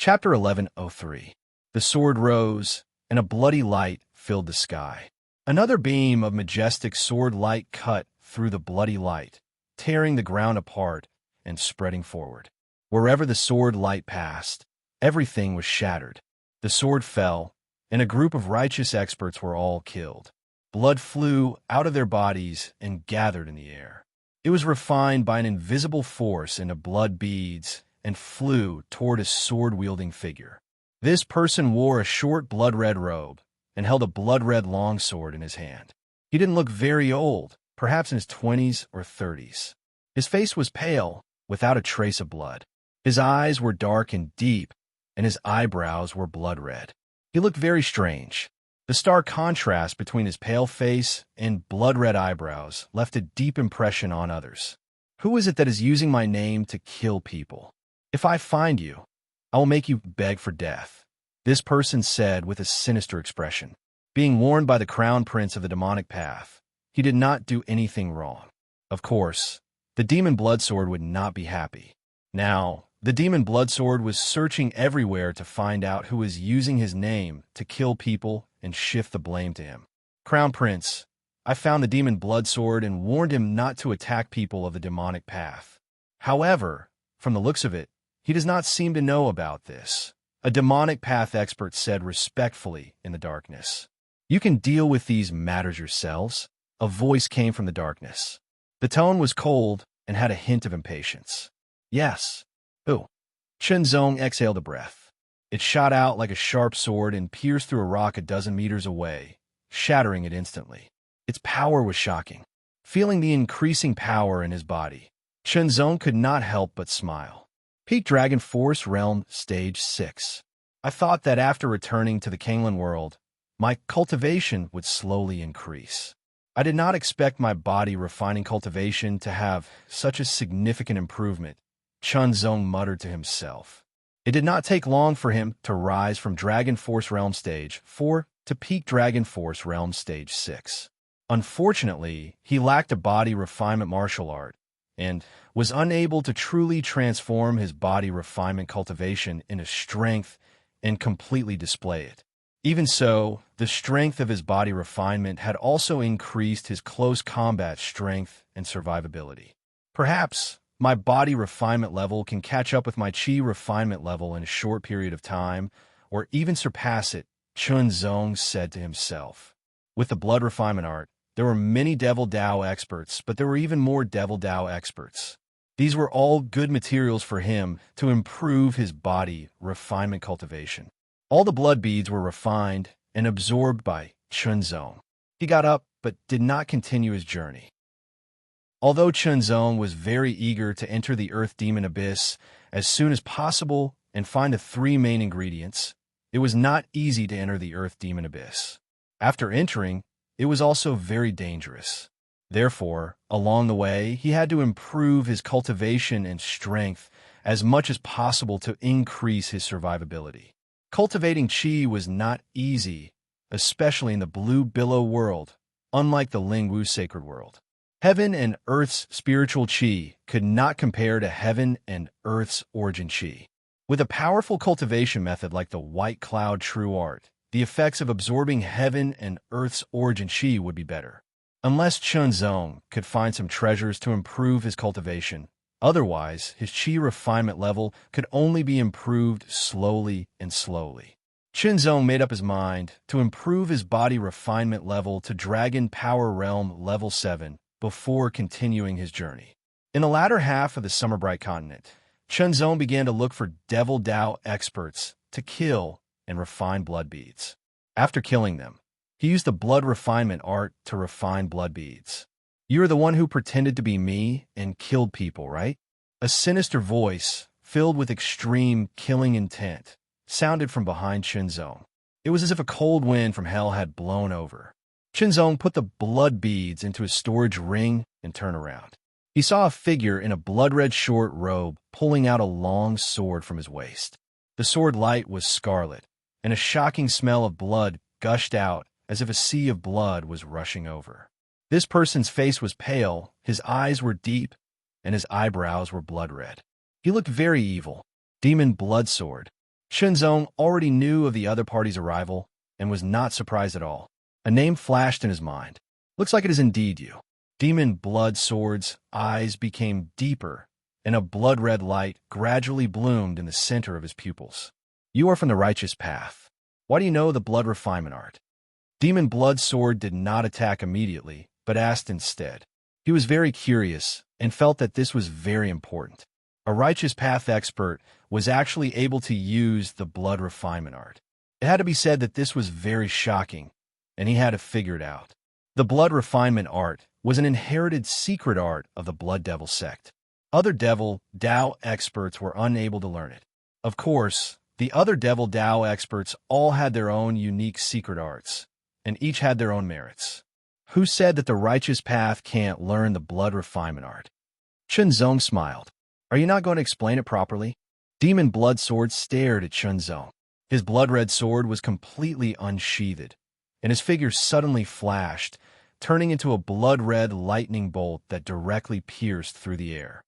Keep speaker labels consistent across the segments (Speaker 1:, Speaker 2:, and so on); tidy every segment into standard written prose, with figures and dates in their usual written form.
Speaker 1: Chapter 1103. The sword rose, and a bloody light filled the sky. Another beam of majestic sword light cut through the bloody light, tearing the ground apart and spreading forward. Wherever the sword light passed, everything was shattered. The sword fell, and a group of righteous experts were all killed. Blood flew out of their bodies and gathered in the air. It was refined by an invisible force into blood beads and flew toward a sword-wielding figure. This person wore a short blood-red robe and held a blood-red longsword in his hand. He didn't look very old, perhaps in his 20s or 30s. His face was pale, without a trace of blood. His eyes were dark and deep, and his eyebrows were blood-red. He looked very strange. The stark contrast between his pale face and blood-red eyebrows left a deep impression on others. Who is it that is using my name to kill people? If I find you, I will make you beg for death, this person said with a sinister expression. Being warned by the crown prince of the demonic path, he did not do anything wrong. Of course, the demon bloodsword would not be happy. Now, the demon bloodsword was searching everywhere to find out who was using his name to kill people and shift the blame to him. Crown Prince, I found the demon bloodsword and warned him not to attack people of the demonic path. However, from the looks of it, he does not seem to know about this, a demonic path expert said respectfully in the darkness. You can deal with these matters yourselves, a voice came from the darkness. The tone was cold and had a hint of impatience. Yes. Who? Chenzong exhaled a breath. It shot out like a sharp sword and pierced through a rock a dozen meters away, shattering it instantly. Its power was shocking. Feeling the increasing power in his body, Chenzong could not help but smile. Peak Dragon Force Realm Stage 6. I thought that after returning to the Kanglan world, my cultivation would slowly increase. I did not expect my body refining cultivation to have such a significant improvement, Chenzong muttered to himself. It did not take long for him to rise from Dragon Force Realm Stage 4 to Peak Dragon Force Realm Stage 6. Unfortunately, he lacked a body refinement martial art, and was unable to truly transform his body refinement cultivation into strength and completely display it. Even so, the strength of his body refinement had also increased his close combat strength and survivability. Perhaps my body refinement level can catch up with my chi refinement level in a short period of time, or even surpass it, Chenzong said to himself. With the blood refinement art, there were many Devil Dao experts, but there were even more Devil Dao experts. These were all good materials for him to improve his body refinement cultivation. All the blood beads were refined and absorbed by Chenzong. He got up, but did not continue his journey. Although Chenzong was very eager to enter the Earth Demon Abyss as soon as possible and find the three main ingredients, it was not easy to enter the Earth Demon Abyss. After entering, it was also very dangerous. Therefore, along the way, he had to improve his cultivation and strength as much as possible to increase his survivability. Cultivating chi was not easy, especially in the Blue Billow world, unlike the Lingwu Sacred World. Heaven and Earth's spiritual chi could not compare to Heaven and Earth's origin chi. With a powerful cultivation method like the White Cloud True Art, the effects of absorbing Heaven and Earth's origin chi would be better. Unless Chenzong could find some treasures to improve his cultivation, otherwise his chi refinement level could only be improved slowly and slowly. Chenzong made up his mind to improve his body refinement level to Dragon Power Realm Level 7 before continuing his journey. In the latter half of the Summerbright continent, Chenzong began to look for Devil Dao experts to kill and refine blood beads. After killing them, he used the blood refinement art to refine blood beads. You are the one who pretended to be me and killed people, right? A sinister voice, filled with extreme killing intent, sounded from behind Chenzong. It was as if a cold wind from hell had blown over. Chenzong put the blood beads into his storage ring and turned around. He saw a figure in a blood-red short robe pulling out a long sword from his waist. The sword light was scarlet, and a shocking smell of blood gushed out as if a sea of blood was rushing over. This person's face was pale, his eyes were deep, and his eyebrows were blood-red. He looked very evil. Demon Bloodsword. Shenzong already knew of the other party's arrival and was not surprised at all. A name flashed in his mind. Looks like it is indeed you. Demon Blood Sword's eyes became deeper, and a blood-red light gradually bloomed in the center of his pupils. You are from the righteous path. Why do you know the blood refinement art? Demon Blood Sword did not attack immediately, but asked instead. He was very curious and felt that this was very important. A righteous path expert was actually able to use the blood refinement art. It had to be said that this was very shocking, and he had to figure it out. The blood refinement art was an inherited secret art of the Blood Devil sect. Other Devil Dao experts were unable to learn it. Of course, the other Devil Dao experts all had their own unique secret arts, and each had their own merits. Who said that the righteous path can't learn the blood refinement art? Shenzong smiled. Are you not going to explain it properly? Demon Blood Sword stared at Shenzong. His blood-red sword was completely unsheathed, and his figure suddenly flashed, turning into a blood-red lightning bolt that directly pierced through the air.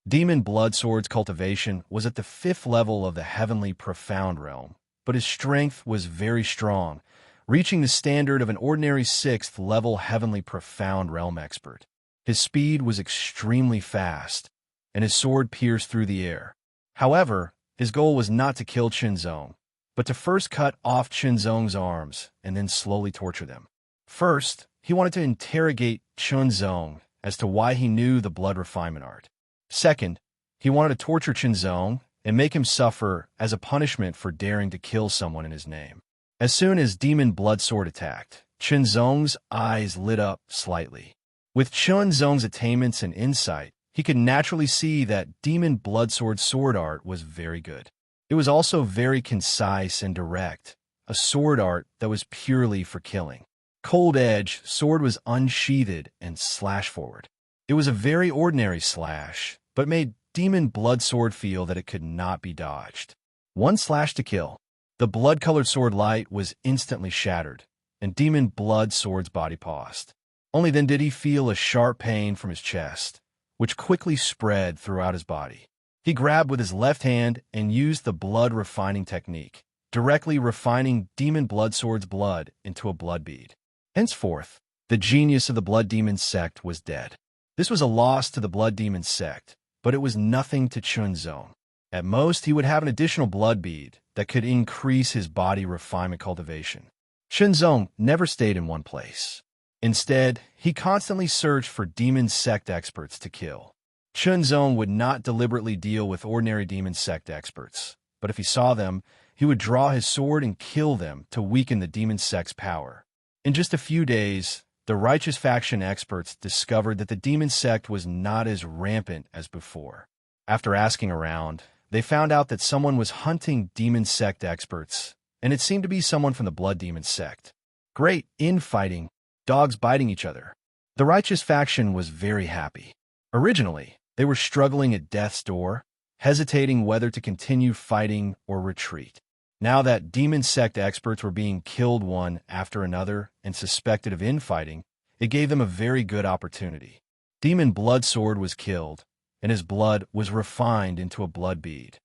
Speaker 1: Demon Blood Sword's cultivation was at the 5th level of the heavenly profound realm, but his strength was very strong, reaching the standard of an ordinary 6th level heavenly profound realm expert. His speed was extremely fast, and his sword pierced through the air. However, his goal was not to kill Shenzong, but to first cut off Shenzong's arms and then slowly torture them. First, he wanted to interrogate Shenzong as to why he knew the blood refinement art. Second, he wanted to torture Shenzong and make him suffer as a punishment for daring to kill someone in his name. As soon as Demon Blood Sword attacked, Shenzong's eyes lit up slightly. With Shenzong's attainments and insight, he could naturally see that Demon Blood Sword's sword art was very good. It was also very concise and direct, a sword art that was purely for killing. Cold Edge sword was unsheathed and slashed forward. It was a very ordinary slash, but made Demon Blood Sword feel that it could not be dodged. One slash to kill. The blood-colored sword light was instantly shattered, and Demon Blood Sword's body paused. Only then did he feel a sharp pain from his chest, which quickly spread throughout his body. He grabbed with his left hand and used the blood refining technique, directly refining Demon Blood Sword's blood into a blood bead. Henceforth, the genius of the Blood Demon sect was dead. This was a loss to the Blood Demon sect, but it was nothing to Shenzong. At most, he would have an additional blood bead that could increase his body refinement cultivation. Shenzong never stayed in one place. Instead, he constantly searched for demon sect experts to kill. Shenzong would not deliberately deal with ordinary demon sect experts, but if he saw them, he would draw his sword and kill them to weaken the demon sect's power. In just a few days, the righteous faction experts discovered that the demon sect was not as rampant as before. After asking around, they found out that someone was hunting demon sect experts, and it seemed to be someone from the Blood Demon sect. Great infighting, dogs biting each other. The righteous faction was very happy. Originally, they were struggling at death's door, hesitating whether to continue fighting or retreat. Now that demon sect experts were being killed one after another and suspected of infighting, it gave them a very good opportunity. Demon Blood Sword was killed, and his blood was refined into a blood bead.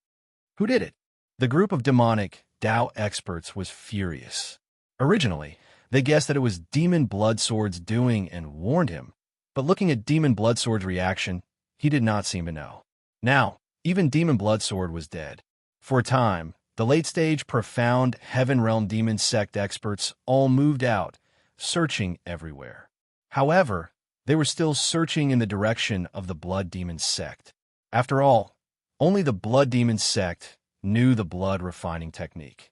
Speaker 1: Who did it? The group of demonic Dao experts was furious. Originally, they guessed that it was Demon Blood Sword's doing and warned him, but looking at Demon Blood Sword's reaction, he did not seem to know. Now, even Demon Blood Sword was dead. For a time, the late-stage profound Heaven Realm Demon Sect experts all moved out, searching everywhere. However, they were still searching in the direction of the Blood Demon Sect. After all, only the Blood Demon Sect knew the blood refining technique.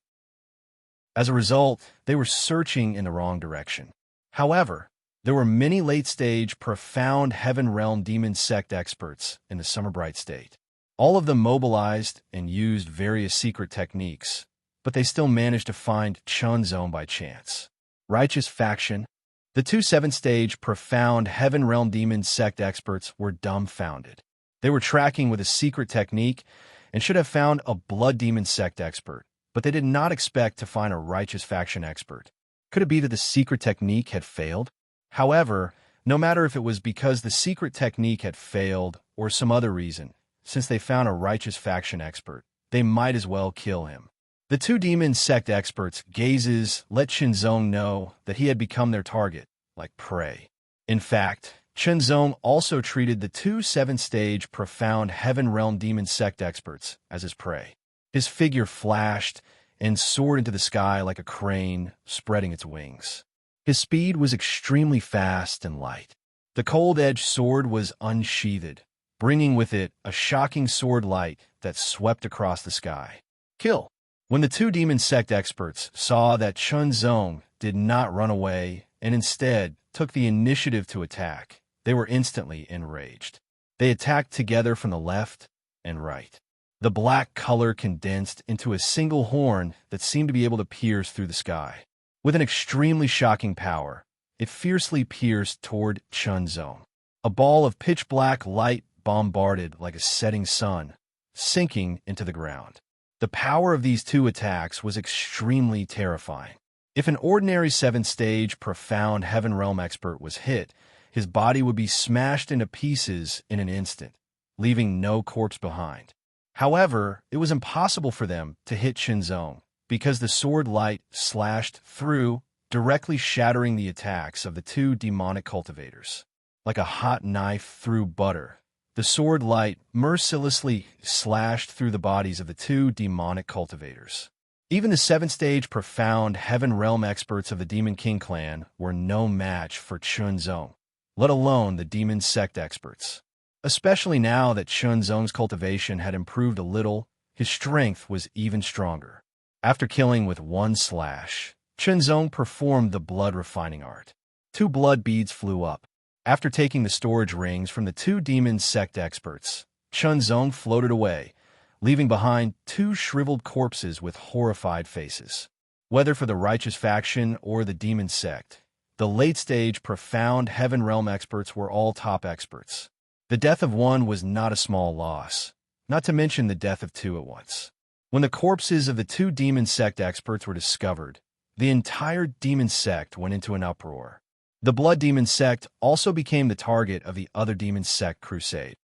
Speaker 1: As a result, they were searching in the wrong direction. However, there were many late-stage, profound Heaven Realm Demon Sect experts in the Summerbright State. All of them mobilized and used various secret techniques, but they still managed to find Shenzong by chance. Righteous Faction. The two 7th-stage, profound Heaven Realm Demon Sect experts were dumbfounded. They were tracking with a secret technique and should have found a Blood Demon Sect expert, but they did not expect to find a Righteous Faction expert. Could it be that the secret technique had failed? However, no matter if it was because the secret technique had failed or some other reason, since they found a Righteous Faction expert, they might as well kill him. The two demon sect experts' gazes let Qinzong know that he had become their target, like prey. In fact, Qinzong also treated the two 7th-stage profound heaven realm demon sect experts as his prey. His figure flashed and soared into the sky like a crane spreading its wings. His speed was extremely fast and light. The cold-edged sword was unsheathed, bringing with it a shocking sword light that swept across the sky. Kill! When the two demon sect experts saw that Qinzong did not run away and instead took the initiative to attack, they were instantly enraged. They attacked together from the left and right. The black color condensed into a single horn that seemed to be able to pierce through the sky. With an extremely shocking power, it fiercely pierced toward Qinzong. A ball of pitch-black light bombarded like a setting sun, sinking into the ground. The power of these two attacks was extremely terrifying. If an ordinary 7th-stage profound heaven realm expert was hit, his body would be smashed into pieces in an instant, leaving no corpse behind. However, it was impossible for them to hit Qinzong because the sword light slashed through, directly shattering the attacks of the two demonic cultivators. Like a hot knife through butter, the sword light mercilessly slashed through the bodies of the two demonic cultivators. Even the 7th-stage profound heaven realm experts of the Demon King clan were no match for Qinzong, let alone the demon sect experts. Especially now that Qinzong's cultivation had improved a little, his strength was even stronger. After killing with one slash, Qinzong performed the blood refining art. 2 blood beads flew up. After taking the storage rings from the two demon sect experts, Qinzong floated away, leaving behind 2 shriveled corpses with horrified faces. Whether for the righteous faction or the demon sect, the late-stage profound heaven realm experts were all top experts. The death of one was not a small loss, not to mention the death of 2 at once. When the corpses of the 2 demon sect experts were discovered, the entire demon sect went into an uproar. The blood demon sect also became the target of the other demon sect crusade.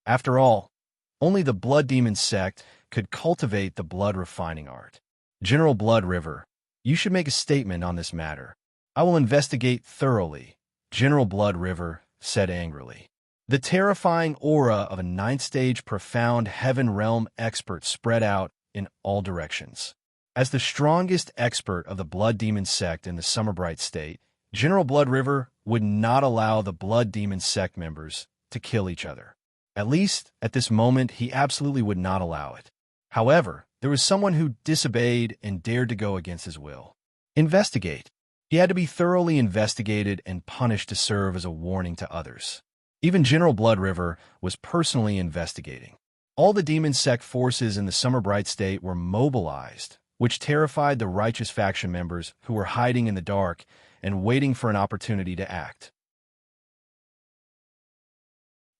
Speaker 1: After all, only the blood demon sect could cultivate the blood refining art. General Blood River, you should make a statement on this matter. I will investigate thoroughly, General Blood River said angrily. The terrifying aura of a 9th-stage profound heaven realm expert spread out in all directions. As the strongest expert of the blood demon sect in the Summerbright state, General Blood River would not allow the blood demon sect members to kill each other. At least, at this moment, he absolutely would not allow it. However, there was someone who disobeyed and dared to go against his will. Investigate. He had to be thoroughly investigated and punished to serve as a warning to others. Even General Blood River was personally investigating. All the demon sect forces in the Summerbright state were mobilized, which terrified the righteous faction members who were hiding in the dark and waiting for an opportunity to act.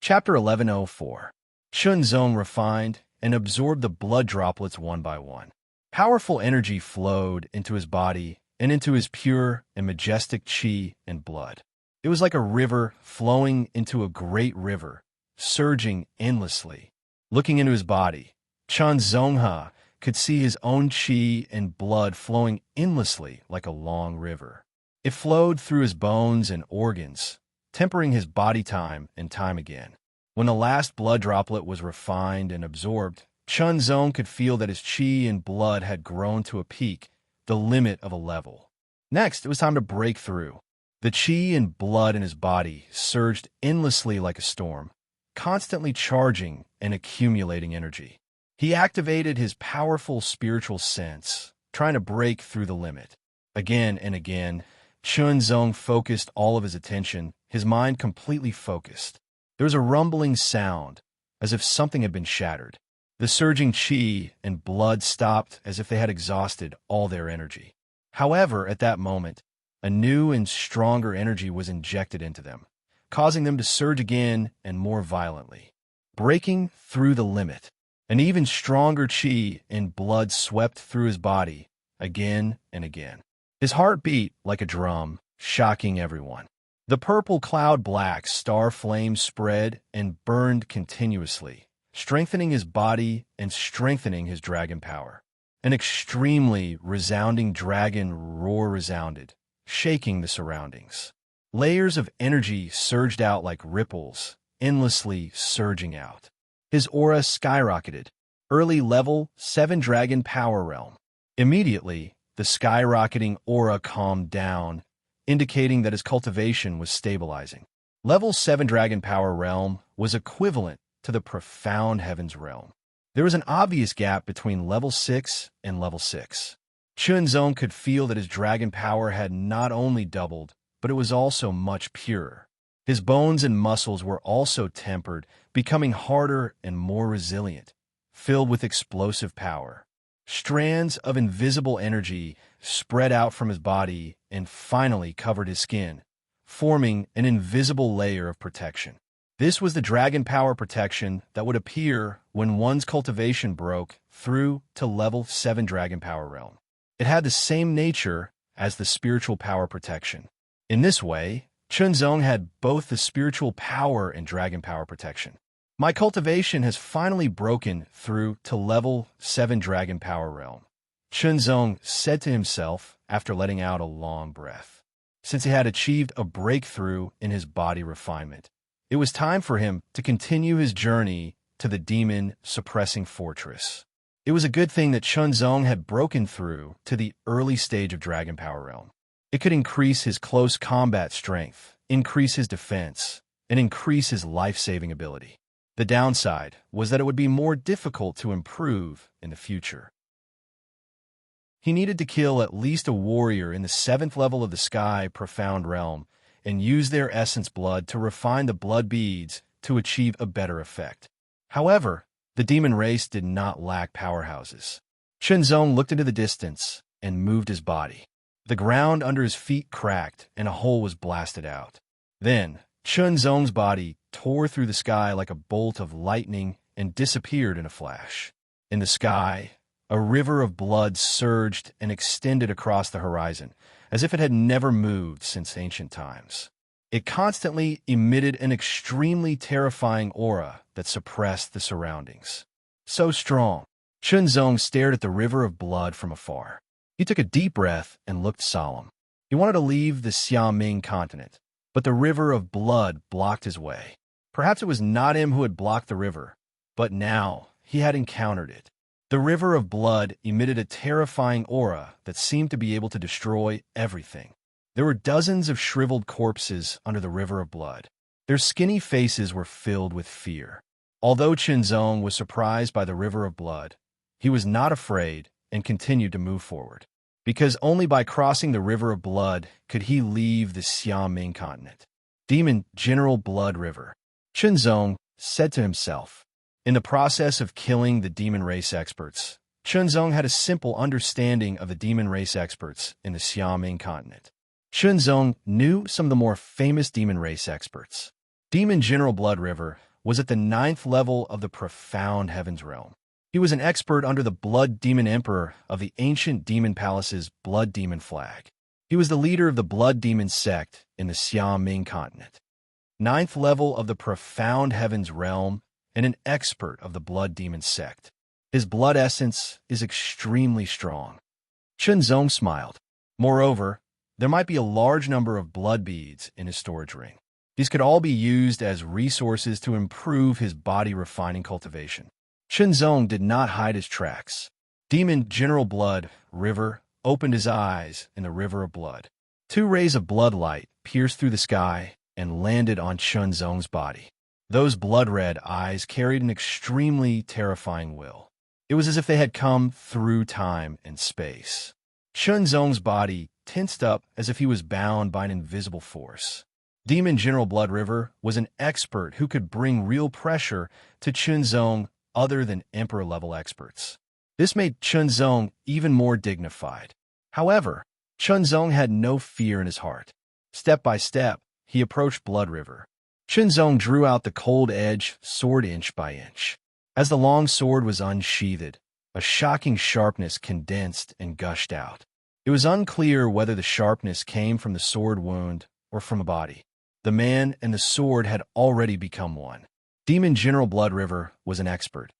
Speaker 1: Chapter 1104. Qinzong refined and absorbed the blood droplets one by one. Powerful energy flowed into his body and into his pure and majestic qi and blood. It was like a river flowing into a great river, surging endlessly. Looking into his body, Qinzong could see his own qi and blood flowing endlessly like a long river. It flowed through his bones and organs, tempering his body time and time again. When the last blood droplet was refined and absorbed, Qinzong could feel that his qi and blood had grown to a peak, the limit of a level. Next, it was time to break through. The qi and blood in his body surged endlessly like a storm, constantly charging and accumulating energy. He activated his powerful spiritual sense, trying to break through the limit. Again and again, Qinzong focused all of his attention, his mind completely focused. There was a rumbling sound, as if something had been shattered. The surging qi and blood stopped as if they had exhausted all their energy. However, at that moment, a new and stronger energy was injected into them, causing them to surge again and more violently. Breaking through the limit, an even stronger qi and blood swept through his body, again and again. His heart beat like a drum, shocking everyone. The purple cloud black star flames spread and burned continuously, strengthening his body and strengthening his dragon power. An extremely resounding dragon roar resounded, shaking the surroundings. Layers of energy surged out like ripples, endlessly surging out. His aura skyrocketed. Early level 7 dragon power realm. Immediately, the skyrocketing aura calmed down, indicating that his cultivation was stabilizing. Level 7 dragon power realm was equivalent to the profound heavens realm. There was an obvious gap between level 6 and level 6. Chunzong could feel that his dragon power had not only doubled, but it was also much purer. His bones and muscles were also tempered, becoming harder and more resilient, filled with explosive power. Strands of invisible energy spread out from his body and finally covered his skin, forming an invisible layer of protection. This was the dragon power protection that would appear when one's cultivation broke through to level 7 dragon power realm. It had the same nature as the spiritual power protection. In this way, Chunzong had both the spiritual power and dragon power protection. My cultivation has finally broken through to level 7 dragon power realm, Chunzong said to himself after letting out a long breath. Since he had achieved a breakthrough in his body refinement, it was time for him to continue his journey to the demon-suppressing fortress. It was a good thing that Chunzong had broken through to the early stage of dragon power realm. It could increase his close combat strength, increase his defense, and increase his life-saving ability. The downside was that it would be more difficult to improve in the future. He needed to kill at least a warrior in the 7th level of the Sky Profound Realm and use their essence blood to refine the blood beads to achieve a better effect. However, the demon race did not lack powerhouses. Chunzong looked into the distance and moved his body. The ground under his feet cracked and a hole was blasted out. Then, Chunzong's body tore through the sky like a bolt of lightning and disappeared in a flash. In the sky, a river of blood surged and extended across the horizon, as if it had never moved since ancient times. It constantly emitted an extremely terrifying aura that suppressed the surroundings. So strong, Chunzong stared at the river of blood from afar. He took a deep breath and looked solemn. He wanted to leave the Xiaoming continent, but the river of blood blocked his way. Perhaps it was not him who had blocked the river, but now he had encountered it. The river of blood emitted a terrifying aura that seemed to be able to destroy everything. There were dozens of shriveled corpses under the river of blood. Their skinny faces were filled with fear. Although Chunzong was surprised by the river of blood, he was not afraid and continued to move forward, because only by crossing the river of blood could he leave the Xiaoming continent. Demon General Blood River, Chunzong said to himself. In the process of killing the demon race experts, Chunzong had a simple understanding of the demon race experts in the Xiaoming continent. Chunzong knew some of the more famous demon race experts. Demon General Blood River was at the 9th level of the Profound Heavens realm. He was an expert under the Blood Demon Emperor of the ancient demon palace's Blood Demon flag. He was the leader of the Blood Demon sect in the Xiaoming continent. 9th level of the Profound Heavens realm and an expert of the Blood Demon sect. His blood essence is extremely strong. Chunzong smiled. Moreover, there might be a large number of blood beads in his storage ring. These could all be used as resources to improve his body-refining cultivation. Chunzong did not hide his tracks. Demon General Blood River opened his eyes in the river of blood. 2 rays of blood light pierced through the sky and landed on Chunzong's body. Those blood-red eyes carried an extremely terrifying will. It was as if they had come through time and space. Chunzong's body tensed up as if he was bound by an invisible force. Demon General Blood River was an expert who could bring real pressure to Chunzong other than Emperor-level experts. This made Chunzong even more dignified. However, Chunzong had no fear in his heart. Step by step, he approached Blood River. Chunzong drew out the cold-edge sword inch by inch. As the long sword was unsheathed, a shocking sharpness condensed and gushed out. It was unclear whether the sharpness came from the sword wound or from a body. The man and the sword had already become one. Demon General Blood River was an expert.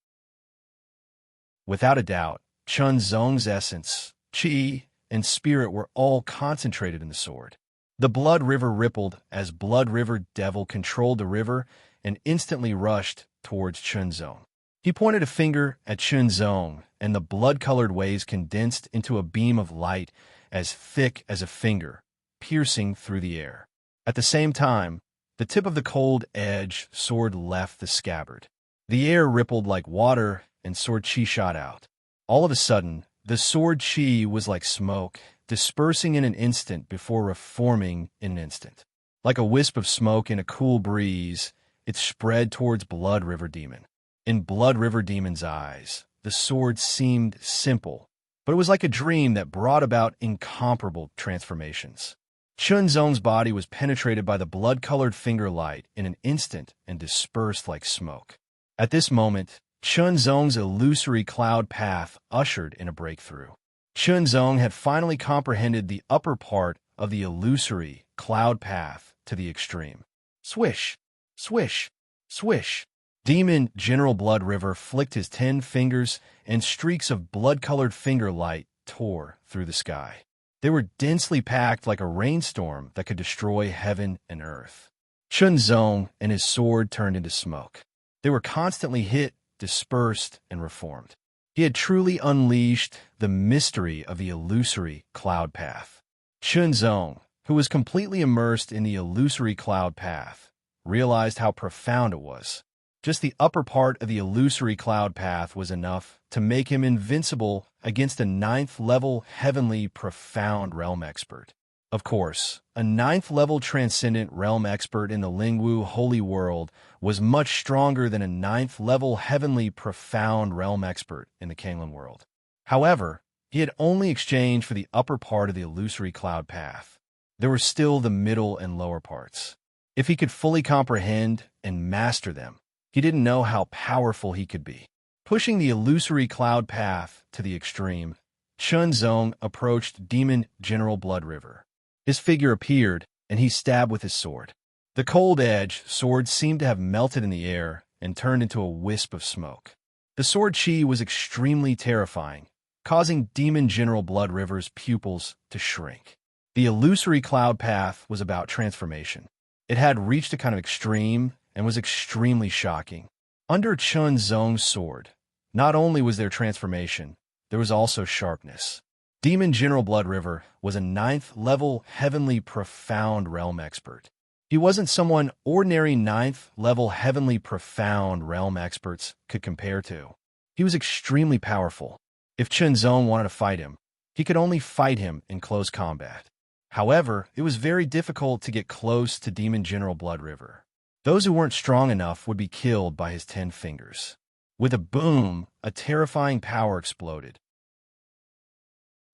Speaker 1: Without a doubt, Chun Zong's essence, qi, and spirit were all concentrated in the sword. The Blood River rippled as Blood River Devil controlled the river and instantly rushed towards Chun Zong. He pointed a finger at Chun Zong, and the blood-colored waves condensed into a beam of light as thick as a finger, piercing through the air. At the same time, the tip of the cold-edged sword left the scabbard. The air rippled like water, and sword qi shot out. All of a sudden, the sword qi was like smoke, dispersing in an instant before reforming in an instant. Like a wisp of smoke in a cool breeze, it spread towards Blood River Demon. In Blood River Demon's eyes, the sword seemed simple, but it was like a dream that brought about incomparable transformations. Chun Zong's body was penetrated by the blood-colored finger light in an instant and dispersed like smoke. At this moment, Chun Zong's illusory cloud path ushered in a breakthrough. Chun Zong had finally comprehended the upper part of the illusory cloud path to the extreme. Swish, swish, swish. Demon General Blood River flicked his 10 fingers, and streaks of blood-colored finger light tore through the sky. They were densely packed like a rainstorm that could destroy heaven and earth. Chun Zong and his sword turned into smoke. They were constantly hit, dispersed, and reformed. He had truly unleashed the mystery of the illusory cloud path. Chun Zong, who was completely immersed in the illusory cloud path, realized how profound it was. Just the upper part of the illusory cloud path was enough to make him invincible against a 9th-level heavenly profound realm expert. Of course, a 9th-level transcendent realm expert in the Lingwu Holy World was much stronger than a 9th-level heavenly profound realm expert in the Kanglan world. However, he had only exchanged for the upper part of the illusory cloud path. There were still the middle and lower parts. If he could fully comprehend and master them, he didn't know how powerful he could be. Pushing the illusory cloud path to the extreme, Chun Zong approached Demon General Blood River. His figure appeared, and he stabbed with his sword. The cold-edged sword seemed to have melted in the air and turned into a wisp of smoke. The sword qi was extremely terrifying, causing Demon General Blood River's pupils to shrink. The illusory cloud path was about transformation. It had reached a kind of extreme and was extremely shocking. Under Chun Zong's sword, not only was there transformation, there was also sharpness. Demon General Blood River was a 9th-level heavenly profound realm expert. He wasn't someone ordinary 9th-level heavenly profound realm experts could compare to. He was extremely powerful. If Chun Zong wanted to fight him, he could only fight him in close combat. However, it was very difficult to get close to Demon General Blood River. Those who weren't strong enough would be killed by his 10 fingers. With a boom, a terrifying power exploded.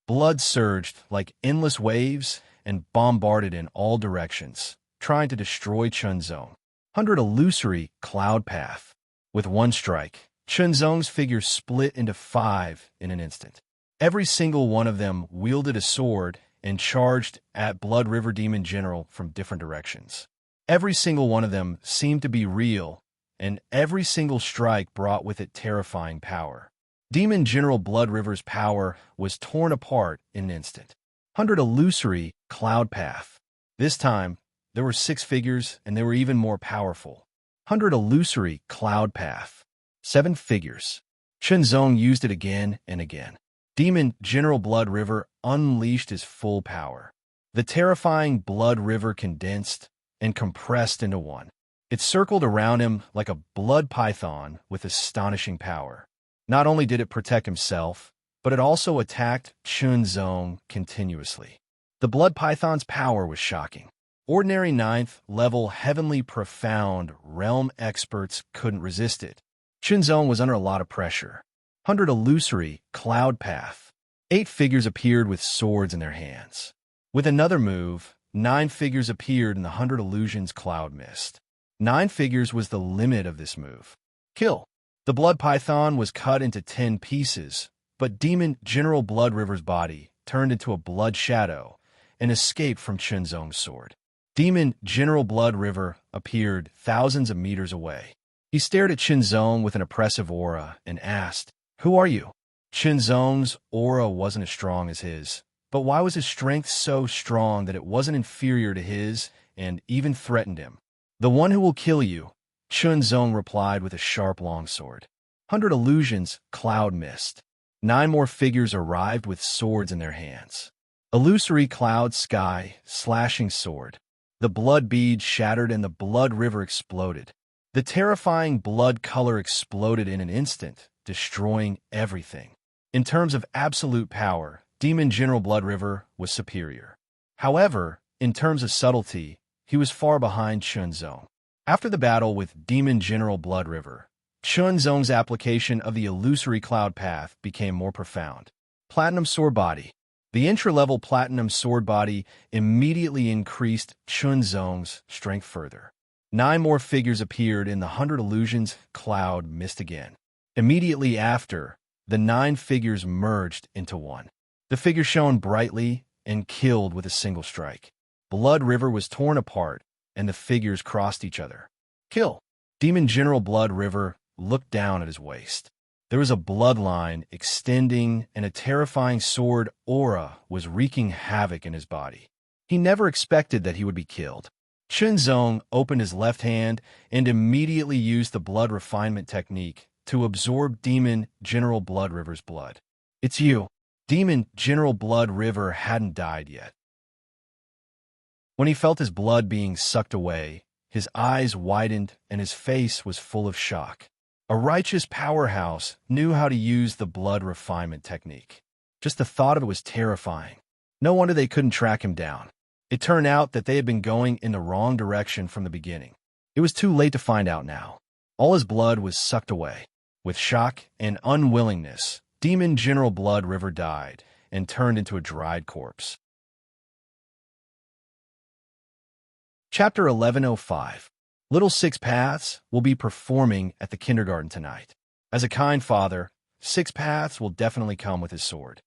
Speaker 1: Blood surged like endless waves and bombarded in all directions, trying to destroy Chun Zong. 100 illusory cloud path. With one strike, Chun Zong's figure split into 5 in an instant. Every single one of them wielded a sword and charged at Blood River Demon General from different directions. Every single one of them seemed to be real, and every single strike brought with it terrifying power. Demon General Blood River's power was torn apart in an instant. 100 illusory cloud path. This time, there were 6 figures, and they were even more powerful. 100 illusory cloud path. 7 figures. Chun Zong used it again and again. Demon General Blood River unleashed his full power. The terrifying Blood River condensed and compressed into one. It circled around him like a blood python with astonishing power. Not only did it protect himself, but it also attacked Chun Zong continuously. The blood python's power was shocking. Ordinary 9th-level heavenly profound realm experts couldn't resist it. Chun Zong was under a lot of pressure. 100 illusory cloud path. 8 figures appeared with swords in their hands. With another move, 9 figures appeared in the 100 illusions cloud mist. 9 figures was the limit of this move. Kill. The blood python was cut into 10 pieces, but Demon General Blood River's body turned into a blood shadow and escaped from Chun Zong's sword. Demon General Blood River appeared thousands of meters away. He stared at Qinzong with an oppressive aura and asked, "Who are you?" Qinzong's aura wasn't as strong as his, but why was his strength so strong that it wasn't inferior to his and even threatened him? "The one who will kill you," Qinzong replied with a sharp longsword. 100 illusions, cloud mist. 9 more figures arrived with swords in their hands. Illusory cloud sky, slashing sword. The blood bead shattered and the blood river exploded. The terrifying blood color exploded in an instant, destroying everything. In terms of absolute power, Demon General Blood River was superior. However, in terms of subtlety, he was far behind Qinzong. After the battle with Demon General Blood River, Qinzong's application of the illusory cloud path became more profound. Platinum Sword Body. The intra-level Platinum Sword Body immediately increased Qinzong's strength further. 9 more figures appeared in the 100 illusions cloud mist again. Immediately after, the 9 figures merged into one. The figure shone brightly and killed with a single strike. Blood River was torn apart, and the figures crossed each other. Kill. Demon General Blood River looked down at his waist. There was a bloodline extending, and a terrifying sword aura was wreaking havoc in his body. He never expected that he would be killed. Qinzong opened his left hand and immediately used the blood refinement technique to absorb Demon General Blood River's blood. "It's you." Demon General Blood River hadn't died yet. When he felt his blood being sucked away, his eyes widened and his face was full of shock. A righteous powerhouse knew how to use the blood refinement technique. Just the thought of it was terrifying. No wonder they couldn't track him down. It turned out that they had been going in the wrong direction from the beginning. It was too late to find out now. All his blood was sucked away. With shock and unwillingness, Demon General Blood River died and turned into a dried corpse. Chapter 1105. Little Six Paths will be performing at the kindergarten tonight. As a kind father, Six Paths will definitely come with his sword.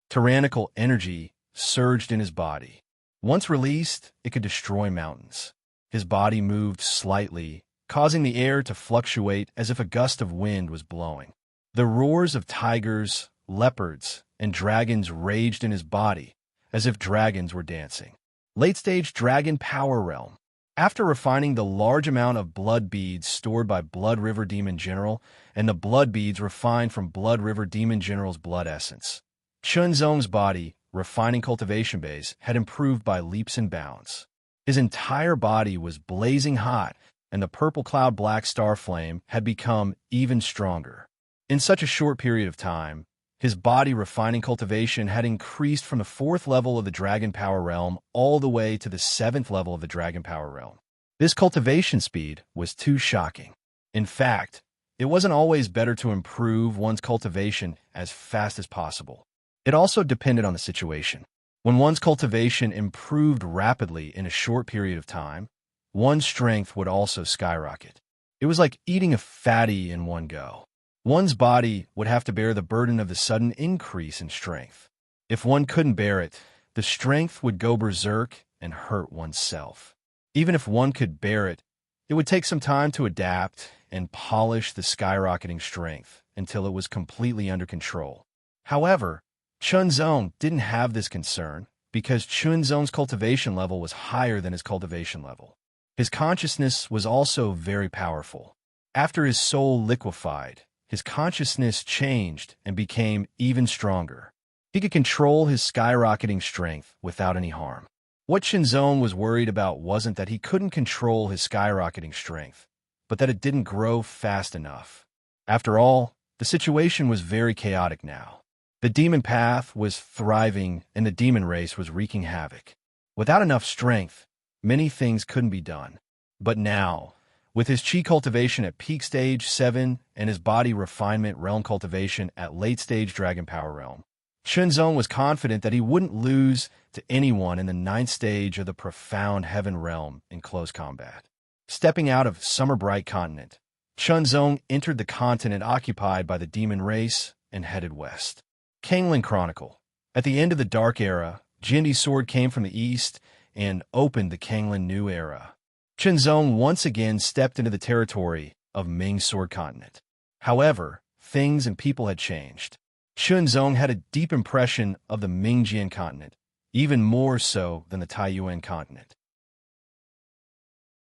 Speaker 1: Tyrannical energy surged in his body. Once released, it could destroy mountains. His body moved slightly, causing the air to fluctuate as if a gust of wind was blowing. The roars of tigers, leopards, and dragons raged in his body, as if dragons were dancing. Late-stage Dragon Power Realm. After refining the large amount of blood beads stored by Blood River Demon General and the blood beads refined from Blood River Demon General's blood essence, Qinzong's body, refining cultivation base, had improved by leaps and bounds. His entire body was blazing hot, and the purple cloud black star flame had become even stronger. In such a short period of time, his body refining cultivation had increased from the 4th level of the Dragon Power Realm all the way to the 7th level of the Dragon Power Realm. This cultivation speed was too shocking. In fact, it wasn't always better to improve one's cultivation as fast as possible. It also depended on the situation. When one's cultivation improved rapidly in a short period of time, one's strength would also skyrocket. It was like eating a fatty in one go. One's body would have to bear the burden of the sudden increase in strength. If one couldn't bear it, the strength would go berserk and hurt oneself. Even if one could bear it, it would take some time to adapt and polish the skyrocketing strength until it was completely under control. However, Qinzong didn't have this concern because Qinzong's cultivation level was higher than his cultivation level. His consciousness was also very powerful. After his soul liquefied, his consciousness changed and became even stronger. He could control his skyrocketing strength without any harm. What Qinzong was worried about wasn't that he couldn't control his skyrocketing strength, but that it didn't grow fast enough. After all, the situation was very chaotic now. The demon path was thriving and the demon race was wreaking havoc. Without enough strength, many things couldn't be done. But now, with his chi cultivation at peak stage 7 and his body refinement realm cultivation at late stage Dragon Power Realm, Qinzong was confident that he wouldn't lose to anyone in the 9th stage of the profound heaven realm in close combat. Stepping out of Summer Bright Continent, Qinzong entered the continent occupied by the demon race and headed west. Kangling Chronicle. At the end of the Dark Era, Jindi's sword came from the east and opened the Kangling New Era. Qinzong once again stepped into the territory of Ming Sword Continent. However, things and people had changed. Chunzong had a deep impression of the Mingjian continent, even more so than the Taiyuan continent.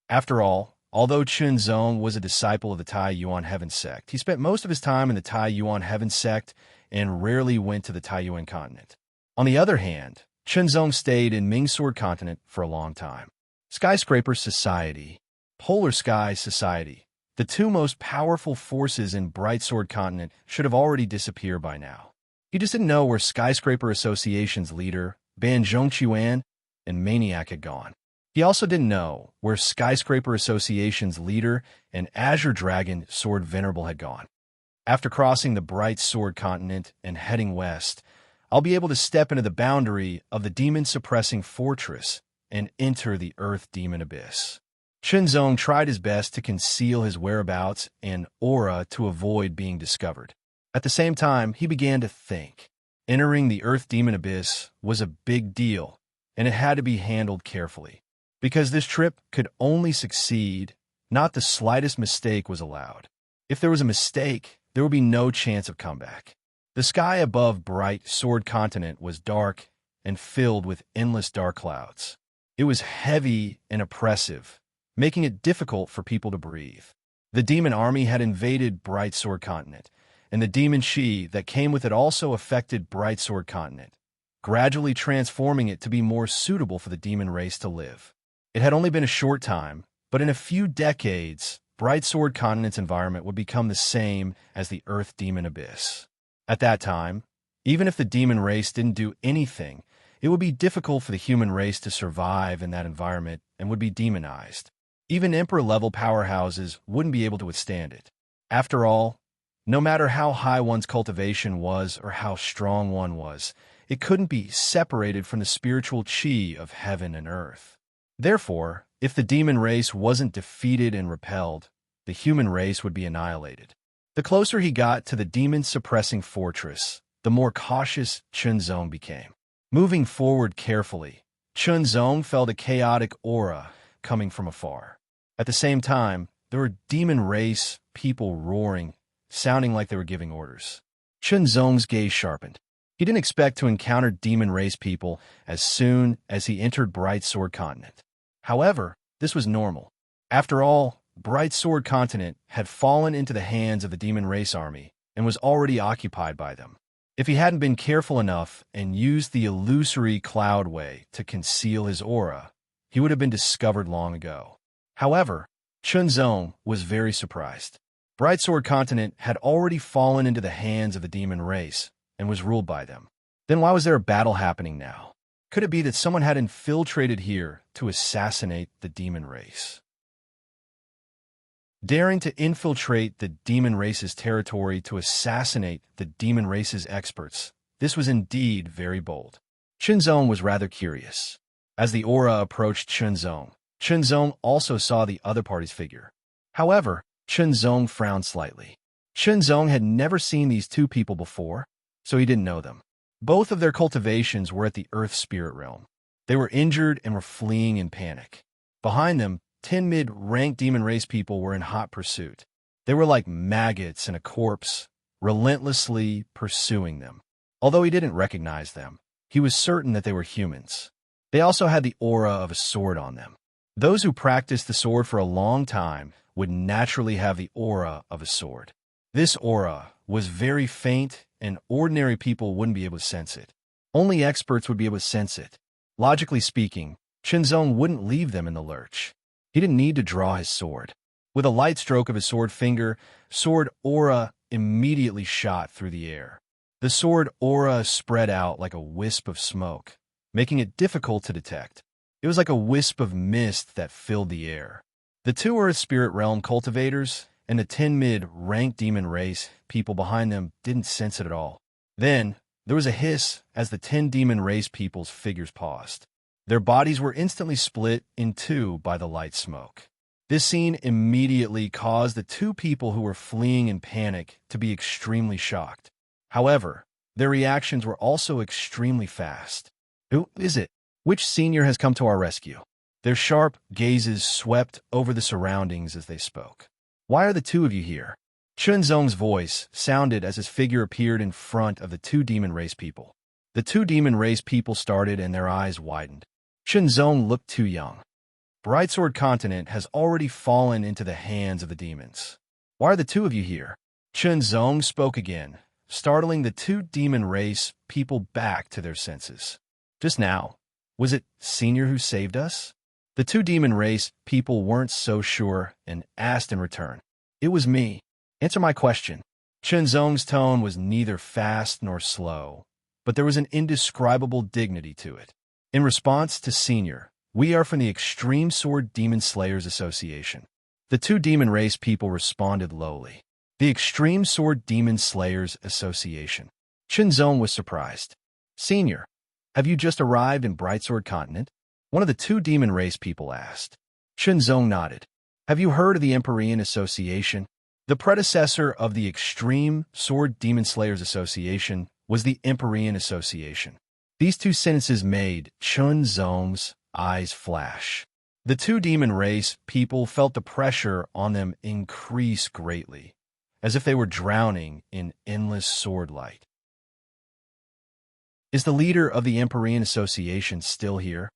Speaker 1: After all, although Chunzong was a disciple of the Taiyuan Heaven sect, he spent most of his time in the Taiyuan Heaven sect and rarely went to the Taiyuan continent. On the other hand, Chunzong stayed in Ming Sword Continent for a long time. Skyscraper Society, Polar Sky Society, the two most powerful forces in Bright Sword Continent should have already disappeared by now. He just didn't know where Skyscraper Association's leader, Ban Zhongquan, and Maniac had gone. He also didn't know where Skyscraper Association's leader and Azure Dragon Sword Venerable had gone. After crossing the Bright Sword Continent and heading west, I'll be able to step into the boundary of the demon-suppressing fortress and enter the Earth Demon Abyss. Chunzong tried his best to conceal his whereabouts and aura to avoid being discovered. At the same time, he began to think. Entering the Earth Demon Abyss was a big deal, and it had to be handled carefully. Because this trip could only succeed, not the slightest mistake was allowed. If there was a mistake, there would be no chance of comeback. The sky above Bright Sword Continent was dark and filled with endless dark clouds. It was heavy and oppressive, making it difficult for people to breathe. The demon army had invaded Bright Sword Continent, and the demon chi that came with it also affected Bright Sword Continent, gradually transforming it to be more suitable for the demon race to live. It had only been a short time, but in a few decades, Bright Sword Continent's environment would become the same as the Earth Demon Abyss. At that time, even if the demon race didn't do anything, it would be difficult for the human race to survive in that environment and would be demonized. Even Emperor-level powerhouses wouldn't be able to withstand it. After all, no matter how high one's cultivation was or how strong one was, it couldn't be separated from the spiritual chi of heaven and earth. Therefore, if the demon race wasn't defeated and repelled, the human race would be annihilated. The closer he got to the demon-suppressing fortress, the more cautious Chunzong became. Moving forward carefully, Chunzong felt a chaotic aura coming from afar. At the same time, there were demon race people roaring, sounding like they were giving orders. Chunzong's gaze sharpened. He didn't expect to encounter demon race people as soon as he entered Bright Sword Continent. However, this was normal. After all, Bright Sword Continent had fallen into the hands of the demon race army and was already occupied by them. If he hadn't been careful enough and used the illusory cloudway to conceal his aura, he would have been discovered long ago. However, Chunzong was very surprised. Bright Sword Continent had already fallen into the hands of the demon race and was ruled by them. Then why was there a battle happening now? Could it be that someone had infiltrated here to assassinate the demon race? Daring to infiltrate the demon race's territory to assassinate the demon race's experts, this was indeed very bold. Chunzong was rather curious. As the aura approached Chunzong, Chunzong also saw the other party's figure. However, Chunzong frowned slightly. Chunzong had never seen these two people before, so he didn't know them. Both of their cultivations were at the Earth Spirit Realm. They were injured and were fleeing in panic. Behind them, 10 mid-ranked demon race people were in hot pursuit. They were like maggots in a corpse, relentlessly pursuing them. Although he didn't recognize them, he was certain that they were humans. They also had the aura of a sword on them. Those who practiced the sword for a long time would naturally have the aura of a sword. This aura was very faint, and ordinary people wouldn't be able to sense it. Only experts would be able to sense it. Logically speaking, Chunzong wouldn't leave them in the lurch. He didn't need to draw his sword. With a light stroke of his sword finger, sword aura immediately shot through the air. The sword aura spread out like a wisp of smoke, making it difficult to detect. It was like a wisp of mist that filled the air. The two Earth Spirit Realm cultivators and the 10 mid-ranked demon race people behind them didn't sense it at all. Then, there was a hiss as the 10 demon race people's figures paused. Their bodies were instantly split in two by the light smoke. This scene immediately caused the two people who were fleeing in panic to be extremely shocked. However, their reactions were also extremely fast. Who is it? Which senior has come to our rescue? Their sharp gazes swept over the surroundings as they spoke. Why are the two of you here? Chunzong's voice sounded as his figure appeared in front of the two demon race people. The two demon race people started and their eyes widened. Chunzong looked too young. Brightsword Continent has already fallen into the hands of the demons. Why are the two of you here? Chunzong spoke again, startling the two demon race people back to their senses. Just now, was it Senior who saved us? The two demon race people weren't so sure and asked in return. It was me. Answer my question. Chunzong's tone was neither fast nor slow, but there was an indescribable dignity to it. In response to Senior, we are from the Extreme Sword Demon Slayers Association. The two demon race people responded lowly. The Extreme Sword Demon Slayers Association. Chunzong was surprised. Senior, have you just arrived in Brightsword Continent? One of the two demon race people asked. Chunzong nodded. Have you heard of the Empyrean Association? The predecessor of the Extreme Sword Demon Slayers Association was the Empyrean Association. These two sentences made Chunzong's eyes flash. The two demon race people felt the pressure on them increase greatly, as if they were drowning in endless sword light. Is the leader of the Empyrean Association still here?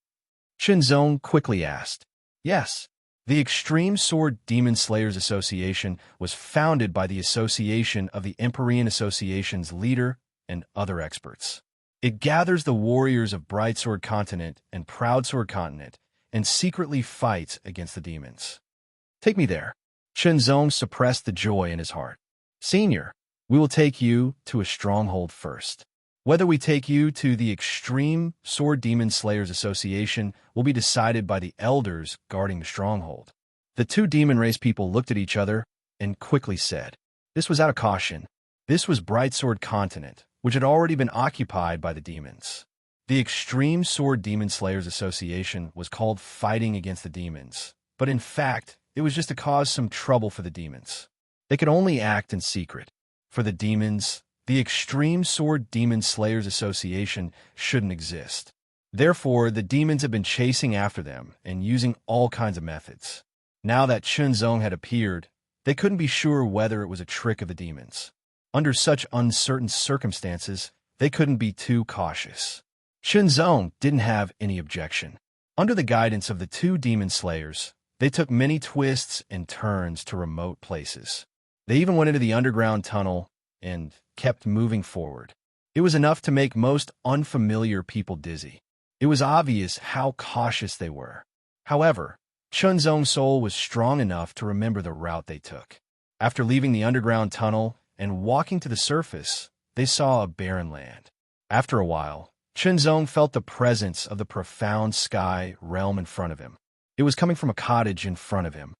Speaker 1: Chunzong quickly asked. Yes. The Extreme Sword Demon Slayers Association was founded by the Association of the Empyrean Association's leader and other experts. It gathers the warriors of Brightsword Continent and Proudsword Continent and secretly fights against the demons. Take me there. Chunzong suppressed the joy in his heart. Senior, we will take you to a stronghold first. Whether we take you to the Extreme Sword Demon Slayers Association will be decided by the elders guarding the stronghold. The two demon race people looked at each other and quickly said, this was out of caution. This was Brightsword Continent, which had already been occupied by the demons. The Extreme Sword Demon Slayers Association was called Fighting Against the Demons, but in fact, it was just to cause some trouble for the demons. They could only act in secret. For the demons, the Extreme Sword Demon Slayers Association shouldn't exist. Therefore, the demons had been chasing after them and using all kinds of methods. Now that Chunzong had appeared, they couldn't be sure whether it was a trick of the demons. Under such uncertain circumstances, they couldn't be too cautious. Chunzong didn't have any objection. Under the guidance of the two demon slayers, they took many twists and turns to remote places. They even went into the underground tunnel and kept moving forward. It was enough to make most unfamiliar people dizzy. It was obvious how cautious they were. However, Chunzong's soul was strong enough to remember the route they took. After leaving the underground tunnel and walking to the surface, they saw a barren land. After a while, Chunzong felt the presence of the profound sky realm in front of him. It was coming from a cottage in front of him.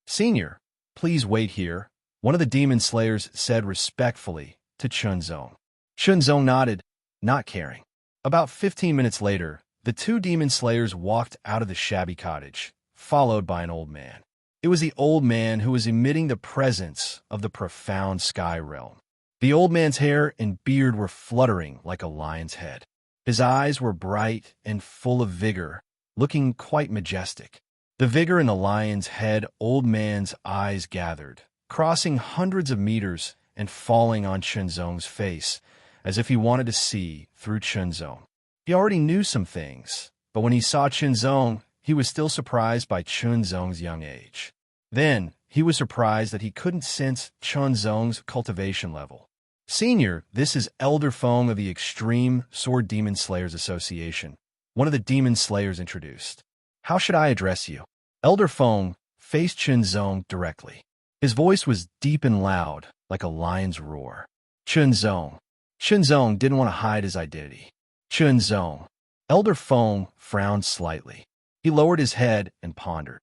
Speaker 1: Senior, please wait here, one of the demon slayers said respectfully to Chunzong. Chunzong nodded, not caring. About 15 minutes later, the two demon slayers walked out of the shabby cottage, followed by an old man. It was the old man who was emitting the presence of the profound sky realm. The old man's hair and beard were fluttering like a lion's head. His eyes were bright and full of vigor, looking quite majestic. The vigor in the lion's head, old man's eyes gathered, crossing hundreds of meters and falling on Chunzong's face, as if he wanted to see through Chunzong. He already knew some things, but when he saw Chunzong, he was still surprised by Chunzong's young age. Then, he was surprised that he couldn't sense Chunzong's cultivation level. Senior, this is Elder Feng of the Extreme Sword Demon Slayers Association, one of the demon slayers introduced. How should I address you? Elder Feng faced Chunzong directly. His voice was deep and loud, like a lion's roar. Chunzong. Chunzong didn't want to hide his identity. Chunzong. Elder Feng frowned slightly. He lowered his head and pondered.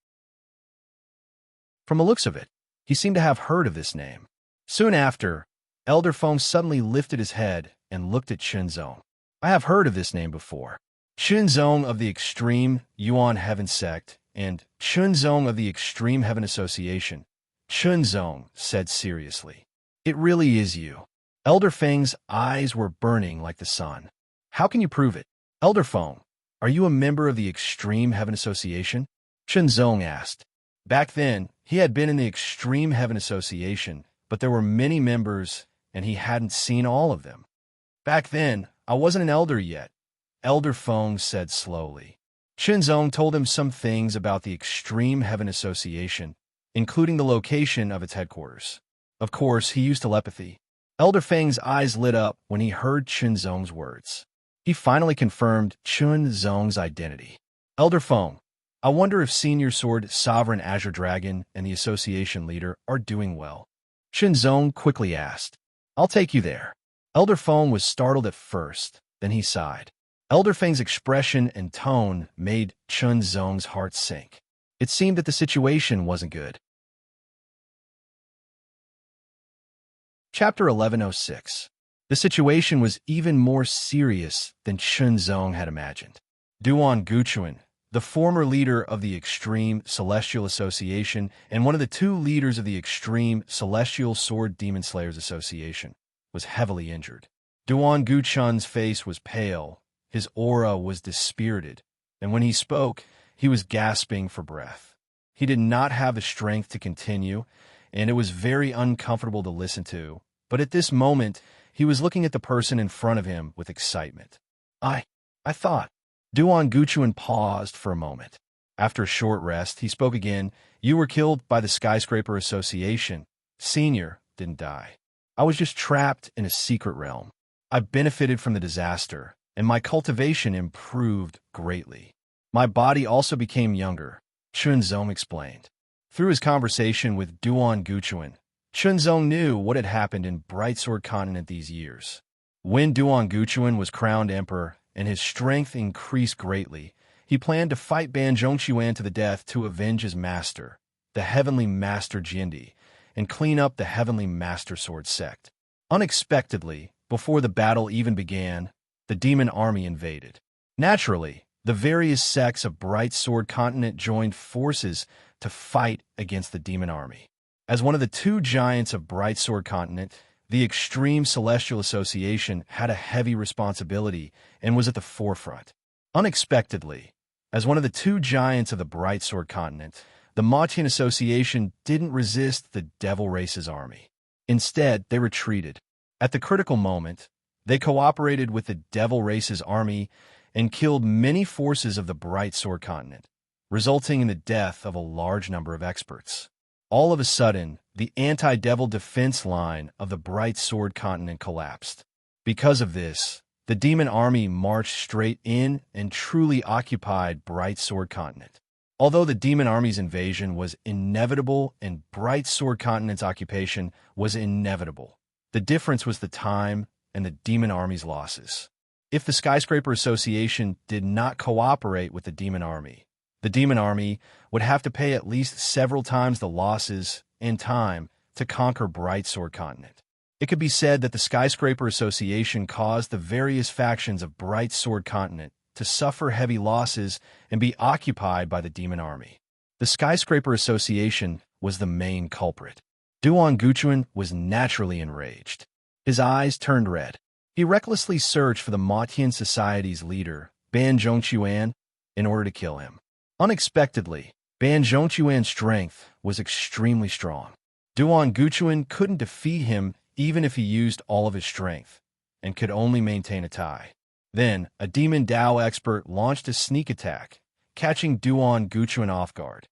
Speaker 1: From the looks of it, he seemed to have heard of this name. Soon after, Elder Feng suddenly lifted his head and looked at Chunzong. I have heard of this name before. Chunzong of the Extreme Yuan Heaven Sect and Chunzong of the Extreme Heaven Association. Chunzong said seriously. It really is you. Elder Feng's eyes were burning like the sun. How can you prove it? Elder Feng, are you a member of the Extreme Heaven Association? Chunzong asked. Back then, he had been in the Extreme Heaven Association, but there were many members, and he hadn't seen all of them. Back then, I wasn't an elder yet, Elder Feng said slowly. Qinzong told him some things about the Extreme Heaven Association, including the location of its headquarters. Of course, he used telepathy. Elder Feng's eyes lit up when he heard Qinzong's words. He finally confirmed Qinzong's identity. Elder Feng, I wonder if Senior Sword Sovereign Azure Dragon and the association leader are doing well. Qinzong quickly asked. I'll take you there. Elder Feng was startled at first, then he sighed. Elder Feng's expression and tone made Qinzong's heart sink. It seemed that the situation wasn't good. Chapter 1106. The situation was even more serious than Qinzong had imagined. Duan Guchuan, the former leader of the Extreme Celestial Association and one of the two leaders of the Extreme Celestial Sword Demon Slayers Association, was heavily injured. Duan Guchuan's face was pale, his aura was dispirited, and when he spoke, he was gasping for breath. He did not have the strength to continue, and it was very uncomfortable to listen to, but at this moment, he was looking at the person in front of him with excitement. I thought. Duan Guchuan paused for a moment. After a short rest, he spoke again. You were killed by the Skyscraper Association. Senior didn't die. I was just trapped in a secret realm. I benefited from the disaster, and my cultivation improved greatly. My body also became younger, Qinzong explained. Through his conversation with Duan Guchuan, Qinzong knew what had happened in Brightsword Continent these years. When Duan Guchuan was crowned emperor and his strength increased greatly, he planned to fight Ban Zhongquan to the death to avenge his master, the Heavenly Master Jindi, and clean up the Heavenly Master Sword sect. Unexpectedly, before the battle even began, the demon army invaded. Naturally, the various sects of Bright Sword Continent joined forces to fight against the demon army. As one of the two giants of Bright Sword Continent, the Extreme Celestial Association had a heavy responsibility and was at the forefront. Unexpectedly, as one of the two giants of the Bright Sword Continent, the Mautian Association didn't resist the Devil Race's army. Instead, they retreated. At the critical moment, they cooperated with the Devil Race's army and killed many forces of the Bright Sword Continent, resulting in the death of a large number of experts. All of a sudden, the anti-devil defense line of the Bright Sword Continent collapsed. Because of this, the demon army marched straight in and truly occupied Bright Sword Continent. Although the demon army's invasion was inevitable and Bright Sword Continent's occupation was inevitable, the difference was the time and the demon army's losses. If the Skyscraper Association did not cooperate with the demon army would have to pay at least several times the losses and time to conquer Bright Sword Continent. It could be said that the Skyscraper Association caused the various factions of Bright Sword Continent to suffer heavy losses and be occupied by the demon army. The Skyscraper Association was the main culprit. Duan Guchuan was naturally enraged. His eyes turned red. He recklessly searched for the Mautian Society's leader, Ban Zhongquan, in order to kill him. Unexpectedly, Ban Zhongquan's strength was extremely strong. Duan Guchuan couldn't defeat him even if he used all of his strength, and could only maintain a tie. Then, a Demon Dao expert launched a sneak attack, catching Duan Guchuan off guard.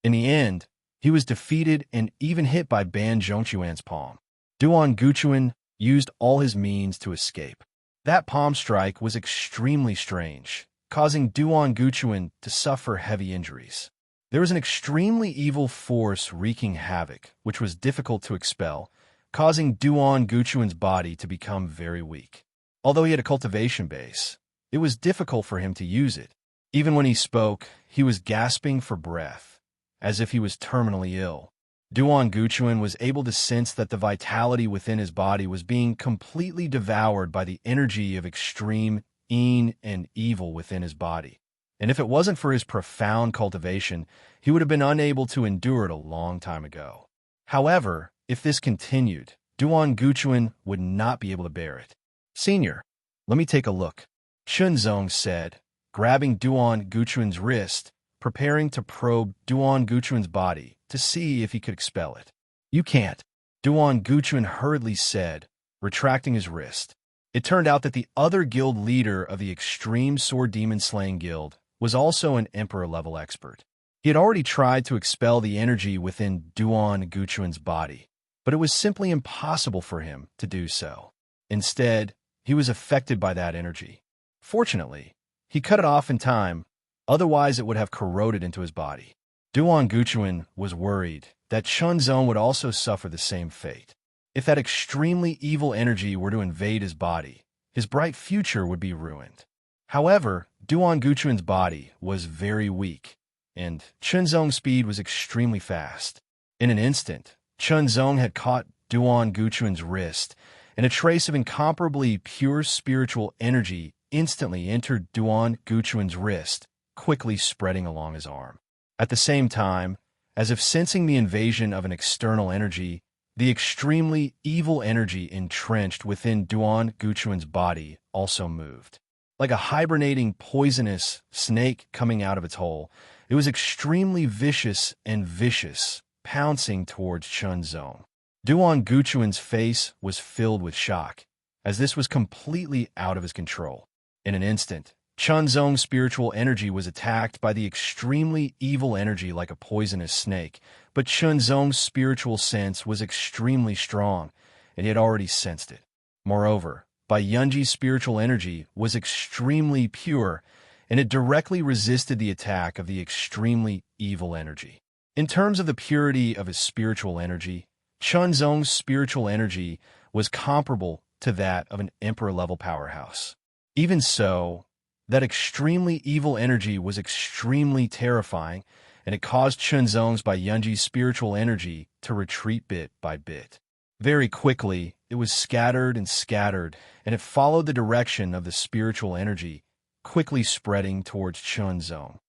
Speaker 1: In the end, he was defeated and even hit by Ban Zhongquan's palm. Duan Guchuan used all his means to escape. That palm strike was extremely strange, causing Duan Guchuan to suffer heavy injuries. There was an extremely evil force wreaking havoc, which was difficult to expel, causing Duan Guchuan's body to become very weak. Although he had a cultivation base, it was difficult for him to use it. Even when he spoke, he was gasping for breath, as if he was terminally ill. Duan Guchuan was able to sense that the vitality within his body was being completely devoured by the energy of extreme Yin and evil within his body. And if it wasn't for his profound cultivation, he would have been unable to endure it a long time ago. However, if this continued, Duan Guchuan would not be able to bear it. Senior, let me take a look, Qinzong said, grabbing Duan Guchuan's wrist preparing to probe Duan Guchuan's body to see if he could expel it. "You can't," Duan Guchuan hurriedly said, retracting his wrist. It turned out that the other guild leader of the Extreme Sword Demon Slaying Guild was also an Emperor-level expert. He had already tried to expel the energy within Duan Guchuan's body, but it was simply impossible for him to do so. Instead, he was affected by that energy. Fortunately, he cut it off in time, otherwise it would have corroded into his body. Duan Guchuan was worried that Chunzong would also suffer the same fate. If that extremely evil energy were to invade his body, his bright future would be ruined. However, Duan Guchuan's body was very weak, and Chunzong's speed was extremely fast. In an instant, Chunzong had caught Duan Guchuan's wrist, and a trace of incomparably pure spiritual energy instantly entered Duan Guchuan's wrist, quickly spreading along his arm. At the same time, as if sensing the invasion of an external energy, the extremely evil energy entrenched within Duan Guchuan's body also moved. Like a hibernating poisonous snake coming out of its hole, it was extremely vicious and vicious, pouncing towards Chunzong. Duan Guchuan's face was filled with shock, as this was completely out of his control. In an instant, Chunzong's spiritual energy was attacked by the extremely evil energy like a poisonous snake, but Chunzong's spiritual sense was extremely strong, and he had already sensed it. Moreover, Bai Yunji's spiritual energy was extremely pure, and it directly resisted the attack of the extremely evil energy. In terms of the purity of his spiritual energy, Chunzong's spiritual energy was comparable to that of an emperor-level powerhouse. Even so, that extremely evil energy was extremely terrifying, and it caused Chunzong's Bai Yunji's spiritual energy to retreat bit by bit. Very quickly, it was scattered, and it followed the direction of the spiritual energy, quickly spreading towards Chunzong.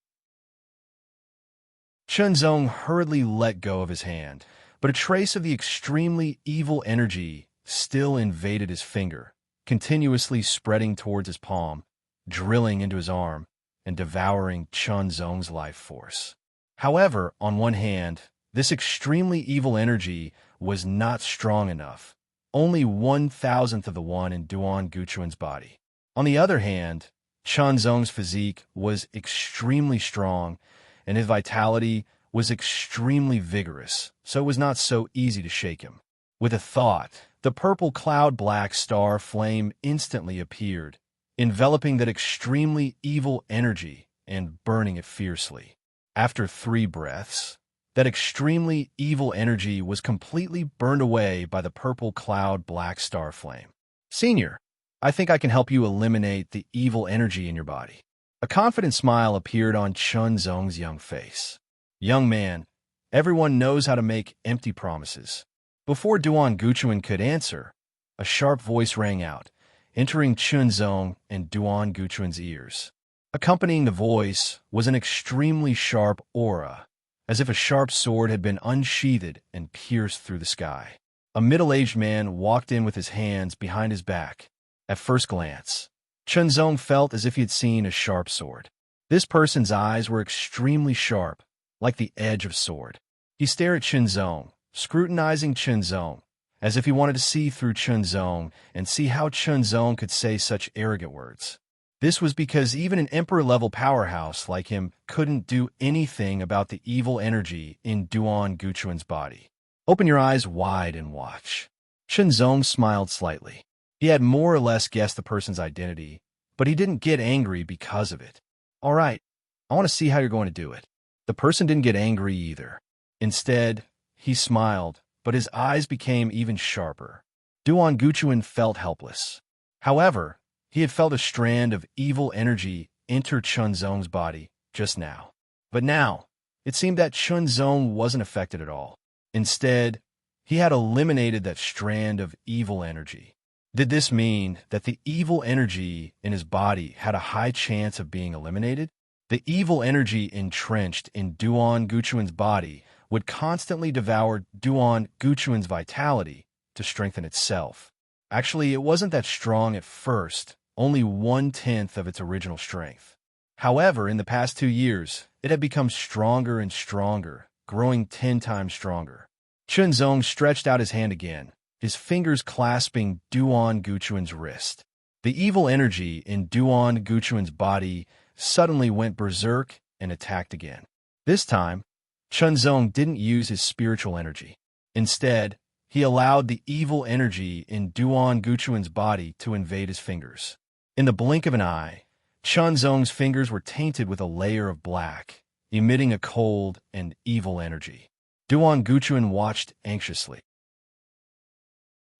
Speaker 1: Chunzong hurriedly let go of his hand, but a trace of the extremely evil energy still invaded his finger, continuously spreading towards his palm, drilling into his arm, and devouring Chunzong's life force. However, on one hand, this extremely evil energy was not strong enough, only 1,000th of the one in Duan Guchuan's body. On the other hand, Chunzong's physique was extremely strong, and his vitality was extremely vigorous, so it was not so easy to shake him. With a thought, the purple cloud-black star flame instantly appeared, enveloping that extremely evil energy and burning it fiercely. After 3 breaths, that extremely evil energy was completely burned away by the purple cloud-black star flame. "Senior, I think I can help you eliminate the evil energy in your body." A confident smile appeared on Chunzong's young face. "Young man, everyone knows how to make empty promises." Before Duan Guchuan could answer, a sharp voice rang out, entering Chunzong and Duan Guchuan's ears. Accompanying the voice was an extremely sharp aura, as if a sharp sword had been unsheathed and pierced through the sky. A middle-aged man walked in with his hands behind his back. At first glance, Chunzong felt as if he had seen a sharp sword. This person's eyes were extremely sharp, like the edge of a sword. He stared at Chunzong, scrutinizing Chunzong, as if he wanted to see through Chunzong and see how Chunzong could say such arrogant words. This was because even an emperor-level powerhouse like him couldn't do anything about the evil energy in Duan Guchuan's body. "Open your eyes wide and watch." Chunzong smiled slightly. He had more or less guessed the person's identity, but he didn't get angry because of it. "All right, I want to see how you're going to do it." The person didn't get angry either. Instead, he smiled, but his eyes became even sharper. Duan Guchuan felt helpless. However, he had felt a strand of evil energy enter Chunzong's body just now. But now, it seemed that Chunzong wasn't affected at all. Instead, he had eliminated that strand of evil energy. Did this mean that the evil energy in his body had a high chance of being eliminated? The evil energy entrenched in Duan Guchuan's body would constantly devour Duan Guchuan's vitality to strengthen itself. Actually, it wasn't that strong at first, only 1/10 of its original strength. However, in the past 2 years, It had become stronger and stronger, growing 10 times stronger. Chunzong stretched out his hand again, his fingers clasping Duan Guchuan's wrist. The evil energy in Duan Guchuan's body suddenly went berserk and attacked again. This time, Chunzong didn't use his spiritual energy. Instead, he allowed the evil energy in Duan Guchuan's body to invade his fingers. In the blink of an eye, Chunzong's fingers were tainted with a layer of black, emitting a cold and evil energy. Duan Guchuan watched anxiously.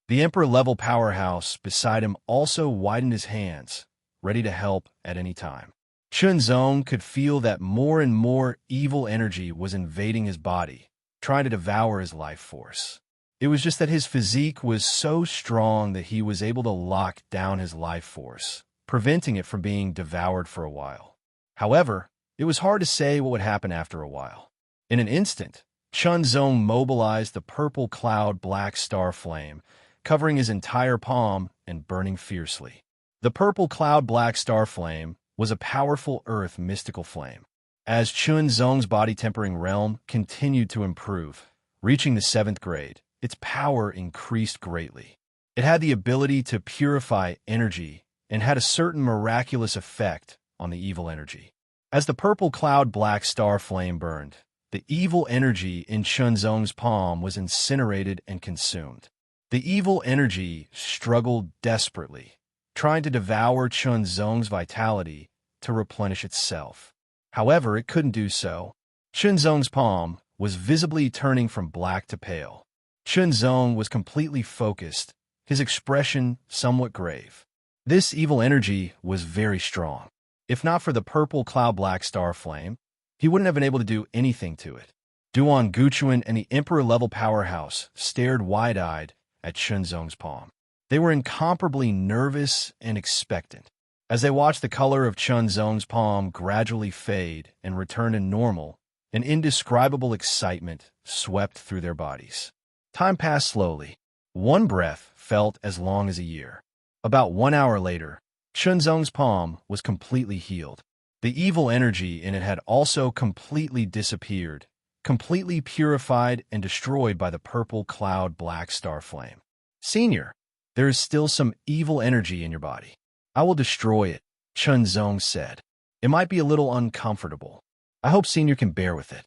Speaker 1: The Emperor-level powerhouse beside him also widened his hands, ready to help at any time. Chunzong could feel that more and more evil energy was invading his body, trying to devour his life force. It was just that his physique was so strong that he was able to lock down his life force, preventing it from being devoured for a while. However, it was hard to say what would happen after a while. In an instant, Chunzong mobilized the purple cloud black star flame, covering his entire palm and burning fiercely. The purple cloud black star flame was a powerful earth mystical flame. As Chunzong's body-tempering realm continued to improve, reaching the 7th grade, its power increased greatly. It had the ability to purify energy and had a certain miraculous effect on the evil energy. As the purple cloud black star flame burned, the evil energy in Chunzong's palm was incinerated and consumed. The evil energy struggled desperately, trying to devour Chunzong's vitality to replenish itself. However, it couldn't do so. Chunzong's palm was visibly turning from black to pale. Chunzong was completely focused, his expression somewhat grave. This evil energy was very strong. If not for the purple cloud black star flame, he wouldn't have been able to do anything to it. Duan Guchuan and the Emperor-level powerhouse stared wide-eyed at Chunzong's palm. They were incomparably nervous and expectant. As they watched the color of Chunzong's palm gradually fade and return to normal, an indescribable excitement swept through their bodies. Time passed slowly. One breath felt as long as a year. About 1 hour later, Chunzong's palm was completely healed. The evil energy in it had also completely disappeared, completely purified and destroyed by the purple cloud black star flame. Senior, there is still some evil energy in your body. I will destroy it, Chunzong said. It might be a little uncomfortable. I hope Senior can bear with it.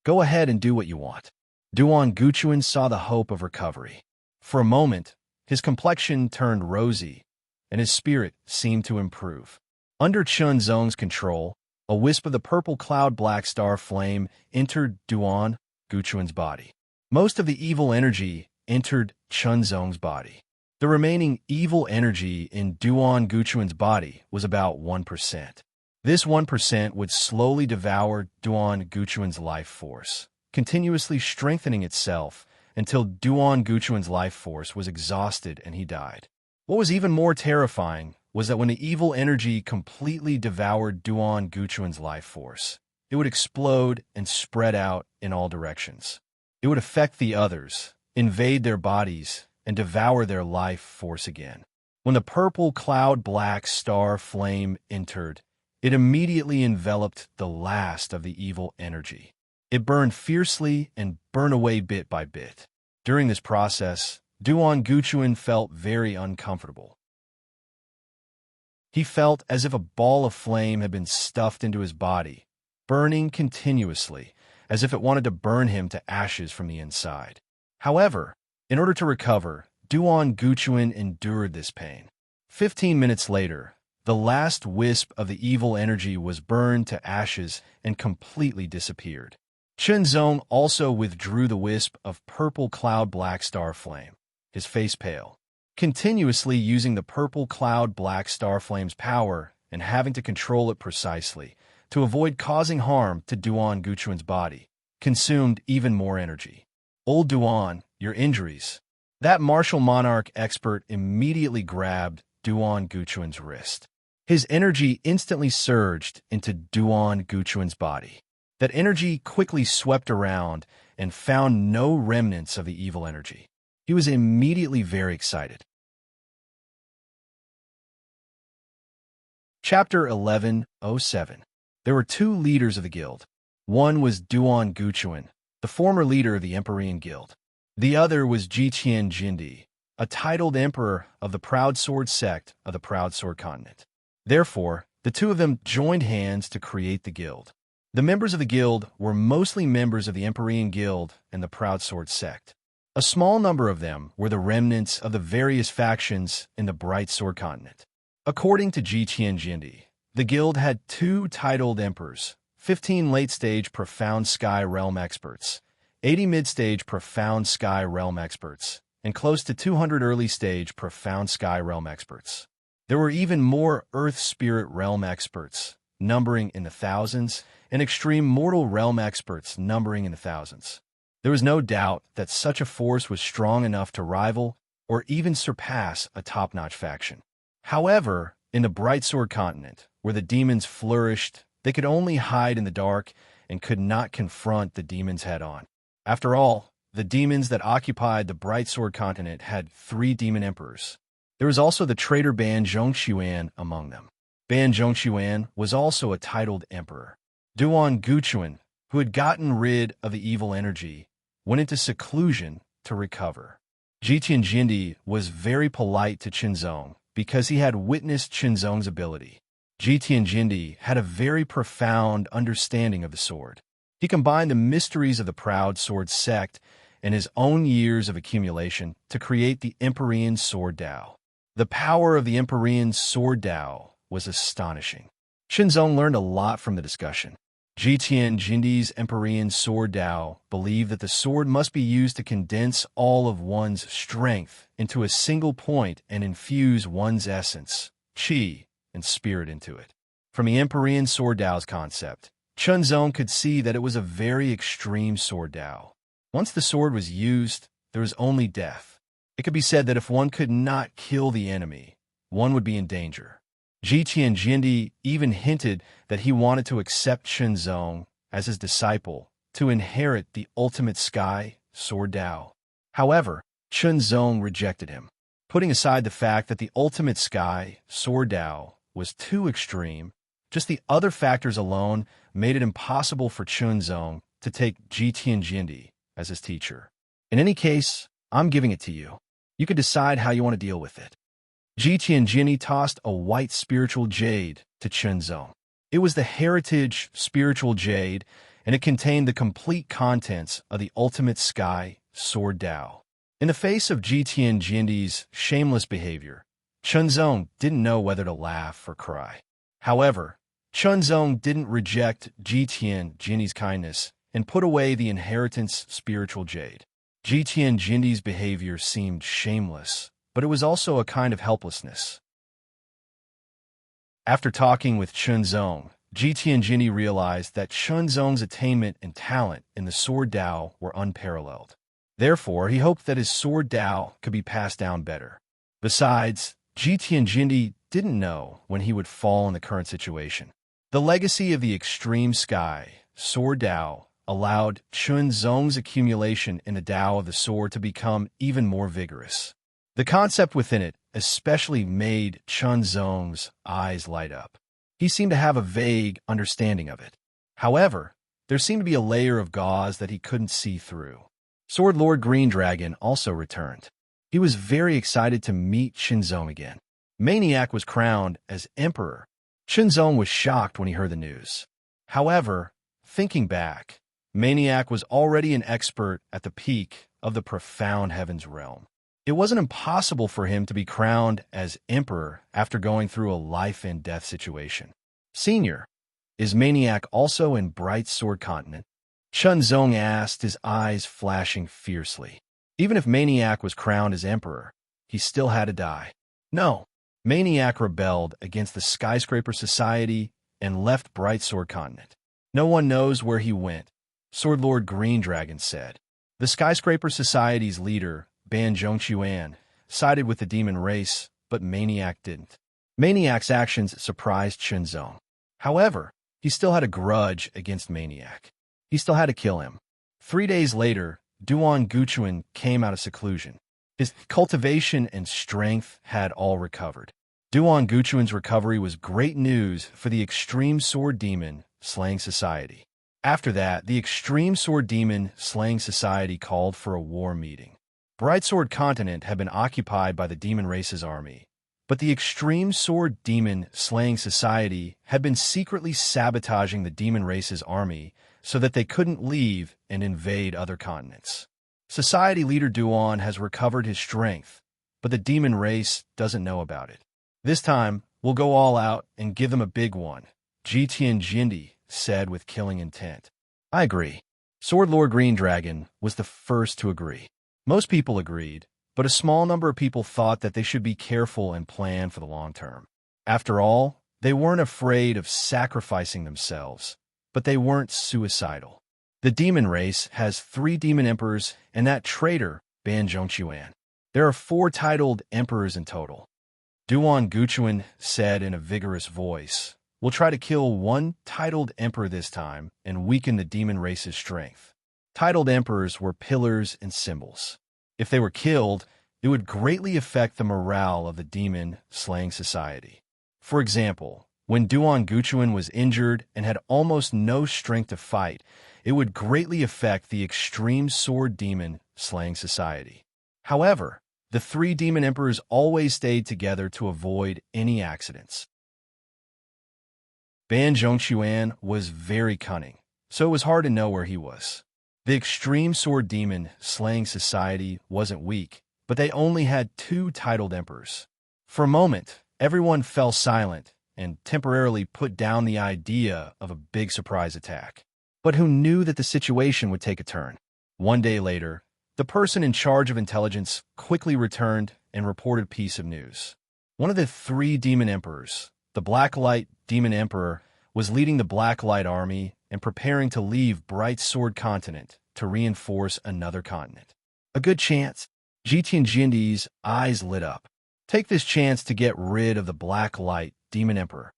Speaker 1: Go ahead and do what you want. Duan Guchuan saw the hope of recovery. For a moment, his complexion turned rosy, and his spirit seemed to improve. Under Chunzong's control, a wisp of the purple cloud black star flame entered Duan Guchuan's body. Most of the evil energy entered Chunzong's body. The remaining evil energy in Duan Guchuan's body was about 1%. This 1% would slowly devour Duan Guchuan's life force, continuously strengthening itself until Duan Guchuan's life force was exhausted and he died. What was even more terrifying was that when the evil energy completely devoured Duan Guchuan's life force, it would explode and spread out in all directions. It would affect the others, invade their bodies, and devour their life force again. When the purple cloud black star flame entered, it immediately enveloped the last of the evil energy. It burned fiercely and burned away bit by bit. During this process, Duan Guchuan felt very uncomfortable. He felt as if a ball of flame had been stuffed into his body, burning continuously, as if it wanted to burn him to ashes from the inside. However, in order to recover, Duan Guchuan endured this pain. 15 minutes later, the last wisp of the evil energy was burned to ashes and completely disappeared. Chunzong also withdrew the wisp of purple cloud black star flame, his face pale. Continuously using the purple cloud black star flame's power and having to control it precisely to avoid causing harm to Duan Guchuan's body, consumed even more energy. Old Duan, your injuries. That martial monarch expert immediately grabbed Duan Guchuan's wrist. His energy instantly surged into Duan Guchuan's body. That energy quickly swept around and found no remnants of the evil energy. He was immediately very excited. Chapter 11:07. There were two leaders of the guild. One was Duan Guchuan, the former leader of the Empyrean Guild. The other was Jitian Jindi, a titled emperor of the Proud Sword sect of the Proud Sword Continent. Therefore, the two of them joined hands to create the guild. The members of the guild were mostly members of the Empyrean Guild and the Proud Sword sect. A small number of them were the remnants of the various factions in the Bright Sword Continent. According to Jitian Jindi, the guild had 2 titled emperors, 15 late-stage Profound Sky Realm experts, 80 mid-stage Profound Sky Realm experts, and close to 200 early-stage Profound Sky Realm experts. There were even more Earth Spirit Realm experts, numbering in the thousands, and Extreme Mortal Realm experts numbering in the thousands. There was no doubt that such a force was strong enough to rival or even surpass a top-notch faction. However, in the Bright Sword Continent, where the demons flourished, they could only hide in the dark and could not confront the demons head-on. After all, the demons that occupied the Bright Sword Continent had 3 demon emperors. There was also the traitor Ban Zhongshuan among them. Ban Zhongshuan was also a titled emperor. Duan Guchuan, who had gotten rid of the evil energy, went into seclusion to recover. Jitian Jindi was very polite to Qinzong because he had witnessed Qinzong's ability. Jitian Jindi had a very profound understanding of the sword. He combined the mysteries of the Proud Sword sect and his own years of accumulation to create the Empyrean Sword Dao. The power of the Empyrean Sword Dao was astonishing. Qinzong learned a lot from the discussion. Jitian Jindi's Empyrean Sword Dao believed that the sword must be used to condense all of one's strength into a single point and infuse one's essence, qi, and spirit into it. From the Empyrean Sword Dao's concept, Qinzong could see that it was a very extreme sword Dao. Once the sword was used, there was only death. It could be said that if one could not kill the enemy, one would be in danger. Jitian Jindi even hinted that he wanted to accept Qinzong as his disciple to inherit the ultimate sky sword Dao. However, Qinzong rejected him, putting aside the fact that the ultimate sky sword Dao was too extreme. Just the other factors alone made it impossible for Qinzong to take Jitian Jindi as his teacher. In any case, I'm giving it to you. You can decide how you want to deal with it. Jitian Jindi tossed a white spiritual jade to Qinzong. It was the heritage spiritual jade, and it contained the complete contents of the ultimate sky sword Dao. In the face of Jitian Jindi's shameless behavior, Qinzong didn't know whether to laugh or cry. However, Qinzong didn't reject Jitian Jindi's kindness and put away the inheritance spiritual jade. Jitian Jindi's behavior seemed shameless, but it was also a kind of helplessness. After talking with Qinzong, Jitian Jindi realized that Qinzong's attainment and talent in the Sword Dao were unparalleled. Therefore, he hoped that his Sword Dao could be passed down better. Besides, Jitian Jindi didn't know when he would fall in the current situation. The legacy of the Extreme Sky Sword Dao allowed Qinzong's accumulation in the Dao of the sword to become even more vigorous. The concept within it especially made Qinzong's eyes light up. He seemed to have a vague understanding of it. However, there seemed to be a layer of gauze that he couldn't see through. Sword Lord Green Dragon also returned. He was very excited to meet Qinzong again. Maniac was crowned as emperor. Qinzong was shocked when he heard the news. However, thinking back, Maniac was already an expert at the peak of the profound heavens realm. It wasn't impossible for him to be crowned as emperor after going through a life-and-death situation. Senior, is Maniac also in Bright Sword Continent? Qinzong asked, his eyes flashing fiercely. Even if Maniac was crowned as emperor, he still had to die. No, Maniac rebelled against the Skyscraper Society and left Bright Sword Continent. No one knows where he went, Sword Lord Green Dragon said. The Skyscraper Society's leader, Ban Zhongshuan, sided with the demon race, but Maniac didn't. Maniac's actions surprised Qinzong. However, he still had a grudge against Maniac. He still had to kill him. 3 days later, Duan Guchuan came out of seclusion. His cultivation and strength had all recovered. Duan Guchuan's recovery was great news for the extreme sword demon slaying society. After that, the Extreme Sword Demon Slaying Society called for a war meeting. Brightsword Continent had been occupied by the Demon Race's army, but the Extreme Sword Demon Slaying Society had been secretly sabotaging the Demon Race's army so that they couldn't leave and invade other continents. Society leader Duan has recovered his strength, but the Demon Race doesn't know about it. This time, we'll go all out and give them a big one, Jitian Jindi said with killing intent. I agree. Sword Lord Green Dragon was the first to agree. Most people agreed, but a small number of people thought that they should be careful and plan for the long term. After all, they weren't afraid of sacrificing themselves, but they weren't suicidal. The Demon Race has 3 Demon Emperors and that traitor, Ban Zhongquan. There are 4 titled Emperors in total. Duan Guchuan said in a vigorous voice, "We'll try to kill 1 titled Emperor this time and weaken the Demon Race's strength." Titled Emperors were pillars and symbols. If they were killed, it would greatly affect the morale of the Demon Slaying Society. For example, when Duan Guchuan was injured and had almost no strength to fight, it would greatly affect the Extreme Sword Demon Slaying Society. However, the 3 Demon Emperors always stayed together to avoid any accidents. Ban Zhongquan was very cunning, so it was hard to know where he was. The Extreme Sword Demon Slaying Society wasn't weak, but they only had 2 titled Emperors. For a moment, everyone fell silent and temporarily put down the idea of a big surprise attack. But who knew that the situation would take a turn? One day later, the person in charge of intelligence quickly returned and reported a piece of news. One of the 3 Demon Emperors, the Blacklight Demon Emperor, was leading the Blacklight army and preparing to leave Bright Sword Continent to reinforce another continent. A good chance. Jitian Jindi's eyes lit up. Take this chance to get rid of the Blacklight Demon Emperor.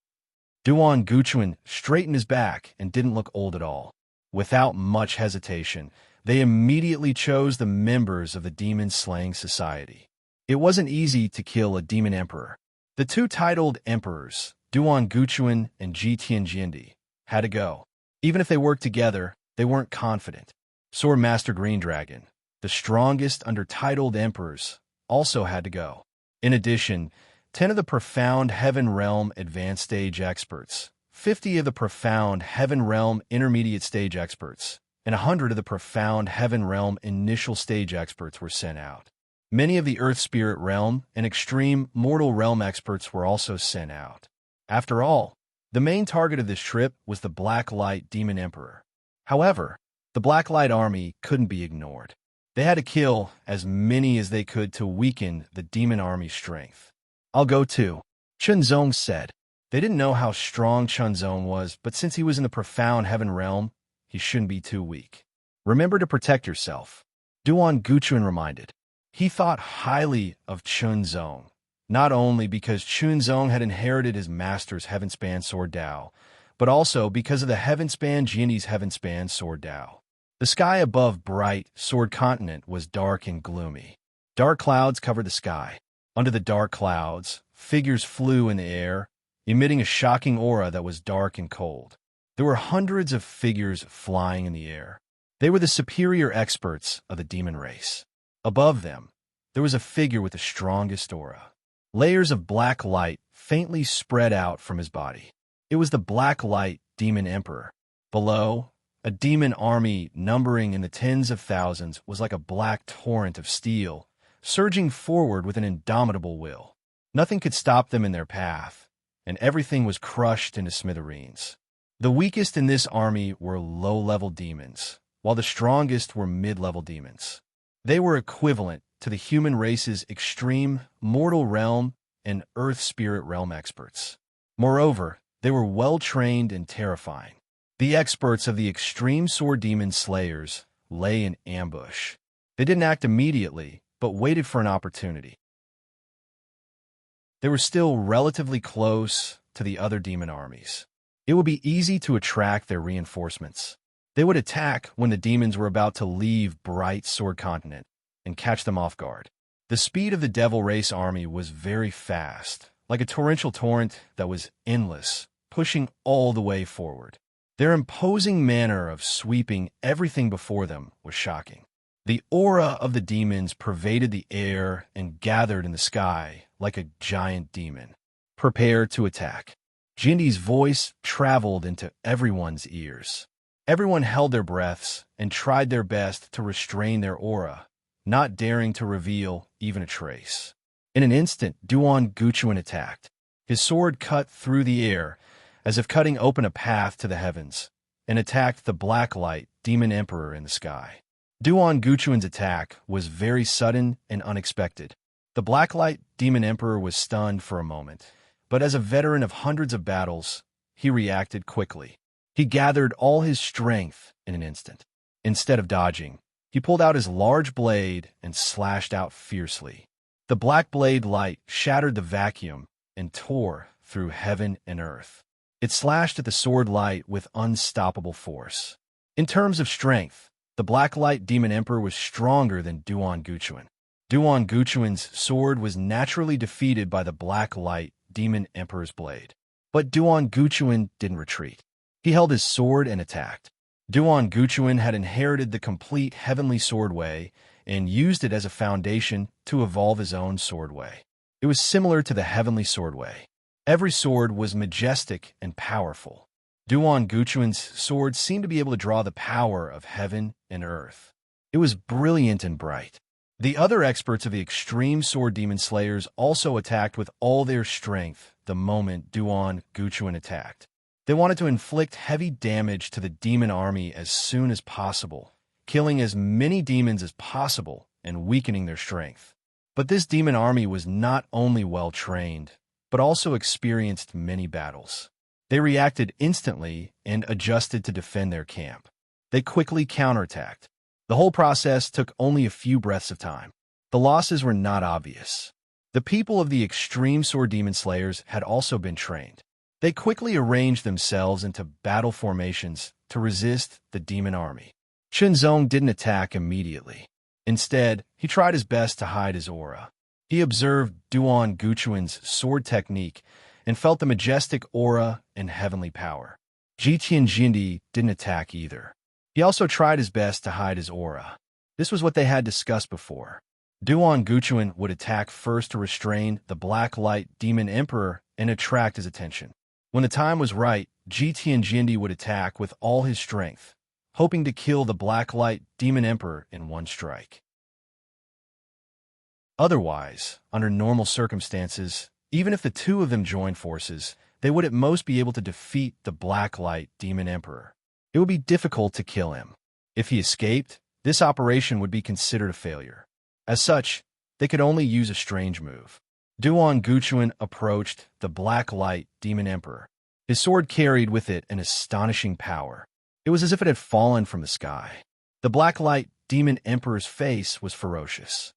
Speaker 1: Duan Guchuan straightened his back and didn't look old at all. Without much hesitation, they immediately chose the members of the Demon Slaying Society. It wasn't easy to kill a Demon Emperor. The 2 titled Emperors, Duan Guchuan and Jitian Jindi, had to go. Even if they worked together, they weren't confident. Sword Master Green Dragon, the strongest under titled Emperors, also had to go. In addition, 10 of the Profound Heaven Realm Advanced Stage Experts, 50 of the Profound Heaven Realm Intermediate Stage Experts, and 100 of the Profound Heaven Realm Initial Stage Experts were sent out. Many of the Earth Spirit Realm and Extreme Mortal Realm experts were also sent out. After all, the main target of this trip was the Blacklight Demon Emperor. However, the Blacklight army couldn't be ignored. They had to kill as many as they could to weaken the Demon Army's strength. I'll go too, Chunzong said. They didn't know how strong Chunzong was, but since he was in the Profound Heaven Realm, he shouldn't be too weak. Remember to protect yourself, Duan Guchuan reminded. He thought highly of Chunzong, not only because Chunzong had inherited his master's Heavenspan Sword Dao, but also because of the Heavenspan Jindi's Heavenspan Sword Dao. The sky above Bright Sword Continent was dark and gloomy. Dark clouds covered the sky. Under the dark clouds, figures flew in the air, emitting a shocking aura that was dark and cold. There were hundreds of figures flying in the air. They were the superior experts of the Demon Race. Above them, there was a figure with the strongest aura. Layers of black light faintly spread out from his body. It was the Blacklight Demon Emperor. Below, a demon army numbering in the tens of thousands was like a black torrent of steel, surging forward with an indomitable will. Nothing could stop them in their path, and everything was crushed into smithereens. The weakest in this army were low-level demons, while the strongest were mid-level demons. They were equivalent to the human race's extreme mortal realm and earth spirit realm experts. Moreover, they were well-trained and terrifying. The experts of the Extreme Sword Demon Slayers lay in ambush. They didn't act immediately, but waited for an opportunity. They were still relatively close to the other demon armies. It would be easy to attract their reinforcements. They would attack when the demons were about to leave Bright Sword Continent and catch them off guard. The speed of the Devil Race army was very fast, like a torrential torrent that was endless, pushing all the way forward. Their imposing manner of sweeping everything before them was shocking. The aura of the demons pervaded the air and gathered in the sky like a giant demon. Prepare to attack. Jindy's voice traveled into everyone's ears. Everyone held their breaths and tried their best to restrain their aura, not daring to reveal even a trace. In an instant, Duan Guchuan attacked. His sword cut through the air, as if cutting open a path to the heavens, and attacked the Black Light Demon Emperor in the sky. Duan Guchuan's attack was very sudden and unexpected. The Black Light Demon Emperor was stunned for a moment, but as a veteran of hundreds of battles, he reacted quickly. He gathered all his strength in an instant. Instead of dodging, he pulled out his large blade and slashed out fiercely. The black blade light shattered the vacuum and tore through heaven and earth. It slashed at the sword light with unstoppable force. In terms of strength, the Black Light Demon Emperor was stronger than Duan Guchuan. Duan Guchuan's sword was naturally defeated by the Black Light Demon Emperor's blade. But Duan Guchuan didn't retreat. He held his sword and attacked. Duan Guchuan had inherited the complete heavenly sword way and used it as a foundation to evolve his own sword way. It was similar to the heavenly sword way. Every sword was majestic and powerful. Duan Guchuan's sword seemed to be able to draw the power of heaven and earth. It was brilliant and bright. The other experts of the extreme sword demon slayers also attacked with all their strength the moment Duan Guchuan attacked. They wanted to inflict heavy damage to the demon army as soon as possible, killing as many demons as possible and weakening their strength. But this demon army was not only well-trained, but also experienced many battles. They reacted instantly and adjusted to defend their camp. They quickly counterattacked. The whole process took only a few breaths of time. The losses were not obvious. The people of the extreme sword demon slayers had also been trained. They quickly arranged themselves into battle formations to resist the demon army. Shenzong didn't attack immediately. Instead, he tried his best to hide his aura. He observed Duan Guchuan's sword technique and felt the majestic aura and heavenly power. Jitian Jindi didn't attack either. He also tried his best to hide his aura. This was what they had discussed before. Duan Guchuan would attack first to restrain the Black Light Demon Emperor and attract his attention. When the time was right, Jitian Jindi would attack with all his strength, hoping to kill the Black Light Demon Emperor in one strike. Otherwise, under normal circumstances, even if the two of them joined forces, they would at most be able to defeat the Black Light Demon Emperor. It would be difficult to kill him. If he escaped, this operation would be considered a failure. As such, they could only use a strange move. Duan Guchuan approached the Black Light Demon Emperor. His sword carried with it an astonishing power. It was as if it had fallen from the sky. The Black Light Demon Emperor's face was ferocious.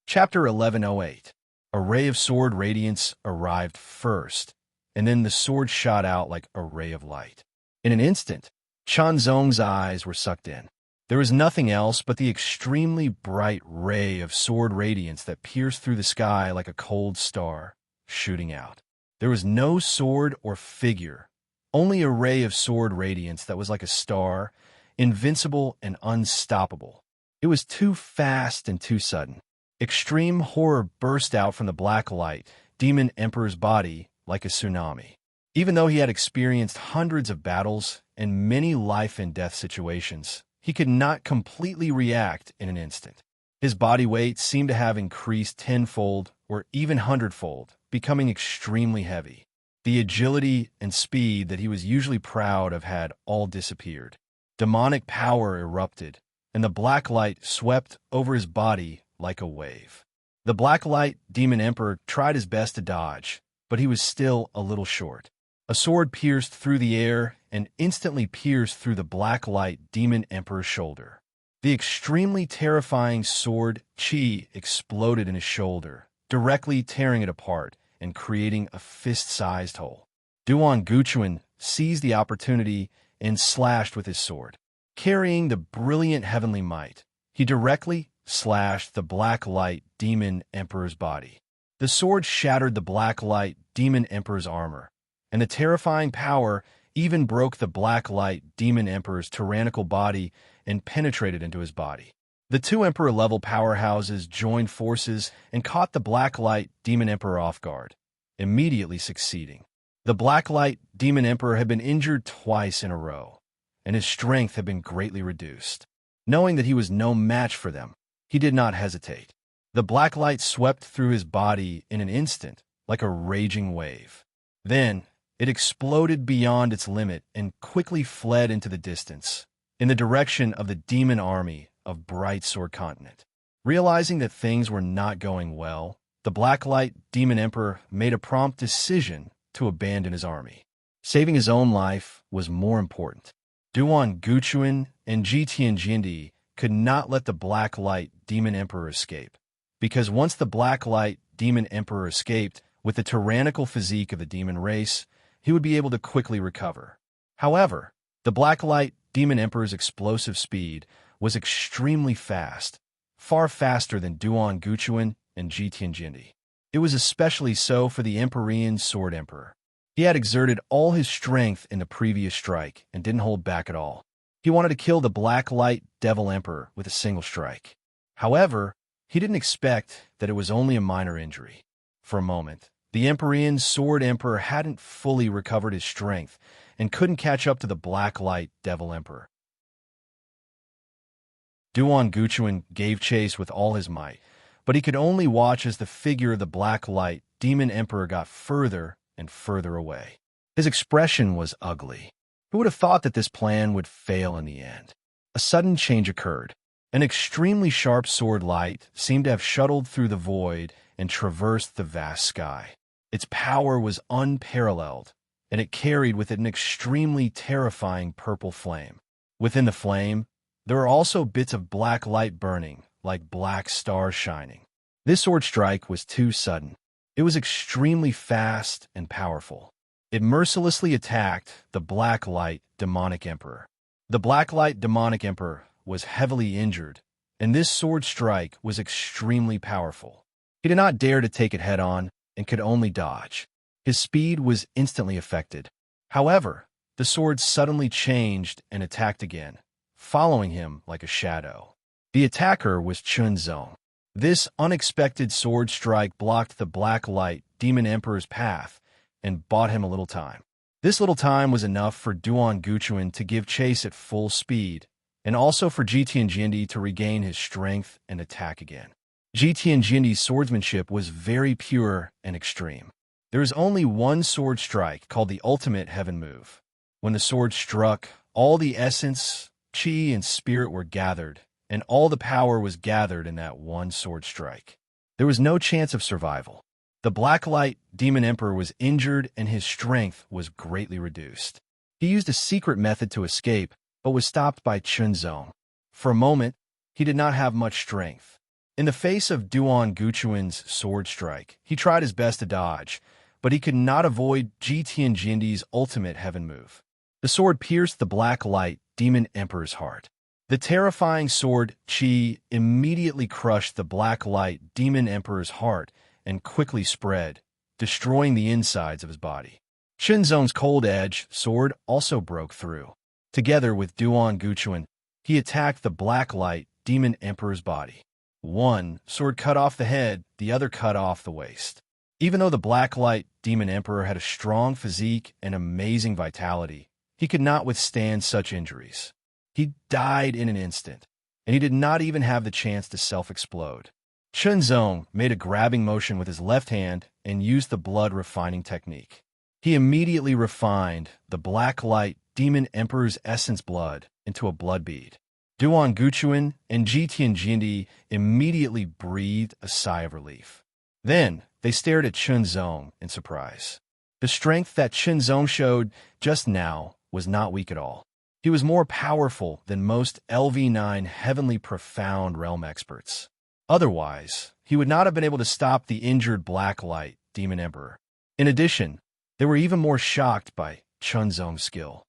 Speaker 1: Chapter 1108. A ray of sword radiance arrived first, and then the sword shot out like a ray of light. In an instant, Chanzong's eyes were sucked in. There was nothing else but the extremely bright ray of sword radiance that pierced through the sky like a cold star, shooting out. There was no sword or figure, only a ray of sword radiance that was like a star, invincible and unstoppable. It was too fast and too sudden. Extreme horror burst out from the Black Light Demon Emperor's body like a tsunami. Even though he had experienced hundreds of battles and many life-and-death situations, he could not completely react in an instant. His body weight seemed to have increased tenfold or even hundredfold, becoming extremely heavy. The agility and speed that he was usually proud of had all disappeared. Demonic power erupted, and the black light swept over his body like a wave. The Black Light Demon Emperor tried his best to dodge, but he was still a little short. A sword pierced through the air and instantly pierced through the Black Light Demon Emperor's shoulder. The extremely terrifying sword Qi exploded in his shoulder, directly tearing it apart and creating a fist-sized hole. Duan Guchuan seized the opportunity and slashed with his sword. Carrying the brilliant heavenly might, he directly slashed the Black Light Demon Emperor's body. The The sword shattered the Black Light Demon Emperor's armor, and the terrifying power even broke the Black Light Demon Emperor's tyrannical body and penetrated into his body. The two Emperor-level powerhouses joined forces and caught the Black Light Demon Emperor off guard, immediately succeeding. The Black Light Demon Emperor had been injured twice in a row, and his strength had been greatly reduced. Knowing that he was no match for them, he did not hesitate. The black light swept through his body in an instant, like a raging wave. Then, it exploded beyond its limit and quickly fled into the distance, in the direction of the demon army of Bright Sword Continent. Realizing that things were not going well, the Black Light Demon Emperor made a prompt decision to abandon his army. Saving his own life was more important. Duan Guchuan and Jitian Jindi could not let the Black Light Demon Emperor escape, because once the Black Light Demon Emperor escaped with the tyrannical physique of the demon race, he would be able to quickly recover. However, the Black Light Demon Emperor's explosive speed was extremely fast, far faster than Duan Guchuan and Jitian Jindi. It was especially so for the Empyrean Sword Emperor. He had exerted all his strength in the previous strike and didn't hold back at all. He wanted to kill the Black Light Devil Emperor with a single strike. However, he didn't expect that it was only a minor injury. For a moment, the Empyrean Sword Emperor hadn't fully recovered his strength and couldn't catch up to the Black Light Devil Emperor. Duan Guchuan gave chase with all his might, but he could only watch as the figure of the Black Light Demon Emperor got further and further away. His expression was ugly. Who would have thought that this plan would fail in the end? A sudden change occurred. An extremely sharp sword light seemed to have shuttled through the void and traversed the vast sky. Its power was unparalleled, and it carried with it an extremely terrifying purple flame. Within the flame, there were also bits of black light burning, like black stars shining. This sword strike was too sudden. It was extremely fast and powerful. It mercilessly attacked the Black Light Demonic Emperor. The Black Light Demonic Emperor was heavily injured, and this sword strike was extremely powerful. He did not dare to take it head-on and could only dodge. His speed was instantly affected. However, the sword suddenly changed and attacked again, following him like a shadow. The attacker was Chunzong. This unexpected sword strike blocked the Black Light Demon Emperor's path and bought him a little time. This little time was enough for Duan Guchuan to give chase at full speed, and also for Jitian Jindi to regain his strength and attack again. Jitian Jindi's swordsmanship was very pure and extreme. There is only one sword strike called the Ultimate Heaven Move. When the sword struck, all the essence, chi, and spirit were gathered, and all the power was gathered in that one sword strike. There was no chance of survival. The Black Light Demon Emperor was injured and his strength was greatly reduced. He used a secret method to escape, but was stopped by Chunzong. For a moment, he did not have much strength. In the face of Duan Guchuan's sword strike, he tried his best to dodge, but he could not avoid Jitian Jindi's ultimate heaven move. The sword pierced the Black Light Demon Emperor's heart. The terrifying sword Qi immediately crushed the Black Light Demon Emperor's heart and quickly spread, destroying the insides of his body. Chunzong's cold edge sword also broke through. Together with Duan Guchuan, he attacked the Black Light Demon Emperor's body. One sword cut off the head, the other cut off the waist. Even though the Black Light Demon Emperor had a strong physique and amazing vitality, he could not withstand such injuries. He died in an instant, and he did not even have the chance to self-explode. Chunzong made a grabbing motion with his left hand and used the blood-refining technique. He immediately refined the Black Light Demon Emperor's essence blood into a blood bead. Duan Guchuan and Jitian Jindi immediately breathed a sigh of relief. Then, they stared at Chunzong in surprise. The strength that Chunzong showed just now was not weak at all. He was more powerful than most LV9 Heavenly Profound Realm experts. Otherwise, he would not have been able to stop the injured Black Light Demon Emperor. In addition, they were even more shocked by Chunzong's skill.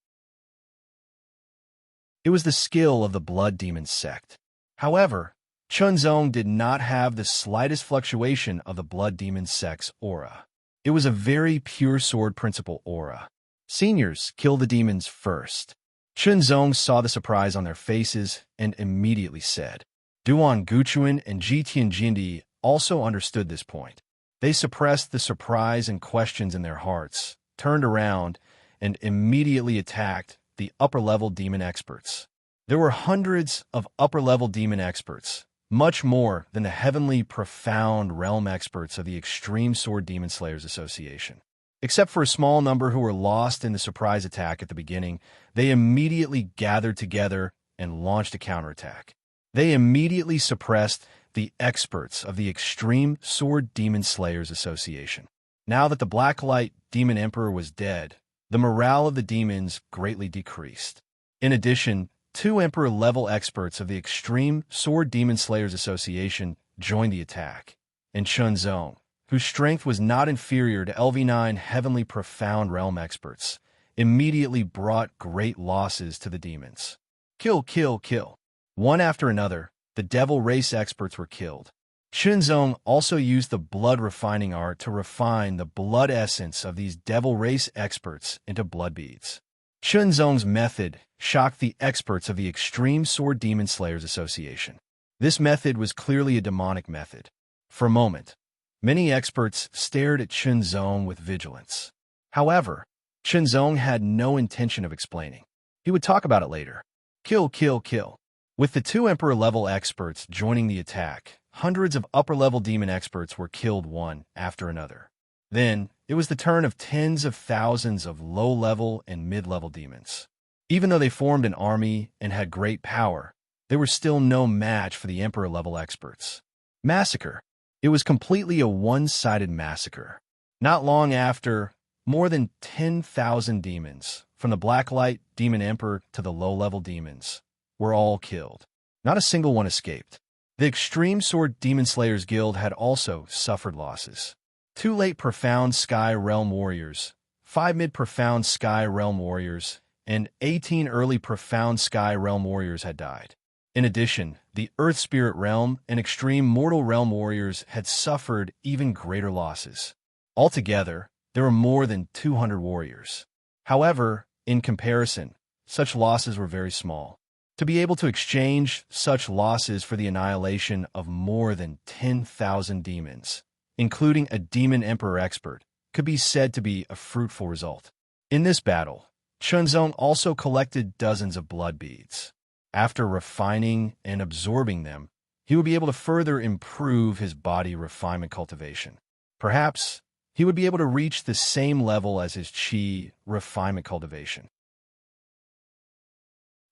Speaker 1: It was the skill of the Blood Demon sect. However, Chunzong did not have the slightest fluctuation of the blood demon sect's aura. It was a very pure sword principle aura. Seniors, kill the demons first. Chunzong saw the surprise on their faces and immediately said. Duan Guchuan and Ji Tianjindi also understood this point. They suppressed the surprise and questions in their hearts, turned around, and immediately attacked the upper-level demon experts. There were hundreds of upper-level demon experts, much more than the heavenly profound realm experts of the Extreme Sword Demon Slayers Association. Except for a small number who were lost in the surprise attack at the beginning, they immediately gathered together and launched a counterattack. They immediately suppressed the experts of the Extreme Sword Demon Slayers Association. Now that the Blacklight Demon Emperor was dead, the morale of the demons greatly decreased. In addition, 2 Emperor-level experts of the Extreme Sword Demon Slayers Association joined the attack, and Chunzong, whose strength was not inferior to LV9 Heavenly Profound Realm experts, immediately brought great losses to the demons. Kill, kill, kill. One after another, the Devil Race experts were killed. Chunzong also used the blood refining art to refine the blood essence of these Devil Race experts into blood beads. Chunzong's method shocked the experts of the Extreme Sword Demon Slayers Association. This method was clearly a demonic method. For a moment, many experts stared at Chunzong with vigilance. However, Chunzong had no intention of explaining. He would talk about it later. Kill, kill, kill. With the 2 Emperor-level experts joining the attack, hundreds of upper-level demon experts were killed one after another. Then, it was the turn of tens of thousands of low-level and mid-level demons. Even though they formed an army and had great power, they were still no match for the Emperor-level experts. Massacre. It was completely a one-sided massacre. Not long after, more than 10,000 demons, from the Blacklight Demon Emperor to the low-level demons, were all killed. Not a single one escaped. The Extreme Sword Demon Slayers Guild had also suffered losses. 2 late Profound Sky Realm Warriors, 5 mid-Profound Sky Realm Warriors, and 18 early Profound Sky Realm Warriors had died. In addition, the Earth Spirit Realm and Extreme Mortal Realm Warriors had suffered even greater losses. Altogether, there were more than 200 warriors. However, in comparison, such losses were very small. To be able to exchange such losses for the annihilation of more than 10,000 demons, including a Demon Emperor expert, could be said to be a fruitful result. In this battle, Chunzong also collected dozens of blood beads. After refining and absorbing them, he would be able to further improve his body refinement cultivation. Perhaps he would be able to reach the same level as his Qi refinement cultivation.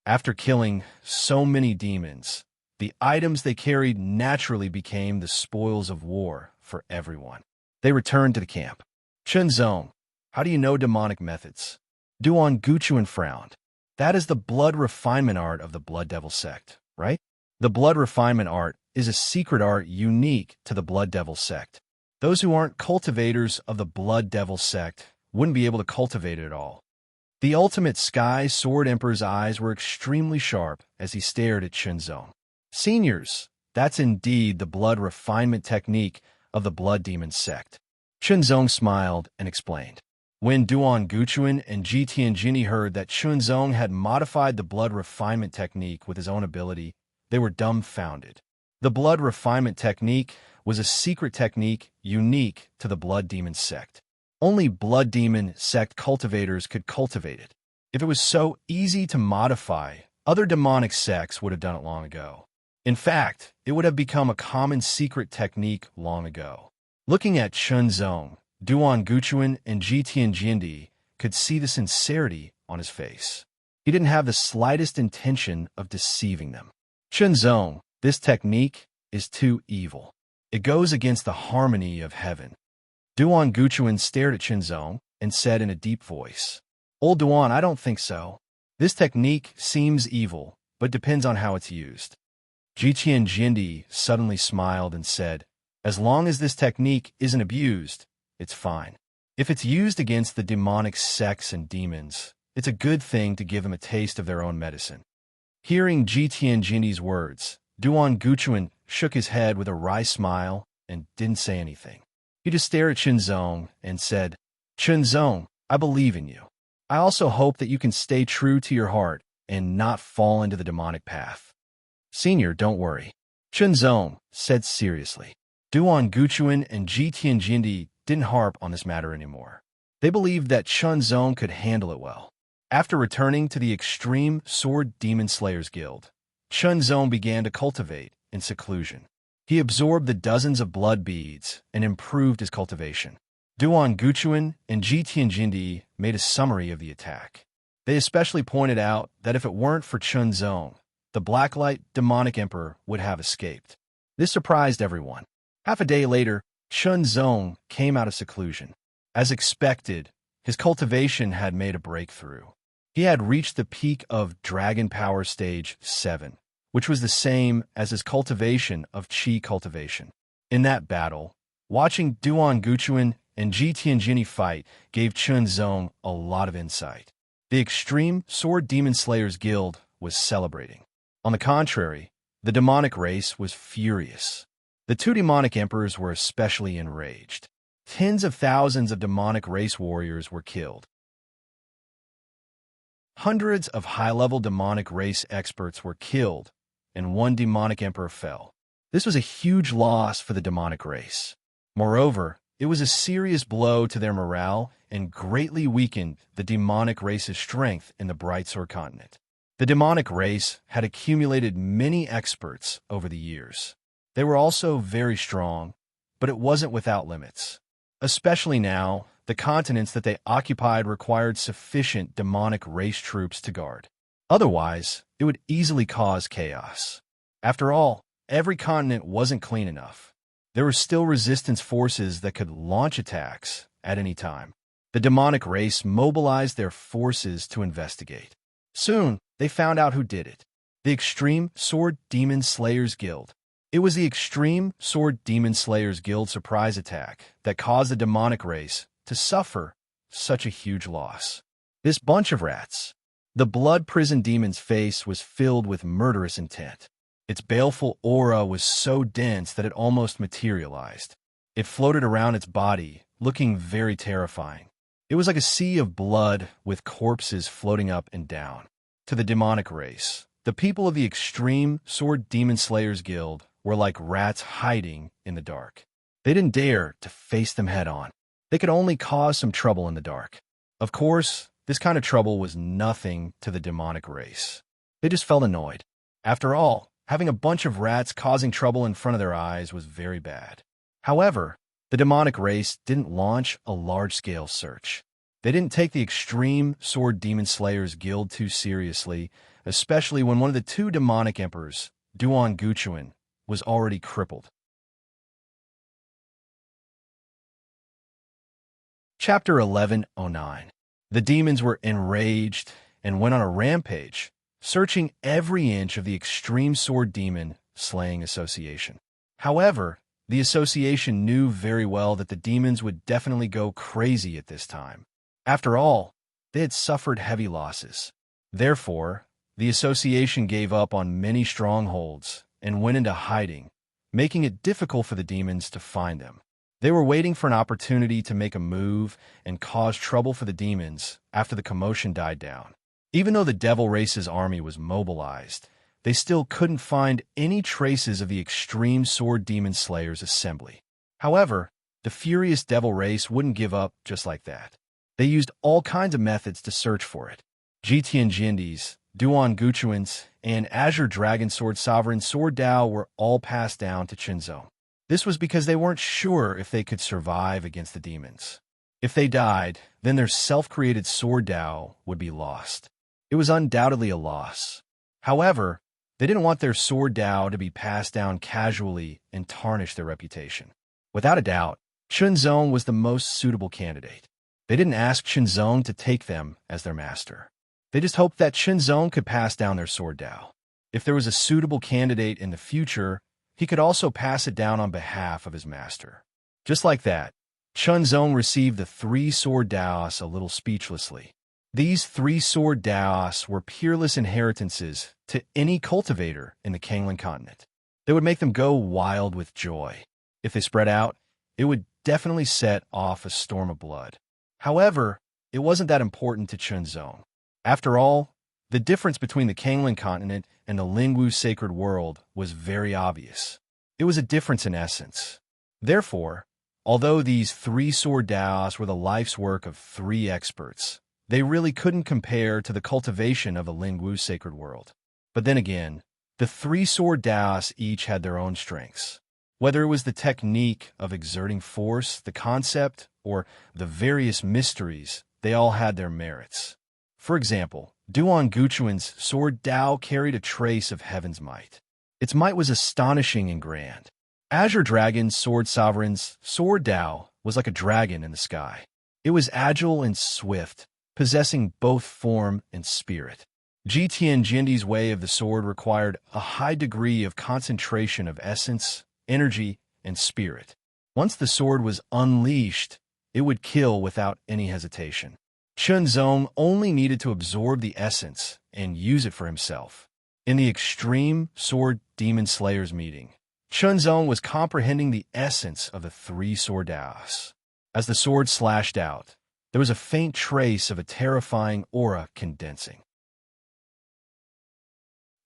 Speaker 1: After killing so many demons, the items they carried naturally became the spoils of war for everyone. They returned to the camp. Chunzong, how do you know demonic methods? Duan Guchuan frowned. That is the blood refinement art of the Blood Devil sect, right? The blood refinement art is a secret art unique to the Blood Devil sect. Those who aren't cultivators of the Blood Devil sect wouldn't be able to cultivate it at all. The ultimate Sky Sword Emperor's eyes were extremely sharp as he stared at Chunzong. Seniors, that's indeed the blood refinement technique of the Blood Demon sect. Chunzong smiled and explained. When Duan Guchuan and Ji Tianjini heard that Chunzong had modified the blood refinement technique with his own ability, they were dumbfounded. The blood refinement technique was a secret technique unique to the Blood Demon sect. Only Blood Demon sect cultivators could cultivate it. If it was so easy to modify, other demonic sects would have done it long ago. In fact, it would have become a common secret technique long ago. Looking at Chunzong, Duan Guchuan and Ji Tianjindi could see the sincerity on his face. He didn't have the slightest intention of deceiving them. Chunzong, this technique is too evil. It goes against the harmony of heaven. Duan Guchuan stared at Chunzong and said in a deep voice, Old Duan, I don't think so. This technique seems evil, but depends on how it's used. Ji Tianjindi suddenly smiled and said, As long as this technique isn't abused, it's fine. If it's used against the demonic sects and demons, it's a good thing to give them a taste of their own medicine. Hearing Ji Tianjindi's words, Duan Guchuan shook his head with a wry smile and didn't say anything. He just stared at Chunzong and said, Chunzong, I believe in you. I also hope that you can stay true to your heart and not fall into the demonic path. Senior, don't worry. Chunzong said seriously. Duan Guchuan and Ji Tianjindi didn't harp on this matter anymore. They believed that Chunzong could handle it well. After returning to the Extreme Sword Demon Slayers Guild, Chunzong began to cultivate in seclusion. He absorbed the dozens of blood beads and improved his cultivation. Duan Guchuan and Ji Tianjindi made a summary of the attack. They especially pointed out that if it weren't for Chunzong, the Blacklight Demonic Emperor would have escaped. This surprised everyone. Half a day later, Chunzong came out of seclusion. As expected, his cultivation had made a breakthrough. He had reached the peak of Dragon Power Stage 7, which was the same as his cultivation of Qi cultivation. In that battle, watching Duan Guchuan and Ji Tianjini fight gave Chunzong a lot of insight. The Extreme Sword Demon Slayers Guild was celebrating. On the contrary, the demonic race was furious. The two demonic emperors were especially enraged. Tens of thousands of demonic race warriors were killed. Hundreds of high-level demonic race experts were killed, and one demonic emperor fell. This was a huge loss for the demonic race. Moreover, it was a serious blow to their morale and greatly weakened the demonic race's strength in the Brightsword continent. The demonic race had accumulated many experts over the years. They were also very strong, but it wasn't without limits. Especially now, the continents that they occupied required sufficient demonic race troops to guard. Otherwise, it would easily cause chaos. After all, every continent wasn't clean enough. There were still resistance forces that could launch attacks at any time. The demonic race mobilized their forces to investigate. Soon, they found out who did it. The Extreme Sword Demon Slayers Guild. It was the Extreme Sword Demon Slayers Guild surprise attack that caused the demonic race to suffer such a huge loss. This bunch of rats. The blood prison demon's face was filled with murderous intent. Its baleful aura was so dense that it almost materialized. It floated around its body, looking very terrifying. It was like a sea of blood with corpses floating up and down. To the demonic race, the people of the Extreme Sword Demon Slayers Guild were like rats hiding in the dark. They didn't dare to face them head-on. They could only cause some trouble in the dark. Of course, this kind of trouble was nothing to the demonic race. They just felt annoyed. After all, having a bunch of rats causing trouble in front of their eyes was very bad. However, the demonic race didn't launch a large-scale search. They didn't take the Extreme Sword Demon Slayers Guild too seriously, especially when one of the two demonic emperors, Duan Guchuan, was already crippled. Chapter 1109. The demons were enraged and went on a rampage, searching every inch of the Extreme Sword Demon Slaying Association. However, the association knew very well that the demons would definitely go crazy at this time. After all, they had suffered heavy losses. Therefore, the association gave up on many strongholds and went into hiding, making it difficult for the demons to find them. They were waiting for an opportunity to make a move and cause trouble for the demons after the commotion died down. Even though the Devil Race's army was mobilized, they still couldn't find any traces of the Extreme Sword Demon Slayers assembly. However, the furious Devil Race wouldn't give up just like that. They used all kinds of methods to search for it. Ji Tianjindi's, Duan Guchuan's, and Azure Dragon Sword Sovereign Sword Dao were all passed down to Chunzong. This was because they weren't sure if they could survive against the demons. If they died, then their self-created Sword Dao would be lost. It was undoubtedly a loss. However, they didn't want their Sword Dao to be passed down casually and tarnish their reputation. Without a doubt, Chunzong was the most suitable candidate. They didn't ask Chunzong to take them as their master. They just hoped that Chunzong could pass down their Sword Dao. If there was a suitable candidate in the future, he could also pass it down on behalf of his master. Just like that, Chunzong received the 3 Sword Daos a little speechlessly. These three-sword Daos were peerless inheritances to any cultivator in the Kanglan continent. They would make them go wild with joy. If they spread out, it would definitely set off a storm of blood. However, it wasn't that important to Chunzong. After all, the difference between the Kanglan continent and the Lingwu sacred world was very obvious. It was a difference in essence. Therefore, although these three-sword Daos were the life's work of three experts, they really couldn't compare to the cultivation of the Lingwu sacred world. But then again, the three-sword Daos each had their own strengths. Whether it was the technique of exerting force, the concept, or the various mysteries, they all had their merits. For example, Duan Guchuan's sword Dao carried a trace of heaven's might. Its might was astonishing and grand. Azure Dragon's sword sovereign's sword Dao was like a dragon in the sky. It was agile and swift, possessing both form and spirit. Jitian Jindi's way of the sword required a high degree of concentration of essence, energy, and spirit. Once the sword was unleashed, it would kill without any hesitation. Chunzong only needed to absorb the essence and use it for himself. In the extreme sword demon slayers meeting, Chunzong was comprehending the essence of the three-sword Daos. As the sword slashed out, there was a faint trace of a terrifying aura condensing.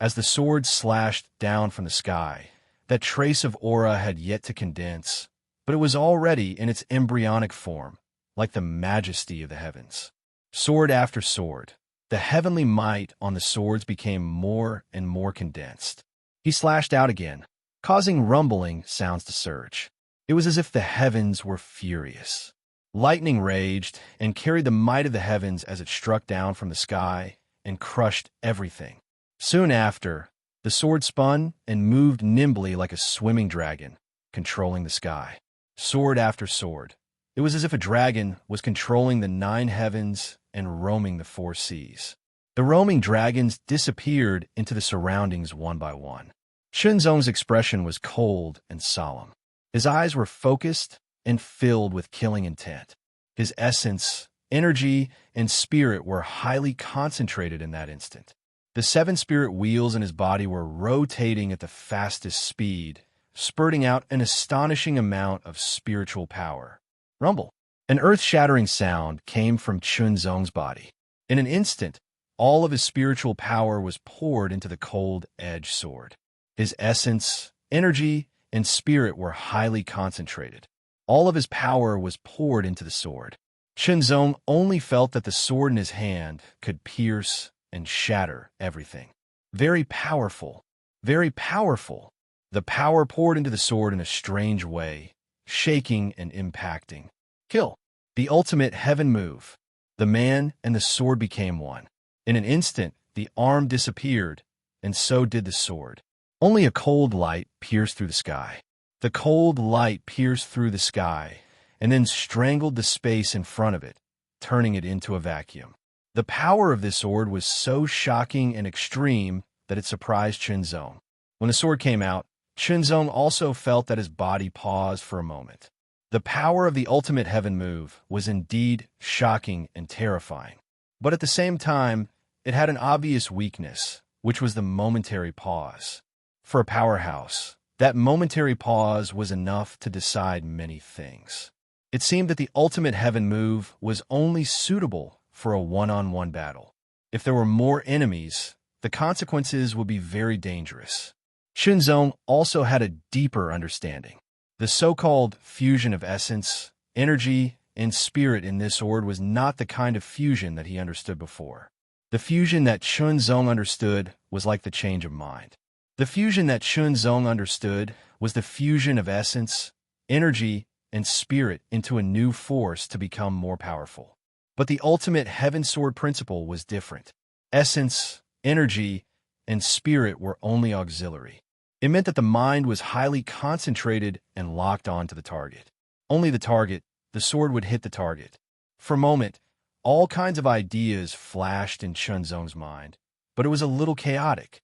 Speaker 1: As the sword slashed down from the sky, that trace of aura had yet to condense, but it was already in its embryonic form, like the majesty of the heavens. Sword after sword, the heavenly might on the swords became more and more condensed. He slashed out again, causing rumbling sounds to surge. It was as if the heavens were furious. Lightning raged and carried the might of the heavens as it struck down from the sky and crushed everything. Soon after, the sword spun and moved nimbly like a swimming dragon, controlling the sky. Sword after sword. It was as if a dragon was controlling the 9 heavens and roaming the 4 seas. The roaming dragons disappeared into the surroundings one by one. Chunzong's expression was cold and solemn. His eyes were focused and filled with killing intent. His essence, energy, and spirit were highly concentrated in that instant. The 7 spirit wheels in his body were rotating at the fastest speed, spurting out an astonishing amount of spiritual power. Rumble. An earth-shattering sound came from Chunzong's body. In an instant, all of his spiritual power was poured into the cold-edged sword. His essence, energy, and spirit were highly concentrated. All of his power was poured into the sword. Chunzong only felt that the sword in his hand could pierce and shatter everything. Very powerful, very powerful. The power poured into the sword in a strange way, shaking and impacting. Kill. The ultimate heaven move. The man and the sword became one. In an instant, the arm disappeared, and so did the sword. Only a cold light pierced through the sky. The cold light pierced through the sky, and then strangled the space in front of it, turning it into a vacuum. The power of this sword was so shocking and extreme that it surprised Chunzong. When the sword came out, Chunzong also felt that his body paused for a moment. The power of the ultimate heaven move was indeed shocking and terrifying. But at the same time, it had an obvious weakness, which was the momentary pause. For a powerhouse, that momentary pause was enough to decide many things. It seemed that the ultimate heaven move was only suitable for a one-on-one battle. If there were more enemies, the consequences would be very dangerous. Chunzong also had a deeper understanding. The so-called fusion of essence, energy, and spirit in this sword was not the kind of fusion that he understood before. The fusion that Chunzong understood was like the change of mind. The fusion that Chunzong understood was the fusion of essence, energy, and spirit into a new force to become more powerful. But the ultimate heaven sword principle was different. Essence, energy, and spirit were only auxiliary. It meant that the mind was highly concentrated and locked on to the target. Only the target, the sword would hit the target. For a moment, all kinds of ideas flashed in Chunzong's mind, but it was a little chaotic.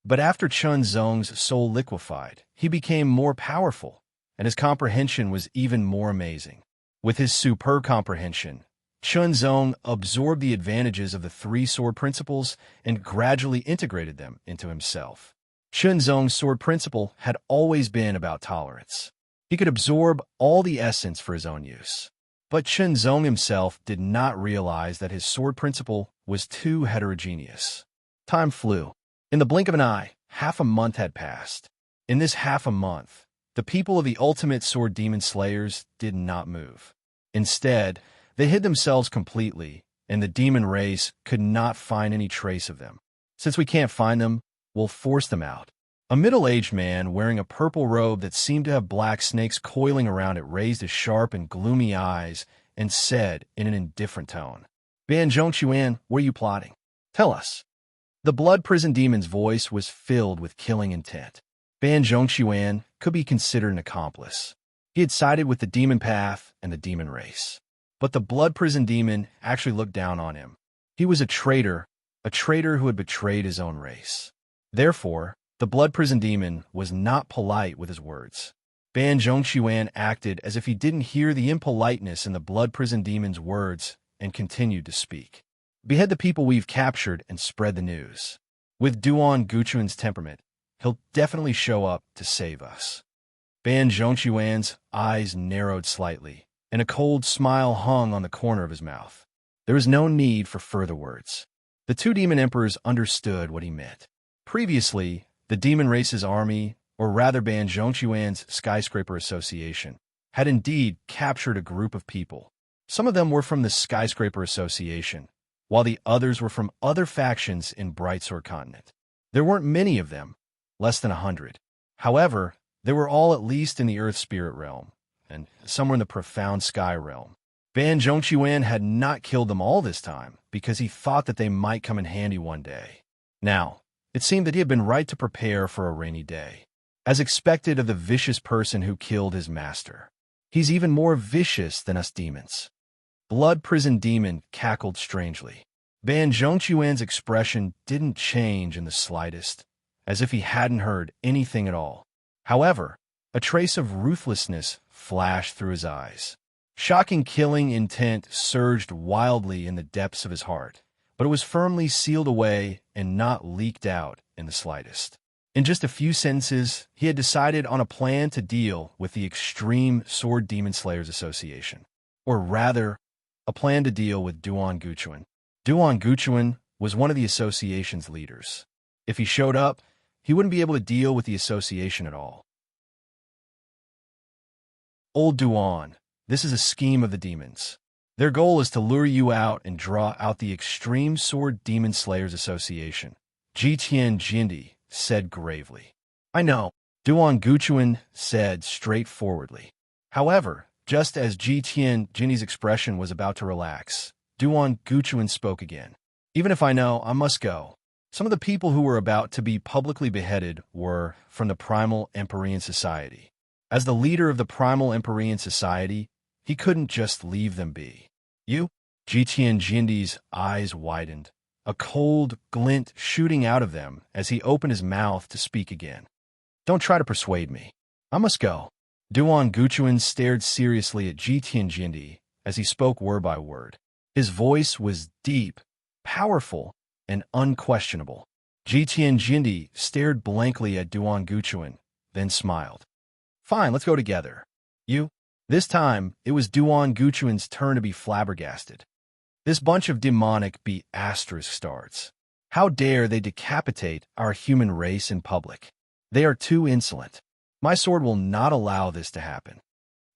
Speaker 1: But after Chunzong's soul liquefied, he became more powerful, and his comprehension was even more amazing. With his superb comprehension, Chunzong absorbed the advantages of the three sword principles and gradually integrated them into himself. Chunzong's sword principle had always been about tolerance. He could absorb all the essence for his own use. But Chunzong himself did not realize that his sword principle was too heterogeneous. Time flew. In the blink of an eye, half a month had passed. In this half a month, the people of the ultimate sword demon slayers did not move. Instead, they hid themselves completely, and the demon race could not find any trace of them. Since we can't find them, we'll force them out. A middle-aged man wearing a purple robe that seemed to have black snakes coiling around it raised his sharp and gloomy eyes and said in an indifferent tone, "Ban Zhongquan, what are you plotting? Tell us." The blood prison demon's voice was filled with killing intent. Ban Zhongquan could be considered an accomplice. He had sided with the demon path and the demon race. But the blood prison demon actually looked down on him. He was a traitor who had betrayed his own race. Therefore, the blood prison demon was not polite with his words. Ban Zhongquan acted as if he didn't hear the impoliteness in the blood prison demon's words and continued to speak. "Behead the people we've captured and spread the news. With Duan Guchuan's temperament, he'll definitely show up to save us." Ban Zhongquan's eyes narrowed slightly, and a cold smile hung on the corner of his mouth. There was no need for further words. The two demon emperors understood what he meant. Previously, the demon race's army, or rather Ban Zhongquan's skyscraper association, had indeed captured a group of people. Some of them were from the skyscraper association, while the others were from other factions in Brightsword Continent. There weren't many of them, less than 100. However, they were all at least in the Earth Spirit realm, and some were in the Profound Sky realm. Ban Zhongquan had not killed them all this time because he thought that they might come in handy one day. Now, it seemed that he had been right to prepare for a rainy day. As expected of the vicious person who killed his master. He's even more vicious than us demons. Blood Prison Demon cackled strangely. Ban Zhongquan's expression didn't change in the slightest, as if he hadn't heard anything at all. However, a trace of ruthlessness flashed through his eyes. Shocking killing intent surged wildly in the depths of his heart, but it was firmly sealed away and not leaked out in the slightest. In just a few sentences, he had decided on a plan to deal with the Extreme Sword Demon Slayers Association. Or rather, a plan to deal with Duan Guchuan. Duan Guchuan was one of the association's leaders. If he showed up, he wouldn't be able to deal with the association at all. Old Duan, this is a scheme of the demons. Their goal is to lure you out and draw out the Extreme Sword Demon Slayers Association. Jitian Jindi said gravely. I know, Duan Guchuan said straightforwardly. However, just as Jitian Jindi's expression was about to relax, Duan Guchuan spoke again. Even if I know, I must go. Some of the people who were about to be publicly beheaded were from the Primal Empyrean Society. As the leader of the Primal Empyrean Society, he couldn't just leave them be. You? Jitian Jindi's eyes widened, a cold glint shooting out of them as he opened his mouth to speak again. Don't try to persuade me. I must go. Duan Guchuan stared seriously at Jitian Jindi as he spoke word by word. His voice was deep, powerful, and unquestionable. Jitian Jindi stared blankly at Duan Guchuan, then smiled. Fine, let's go together. You? This time, it was Duan Guchuan's turn to be flabbergasted. This bunch of demonic B***** starts. How dare they decapitate our human race in public? They are too insolent. My sword will not allow this to happen.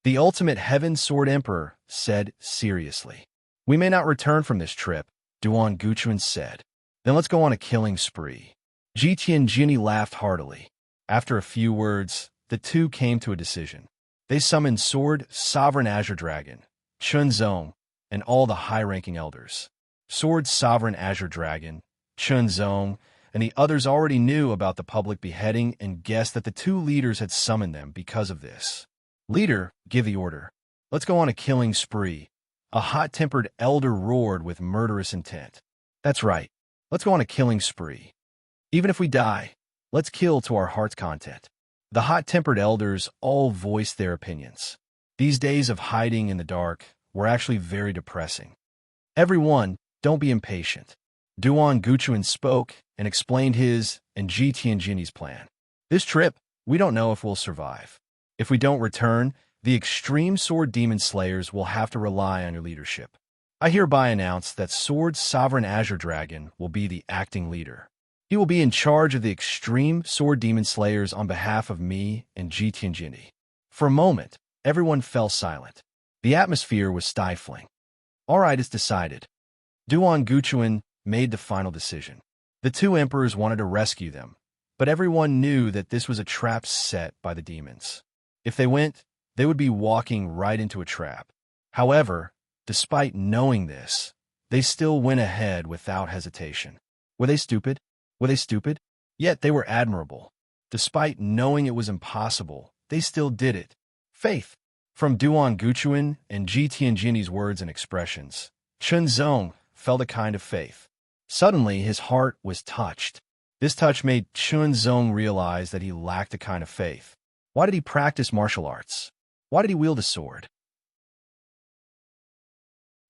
Speaker 1: The ultimate Heaven Sword Emperor said seriously. We may not return from this trip, Duan Guchuan said. Then let's go on a killing spree. Jitian Jindi laughed heartily. After a few words, the two came to a decision. They summoned Sword Sovereign Azure Dragon, Chunzong, and all the high-ranking elders. Sword Sovereign Azure Dragon, Chunzong, and the others already knew about the public beheading and guessed that the two leaders had summoned them because of this. Leader, give the order. Let's go on a killing spree. A hot-tempered elder roared with murderous intent. That's right. Let's go on a killing spree. Even if we die, let's kill to our heart's content. The hot-tempered elders all voiced their opinions. These days of hiding in the dark were actually very depressing. Everyone, don't be impatient. Duan Guchuan spoke and explained his and Ji Tianjin's plan. This trip, we don't know if we'll survive. If we don't return, the extreme sword demon slayers will have to rely on your leadership. I hereby announce that Sword Sovereign Azure Dragon will be the acting leader. He will be in charge of the extreme sword demon slayers on behalf of me and Ji Tianjin. For a moment, everyone fell silent. The atmosphere was stifling. All right, it's decided. Duan Guchuan made the final decision. The two emperors wanted to rescue them, but everyone knew that this was a trap set by the demons. If they went, they would be walking right into a trap. However, despite knowing this, they still went ahead without hesitation. Were they stupid? Were they stupid? Yet they were admirable. Despite knowing it was impossible, they still did it. Faith. From Duan Guchuan and Ji Tianjin's words and expressions, Chen Zong felt a kind of faith. Suddenly, his heart was touched. This touch made Chen Zong realize that he lacked a kind of faith. Why did he practice martial arts? Why did he wield a sword?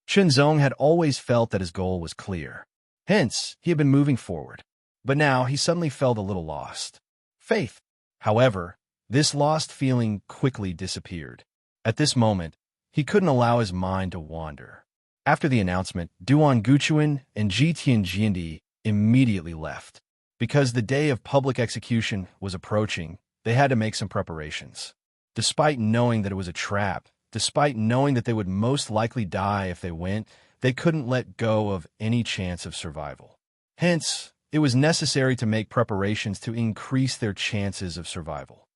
Speaker 1: Chen Zong had always felt that his goal was clear. Hence, he had been moving forward. But now he suddenly felt a little lost. Faith. However, this lost feeling quickly disappeared. At this moment, he couldn't allow his mind to wander. After the announcement, Duan Guchuan and Ji Tianjin immediately left. Because the day of public execution was approaching, they had to make some preparations. Despite knowing that it was a trap, despite knowing that they would most likely die if they went, they couldn't let go of any chance of survival. Hence, it was necessary to make preparations to increase their chances of survival.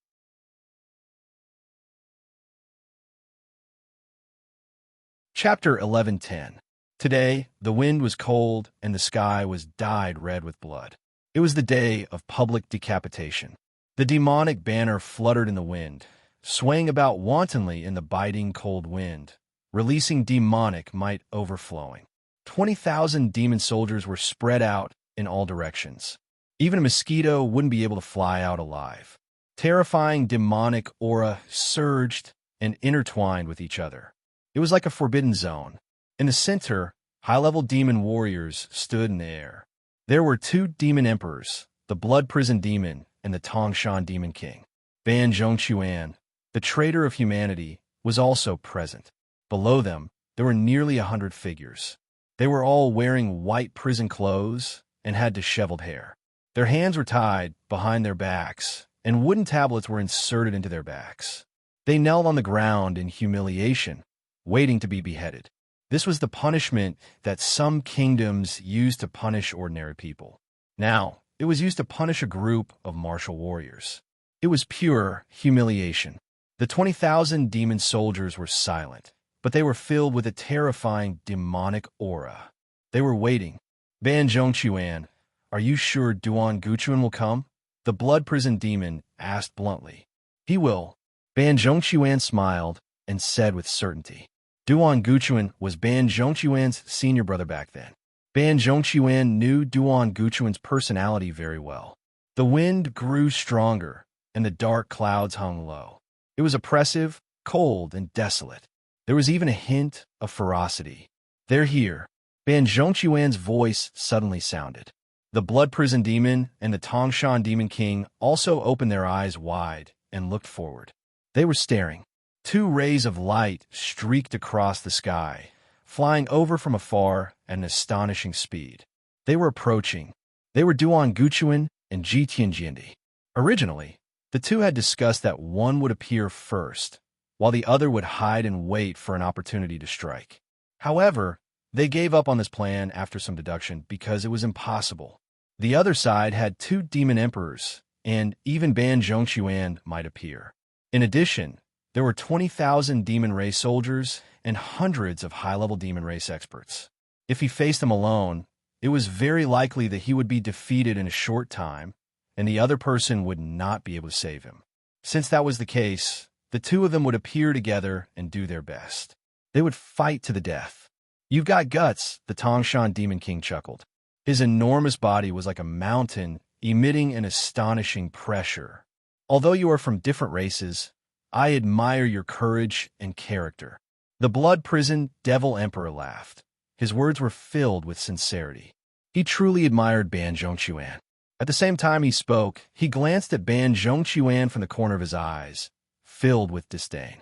Speaker 1: Chapter 11:10. Today, the wind was cold and the sky was dyed red with blood. It was the day of public decapitation. The demonic banner fluttered in the wind, swaying about wantonly in the biting cold wind, releasing demonic might overflowing. 20,000 demon soldiers were spread out in all directions. Even a mosquito wouldn't be able to fly out alive. Terrifying demonic aura surged and intertwined with each other. It was like a forbidden zone. In the center, high-level demon warriors stood in the air. There were two demon emperors, the Blood Prison Demon and the Tongshan Demon King. Ban Zhongquan, the traitor of humanity, was also present. Below them, there were nearly 100 figures. They were all wearing white prison clothes and had disheveled hair. Their hands were tied behind their backs, and wooden tablets were inserted into their backs. They knelt on the ground in humiliation, waiting to be beheaded. This was the punishment that some kingdoms used to punish ordinary people. Now, it was used to punish a group of martial warriors. It was pure humiliation. The 20,000 demon soldiers were silent, but they were filled with a terrifying demonic aura. They were waiting. Ban Zhongquan, are you sure Duan Guchuan will come? The Blood Prison Demon asked bluntly. He will. Ban Zhongquan smiled and said with certainty. Duan Guchuan was Ban Zhongquan's senior brother back then. Ban Zhongquan knew Duan Guchuan's personality very well. The wind grew stronger, and the dark clouds hung low. It was oppressive, cold, and desolate. There was even a hint of ferocity. They're here. Ban Zhongquan's voice suddenly sounded. The Blood Prison Demon and the Tongshan Demon King also opened their eyes wide and looked forward. They were staring. Two rays of light streaked across the sky, flying over from afar at an astonishing speed. They were approaching. They were Duan Guchuan and Ji Tianjin. Originally, the two had discussed that one would appear first, while the other would hide and wait for an opportunity to strike. However, they gave up on this plan after some deduction because it was impossible. The other side had two demon emperors, and even Ban Zhongquan might appear. In addition, there were 20,000 demon race soldiers and hundreds of high-level demon race experts. If he faced them alone, it was very likely that he would be defeated in a short time, and the other person would not be able to save him. Since that was the case, the two of them would appear together and do their best. They would fight to the death. You've got guts, the Tongshan Demon King chuckled. His enormous body was like a mountain, emitting an astonishing pressure. Although you are from different races, I admire your courage and character. The Blood Prison Devil Emperor laughed. His words were filled with sincerity. He truly admired Ban Zhongquan. At the same time he spoke, he glanced at Ban Zhongquan from the corner of his eyes, filled with disdain.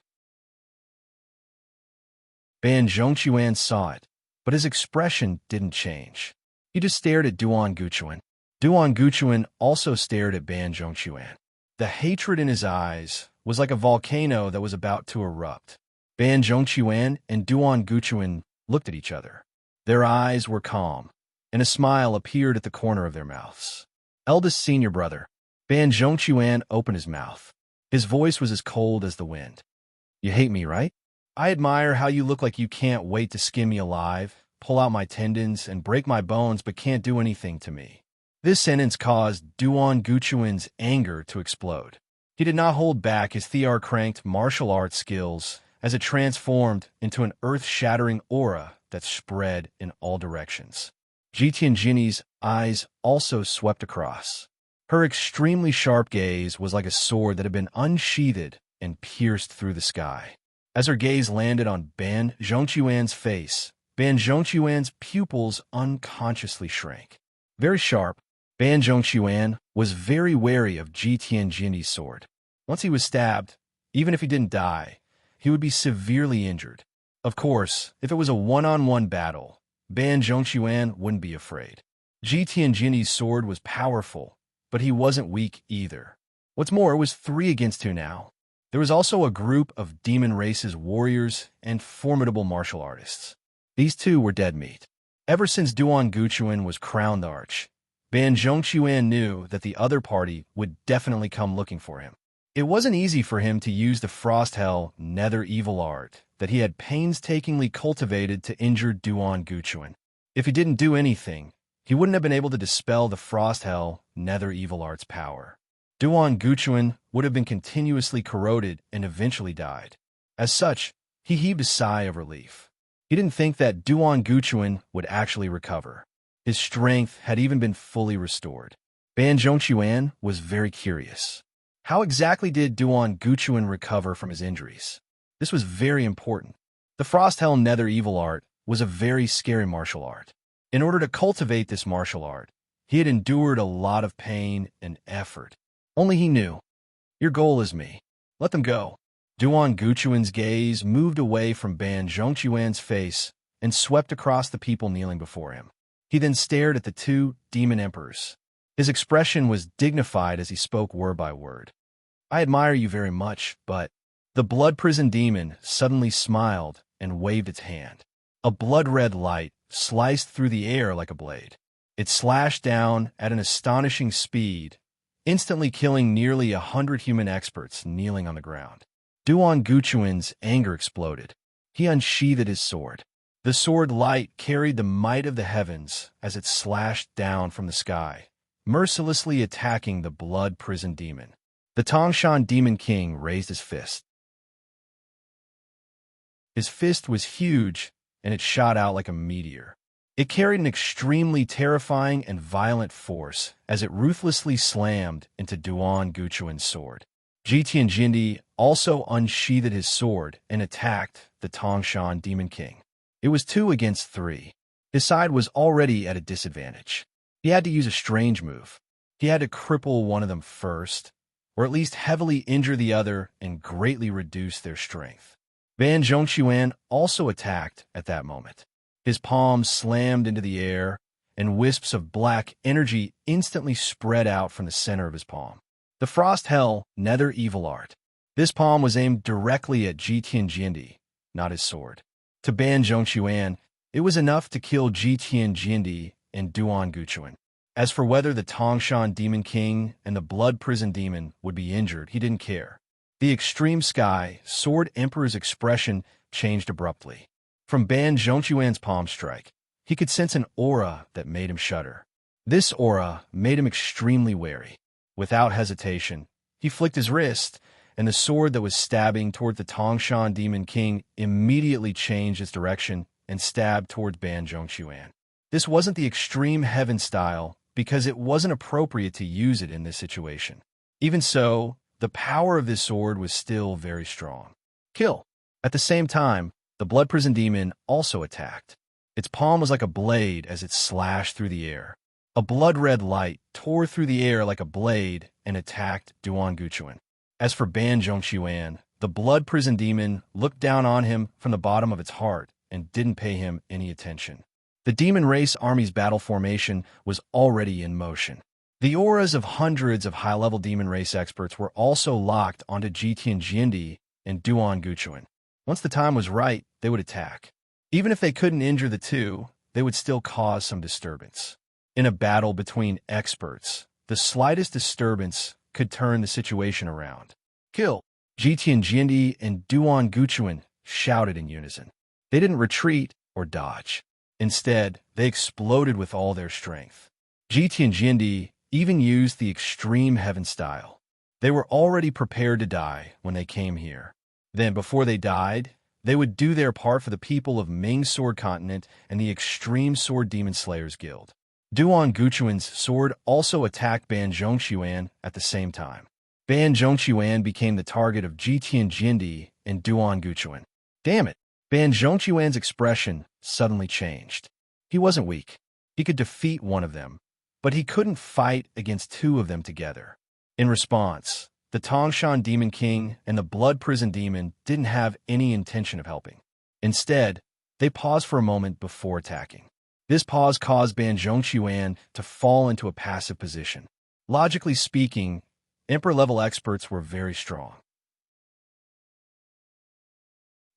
Speaker 1: Ban Zhongquan saw it, but his expression didn't change. He just stared at Duan Guchuan. Duan Guchuan also stared at Ban Zhongquan. The hatred in his eyes was like a volcano that was about to erupt. Ban Zhongquan and Duan Guchuan looked at each other. Their eyes were calm, and a smile appeared at the corner of their mouths. Eldest senior brother, Ban Zhongquan opened his mouth. His voice was as cold as the wind. You hate me, right? I admire how you look like you can't wait to skin me alive, pull out my tendons, and break my bones but can't do anything to me. This sentence caused Duan Guchuan's anger to explode. He did not hold back his Thear-cranked martial arts skills as it transformed into an earth-shattering aura that spread in all directions. Ji Tianjin's eyes also swept across. Her extremely sharp gaze was like a sword that had been unsheathed and pierced through the sky. As her gaze landed on Ban Zhongquan's face, Ban Zhongquan's pupils unconsciously shrank. Very sharp, Ban Zhongquan was very wary of Ji Tianjin's sword. Once he was stabbed, even if he didn't die, he would be severely injured. Of course, if it was a one-on-one battle, Ban Zhongquan wouldn't be afraid. Ji Tianjin's sword was powerful, but he wasn't weak either. What's more, it was 3 against 2 now. There was also a group of demon race's warriors and formidable martial artists. These two were dead meat. Ever since Duan Guchuan was crowned Arch, Ban Zhongquan knew that the other party would definitely come looking for him. It wasn't easy for him to use the Frost Hell Nether Evil Art that he had painstakingly cultivated to injure Duan Guchuan. If he didn't do anything, he wouldn't have been able to dispel the Frost Hell Nether Evil Art's power. Duan Guchuan would have been continuously corroded and eventually died. As such, he heaved a sigh of relief. He didn't think that Duan Guchuan would actually recover. His strength had even been fully restored. Ban Zhongquan was very curious. How exactly did Duan Guchuan recover from his injuries? This was very important. The Frost Hell Nether Evil Art was a very scary martial art. In order to cultivate this martial art, he had endured a lot of pain and effort. Only he knew. Your goal is me. Let them go. Duan Guchuan's gaze moved away from Ban Zhongquan's face and swept across the people kneeling before him. He then stared at the 2 demon emperors. His expression was dignified as he spoke word by word. I admire you very much, but... The blood prison demon suddenly smiled and waved its hand. A blood-red light sliced through the air like a blade. It slashed down at an astonishing speed, instantly killing nearly 100 human experts kneeling on the ground. Duan Guchuan's anger exploded. He unsheathed his sword. The sword light carried the might of the heavens as it slashed down from the sky, mercilessly attacking the blood prison demon. The Tangshan Demon King raised his fist. His fist was huge, and it shot out like a meteor. It carried an extremely terrifying and violent force as it ruthlessly slammed into Duan Guchuan's sword. Ji Tianjin also unsheathed his sword and attacked the Tangshan Demon King. It was 2 against 3. His side was already at a disadvantage. He had to use a strange move. He had to cripple one of them first, or at least heavily injure the other and greatly reduce their strength. Ban Zhongquan also attacked at that moment. His palms slammed into the air, and wisps of black energy instantly spread out from the center of his palm. The Frost Hell Nether Evil Art. This palm was aimed directly at Ji Tianjin, not his sword. To Ban Zhongquan, it was enough to kill Ji Tianjin and Duan Guchuan. As for whether the Tangshan Demon King and the Blood Prison Demon would be injured, he didn't care. The Extreme Sky Sword Emperor's expression changed abruptly. From Ban Zhongquan's palm strike, he could sense an aura that made him shudder. This aura made him extremely wary. Without hesitation, he flicked his wrist, and the sword that was stabbing toward the Tangshan Demon King immediately changed its direction and stabbed toward Ban Zhongquan. This wasn't the Extreme Heaven style because it wasn't appropriate to use it in this situation. Even so, the power of this sword was still very strong. Kill. At the same time, the Blood Prison Demon also attacked. Its palm was like a blade as it slashed through the air. A blood-red light tore through the air like a blade and attacked Duan Guchuan. As for Ban Zhongxuan, the blood prison demon looked down on him from the bottom of its heart and didn't pay him any attention. The demon race army's battle formation was already in motion. The auras of hundreds of high-level demon race experts were also locked onto Jitian Jiendi and Duan Guchuan. Once the time was right, they would attack. Even if they couldn't injure the two, they would still cause some disturbance. In a battle between experts, the slightest disturbance could turn the situation around. Kill! Jitian Jiendi and Duan Guchuan shouted in unison. They didn't retreat or dodge. Instead, they exploded with all their strength. Jitian Jiendi even used the extreme heaven style. They were already prepared to die when they came here. Then, before they died, they would do their part for the people of Ming Sword Continent and the Extreme Sword Demon Slayers Guild. Duan Guchuan's sword also attacked Ban Zhongxuan at the same time. Ban Zhongxuan became the target of Jitian Jiendi and Duan Guchuan. Damn it! Ban Zhongxuan's expression suddenly changed. He wasn't weak. He could defeat one of them, but he couldn't fight against two of them together. In response, the Tongshan Demon King and the Blood Prison Demon didn't have any intention of helping. Instead, they paused for a moment before attacking. This pause caused Ban Zhongxuan to fall into a passive position. Logically speaking, Emperor-level experts were very strong.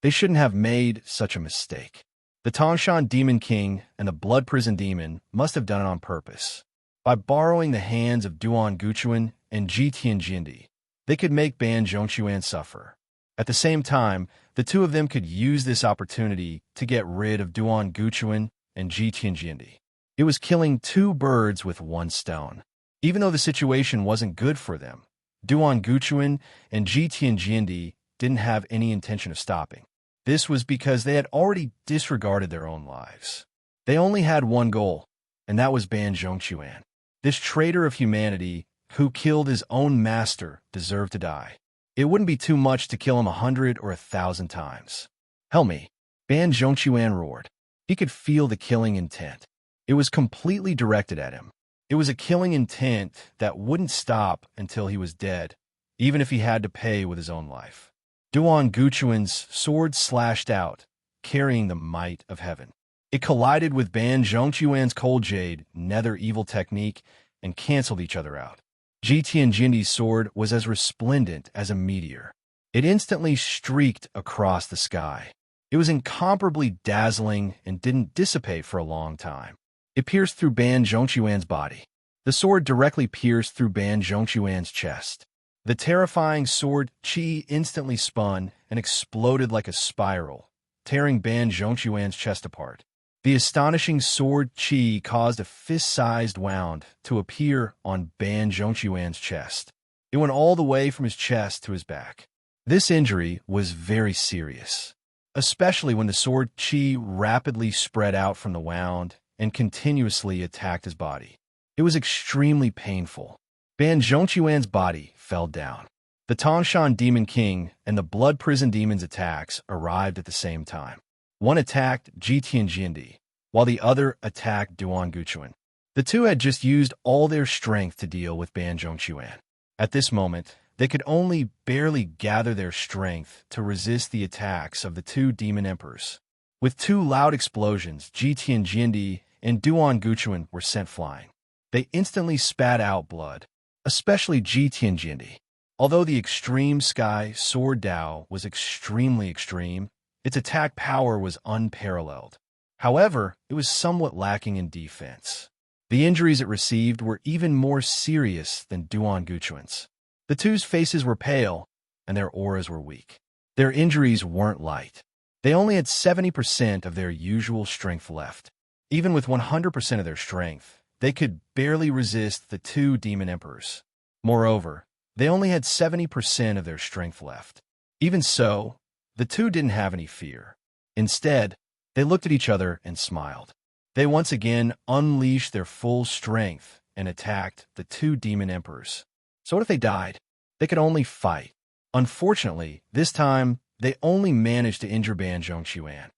Speaker 1: They shouldn't have made such a mistake. The Tongshan Demon King and the Blood Prison Demon must have done it on purpose. By borrowing the hands of Duan Guchuan and Jitian Jiendi, they could make Ban Zhongxuan suffer. At the same time, the two of them could use this opportunity to get rid of Duan Guchuan and Jitian Jiendi. It was killing two birds with one stone. Even though the situation wasn't good for them, Duan Guchuan and Jitian Jiendi didn't have any intention of stopping. This was because they had already disregarded their own lives. They only had one goal, and that was Ban Zhongxuan. This traitor of humanity who killed his own master deserved to die. It wouldn't be too much to kill him 100 or 1,000 times. Help me! Ban Zhongxuan roared. He could feel the killing intent. It was completely directed at him. It was a killing intent that wouldn't stop until he was dead, even if he had to pay with his own life. Duan Guchuan's sword slashed out, carrying the might of heaven. It collided with Ban Zhongxuan's Cold Jade Nether Evil technique and canceled each other out. Jitian Jindi's sword was as resplendent as a meteor. It instantly streaked across the sky. It was incomparably dazzling and didn't dissipate for a long time. It pierced through Ban Zhongxuan's body. The sword directly pierced through Ban Zhongxuan's chest. The terrifying sword qi instantly spun and exploded like a spiral, tearing Ban Zhongxuan's chest apart. The astonishing sword qi caused a fist-sized wound to appear on Ban Zhongxuan's chest. It went all the way from his chest to his back. This injury was very serious, especially when the sword qi rapidly spread out from the wound and continuously attacked his body. It was extremely painful. Ban Zhongxuan's body fell down. The Tongshan Demon King and the Blood Prison Demon's attacks arrived at the same time. One attacked Jitian Jiendi, while the other attacked Duan Guchuan. The two had just used all their strength to deal with Ban Zhongxuan. At this moment, they could only barely gather their strength to resist the attacks of the two demon emperors. With two loud explosions, Jitian Jiendi and Duan Guchuan were sent flying. They instantly spat out blood, especially Jitian Jiendi. Although the Extreme Sky Sword Dao was extremely extreme, its attack power was unparalleled. However, it was somewhat lacking in defense. The injuries it received were even more serious than Duan Guchuan's. The two's faces were pale, and their auras were weak. Their injuries weren't light. They only had 70% of their usual strength left. Even with 100% of their strength, they could barely resist the two demon emperors. Moreover, they only had 70% of their strength left. Even so, the two didn't have any fear. Instead, they looked at each other and smiled. They once again unleashed their full strength and attacked the two demon emperors. So what if they died? They could only fight. Unfortunately, this time, they only managed to injure Ban Zhongxuan.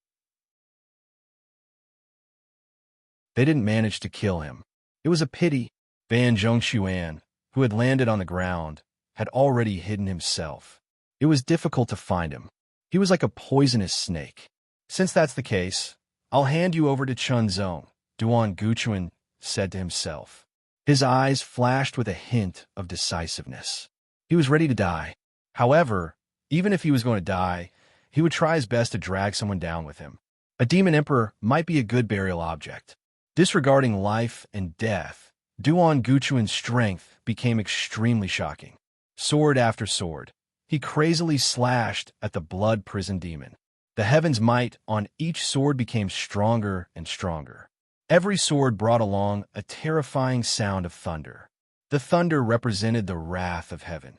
Speaker 1: they didn't manage to kill him. It was a pity. Ban Zhongxuan, who had landed on the ground, had already hidden himself. It was difficult to find him. He was like a poisonous snake. Since that's the case, I'll hand you over to Chunzong, Duan Guchuan said to himself. His eyes flashed with a hint of decisiveness. He was ready to die. However, even if he was going to die, he would try his best to drag someone down with him. A demon emperor might be a good burial object. Disregarding life and death, Duan Guchuan's strength became extremely shocking. Sword after sword, he crazily slashed at the blood prison demon. The heaven's might on each sword became stronger and stronger. Every sword brought along a terrifying sound of thunder. The thunder represented the wrath of heaven.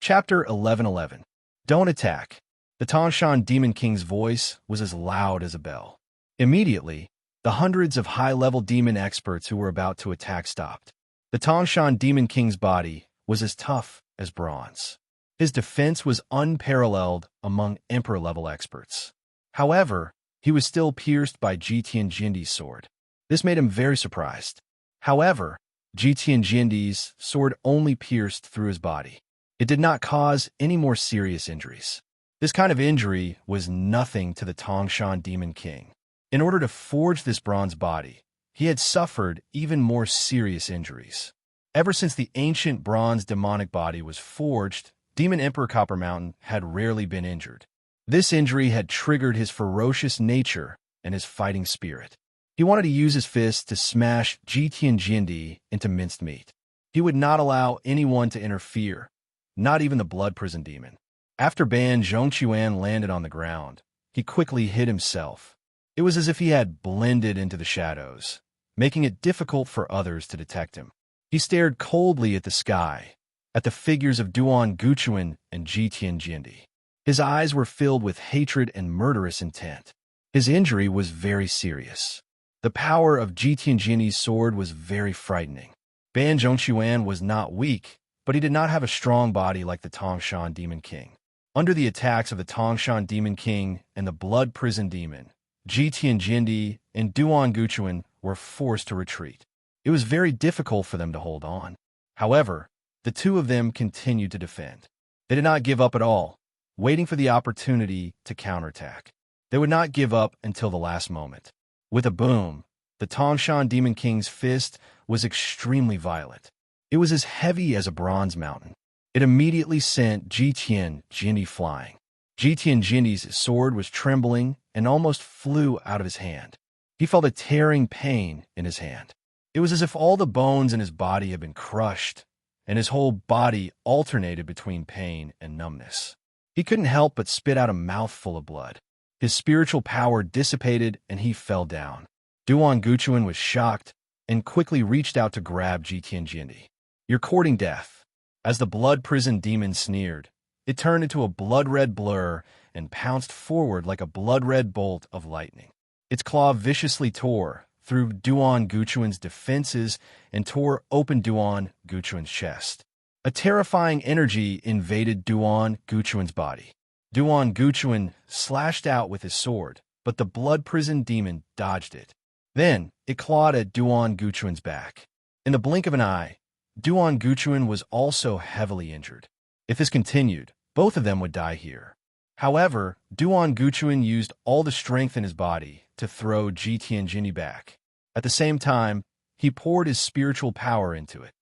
Speaker 1: Chapter 11:11. Don't attack. The Tangshan Demon King's voice was as loud as a bell. Immediately, the hundreds of high-level demon experts who were about to attack stopped. The Tangshan Demon King's body was as tough as bronze. His defense was unparalleled among emperor-level experts. However, he was still pierced by Jitian Jindi's sword. This made him very surprised. However, Jitian Jindi's sword only pierced through his body. It did not cause any more serious injuries. This kind of injury was nothing to the Tangshan Demon King. In order to forge this bronze body, he had suffered even more serious injuries. Ever since the ancient bronze demonic body was forged, Demon Emperor Copper Mountain had rarely been injured. This injury had triggered his ferocious nature and his fighting spirit. He wanted to use his fists to smash Jitian Jindi into minced meat. He would not allow anyone to interfere, not even the blood prison demon. After Ban Zhongquan landed on the ground, he quickly hid himself. It was as if he had blended into the shadows, making it difficult for others to detect him. He stared coldly at the sky, at the figures of Duan Guchuan and Jitian Jindi. His eyes were filled with hatred and murderous intent. His injury was very serious. The power of Jitian Jindi's sword was very frightening. Ban Zhongquan was not weak, but he did not have a strong body like the Tangshan Demon King. Under the attacks of the Tangshan Demon King and the Blood Prison Demon, Jitian Jindi and Duan Guchuan were forced to retreat. It was very difficult for them to hold on. However, the two of them continued to defend. They did not give up at all, waiting for the opportunity to counterattack. They would not give up until the last moment. With a boom, the Tangshan Demon King's fist was extremely violent. It was as heavy as a bronze mountain. It immediately sent Jitian Jindi flying. Jitian Jindi's sword was trembling and almost flew out of his hand. He felt a tearing pain in his hand. It was as if all the bones in his body had been crushed, and his whole body alternated between pain and numbness. He couldn't help but spit out a mouthful of blood. His spiritual power dissipated and he fell down. Duan Guchuan was shocked and quickly reached out to grab Jitian Jindi. "You're courting death." As the blood prison demon sneered, it turned into a blood-red blur and pounced forward like a blood-red bolt of lightning. Its claw viciously tore through Duan Guchuan's defenses and tore open Duan Guchuan's chest. A terrifying energy invaded Duan Guchuan's body. Duan Guchuan slashed out with his sword, but the blood prison demon dodged it. Then it clawed at Duan Guchuan's back. In the blink of an eye, Duan Guchuan was also heavily injured. If this continued, both of them would die here. However, Duan Guchuan used all the strength in his body to throw Jitian Jindi back. At the same time, he poured his spiritual power into it.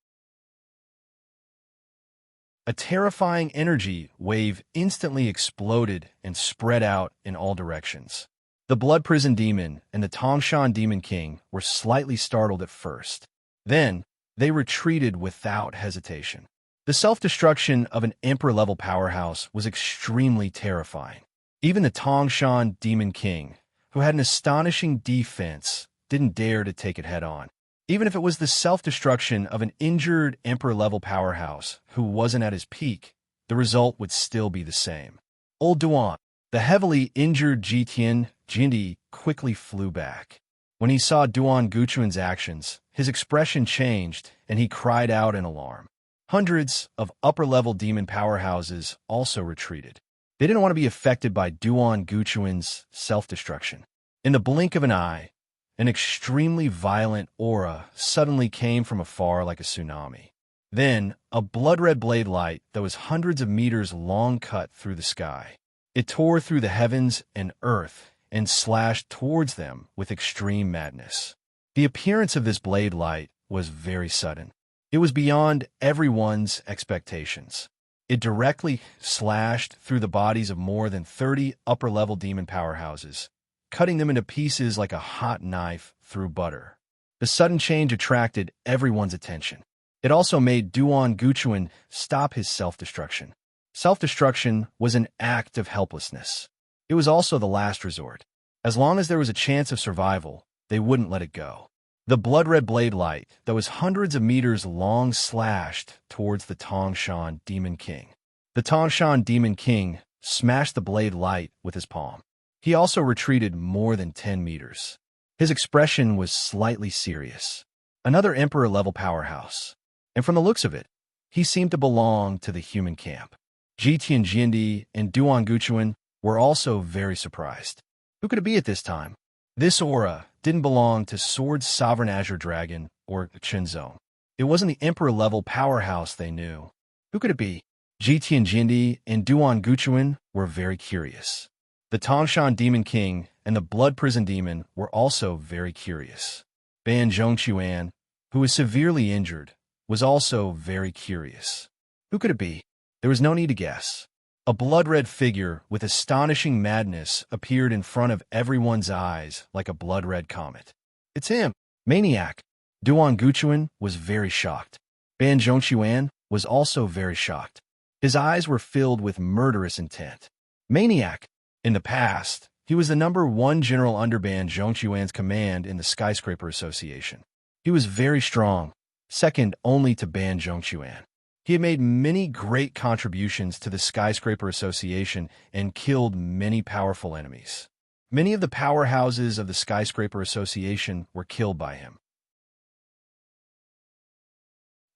Speaker 1: A terrifying energy wave instantly exploded and spread out in all directions. The Blood Prison Demon and the Tangshan Demon King were slightly startled at first. Then, they retreated without hesitation. The self-destruction of an Emperor-level powerhouse was extremely terrifying. Even the Tangshan Demon King, who had an astonishing defense, didn't dare to take it head-on. Even if it was the self-destruction of an injured Emperor-level powerhouse who wasn't at his peak, the result would still be the same. Old Duan, the heavily injured Jitian Jindi, quickly flew back. When he saw Duan Guchuan's actions, his expression changed and he cried out in alarm. Hundreds of upper-level demon powerhouses also retreated. They didn't want to be affected by Duan Guchuan's self-destruction. In the blink of an eye, an extremely violent aura suddenly came from afar like a tsunami. Then, a blood-red blade light that was hundreds of meters long cut through the sky. It tore through the heavens and earth and slashed towards them with extreme madness. The appearance of this blade light was very sudden. It was beyond everyone's expectations. It directly slashed through the bodies of more than 30 upper-level demon powerhouses, cutting them into pieces like a hot knife through butter. The sudden change attracted everyone's attention. It also made Duan Guchuan stop his self-destruction. Self-destruction was an act of helplessness. It was also the last resort. As long as there was a chance of survival, they wouldn't let it go. The blood-red blade light that was hundreds of meters long slashed towards the Tangshan Demon King. The Tangshan Demon King smashed the blade light with his palm. He also retreated more than 10 meters. His expression was slightly serious. Another Emperor-level powerhouse. And from the looks of it, he seemed to belong to the human camp. Ji Tianjindi and Duan Guchuan were also very surprised. Who could it be at this time? This aura didn't belong to Sword's Sovereign Azure Dragon or Chinzone. It wasn't the Emperor-level powerhouse they knew. Who could it be? Ji Tianjindi and Duan Guchuan were very curious. The Tangshan Demon King and the Blood Prison Demon were also very curious. Ban Zhongquan, who was severely injured, was also very curious. Who could it be? There was no need to guess. A blood-red figure with astonishing madness appeared in front of everyone's eyes like a blood-red comet. It's him, Maniac. Duan Guchuan was very shocked. Ban Zhongquan was also very shocked. His eyes were filled with murderous intent. Maniac. In the past, he was the #1 general under Ban Zhongquan's command in the Skyscraper Association. He was very strong, second only to Ban Zhongquan. He had made many great contributions to the Skyscraper Association and killed many powerful enemies. Many of the powerhouses of the Skyscraper Association were killed by him.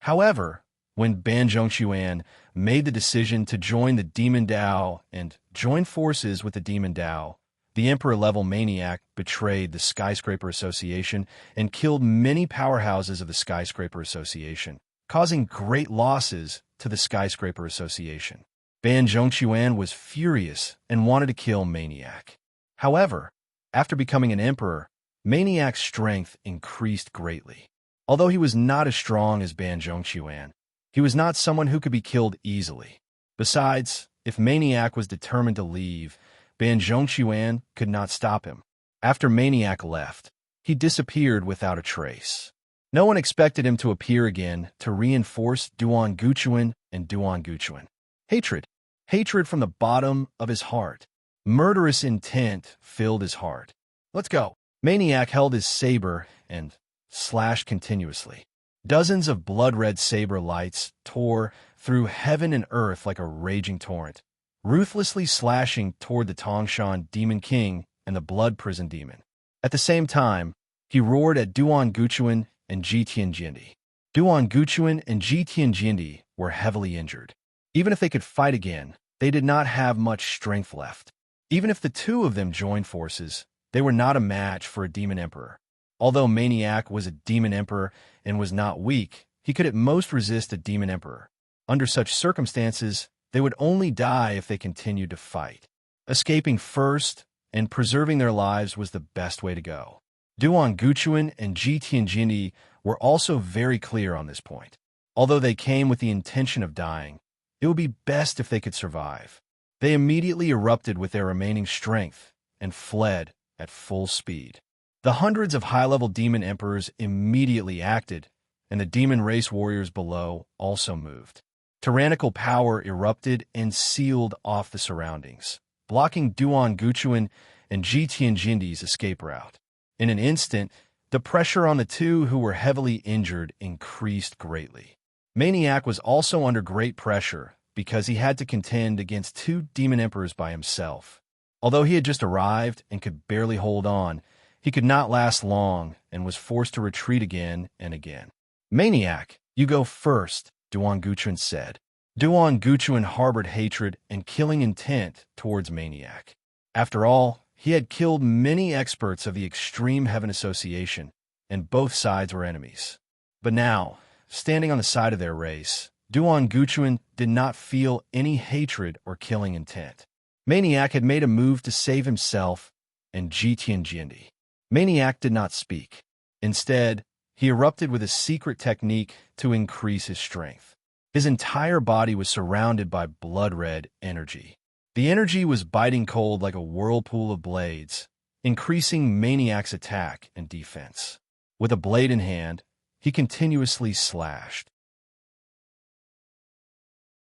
Speaker 1: However, when Ban Zhongquan made the decision to join the Demon Dao and join forces with the Demon Dao, the Emperor-level Maniac betrayed the Skyscraper Association and killed many powerhouses of the Skyscraper Association, causing great losses to the Skyscraper Association. Ban Zhongquan was furious and wanted to kill Maniac. However, after becoming an emperor, Maniac's strength increased greatly. Although he was not as strong as Ban Zhongquan, he was not someone who could be killed easily. Besides, if Maniac was determined to leave, Ban Zhongquan could not stop him. After Maniac left, he disappeared without a trace. No one expected him to appear again to reinforce Duan Guchuan and Duan Guchuan. Hatred from the bottom of his heart. Murderous intent filled his heart. Let's go. Maniac held his saber and slashed continuously. Dozens of blood-red saber lights tore through heaven and earth like a raging torrent, ruthlessly slashing toward the Tangshan Demon King and the Blood Prison Demon. At the same time, he roared at Duan Guchuan and Ji Tianjindi. Duan Guchuan and Ji Tianjindi were heavily injured. Even if they could fight again, they did not have much strength left. Even if the two of them joined forces, they were not a match for a Demon Emperor. Although Maniac was a Demon Emperor and was not weak, he could at most resist a Demon Emperor. Under such circumstances, they would only die if they continued to fight. Escaping first and preserving their lives was the best way to go. Duan Guchuan and Ji Tianjindi were also very clear on this point. Although they came with the intention of dying, it would be best if they could survive. They immediately erupted with their remaining strength and fled at full speed. The hundreds of high-level demon emperors immediately acted, and the demon race warriors below also moved. Tyrannical power erupted and sealed off the surroundings, blocking Duan Guchuan and Ji Tianjindi's escape route. In an instant, the pressure on the two who were heavily injured increased greatly. Maniac was also under great pressure because he had to contend against two demon emperors by himself. Although he had just arrived and could barely hold on, he could not last long and was forced to retreat again and again. Maniac, you go first, Duan Guchuan said. Duan Guchuan harbored hatred and killing intent towards Maniac. After all, he had killed many experts of the Extreme Heaven Association, and both sides were enemies. But now, standing on the side of their race, Duan Guchuan did not feel any hatred or killing intent. Maniac had made a move to save himself and Jitian Jindi. Maniac did not speak. Instead, he erupted with a secret technique to increase his strength. His entire body was surrounded by blood-red energy. The energy was biting cold like a whirlpool of blades, increasing Maniac's attack and defense. With a blade in hand, he continuously slashed.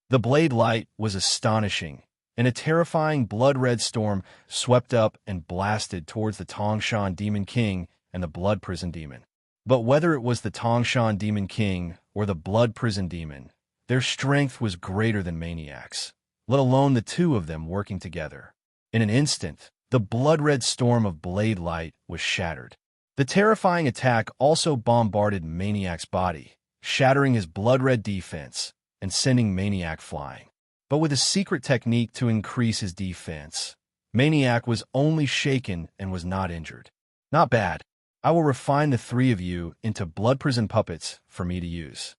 Speaker 1: The blade light was astonishing, and a terrifying blood-red storm swept up and blasted towards the Tongshan Demon King and the Blood Prison Demon. But whether it was the Tongshan Demon King or the Blood Prison Demon, their strength was greater than Maniac's, let alone the two of them working together. In an instant, the blood-red storm of blade light was shattered. The terrifying attack also bombarded Maniac's body, shattering his blood-red defense and sending Maniac flying. But with a secret technique to increase his defense, Maniac was only shaken and was not injured. Not bad. I will refine the three of you into blood prison puppets for me to use.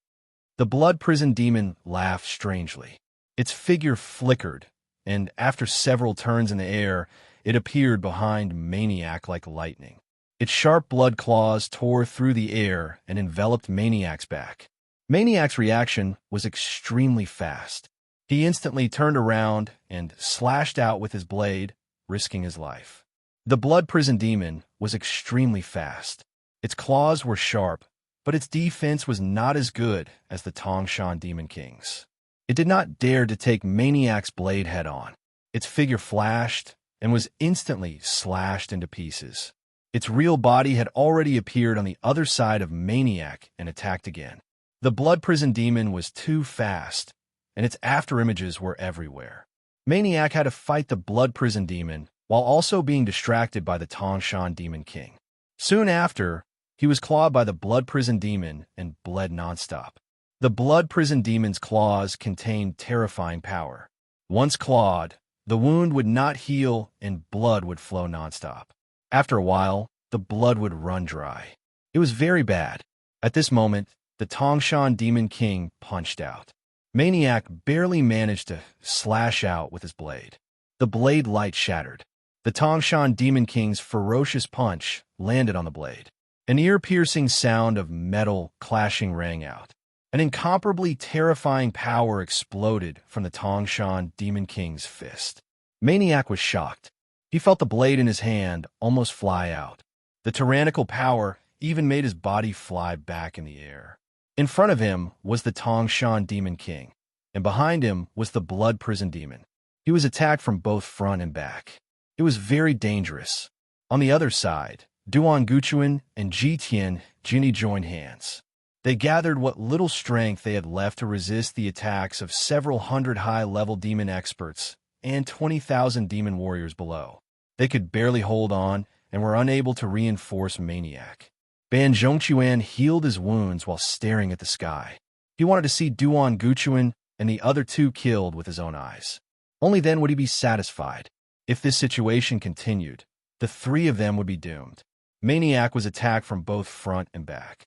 Speaker 1: The blood prison demon laughed strangely. Its figure flickered, and after several turns in the air, it appeared behind Maniac like lightning. Its sharp blood claws tore through the air and enveloped Maniac's back. Maniac's reaction was extremely fast. He instantly turned around and slashed out with his blade, risking his life. The blood prison demon was extremely fast. Its claws were sharp, but its defense was not as good as the Tongshan Demon King's. It did not dare to take Maniac's blade head-on. Its figure flashed and was instantly slashed into pieces. Its real body had already appeared on the other side of Maniac and attacked again. The blood prison demon was too fast, and its afterimages were everywhere. Maniac had to fight the blood prison demon while also being distracted by the Tongshan Demon King. Soon after, he was clawed by the blood prison demon and bled nonstop. The blood prison demon's claws contained terrifying power. Once clawed, the wound would not heal and blood would flow nonstop. After a while, the blood would run dry. It was very bad. At this moment, the Tongshan Demon King punched out. Maniac barely managed to slash out with his blade. The blade light shattered. The Tongshan Demon King's ferocious punch landed on the blade. An ear-piercing sound of metal clashing rang out. An incomparably terrifying power exploded from the Tongshan Demon King's fist. Maniac was shocked. He felt the blade in his hand almost fly out. The tyrannical power even made his body fly back in the air. In front of him was the Tongshan Demon King, and behind him was the Blood Prison Demon. He was attacked from both front and back. It was very dangerous. On the other side, Duan Guchuan and Jitian Jini joined hands. They gathered what little strength they had left to resist the attacks of several hundred high-level demon experts and 20,000 demon warriors below. They could barely hold on and were unable to reinforce Maniac. Ban Zhongquan healed his wounds while staring at the sky. He wanted to see Duan Guchuan and the other two killed with his own eyes. Only then would he be satisfied. If this situation continued, the three of them would be doomed. Maniac was attacked from both front and back.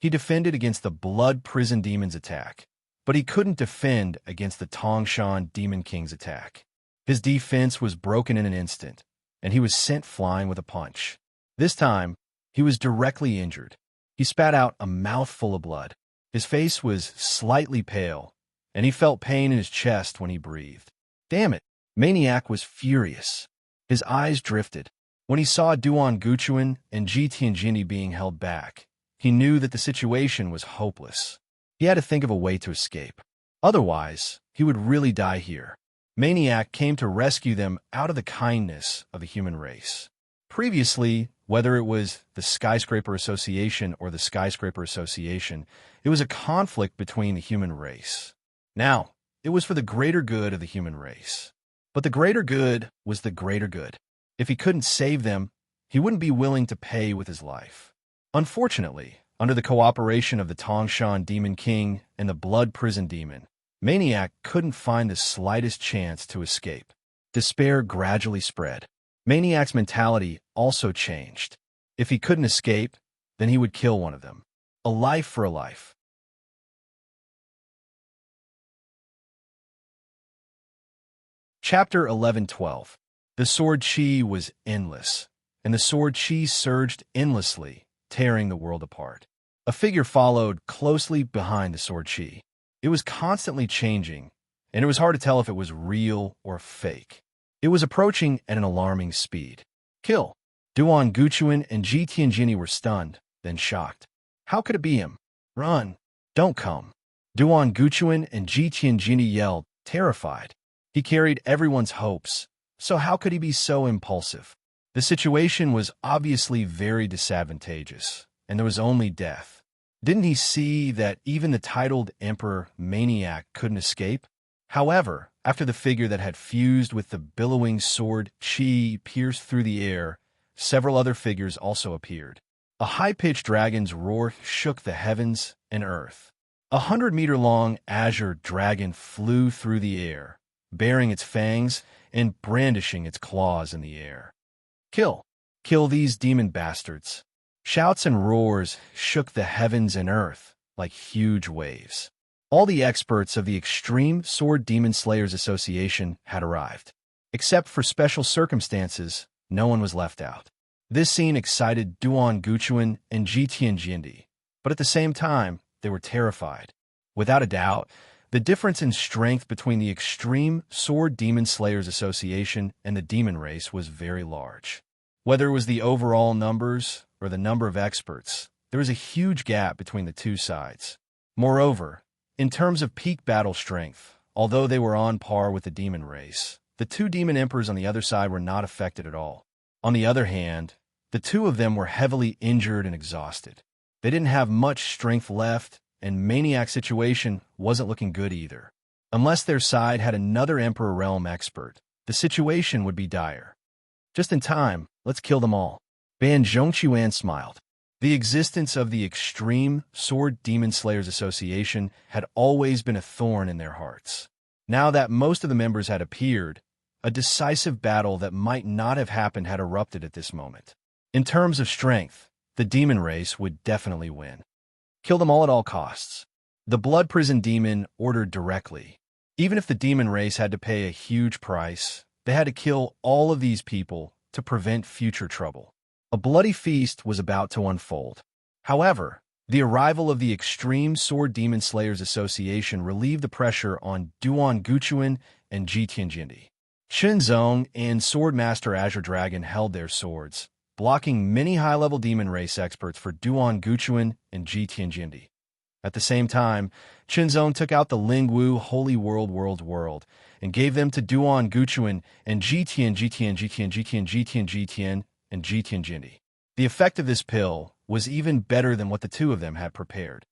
Speaker 1: He defended against the Blood Prison Demon's attack, but he couldn't defend against the Tongshan Demon King's attack. His defense was broken in an instant, and he was sent flying with a punch. This time, he was directly injured. He spat out a mouthful of blood. His face was slightly pale, and he felt pain in his chest when he breathed. Damn it! Maniac was furious. His eyes drifted. When he saw Duan Guchuan and Ji Tianjini being held back, he knew that the situation was hopeless. He had to think of a way to escape. Otherwise, he would really die here. Maniac came to rescue them out of the kindness of the human race. Previously, whether it was the Skyscraper Association or the Skyscraper Association, it was a conflict between the human race. Now, it was for the greater good of the human race. But the greater good was the greater good. If he couldn't save them, he wouldn't be willing to pay with his life. Unfortunately, Under the cooperation of the Tongshan Demon King and the Blood Prison Demon, Maniac couldn't find the slightest chance to escape. Despair gradually spread. Maniac's mentality also changed. If he couldn't escape, then he would kill one of them. A life for a life. Chapter 11-12. The sword chi was endless, and the sword chi surged endlessly, tearing the world apart. A figure followed closely behind the sword chi. It was constantly changing, and it was hard to tell if it was real or fake. It was approaching at an alarming speed. Kill! Duan Guchuan and Ji Tianjini were stunned, then shocked. How could it be him? Run! Don't come! Duan Guchuan and Ji Tianjini yelled, terrified. He carried everyone's hopes, so how could he be so impulsive? The situation was obviously very disadvantageous, and there was only death. Didn't he see that even the titled Emperor Maniac couldn't escape? However, after the figure that had fused with the billowing sword chi pierced through the air, several other figures also appeared. A high-pitched dragon's roar shook the heavens and earth. 100-meter-long azure dragon flew through the air, baring its fangs and brandishing its claws in the air. Kill! Kill these demon bastards! Shouts and roars shook the heavens and earth like huge waves. All the experts of the Extreme Sword Demon Slayers Association had arrived. Except for special circumstances, no one was left out. This scene excited Duan Guchuan and Ji Tianjindi, but at the same time, they were terrified. Without a doubt, the difference in strength between the Extreme Sword Demon Slayers Association and the demon race was very large. Whether it was the overall numbers or the number of experts, there was a huge gap between the two sides. Moreover, in terms of peak battle strength, although they were on par with the demon race, the two demon emperors on the other side were not affected at all. On the other hand, the two of them were heavily injured and exhausted. They didn't have much strength left, and Maniac's situation wasn't looking good either. Unless their side had another Emperor Realm expert, the situation would be dire. Just in time, let's kill them all. Ban Zhongquan smiled. The existence of the Extreme Sword Demon Slayers Association had always been a thorn in their hearts. Now that most of the members had appeared, a decisive battle that might not have happened had erupted at this moment. In terms of strength, the demon race would definitely win. Kill them all at all costs. The Blood Prison Demon ordered directly. Even if the demon race had to pay a huge price, they had to kill all of these people to prevent future trouble. A bloody feast was about to unfold. However, the arrival of the Extreme Sword Demon Slayers Association relieved the pressure on Duan Guchuan and Ji Tianjindi. Shenzong and Swordmaster Azure Dragon held their swords, blocking many high-level demon race experts for Duan Guchuan and Ji Tianjindi. At the same time, Shenzong took out the Lingwu Holy World and gave them to Duan Guchuan and Ji Tianjindi and Ji Tianjindi. The effect of this pill was even better than what the two of them had prepared.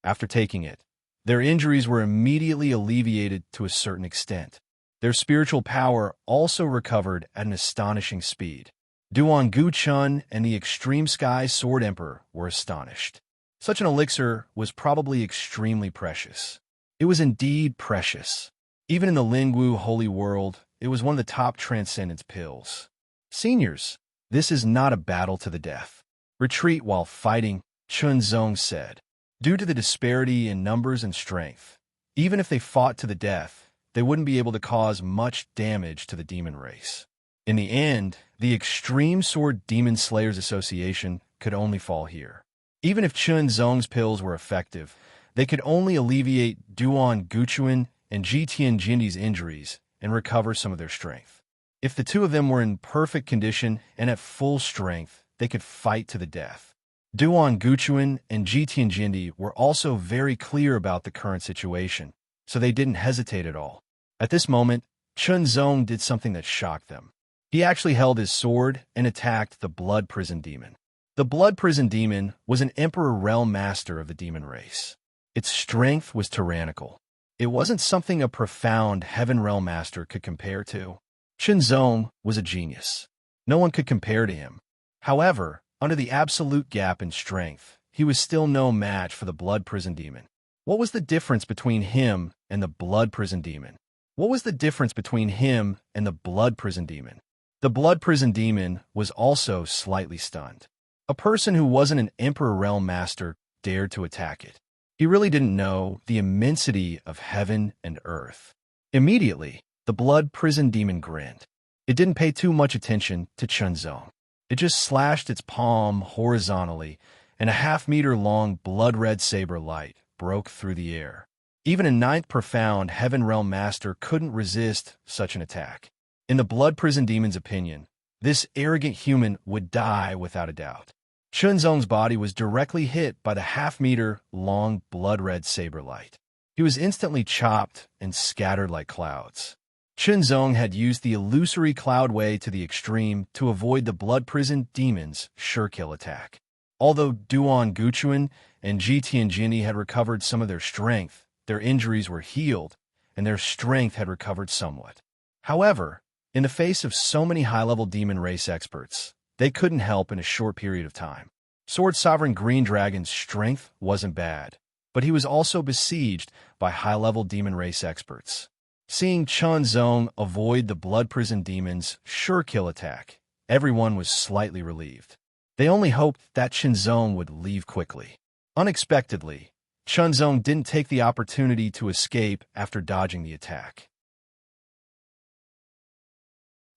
Speaker 1: After taking it, their injuries were immediately alleviated to a certain extent. Their spiritual power also recovered at an astonishing speed. Duan Guchun and the Extreme Sky Sword Emperor were astonished. Such an elixir was probably extremely precious. It was indeed precious. Even in the Lingwu Holy World, it was one of the top transcendence pills. Seniors, this is not a battle to the death. Retreat while fighting, Chunzong said. Due to the disparity in numbers and strength, even if they fought to the death, they wouldn't be able to cause much damage to the demon race. In the end, the Extreme Sword Demon Slayers Association could only fall here. Even if Chunzong's pills were effective, they could only alleviate Duan Guchuan and Ji Tianjindi's injuries and recover some of their strength. If the two of them were in perfect condition and at full strength, they could fight to the death. Duan Guchuan and Ji Tianjindi were also very clear about the current situation, so they didn't hesitate at all. At this moment, Chunzong did something that shocked them. He actually held his sword and attacked the Blood Prison Demon. The Blood Prison Demon was an Emperor Realm Master of the demon race. Its strength was tyrannical. It wasn't something a profound Heaven Realm Master could compare to. Chunzong was a genius. No one could compare to him. However, Under the absolute gap in strength, he was still no match for the blood prison demon. What was the difference between him and the blood prison demon? What was the difference between him and the blood prison demon? The blood prison demon was also slightly stunned. A person who wasn't an Emperor Realm Master dared to attack it. He really didn't know the immensity of heaven and earth. Immediately, the blood prison demon grinned. It didn't pay too much attention to Chunzong. It just slashed its palm horizontally, and a half-meter-long blood-red saber light broke through the air. Even a ninth profound Heaven Realm Master couldn't resist such an attack. In the blood prison demon's opinion, this arrogant human would die without a doubt. Chunzong's body was directly hit by the half-meter-long blood-red saber light. He was instantly chopped and scattered like clouds. Chunzong had used the illusory cloud way to the extreme to avoid the blood prison demon's sure-kill attack. Although Duan Guchuan and Ji Tianjini had recovered some of their strength, their injuries were healed, and their strength had recovered somewhat. However, in the face of so many high-level demon race experts, they couldn't help in a short period of time. Sword Sovereign Green Dragon's strength wasn't bad, but he was also besieged by high-level demon race experts. Seeing Chunzong avoid the blood prison demon's sure-kill attack, everyone was slightly relieved. They only hoped that Chunzong would leave quickly. Unexpectedly, Chunzong didn't take the opportunity to escape after dodging the attack.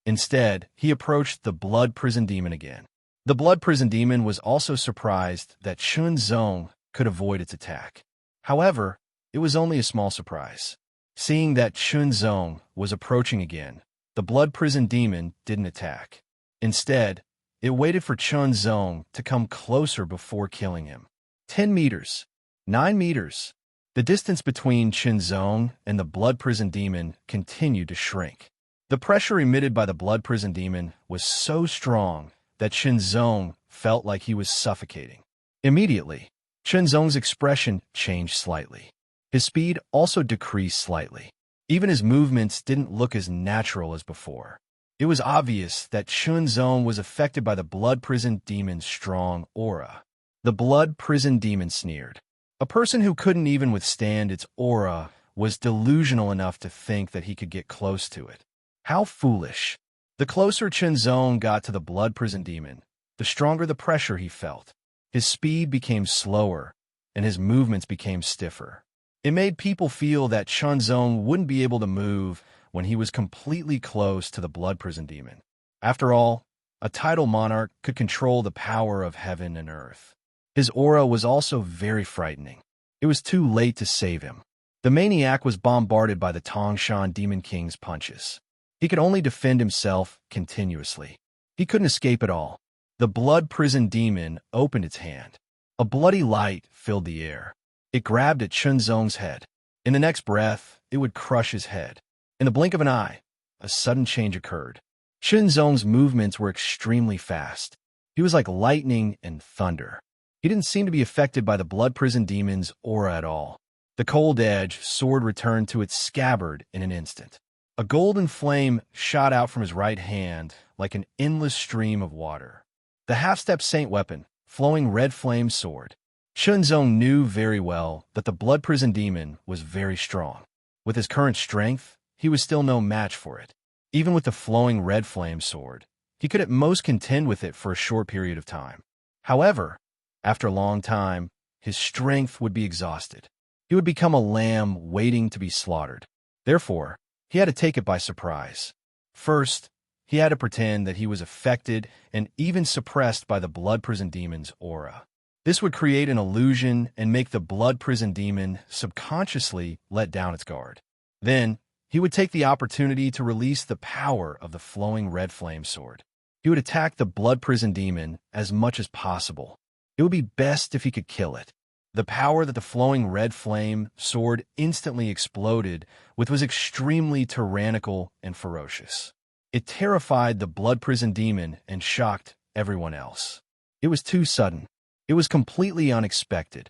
Speaker 1: Instead, he approached the blood prison demon again. The blood prison demon was also surprised that Chunzong could avoid its attack. However, it was only a small surprise. Seeing that Chunzong was approaching again, the blood prison demon didn't attack. Instead, it waited for Chunzong to come closer before killing him. 10 meters. 9 meters. The distance between Chunzong and the blood prison demon continued to shrink. The pressure emitted by the blood prison demon was so strong that Chunzong felt like he was suffocating. Immediately, Chunzong's expression changed slightly. His speed also decreased slightly. Even his movements didn't look as natural as before. It was obvious that Chunzong was affected by the blood prison demon's strong aura. The blood prison demon sneered. A person who couldn't even withstand its aura was delusional enough to think that he could get close to it. How foolish. The closer Chunzong got to the blood prison demon, the stronger the pressure he felt. His speed became slower, and his movements became stiffer. It made people feel that Chunzong wouldn't be able to move when he was completely close to the blood prison demon. After all, a tidal monarch could control the power of heaven and earth. His aura was also very frightening. It was too late to save him. The maniac was bombarded by the Tongshan Demon King's punches. He could only defend himself continuously. He couldn't escape at all. The blood prison demon opened its hand. A bloody light filled the air. It grabbed at Chunzong's head. In the next breath, it would crush his head. In the blink of an eye, a sudden change occurred. Chunzong's movements were extremely fast. He was like lightning and thunder. He didn't seem to be affected by the blood prison demon's aura at all. The cold-edged sword returned to its scabbard in an instant. A golden flame shot out from his right hand like an endless stream of water. The half-step saint weapon, flowing red flame sword. Chunzong knew very well that the blood prison demon was very strong. With his current strength, he was still no match for it. Even with the flowing red flame sword, he could at most contend with it for a short period of time. However, after a long time, his strength would be exhausted. He would become a lamb waiting to be slaughtered. Therefore, he had to take it by surprise. First, he had to pretend that he was affected and even suppressed by the blood prison demon's aura. This would create an illusion and make the blood prison demon subconsciously let down its guard. Then, he would take the opportunity to release the power of the flowing red flame sword. He would attack the blood prison demon as much as possible. It would be best if he could kill it. The power that the flowing red flame sword instantly exploded with was extremely tyrannical and ferocious. It terrified the blood prison demon and shocked everyone else. It was too sudden. It was completely unexpected.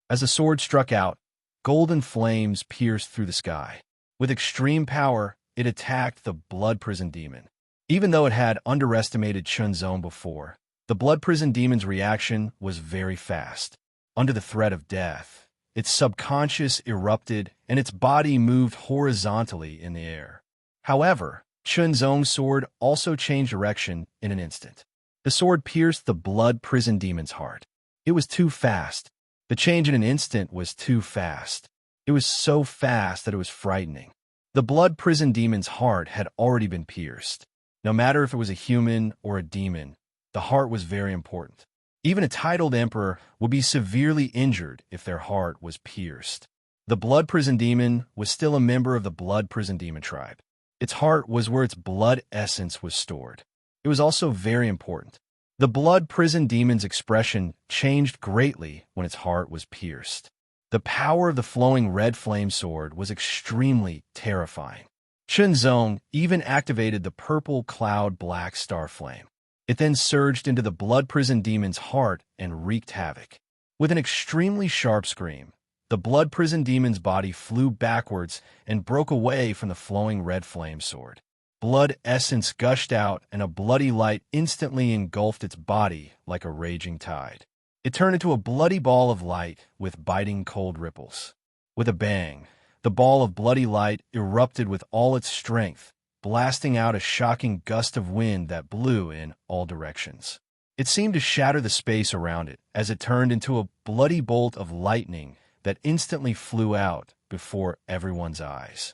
Speaker 1: As the sword struck out, golden flames pierced through the sky. With extreme power, it attacked the blood prison demon. Even though it had underestimated Chunzong before, the blood prison demon's reaction was very fast. Under the threat of death, its subconscious erupted and its body moved horizontally in the air. However, Chunzong's sword also changed direction in an instant. The sword pierced the blood prison demon's heart. It was too fast. The change in an instant was too fast. It was so fast that it was frightening. The blood prison demon's heart had already been pierced. No matter if it was a human or a demon, the heart was very important. Even a titled emperor would be severely injured if their heart was pierced. The blood prison demon was still a member of the blood prison demon tribe. Its heart was where its blood essence was stored. It was also very important. The blood prison demon's expression changed greatly when its heart was pierced. The power of the flowing red flame sword was extremely terrifying. Chunzong even activated the purple cloud black star flame. It then surged into the blood prison demon's heart and wreaked havoc. With an extremely sharp scream, the blood prison demon's body flew backwards and broke away from the flowing red flame sword. Blood essence gushed out, and a bloody light instantly engulfed its body like a raging tide. It turned into a bloody ball of light with biting cold ripples. With a bang, the ball of bloody light erupted with all its strength, blasting out a shocking gust of wind that blew in all directions. It seemed to shatter the space around it as it turned into a bloody bolt of lightning that instantly flew out before everyone's eyes.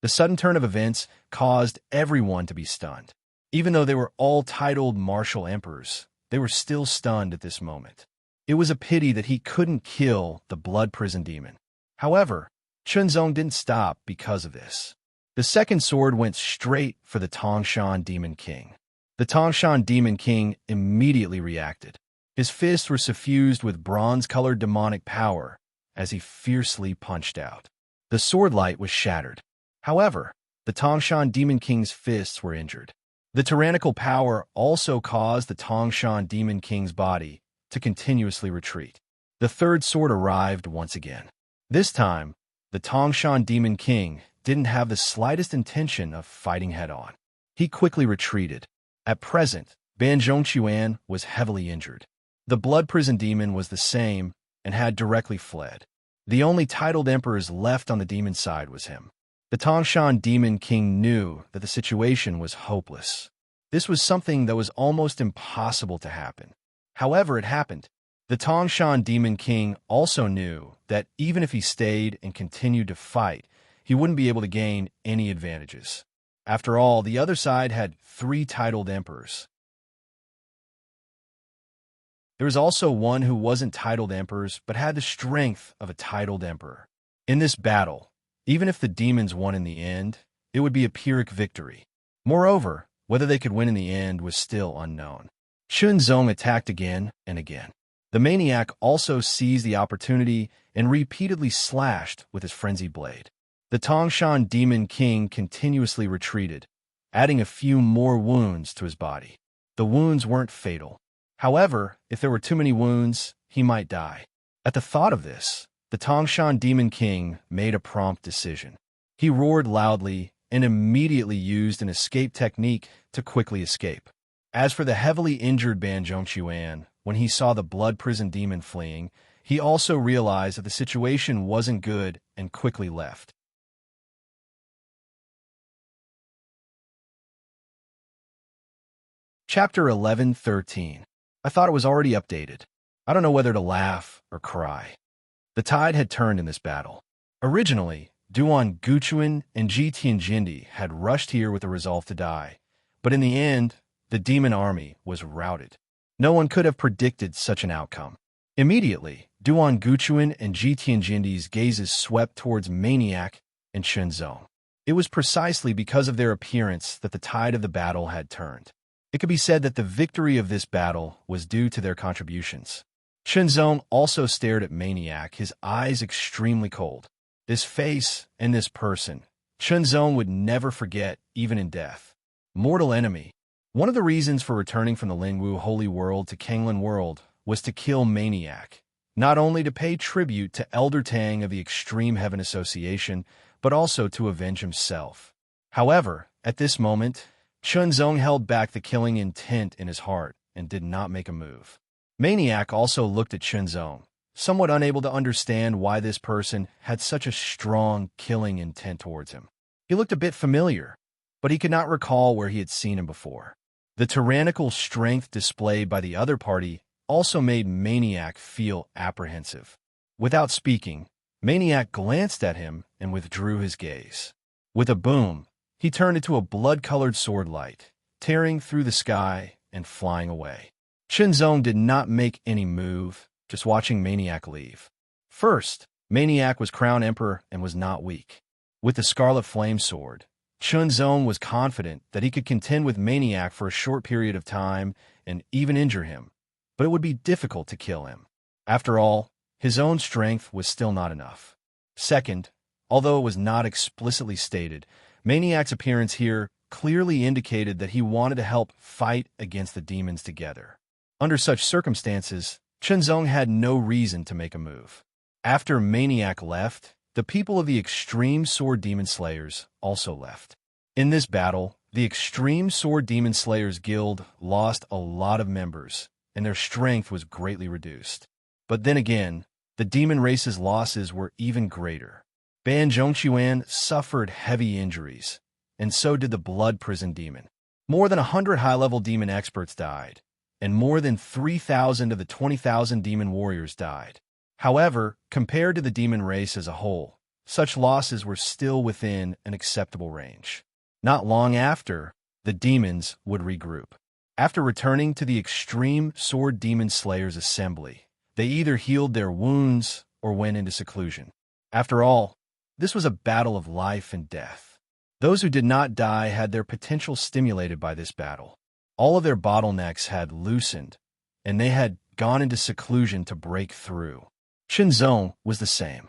Speaker 1: The sudden turn of events caused everyone to be stunned. Even though they were all titled martial emperors, they were still stunned at this moment. It was a pity that he couldn't kill the blood prison demon. However, Chunzong didn't stop because of this. The second sword went straight for the Tangshan Demon King. The Tangshan Demon King immediately reacted. His fists were suffused with bronze-colored demonic power as he fiercely punched out. The sword light was shattered. However, the Tangshan Demon King's fists were injured. The tyrannical power also caused the Tangshan Demon King's body to continuously retreat. The third sword arrived once again. This time, the Tangshan Demon King didn't have the slightest intention of fighting head-on. He quickly retreated. At present, Ban Zhongquan was heavily injured. The blood prison demon was the same and had directly fled. The only titled emperors left on the demon side was him. The Tangshan Demon King knew that the situation was hopeless. This was something that was almost impossible to happen. However, it happened. The Tangshan Demon King also knew that even if he stayed and continued to fight, he wouldn't be able to gain any advantages. After all, the other side had 3 titled emperors. There was also one who wasn't titled emperors but had the strength of a titled emperor. In this battle, even if the demons won in the end, it would be a Pyrrhic victory. Moreover, whether they could win in the end was still unknown. Chunzong attacked again and again. The maniac also seized the opportunity and repeatedly slashed with his frenzied blade. The Tangshan Demon King continuously retreated, adding a few more wounds to his body. The wounds weren't fatal. However, if there were too many wounds, he might die. At the thought of this, the Tangshan Demon King made a prompt decision. He roared loudly and immediately used an escape technique to quickly escape. As for the heavily injured Ban Zhongquan, when he saw the blood prison demon fleeing, he also realized that the situation wasn't good and quickly left. Chapter 11:13. I thought it was already updated. I don't know whether to laugh or cry. The tide had turned in this battle. Originally, Duan Guchuan and Ji Tianjindi had rushed here with the resolve to die, but in the end, the demon army was routed. No one could have predicted such an outcome. Immediately, Duan Guchuan and Ji Tianjindi's gazes swept towards Maniac and Chunzong. It was precisely because of their appearance that the tide of the battle had turned. It could be said that the victory of this battle was due to their contributions. Chunzong also stared at Maniac, his eyes extremely cold. This face and this person, Chunzong would never forget, even in death. Mortal enemy. One of the reasons for returning from the Lingwu Holy World to Kanglan World was to kill Maniac, not only to pay tribute to Elder Tang of the Extreme Heaven Association, but also to avenge himself. However, at this moment, Chunzong held back the killing intent in his heart and did not make a move. Maniac also looked at Chunzong, somewhat unable to understand why this person had such a strong killing intent towards him. He looked a bit familiar, but he could not recall where he had seen him before. The tyrannical strength displayed by the other party also made Maniac feel apprehensive. Without speaking, Maniac glanced at him and withdrew his gaze. With a boom, he turned into a blood-colored sword light, tearing through the sky and flying away. Chunzong did not make any move, just watching Maniac leave. First, Maniac was crowned emperor and was not weak. With the Scarlet Flame Sword, Chunzong was confident that he could contend with Maniac for a short period of time and even injure him, but it would be difficult to kill him. After all, his own strength was still not enough. Second, although it was not explicitly stated, Maniac's appearance here clearly indicated that he wanted to help fight against the demons together. Under such circumstances, Chunzong had no reason to make a move. After Maniac left, the people of the Extreme Sword Demon Slayers also left. In this battle, the Extreme Sword Demon Slayers Guild lost a lot of members, and their strength was greatly reduced. But then again, the demon race's losses were even greater. Ban Zhongquan suffered heavy injuries, and so did the Blood Prison Demon. More than 100 high-level demon experts died, and more than 3,000 of the 20,000 demon warriors died. However, compared to the demon race as a whole, such losses were still within an acceptable range. Not long after, the demons would regroup. After returning to the Extreme Sword Demon Slayers Assembly, they either healed their wounds or went into seclusion. After all, this was a battle of life and death. Those who did not die had their potential stimulated by this battle. All of their bottlenecks had loosened, and they had gone into seclusion to break through. Chunzong was the same.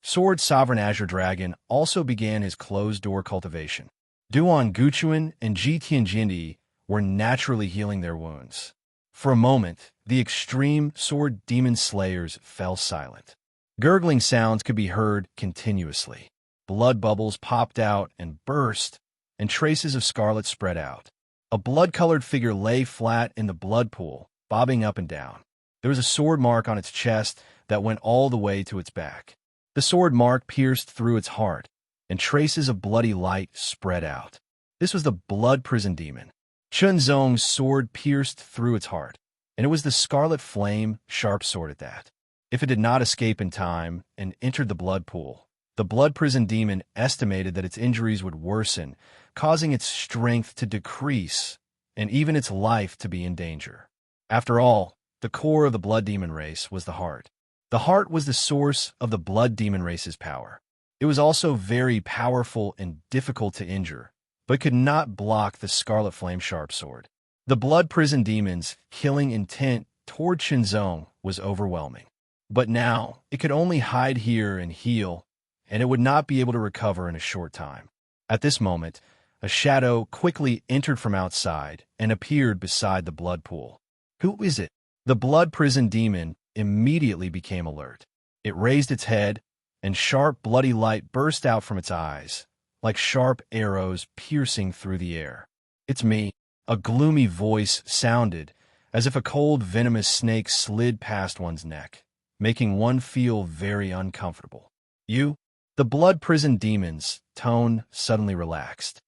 Speaker 1: Sword Sovereign Azure Dragon also began his closed-door cultivation. Duan Guchuan and Ji Tianjindi were naturally healing their wounds. For a moment, the Extreme Sword Demon Slayers fell silent. Gurgling sounds could be heard continuously. Blood bubbles popped out and burst, and traces of scarlet spread out. A blood-colored figure lay flat in the blood pool, bobbing up and down. There was a sword mark on its chest that went all the way to its back. The sword mark pierced through its heart, and traces of bloody light spread out. This was the Blood Prison Demon. Chunzong's sword pierced through its heart, and it was the Scarlet Flame sharp sword at that. If it did not escape in time and entered the blood pool, the Blood Prison Demon estimated that its injuries would worsen, causing its strength to decrease and even its life to be in danger. After all, the core of the Blood Demon race was the heart. The heart was the source of the Blood Demon race's power. It was also very powerful and difficult to injure, but could not block the Scarlet Flame sharp sword. The Blood Prison Demon's killing intent toward Chunzong was overwhelming. But now, it could only hide here and heal, and it would not be able to recover in a short time. At this moment, a shadow quickly entered from outside and appeared beside the blood pool. Who is it? The Blood Prison Demon immediately became alert. It raised its head, and sharp, bloody light burst out from its eyes, like sharp arrows piercing through the air. "It's me," a gloomy voice sounded, as if a cold, venomous snake slid past one's neck, making one feel very uncomfortable. "You?" The Blood Prison Demon's tone suddenly relaxed.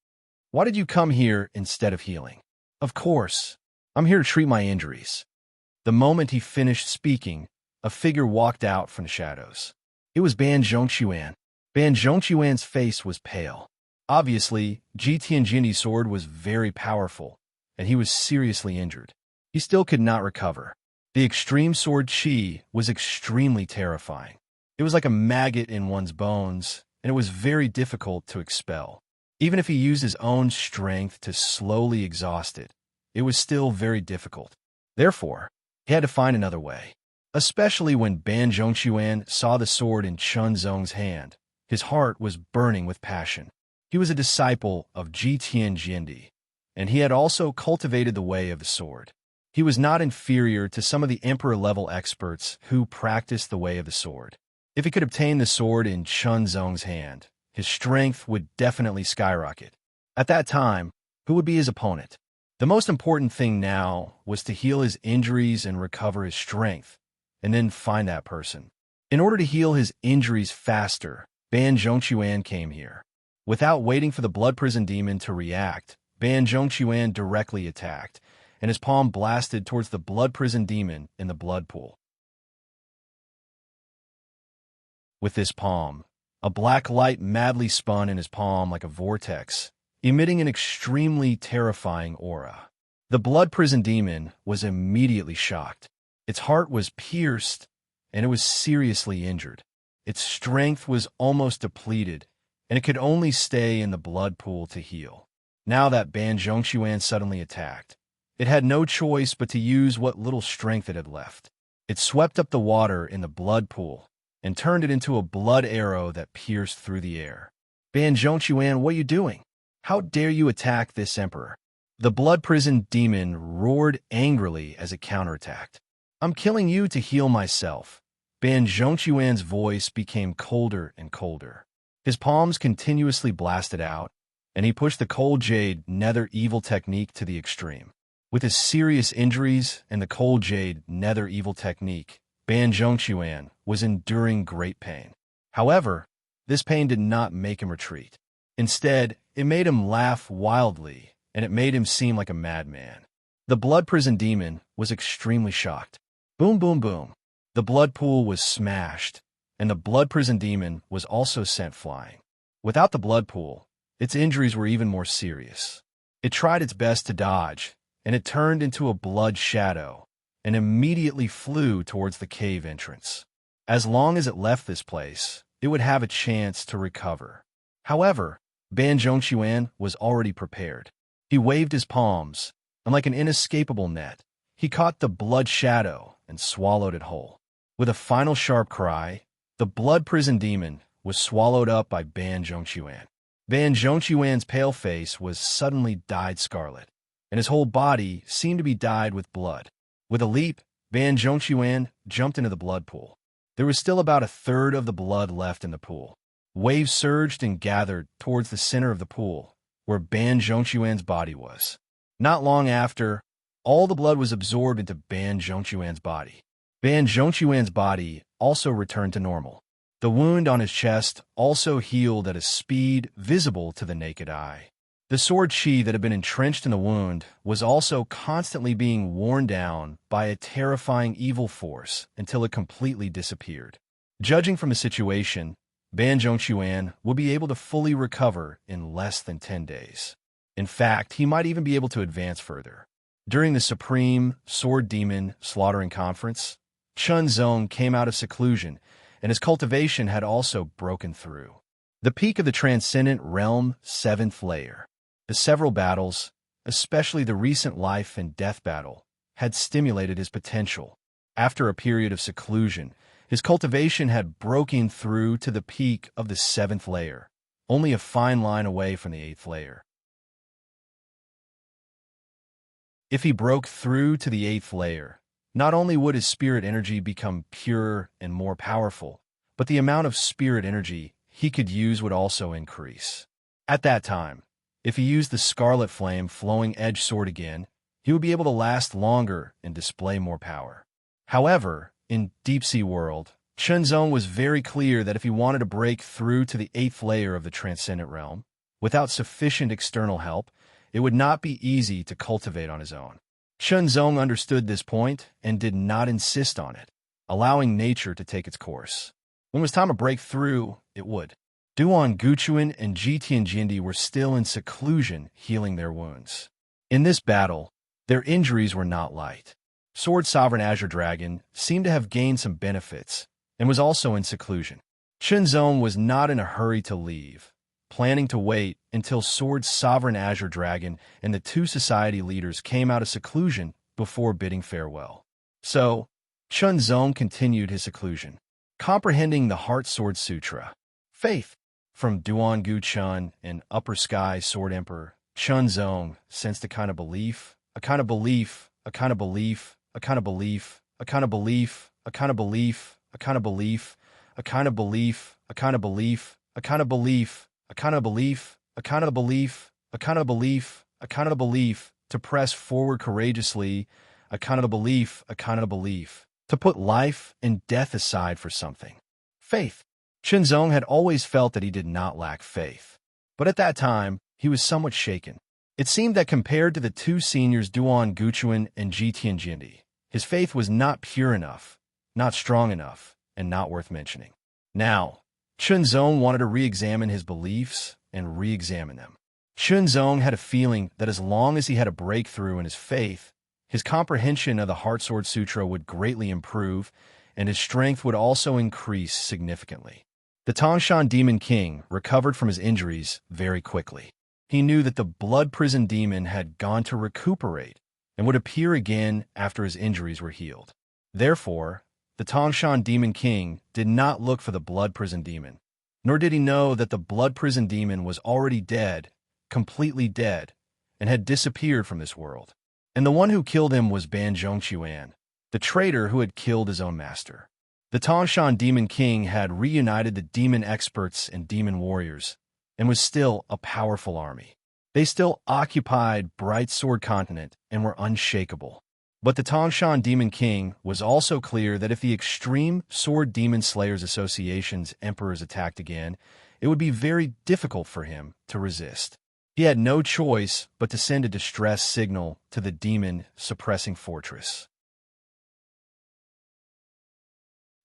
Speaker 1: "Why did you come here instead of healing?" "Of course. I'm here to treat my injuries." The moment he finished speaking, a figure walked out from the shadows. It was Ban Zhongquan. Ban Zhongquan's face was pale. Obviously, Ji Tianjindi's sword was very powerful, and he was seriously injured. He still could not recover. The extreme sword Qi was extremely terrifying. It was like a maggot in one's bones, and it was very difficult to expel. Even if he used his own strength to slowly exhaust it, it was still very difficult. Therefore, he had to find another way. Especially when Ban Zhongquan saw the sword in Chunzong's hand, his heart was burning with passion. He was a disciple of Ji Tianjindi, and he had also cultivated the way of the sword. He was not inferior to some of the emperor-level experts who practiced the way of the sword. If he could obtain the sword in Chunzong's hand, his strength would definitely skyrocket. At that time, who would be his opponent? The most important thing now was to heal his injuries and recover his strength, and then find that person. In order to heal his injuries faster, Ban Zhongquan came here. Without waiting for the blood prison demon to react, Ban Zhongquan directly attacked, and his palm blasted towards the blood prison demon in the blood pool. With this palm, a black light madly spun in his palm like a vortex, emitting an extremely terrifying aura. The blood prison demon was immediately shocked. Its heart was pierced, and it was seriously injured. Its strength was almost depleted, and it could only stay in the blood pool to heal. Now that Ban Zhongquan suddenly attacked, it had no choice but to use what little strength it had left. It swept up the water in the blood pool and turned it into a blood arrow that pierced through the air. Ban Zhongquan, what are you doing? How dare you attack this emperor? The blood prison demon roared angrily as it counterattacked. I'm killing you to heal myself. Ban Zhongquan's voice became colder and colder. His palms continuously blasted out, and he pushed the cold jade nether evil technique to the extreme. With his serious injuries and the cold jade nether evil technique, Ban Zhongquan was enduring great pain. However, this pain did not make him retreat. Instead, it made him laugh wildly, and it made him seem like a madman. The blood prison demon was extremely shocked. Boom, boom, boom. The blood pool was smashed, and the blood prison demon was also sent flying. Without the blood pool, its injuries were even more serious. It tried its best to dodge, and it turned into a blood shadow and immediately flew towards the cave entrance. As long as it left this place, it would have a chance to recover. However, Ban Zhongquan was already prepared. He waved his palms, and like an inescapable net, he caught the blood shadow and swallowed it whole. With a final sharp cry, the blood prison demon was swallowed up by Ban Zhongquan. Ban Zhongquan's pale face was suddenly dyed scarlet, and his whole body seemed to be dyed with blood. With a leap, Ban Zhongquan jumped into the blood pool. There was still about a third of the blood left in the pool. Waves surged and gathered towards the center of the pool, where Ban Zhongquan's body was. Not long after, all the blood was absorbed into Ban Zhongquan's body. Ban Zhongquan's body also returned to normal. The wound on his chest also healed at a speed visible to the naked eye. The sword chi that had been entrenched in the wound was also constantly being worn down by a terrifying evil force until it completely disappeared. Judging from the situation, Ban Zhongquan would be able to fully recover in less than 10 days. In fact, he might even be able to advance further. During the Supreme Sword Demon Slaughtering Conference, Chun Zong came out of seclusion, and his cultivation had also broken through. The peak of the Transcendent Realm 7th layer. The several battles, especially the recent life and death battle, had stimulated his potential. After a period of seclusion, his cultivation had broken through to the peak of the 7th layer, only a fine line away from the 8th layer. If he broke through to the 8th layer, not only would his spirit energy become purer and more powerful, but the amount of spirit energy he could use would also increase. At that time, if he used the Scarlet Flame Flowing Edge Sword again, he would be able to last longer and display more power. However, in Deep Sea World, Chun Zong was very clear that if he wanted to break through to the 8th layer of the Transcendent Realm, without sufficient external help, it would not be easy to cultivate on his own. Chun Zong understood this point and did not insist on it, allowing nature to take its course. When it was time to break through, it would. Duan Guchuan and Ji Tianjindi were still in seclusion, healing their wounds. In this battle, their injuries were not light. Sword Sovereign Azure Dragon seemed to have gained some benefits, and was also in seclusion. Chun Zong was not in a hurry to leave, planning to wait until Sword Sovereign Azure Dragon and the two society leaders came out of seclusion before bidding farewell. So, Chun Zong continued his seclusion, comprehending the Heart Sword Sutra. Faith. From Duan Gu Chun and Upper Sky Sword Emperor, Chun Zong sensed a kind of belief, a kind of belief, a kind of belief, a kind of belief, a kind of belief, a kind of belief, a kind of belief, a kind of belief, a kind of belief, a kind of belief, a kind of belief, a kind of belief, a kind of belief, a kind of belief, to press forward courageously, a kind of belief, a kind of belief, to put life and death aside for something. Faith. Shenzong had always felt that he did not lack faith. But at that time, he was somewhat shaken. It seemed that compared to the two seniors Duan Guchuan and Ji Tianjindi, his faith was not pure enough, not strong enough, and not worth mentioning. Now, Shenzong wanted to re-examine his beliefs and re-examine them. Shenzong had a feeling that as long as he had a breakthrough in his faith, his comprehension of the Heart Sword Sutra would greatly improve, and his strength would also increase significantly. The Tangshan Demon King recovered from his injuries very quickly. He knew that the blood prison demon had gone to recuperate and would appear again after his injuries were healed. Therefore, the Tangshan Demon King did not look for the blood prison demon, nor did he know that the blood prison demon was already dead, completely dead, and had disappeared from this world. And the one who killed him was Ban Zhongquan, the traitor who had killed his own master. The Tangshan Demon King had reunited the demon experts and demon warriors, and was still a powerful army. They still occupied Bright Sword Continent and were unshakable. But the Tangshan Demon King was also clear that if the Extreme Sword Demon Slayers Association's emperors attacked again, it would be very difficult for him to resist. He had no choice but to send a distress signal to the demon-suppressing fortress.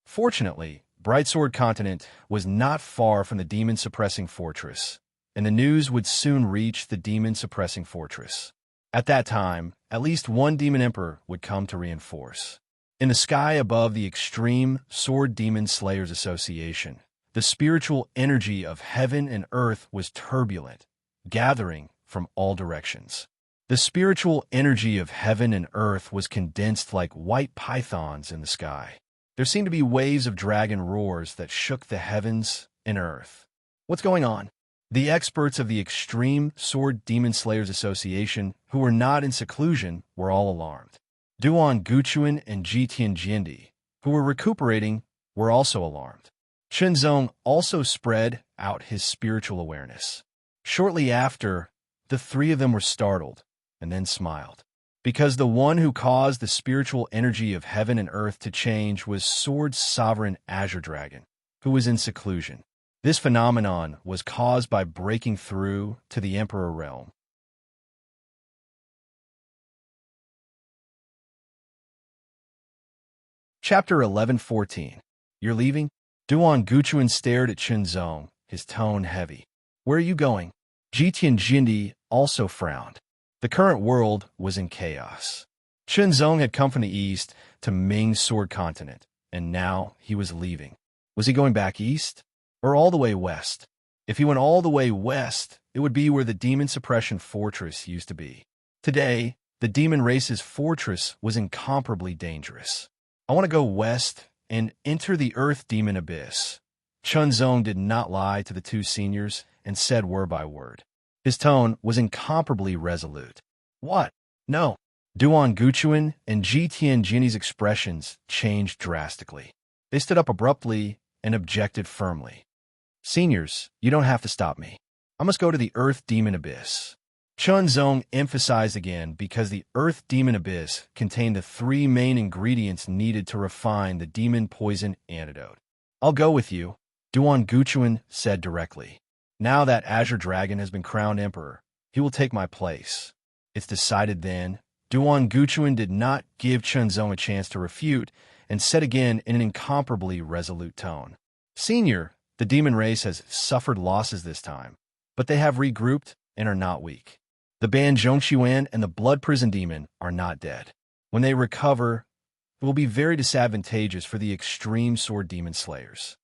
Speaker 1: Fortunately, Bright Sword Continent was not far from the demon-suppressing fortress, and the news would soon reach the demon-suppressing fortress. At that time, at least one demon emperor would come to reinforce. In the sky above the Extreme Sword Demon Slayers Association, the spiritual energy of heaven and earth was turbulent, gathering from all directions. The spiritual energy of heaven and earth was condensed like white pythons in the sky. There seemed to be waves of dragon roars that shook the heavens and earth. What's going on? The experts of the Extreme Sword Demon Slayers Association, who were not in seclusion, were all alarmed. Duan Guchuan and Ji Tianjindi, who were recuperating, were also alarmed. Shenzong also spread out his spiritual awareness. Shortly after, the three of them were startled and then smiled, because the one who caused the spiritual energy of heaven and earth to change was Sword's sovereign Azure Dragon, who was in seclusion. This phenomenon was caused by breaking through to the Emperor realm. Chapter 11:14. You're leaving? Duan Guchuan stared at Shenzong, his tone heavy. Where are you going? Ji Tianjindi also frowned. The current world was in chaos. Shenzong had come from the east to Ming's Sword Continent, and now he was leaving. Was he going back east, or all the way west? If he went all the way west, it would be where the Demon Suppression Fortress used to be. Today, the demon race's fortress was incomparably dangerous. I want to go west and enter the Earth Demon Abyss. Shenzong did not lie to the two seniors and said word by word. His tone was incomparably resolute. What? No. Duan Guchuan and Ji Tianjini's expressions changed drastically. They stood up abruptly and objected firmly. Seniors, you don't have to stop me. I must go to the Earth Demon Abyss. Shenzong emphasized again because the Earth Demon Abyss contained the three main ingredients needed to refine the demon poison antidote. I'll go with you, Duan Guchuan said directly. Now that Azure Dragon has been crowned emperor, he will take my place. It's decided then. Duan Guchuan did not give Shenzong a chance to refute and said again in an incomparably resolute tone. Senior, the demon race has suffered losses this time, but they have regrouped and are not weak. The Ban Zhongquan and the Blood Prison Demon are not dead. When they recover, it will be very disadvantageous for the Extreme Sword Demon Slayers.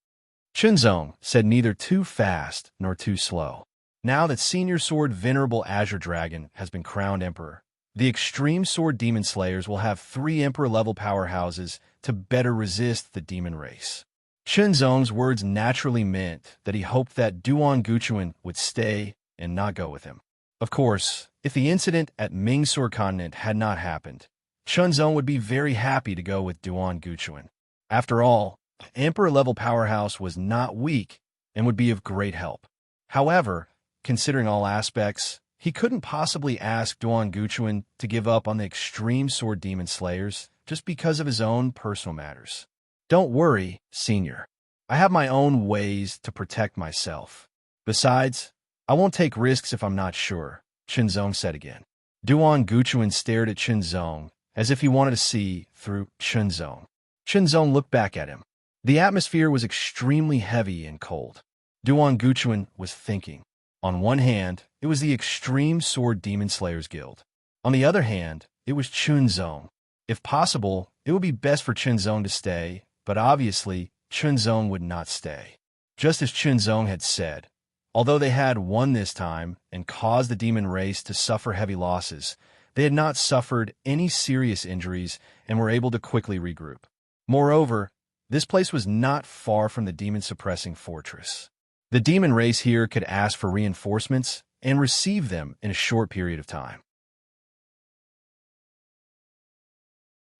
Speaker 1: Shenzong said neither too fast nor too slow. Now that Senior Sword Venerable Azure Dragon has been crowned emperor, the Extreme Sword Demon Slayers will have 3 emperor-level powerhouses to better resist the demon race. Shenzong's words naturally meant that he hoped that Duan Guchuan would stay and not go with him. Of course, if the incident at Ming Sword Continent had not happened, Shenzong would be very happy to go with Duan Guchuan. After all, Emperor-level powerhouse was not weak and would be of great help. However, considering all aspects, he couldn't possibly ask Duan Guchuan to give up on the extreme sword demon slayers just because of his own personal matters. Don't worry, Senior. I have my own ways to protect myself. Besides, I won't take risks if I'm not sure, Chinzong said again. Duan Guchuan stared at Chinzong as if he wanted to see through Chinzong. Chinzong looked back at him. The atmosphere was extremely heavy and cold. Duan Guchuan was thinking. On one hand, it was the Extreme Sword Demon Slayers Guild. On the other hand, it was Chinzong. If possible, it would be best for Chinzong to stay, but obviously, Chinzong would not stay. Just as Chinzong had said, although they had won this time and caused the demon race to suffer heavy losses, they had not suffered any serious injuries and were able to quickly regroup. Moreover, this place was not far from the demon-suppressing fortress. The demon race here could ask for reinforcements and receive them in a short period of time.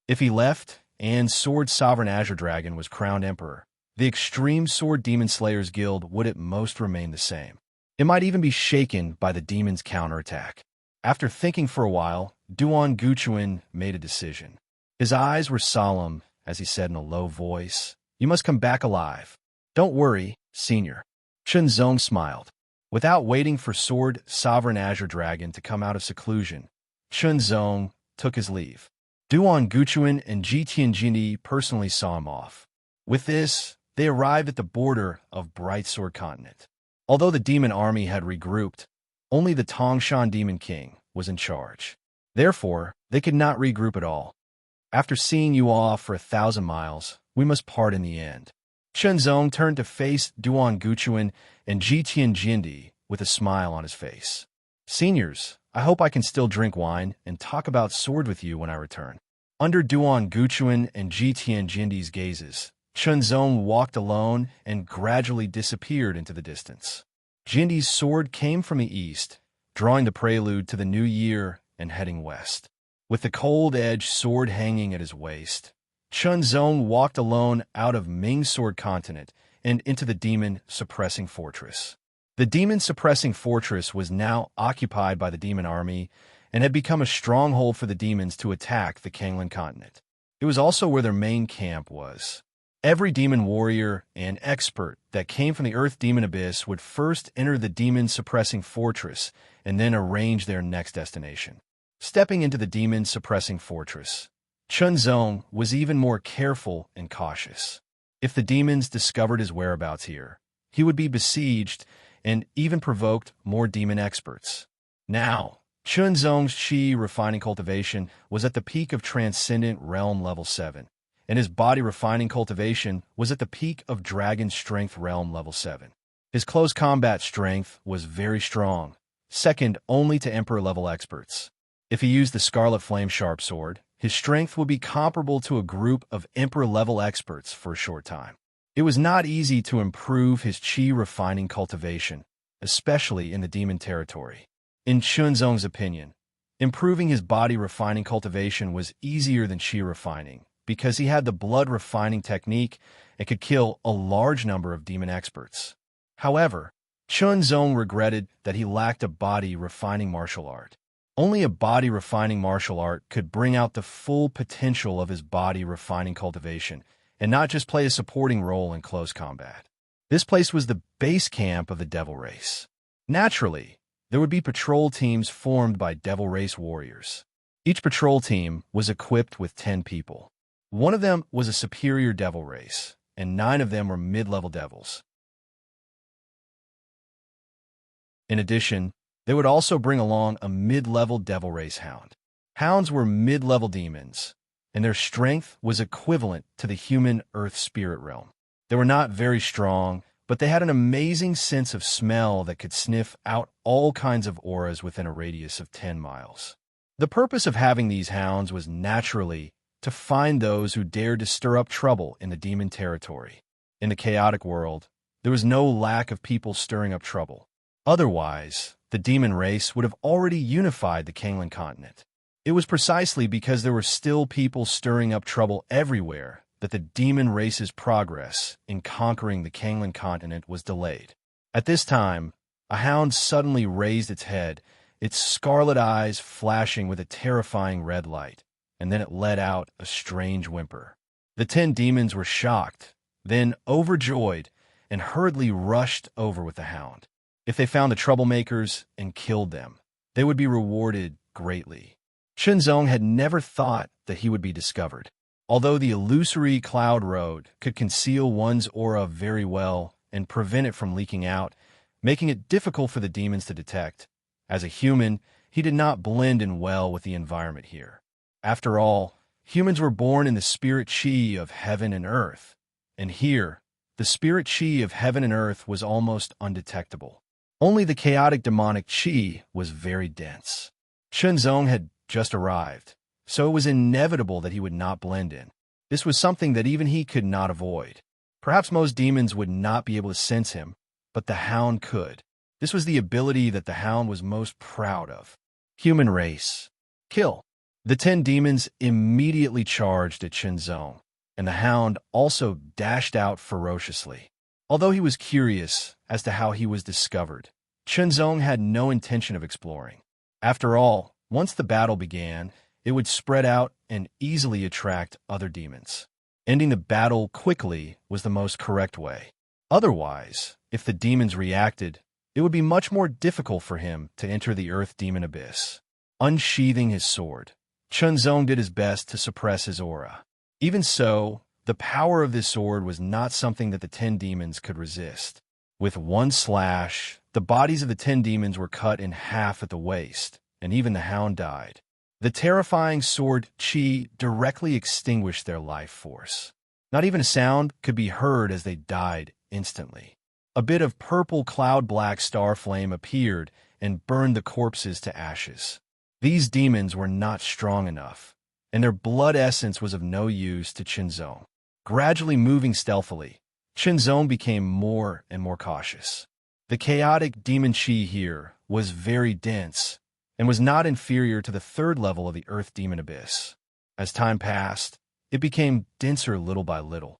Speaker 1: If he left, and Sword Sovereign Azure Dragon was crowned Emperor, the Extreme Sword Demon Slayers Guild would at most remain the same. It might even be shaken by the demon's counterattack. After thinking for a while, Duan Guchuan made a decision. His eyes were solemn as he said in a low voice, "You must come back alive. Don't worry, Senior." Chinzong smiled. Without waiting for Sword Sovereign Azure Dragon to come out of seclusion, Chinzong took his leave. Duan Guchuan and Ji Tianjin personally saw him off. With this, they arrived at the border of Bright Sword Continent. Although the demon army had regrouped, only the Tongshan Demon King was in charge. Therefore, they could not regroup at all. After seeing you off for 1,000 miles, we must part in the end. Chinzong turned to face Duan Guchuan and Ji Tianjin with a smile on his face. Seniors, I hope I can still drink wine and talk about sword with you when I return. Under Duan Guchuan and Ji Tianjin's gazes, Chinzong walked alone and gradually disappeared into the distance. Jindi's sword came from the east, drawing the prelude to the new year and heading west. With the cold-edged sword hanging at his waist, Chinzong walked alone out of Ming Sword Continent and into the demon-suppressing fortress. The demon-suppressing fortress was now occupied by the demon army and had become a stronghold for the demons to attack the Kanglan continent. It was also where their main camp was. Every demon warrior and expert that came from the Earth Demon Abyss would first enter the demon-suppressing fortress and then arrange their next destination. Stepping into the demon-suppressing fortress, Chinzong was even more careful and cautious. If the demons discovered his whereabouts here, he would be besieged and even provoked more demon experts. Now, Chinzong's Qi refining cultivation was at the peak of Transcendent Realm Level 7, and his body refining cultivation was at the peak of Dragon Strength Realm Level 7. His close combat strength was very strong, second only to Emperor-level experts. If he used the Scarlet Flame Sharp Sword, his strength would be comparable to a group of Emperor-level experts for a short time. It was not easy to improve his Qi refining cultivation, especially in the demon territory. In Chinzong's opinion, improving his body refining cultivation was easier than Qi refining because he had the blood refining technique and could kill a large number of demon experts. However, Chinzong regretted that he lacked a body refining martial art. Only a body refining martial art could bring out the full potential of his body refining cultivation and not just play a supporting role in close combat. This place was the base camp of the Devil Race. Naturally, there would be patrol teams formed by Devil Race warriors. Each patrol team was equipped with 10 people. One of them was a superior Devil Race, and 9 of them were mid-level devils. In addition, they would also bring along a mid-level Devil Race hound. Hounds were mid-level demons, and their strength was equivalent to the human earth spirit realm. They were not very strong, but they had an amazing sense of smell that could sniff out all kinds of auras within a radius of 10 miles. The purpose of having these hounds was naturally to find those who dared to stir up trouble in the demon territory. In the chaotic world, there was no lack of people stirring up trouble. Otherwise, the demon race would have already unified the Kanglan continent. It was precisely because there were still people stirring up trouble everywhere that the demon race's progress in conquering the Kanglan continent was delayed. At this time, a hound suddenly raised its head, its scarlet eyes flashing with a terrifying red light, and then it let out a strange whimper. The 10 demons were shocked, then overjoyed, and hurriedly rushed over with the hound. If they found the troublemakers and killed them, they would be rewarded greatly. Shenzong had never thought that he would be discovered. Although the illusory cloud road could conceal one's aura very well and prevent it from leaking out, making it difficult for the demons to detect, as a human, he did not blend in well with the environment here. After all, humans were born in the spirit chi of heaven and earth, and here, the spirit chi of heaven and earth was almost undetectable. Only the chaotic demonic chi was very dense. Shenzong had just arrived, so it was inevitable that he would not blend in. This was something that even he could not avoid. Perhaps most demons would not be able to sense him, but the hound could. This was the ability that the hound was most proud of. Human race. Kill. The 10 demons immediately charged at Shenzong, and the hound also dashed out ferociously. Although he was curious as to how he was discovered, Shenzong had no intention of exploring. After all, once the battle began, it would spread out and easily attract other demons. Ending the battle quickly was the most correct way. Otherwise, if the demons reacted, it would be much more difficult for him to enter the Earth Demon Abyss. Unsheathing his sword, Shenzong did his best to suppress his aura. Even so, the power of this sword was not something that the 10 demons could resist. With one slash, the bodies of the 10 demons were cut in half at the waist, and even the hound died. The terrifying sword chi directly extinguished their life force. Not even a sound could be heard as they died instantly. A bit of purple cloud-black star flame appeared and burned the corpses to ashes. These demons were not strong enough, and their blood essence was of no use to Shenzong. Gradually moving stealthily, Shenzong became more and more cautious. The chaotic demon chi here was very dense and was not inferior to the 3rd level of the Earth Demon Abyss. As time passed, it became denser little by little.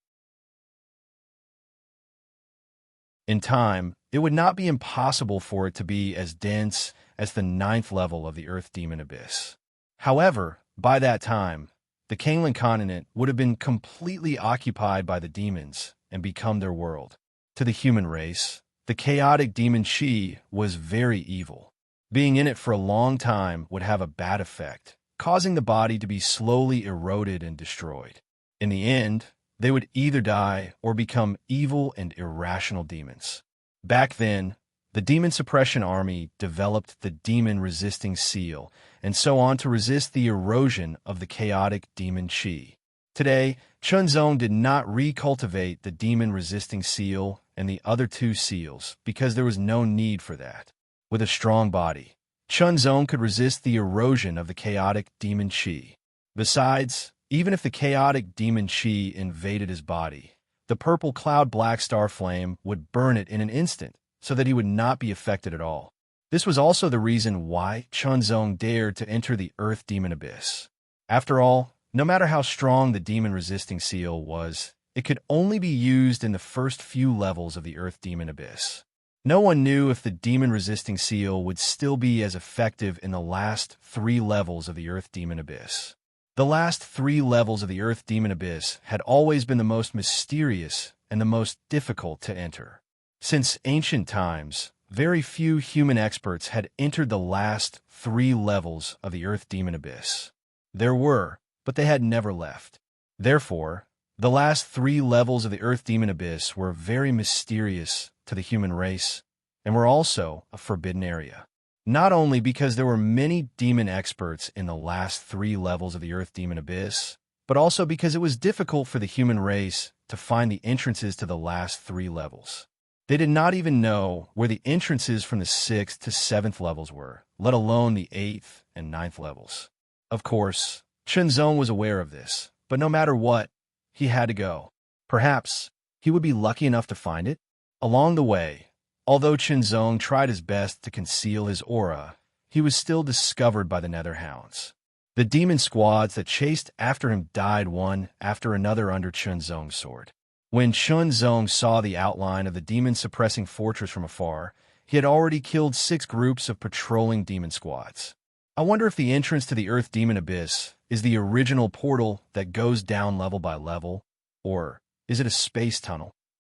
Speaker 1: In time, it would not be impossible for it to be as dense as the 9th level of the Earth Demon Abyss. However, by that time, the Kanglan continent would have been completely occupied by the demons and become their world. To the human race, the chaotic demon chi was very evil. Being in it for a long time would have a bad effect, causing the body to be slowly eroded and destroyed. In the end, they would either die or become evil and irrational demons. Back then, the Demon Suppression Army developed the demon-resisting seal, and so on to resist the erosion of the chaotic demon chi. Today, Shenzong did not recultivate the demon-resisting seal and the other 2 seals because there was no need for that. With a strong body, Shenzong could resist the erosion of the chaotic demon chi. Besides, even if the chaotic demon chi invaded his body, the purple cloud black star flame would burn it in an instant, so that he would not be affected at all. This was also the reason why Shenzong dared to enter the Earth Demon Abyss. After all, no matter how strong the demon-resisting seal was, it could only be used in the first few levels of the Earth Demon Abyss. No one knew if the demon-resisting seal would still be as effective in the last 3 levels of the Earth Demon Abyss. The last 3 levels of the Earth Demon Abyss had always been the most mysterious and the most difficult to enter. Since ancient times, very few human experts had entered the last 3 levels of the Earth Demon Abyss. There were, but they had never left. Therefore, the last 3 levels of the Earth Demon Abyss were very mysterious to the human race and were also a forbidden area. Not only because there were many demon experts in the last 3 levels of the Earth Demon Abyss, but also because it was difficult for the human race to find the entrances to the last 3 levels. They did not even know where the entrances from the 6th to 7th levels were, let alone the 8th and 9th levels. Of course, Shenzong was aware of this, but no matter what, he had to go. Perhaps he would be lucky enough to find it. Along the way, although Shenzong tried his best to conceal his aura, he was still discovered by the Nether Hounds. The demon squads that chased after him died one after another under Chunzong's sword. When Chunzong saw the outline of the demon-suppressing fortress from afar, he had already killed 6 groups of patrolling demon squads. I wonder if the entrance to the Earth Demon Abyss is the original portal that goes down level by level, or is it a space tunnel?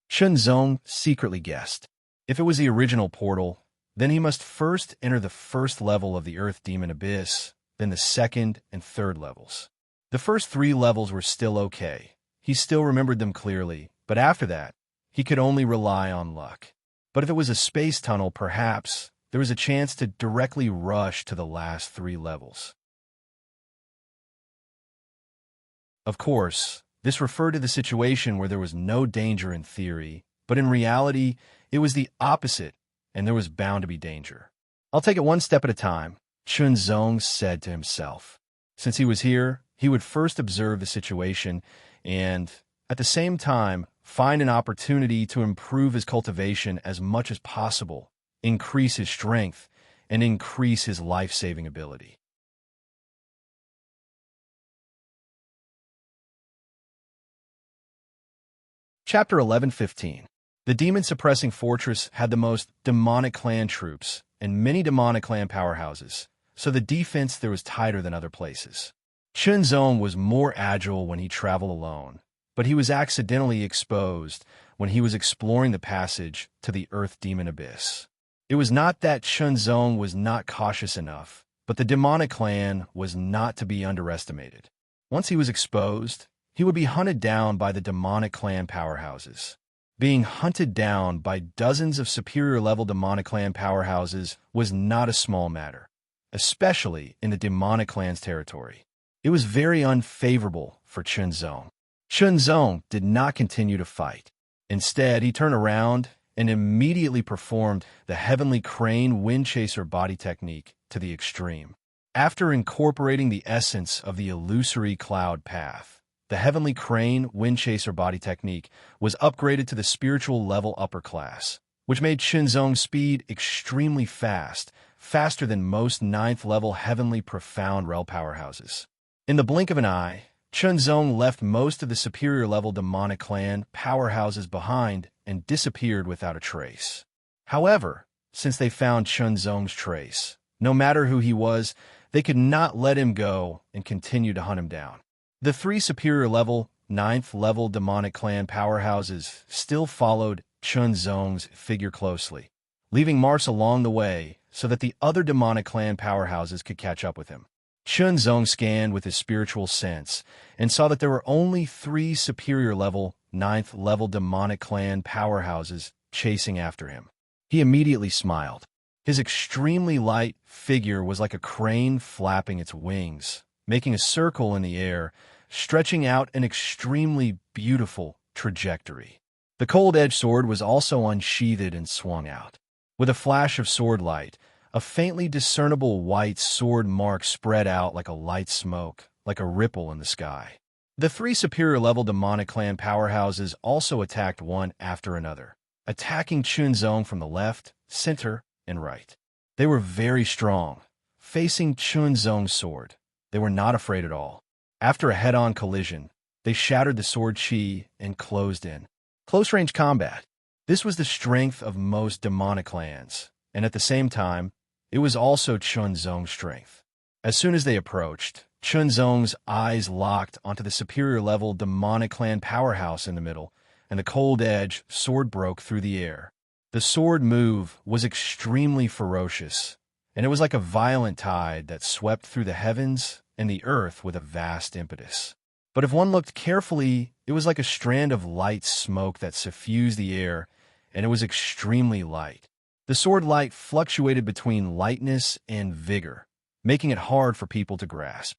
Speaker 1: Chunzong secretly guessed. If it was the original portal, then he must first enter the first level of the Earth Demon Abyss, then the second and third levels. The first 3 levels were still okay. He still remembered them clearly, but after that, he could only rely on luck. But if it was a space tunnel, perhaps there was a chance to directly rush to the last 3 levels. Of course, this referred to the situation where there was no danger in theory, but in reality, it was the opposite, and there was bound to be danger. "I'll take it one step at a time," Chunzong said to himself. Since he was here, he would first observe the situation and, at the same time, find an opportunity to improve his cultivation as much as possible, increase his strength, and increase his life-saving ability. Chapter 11:15. The demon-suppressing fortress had the most demonic clan troops and many demonic clan powerhouses, so the defense there was tighter than other places. Chunzong was more agile when he traveled alone, but he was accidentally exposed when he was exploring the passage to the Earth Demon Abyss. It was not that Chunzong was not cautious enough, but the demonic clan was not to be underestimated. Once he was exposed, he would be hunted down by the demonic clan powerhouses. Being hunted down by dozens of superior-level demonic clan powerhouses was not a small matter, especially in the demonic clan's territory. It was very unfavorable for Chunzong. Chunzong did not continue to fight. Instead, he turned around and immediately performed the Heavenly Crane Windchaser body technique to the extreme. After incorporating the essence of the illusory cloud path, the Heavenly Crane Windchaser body technique was upgraded to the spiritual level upper class, which made Chunzong's speed extremely fast, faster than most 9th-level Heavenly Profound Rel powerhouses. In the blink of an eye, Chunzong left most of the superior-level demonic clan powerhouses behind and disappeared without a trace. However, since they found Chunzong's trace, no matter who he was, they could not let him go and continue to hunt him down. The 3 superior-level, 9th-level demonic clan powerhouses still followed Chunzong's figure closely, leaving marks along the way so that the other demonic clan powerhouses could catch up with him. Chunzong scanned with his spiritual sense and saw that there were only 3 superior-level, 9th-level demonic clan powerhouses chasing after him. He immediately smiled. His extremely light figure was like a crane flapping its wings, making a circle in the air, stretching out an extremely beautiful trajectory. The cold-edged sword was also unsheathed and swung out. With a flash of sword light, a faintly discernible white sword mark spread out like a light smoke, like a ripple in the sky. The 3 superior-level demonic clan powerhouses also attacked one after another, attacking Chunzong from the left, center, and right. They were very strong. Facing Chunzong's sword, they were not afraid at all. After a head-on collision, they shattered the sword chi and closed in. Close-range combat. This was the strength of most demonic clans, and at the same time, it was also Chunzong's strength. As soon as they approached, Chunzong's eyes locked onto the superior-level demonic clan powerhouse in the middle, and the cold-edge sword broke through the air. The sword move was extremely ferocious, and it was like a violent tide that swept through the heavens and the earth with a vast impetus. But if one looked carefully, it was like a strand of light smoke that suffused the air, and it was extremely light. The sword light fluctuated between lightness and vigor, making it hard for people to grasp.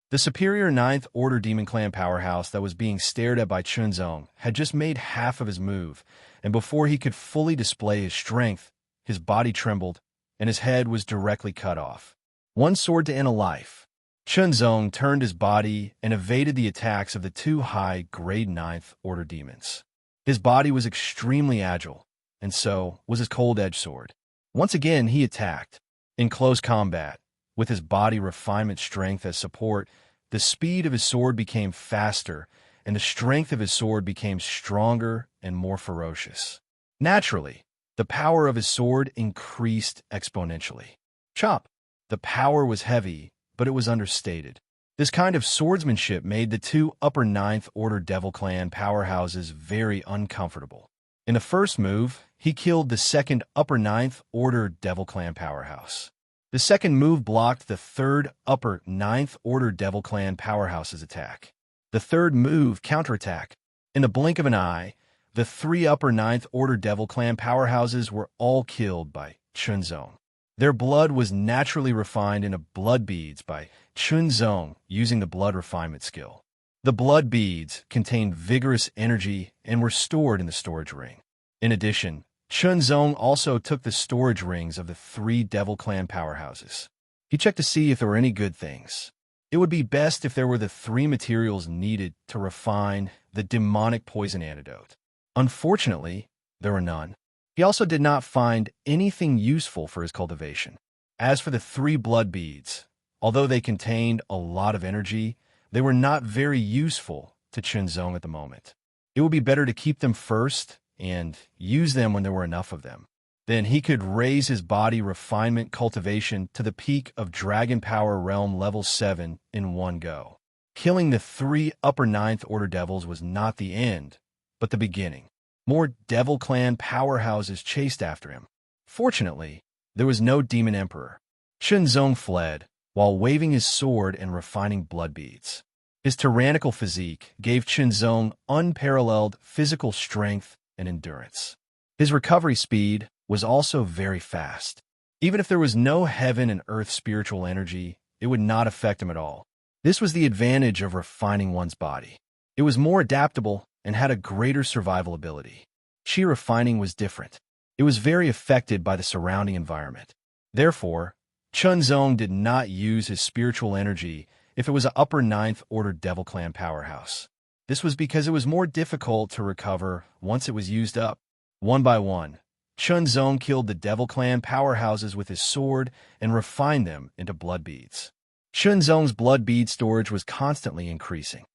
Speaker 1: The superior 9th Order Demon Clan powerhouse that was being stared at by Chunzong had just made half of his move, and before he could fully display his strength, his body trembled, and his head was directly cut off. One sword to end a life. Chunzong turned his body and evaded the attacks of the 2 high grade 9th Order demons. His body was extremely agile, and so was his cold-edged sword. Once again, he attacked, In close combat, with his body refinement strength as support, the speed of his sword became faster, and the strength of his sword became stronger and more ferocious. Naturally, the power of his sword increased exponentially. Chop. The power was heavy, but it was understated. This kind of swordsmanship made the two upper Ninth Order Devil Clan powerhouses very uncomfortable. In the first move, he killed the second upper Ninth Order Devil Clan powerhouse. The second move blocked the third upper Ninth Order Devil Clan powerhouse's attack. The third move counterattack. In the blink of an eye, the three upper Ninth Order Devil Clan powerhouses were all killed by Chunzong. Their blood was naturally refined into blood beads by Chunzong using the blood refinement skill. The blood beads contained vigorous energy and were stored in the storage ring. In addition, Chunzong also took the storage rings of the three Devil Clan powerhouses. He checked to see if there were any good things. It would be best if there were the three materials needed to refine the demonic poison antidote. Unfortunately, there were none. He also did not find anything useful for his cultivation. As for the three blood beads, although they contained a lot of energy, they were not very useful to Chunzong at the moment. It would be better to keep them first and use them when there were enough of them. Then he could raise his body refinement cultivation to the peak of Dragon Power Realm level 7 in one go. Killing the three upper Ninth Order Devils was not the end, but the beginning. More Devil Clan powerhouses chased after him. Fortunately, there was no Demon Emperor. Chunzong fled, while waving his sword and refining blood beads. His tyrannical physique gave Chunzong unparalleled physical strength and endurance. His recovery speed was also very fast. Even if there was no heaven and earth spiritual energy, it would not affect him at all. This was the advantage of refining one's body. It was more adaptable and had a greater survival ability. Chi refining was different. It was very affected by the surrounding environment. Therefore, Chunzong did not use his spiritual energy if it was an upper Ninth Order Devil Clan powerhouse. This was because it was more difficult to recover once it was used up. One by one, Chunzong killed the Devil Clan powerhouses with his sword and refined them into blood beads. Chunzong's blood bead storage was constantly increasing.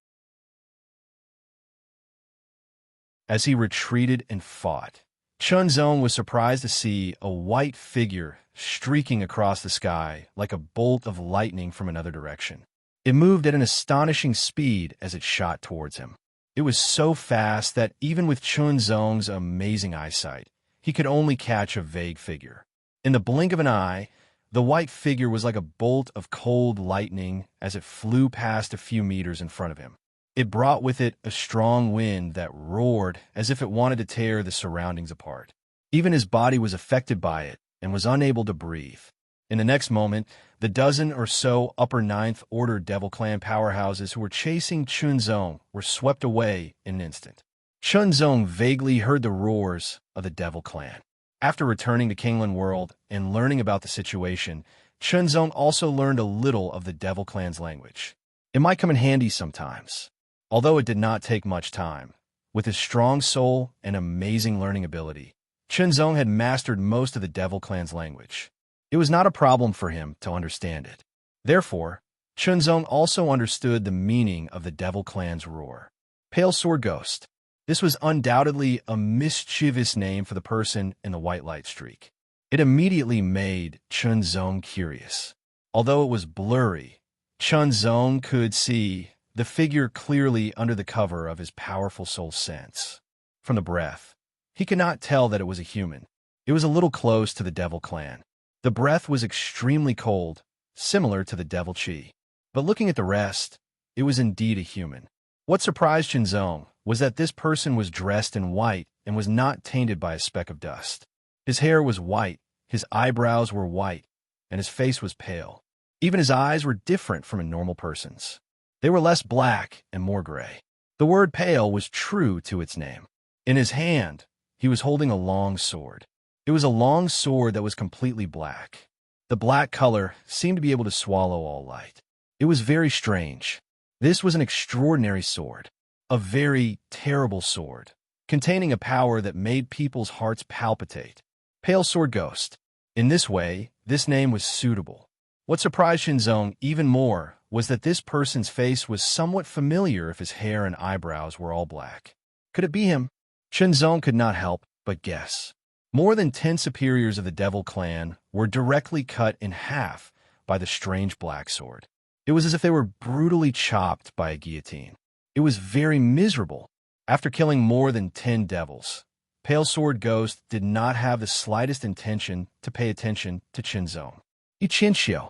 Speaker 1: As he retreated and fought, Chunzong was surprised to see a white figure streaking across the sky like a bolt of lightning from another direction. It moved at an astonishing speed as it shot towards him. It was so fast that even with Chunzong's amazing eyesight, he could only catch a vague figure. In the blink of an eye, the white figure was like a bolt of cold lightning as it flew past a few meters in front of him. It brought with it a strong wind that roared as if it wanted to tear the surroundings apart. Even his body was affected by it and was unable to breathe. In the next moment, the dozen or so upper Ninth Order Devil Clan powerhouses who were chasing Chunzong were swept away in an instant. Chunzong vaguely heard the roars of the Devil Clan. After returning to Kingland World and learning about the situation, Chunzong also learned a little of the Devil Clan's language. It might come in handy sometimes. Although it did not take much time, with his strong soul and amazing learning ability, Chunzong had mastered most of the Devil Clan's language. It was not a problem for him to understand it. Therefore, Chunzong also understood the meaning of the Devil Clan's roar. Pale Sword Ghost. This was undoubtedly a mischievous name for the person in the white light streak. It immediately made Chunzong curious. Although it was blurry, Chunzong could see the figure clearly under the cover of his powerful soul sense. From the breath, he could not tell that it was a human. It was a little close to the Devil Clan. The breath was extremely cold, similar to the Devil Chi. But looking at the rest, it was indeed a human. What surprised Chunzong was that this person was dressed in white and was not tainted by a speck of dust. His hair was white, his eyebrows were white, and his face was pale. Even his eyes were different from a normal person's. They were less black and more gray. The word pale was true to its name. In his hand, he was holding a long sword. It was a long sword that was completely black. The black color seemed to be able to swallow all light. It was very strange. This was an extraordinary sword, a very terrible sword, containing a power that made people's hearts palpitate. Pale Sword Ghost. In this way, This name was suitable. What surprised Shinzong even more was that this person's face was somewhat familiar if his hair and eyebrows were all black. Could it be him? Shinzong could not help but guess. More than 10 superiors of the Devil clan were directly cut in half by the strange black sword. It was as if they were brutally chopped by a guillotine. It was very miserable. After killing more than 10 devils, Pale Sword Ghost did not have the slightest intention to pay attention to Shinzong. Ichinchio.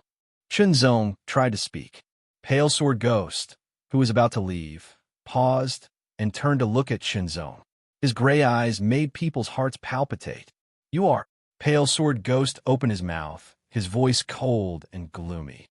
Speaker 1: Shinzong tried to speak. Pale Sword Ghost, who was about to leave, paused and turned to look at Shinzong. His gray eyes made people's hearts palpitate. You are. Pale Sword Ghost opened his mouth, his voice cold and gloomy.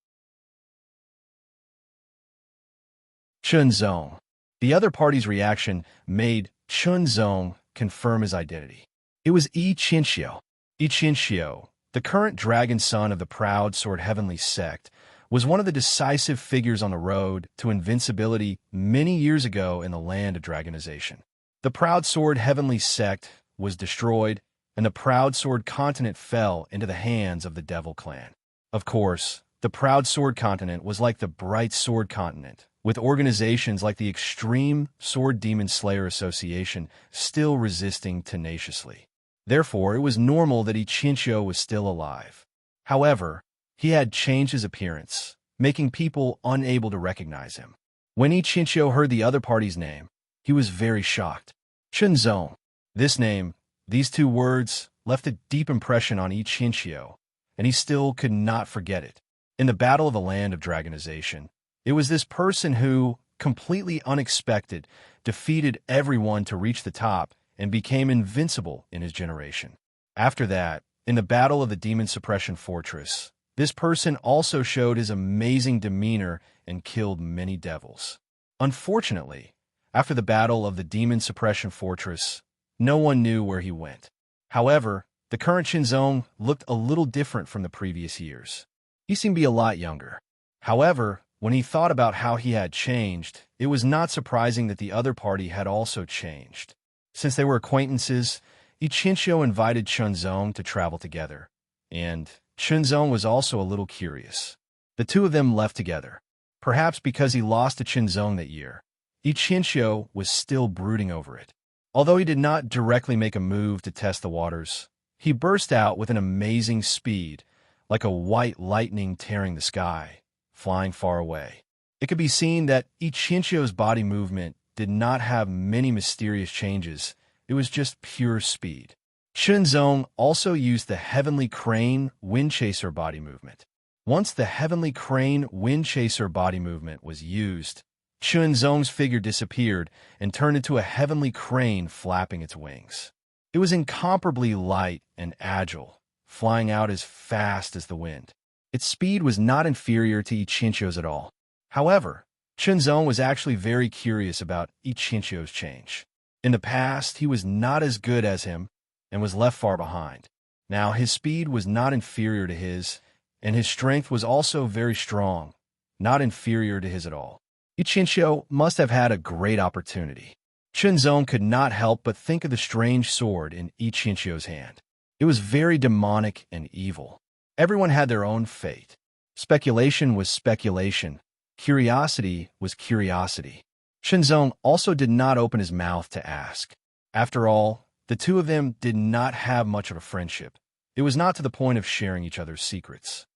Speaker 1: Shinzong. The other party's reaction made Shinzong confirm his identity. It was Ichinchio. Ichinchio, the current dragon son of the Proud Sword Heavenly Sect, was one of the decisive figures on the road to invincibility many years ago in the land of dragonization. The Proud Sword Heavenly Sect was destroyed, and the Proud Sword Continent fell into the hands of the Devil Clan. Of course, the Proud Sword Continent was like the Bright Sword Continent, with organizations like the Extreme Sword Demon Slayer Association still resisting tenaciously. Therefore, it was normal that Ichinchio was still alive. However, he had changed his appearance, making people unable to recognize him. When Ichinchio heard the other party's name, he was very shocked. Shinzong. This name, these two words, left a deep impression on Ichinchio, and he still could not forget it. In the Battle of the Land of Dragonization, it was this person who, completely unexpected, defeated everyone to reach the top and became invincible in his generation. After that, in the Battle of the Demon Suppression Fortress, this person also showed his amazing demeanor and killed many devils. Unfortunately, after the Battle of the Demon Suppression Fortress, no one knew where he went. However, the current Shinzong looked a little different from the previous years. He seemed to be a lot younger. However, when he thought about how he had changed, it was not surprising that the other party had also changed. Since they were acquaintances, Ichinchio invited Shinzong to travel together, and Shinzong was also a little curious. The two of them left together. Perhaps because he lost to Shinzong that year, Ichinchio was still brooding over it. Although he did not directly make a move to test the waters, he burst out with an amazing speed, like a white lightning tearing the sky, flying far away. It could be seen that Ichinchio's body movement did not have many mysterious changes. It was just pure speed. Shinzong also used the Heavenly Crane Wind Chaser body movement. Once the Heavenly Crane Wind Chaser body movement was used, Shinzong's figure disappeared and turned into a heavenly crane flapping its wings. It was incomparably light and agile, flying out as fast as the wind. Its speed was not inferior to Ichinchio's at all. However, Shinzong was actually very curious about Ichinchio's change. In the past, he was not as good as him and was left far behind. Now, his speed was not inferior to his, and his strength was also very strong, not inferior to his at all. Ichinchio must have had a great opportunity. Shinzong could not help but think of the strange sword in Ichinchio's hand. It was very demonic and evil. Everyone had their own fate. Speculation was speculation. Curiosity was curiosity. Shinzong also did not open his mouth to ask. After all, the two of them did not have much of a friendship. It was not to the point of sharing each other's secrets.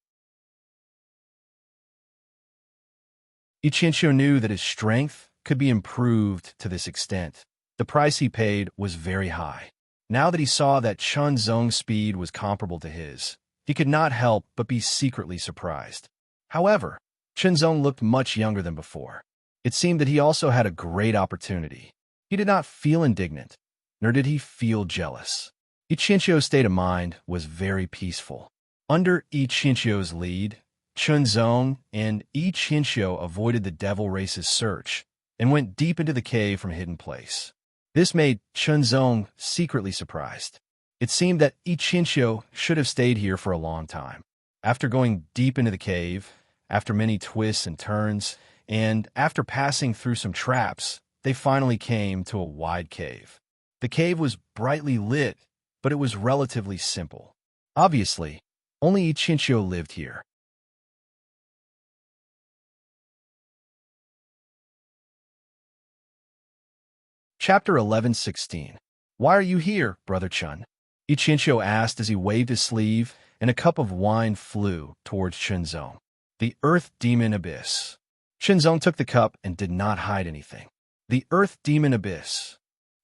Speaker 1: Ichinchio knew that his strength could be improved to this extent. The price he paid was very high. Now that he saw that Shinzong's speed was comparable to his, he could not help but be secretly surprised. However, Shinzong looked much younger than before. It seemed that he also had a great opportunity. He did not feel indignant, nor did he feel jealous. Ichinchio's state of mind was very peaceful. Under Ichinchio's lead, Shinzong and Ichinchio avoided the devil race's search and went deep into the cave from a hidden place. This made Shinzong secretly surprised. It seemed that Ichinchio should have stayed here for a long time. After going deep into the cave, after many twists and turns, and after passing through some traps, they finally came to a wide cave. The cave was brightly lit, but it was relatively simple. Obviously, Only Ichinchio lived here. Chapter 11:16. Why are you here, Brother Chun? Ichinchio asked as he waved his sleeve, and a cup of wine flew towards Chunzong. The Earth Demon Abyss. Chunzong took the cup and did not hide anything. The Earth Demon Abyss.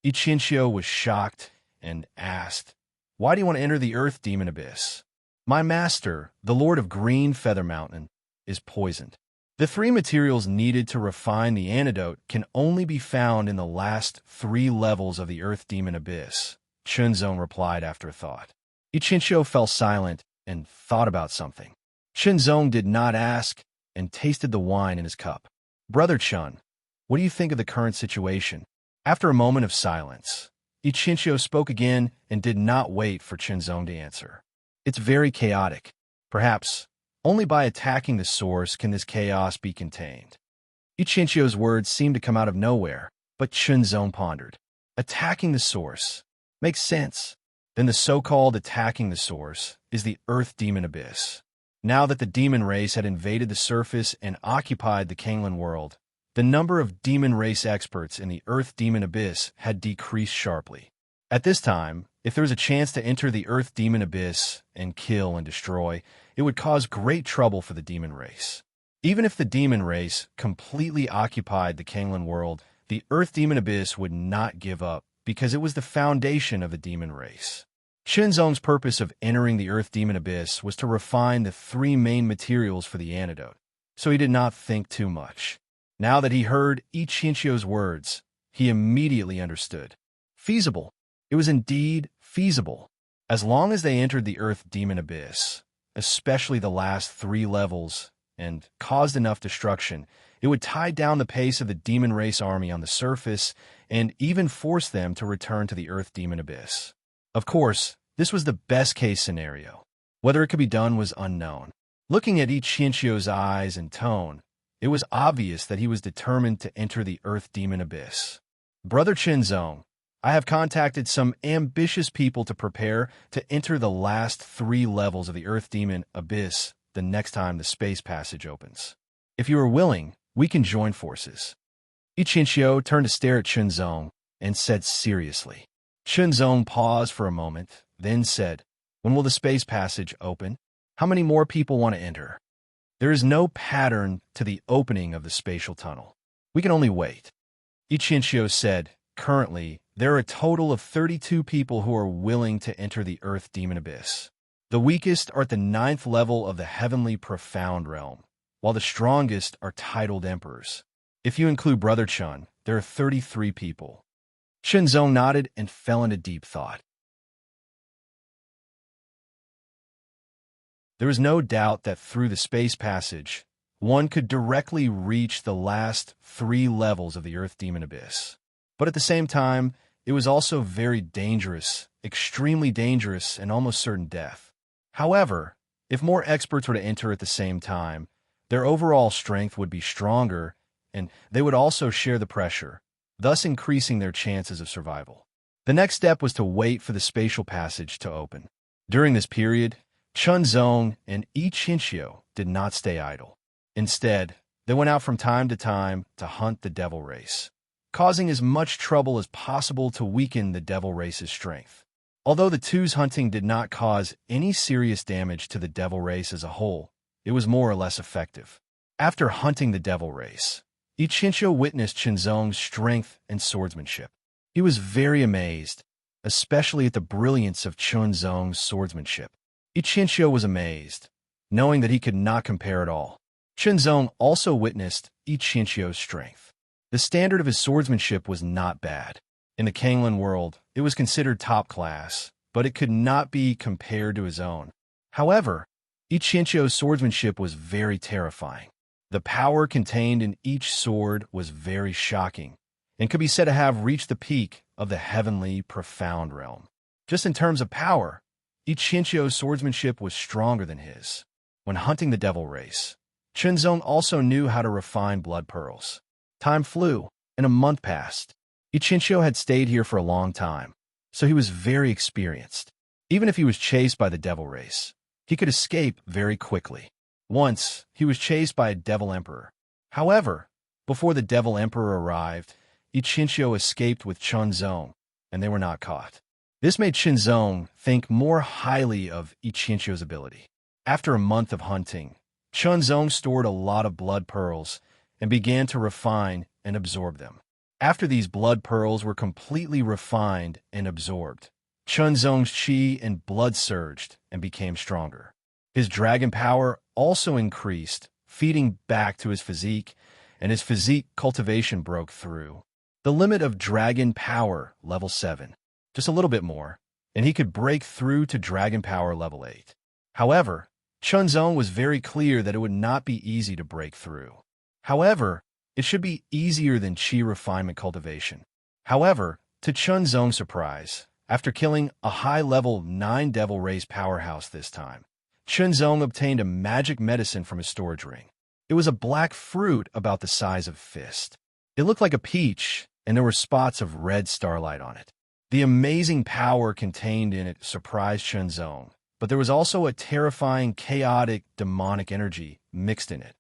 Speaker 1: Ichinchio was shocked and asked, "Why do you want to enter the Earth Demon Abyss?" "My master, the Lord of Green Feather Mountain, is poisoned. The three materials needed to refine the antidote can only be found in the last 3 levels of the Earth Demon Abyss," Chunzong replied after a thought. Ichinchio fell silent and thought about something. Chunzong did not ask and tasted the wine in his cup. "Brother Chun, what do you think of the current situation?" After a moment of silence, Ichinchio spoke again and did not wait for Chunzong to answer. "It's very chaotic. Perhaps only by attacking the source can this chaos be contained." Ichinchio's words seemed to come out of nowhere, but Chunzong pondered. Attacking the source makes sense. Then the so-called attacking the source is the Earth Demon Abyss. Now that the demon race had invaded the surface and occupied the Kanglan world, the number of demon race experts in the Earth Demon Abyss had decreased sharply. At this time, if there was a chance to enter the Earth Demon Abyss and kill and destroy, it would cause great trouble for the demon race. Even if the demon race completely occupied the Kanglan world, the Earth Demon Abyss would not give up because it was the foundation of the demon race. Chunzong's purpose of entering the Earth Demon Abyss was to refine the 3 main materials for the antidote, so he did not think too much. Now that he heard Ichinchio's words, he immediately understood. Feasible. It was indeed feasible. As long as they entered the Earth Demon Abyss, especially the last 3 levels, and caused enough destruction, it would tie down the pace of the demon race army on the surface and even force them to return to the Earth Demon Abyss. Of course, this was the best-case scenario. Whether it could be done was unknown. Looking at Ichinchio's eyes and tone, it was obvious that he was determined to enter the Earth Demon Abyss. "Brother Chunzong, I have contacted some ambitious people to prepare to enter the last 3 levels of the Earth Demon Abyss the next time the space passage opens. If you are willing, we can join forces." Ichinchio turned to stare at Chunzong and said seriously. Chunzong paused for a moment, then said, "When will the space passage open? How many more people want to enter?" "There is no pattern to the opening of the spatial tunnel. We can only wait." Ichinchio said, "Currently, there are a total of 32 people who are willing to enter the Earth Demon Abyss. The weakest are at the 9th level of the Heavenly Profound Realm, while the strongest are titled Emperors. If you include Brother Chun, there are 33 people." Chunzong nodded and fell into deep thought. There was no doubt that through the space passage, one could directly reach the last 3 levels of the Earth Demon Abyss. But at the same time, it was also very dangerous, extremely dangerous, and almost certain death. However, if more experts were to enter at the same time, their overall strength would be stronger, and they would also share the pressure, thus increasing their chances of survival. The next step was to wait for the spatial passage to open. During this period, Chunzong and Ichinchio did not stay idle. Instead, they went out from time to hunt the devil race, causing as much trouble as possible to weaken the devil race's strength. Although the two's hunting did not cause any serious damage to the devil race as a whole, it was more or less effective. After hunting the devil race, Ichinchio witnessed Chunzong's strength and swordsmanship. He was very amazed, especially at the brilliance of Chunzong's swordsmanship. Ichinchio was amazed, knowing that he could not compare at all. Chunzong also witnessed Ichinchio's strength. The standard of his swordsmanship was not bad. In the Kanglan world, it was considered top class, but it could not be compared to his own. However, Ichinchio's swordsmanship was very terrifying. The power contained in each sword was very shocking, and could be said to have reached the peak of the Heavenly Profound Realm. Just in terms of power, Ichinchio's swordsmanship was stronger than his. When hunting the devil race, Chunzong also knew how to refine blood pearls. Time flew, and a month passed. Ichinchio had stayed here for a long time, so he was very experienced. Even if he was chased by the devil race, he could escape very quickly. Once, he was chased by a devil emperor. However, before the devil emperor arrived, Ichinchio escaped with Chunzong, and they were not caught. This made Chunzong think more highly of Ichinchio's ability. After a month of hunting, Chunzong stored a lot of blood pearls and began to refine and absorb them. After these blood pearls were completely refined and absorbed, Chunzong's chi and blood surged and became stronger. His dragon power also increased, feeding back to his physique, and his physique cultivation broke through the limit of dragon power, level 7. Just a little bit more, and he could break through to dragon power level 8. However, Chunzong was very clear that it would not be easy to break through. However, it should be easier than chi refinement cultivation. However, to Chunzong's surprise, after killing a high-level 9 devil race powerhouse this time, Chunzong obtained a magic medicine from his storage ring. It was a black fruit about the size of a fist. It looked like a peach, and there were spots of red starlight on it. The amazing power contained in it surprised Chunzong, but there was also a terrifying, chaotic, demonic energy mixed in it.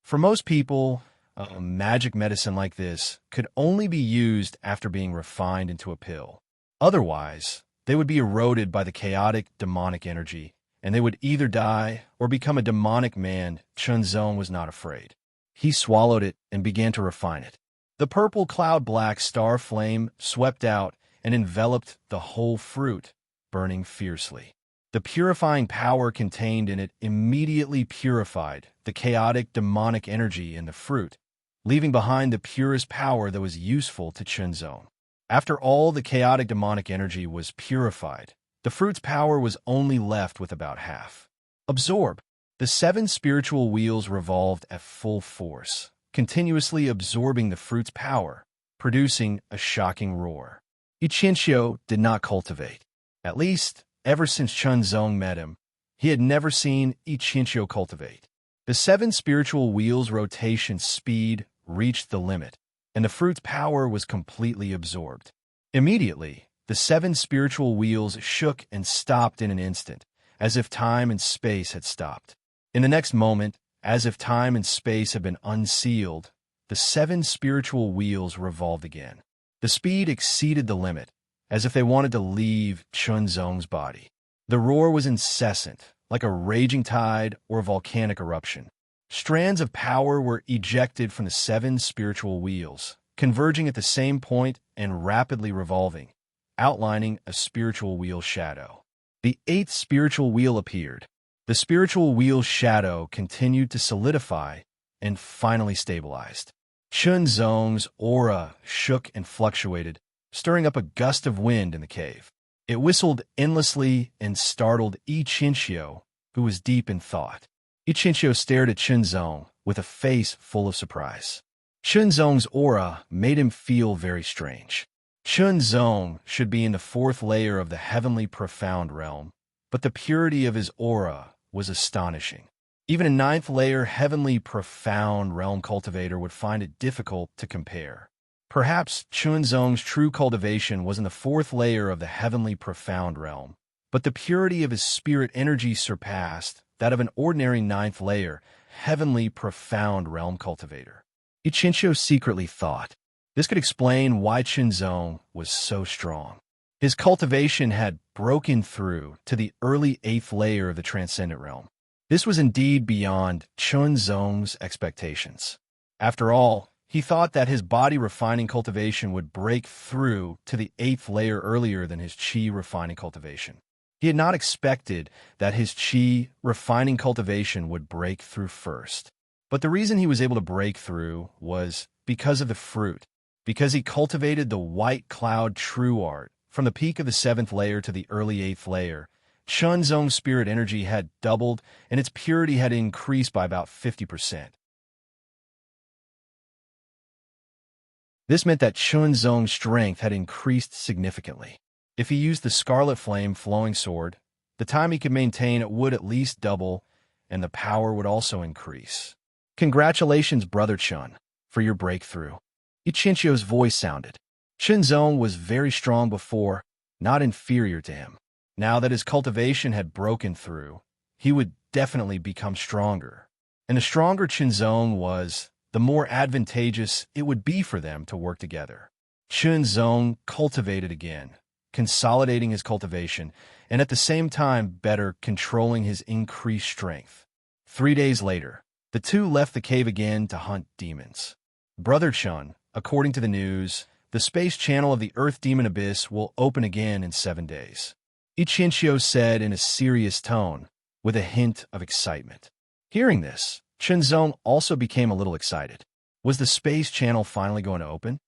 Speaker 1: For most people, a magic medicine like this could only be used after being refined into a pill. Otherwise, they would be eroded by the chaotic, demonic energy, and they would either die or become a demonic man. Chunzong was not afraid. He swallowed it and began to refine it. The purple cloud-black star flame swept out and enveloped the whole fruit, burning fiercely. The purifying power contained in it immediately purified the chaotic demonic energy in the fruit, leaving behind the purest power that was useful to Chunzong. After all the chaotic demonic energy was purified, the fruit's power was only left with about half. Absorb. The 7 spiritual wheels revolved at full force, continuously absorbing the fruit's power, producing a shocking roar. Ichinchio did not cultivate. At least, ever since Chunzong met him, he had never seen Ichinchio cultivate. The 7 spiritual wheels' rotation speed reached the limit, and the fruit's power was completely absorbed. Immediately, the 7 spiritual wheels shook and stopped in an instant, as if time and space had stopped. In the next moment, as if time and space had been unsealed, the 7 spiritual wheels revolved again. The speed exceeded the limit, as if they wanted to leave Chunzong's body. The roar was incessant, like a raging tide or a volcanic eruption. Strands of power were ejected from the 7 spiritual wheels, converging at the same point and rapidly revolving, outlining a spiritual wheel shadow. The 8th spiritual wheel appeared. The spiritual wheel's shadow continued to solidify and finally stabilized. Chunzong's aura shook and fluctuated, stirring up a gust of wind in the cave. It whistled endlessly and startled Ichinchio, who was deep in thought. Ichinchio stared at Chunzong with a face full of surprise. Chunzong's aura made him feel very strange. Chunzong should be in the 4th layer of the heavenly profound realm, but the purity of his aura was astonishing. Even a 9th layer heavenly profound realm cultivator would find it difficult to compare. Perhaps Chunzong's true cultivation was in the 4th layer of the heavenly profound realm, but the purity of his spirit energy surpassed that of an ordinary 9th layer heavenly profound realm cultivator. Ichinchio secretly thought this could explain why Chunzong was so strong. His cultivation had broken through to the early 8th layer of the transcendent realm. This was indeed beyond Chunzong's expectations. After all, he thought that his body refining cultivation would break through to the 8th layer earlier than his chi refining cultivation. He had not expected that his chi refining cultivation would break through first. But the reason he was able to break through was because of the fruit, because he cultivated the white cloud true art from the peak of the 7th layer to the early 8th layer. Chunzong's spirit energy had doubled, and its purity had increased by about 50%. This meant that Chunzong's strength had increased significantly. If he used the Scarlet Flame Flowing Sword, the time he could maintain it would at least double, and the power would also increase. Congratulations, Brother Chun, for your breakthrough. Ichinchio's voice sounded. Chunzong was very strong before, not inferior to him. Now that his cultivation had broken through, he would definitely become stronger. And the stronger Qinzong was, the more advantageous it would be for them to work together. Qinzong cultivated again, consolidating his cultivation, and at the same time better controlling his increased strength. 3 days later, the two left the cave again to hunt demons. Brother Chun, according to the news, the space channel of the Earth Demon Abyss will open again in 7 days. Ichinchio said in a serious tone, with a hint of excitement. Hearing this, Qinzong also became a little excited. Was the space channel finally going to open?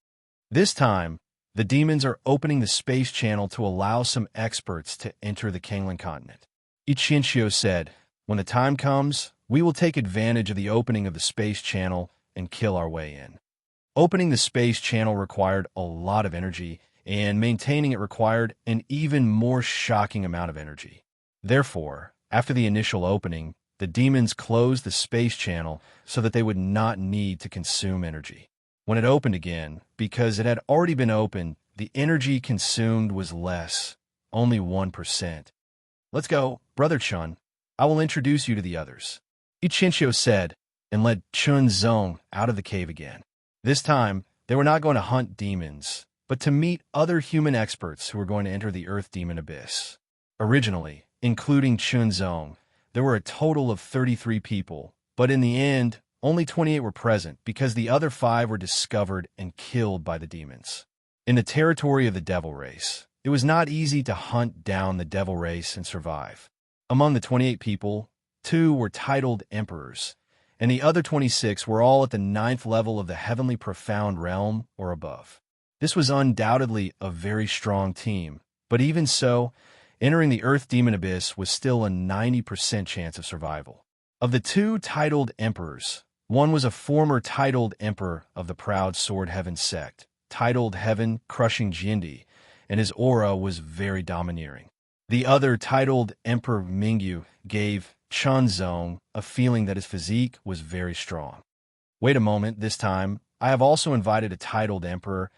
Speaker 1: This time, the demons are opening the space channel to allow some experts to enter the Kanglan continent. Ichinchio said, when the time comes, we will take advantage of the opening of the space channel and kill our way in. Opening the space channel required a lot of energy, and maintaining it required an even more shocking amount of energy. Therefore, after the initial opening, the demons closed the space channel so that they would not need to consume energy. When it opened again, because it had already been opened, the energy consumed was less, only 1%. Let's go, Brother Chun. I will introduce you to the others. Ichinchio said, and led Qinzong out of the cave again. This time, they were not going to hunt demons, but to meet other human experts who were going to enter the Earth Demon Abyss. Originally, including Qinzong, there were a total of 33 people, but in the end, only 28 were present because the other 5 were discovered and killed by the demons. In the territory of the Devil Race, it was not easy to hunt down the Devil Race and survive. Among the 28 people, 2 were titled emperors, and the other 26 were all at the 9th level of the Heavenly Profound Realm or above. This was undoubtedly a very strong team, but even so, entering the Earth Demon Abyss was still a 90% chance of survival. Of the 2 titled emperors, one was a former titled emperor of the Proud Sword Heaven sect, titled Heaven Crushing Jindi, and his aura was very domineering. The other titled Emperor Mingyu gave Qinzong a feeling that his physique was very strong. Wait a moment, this time, I have also invited a titled emperor,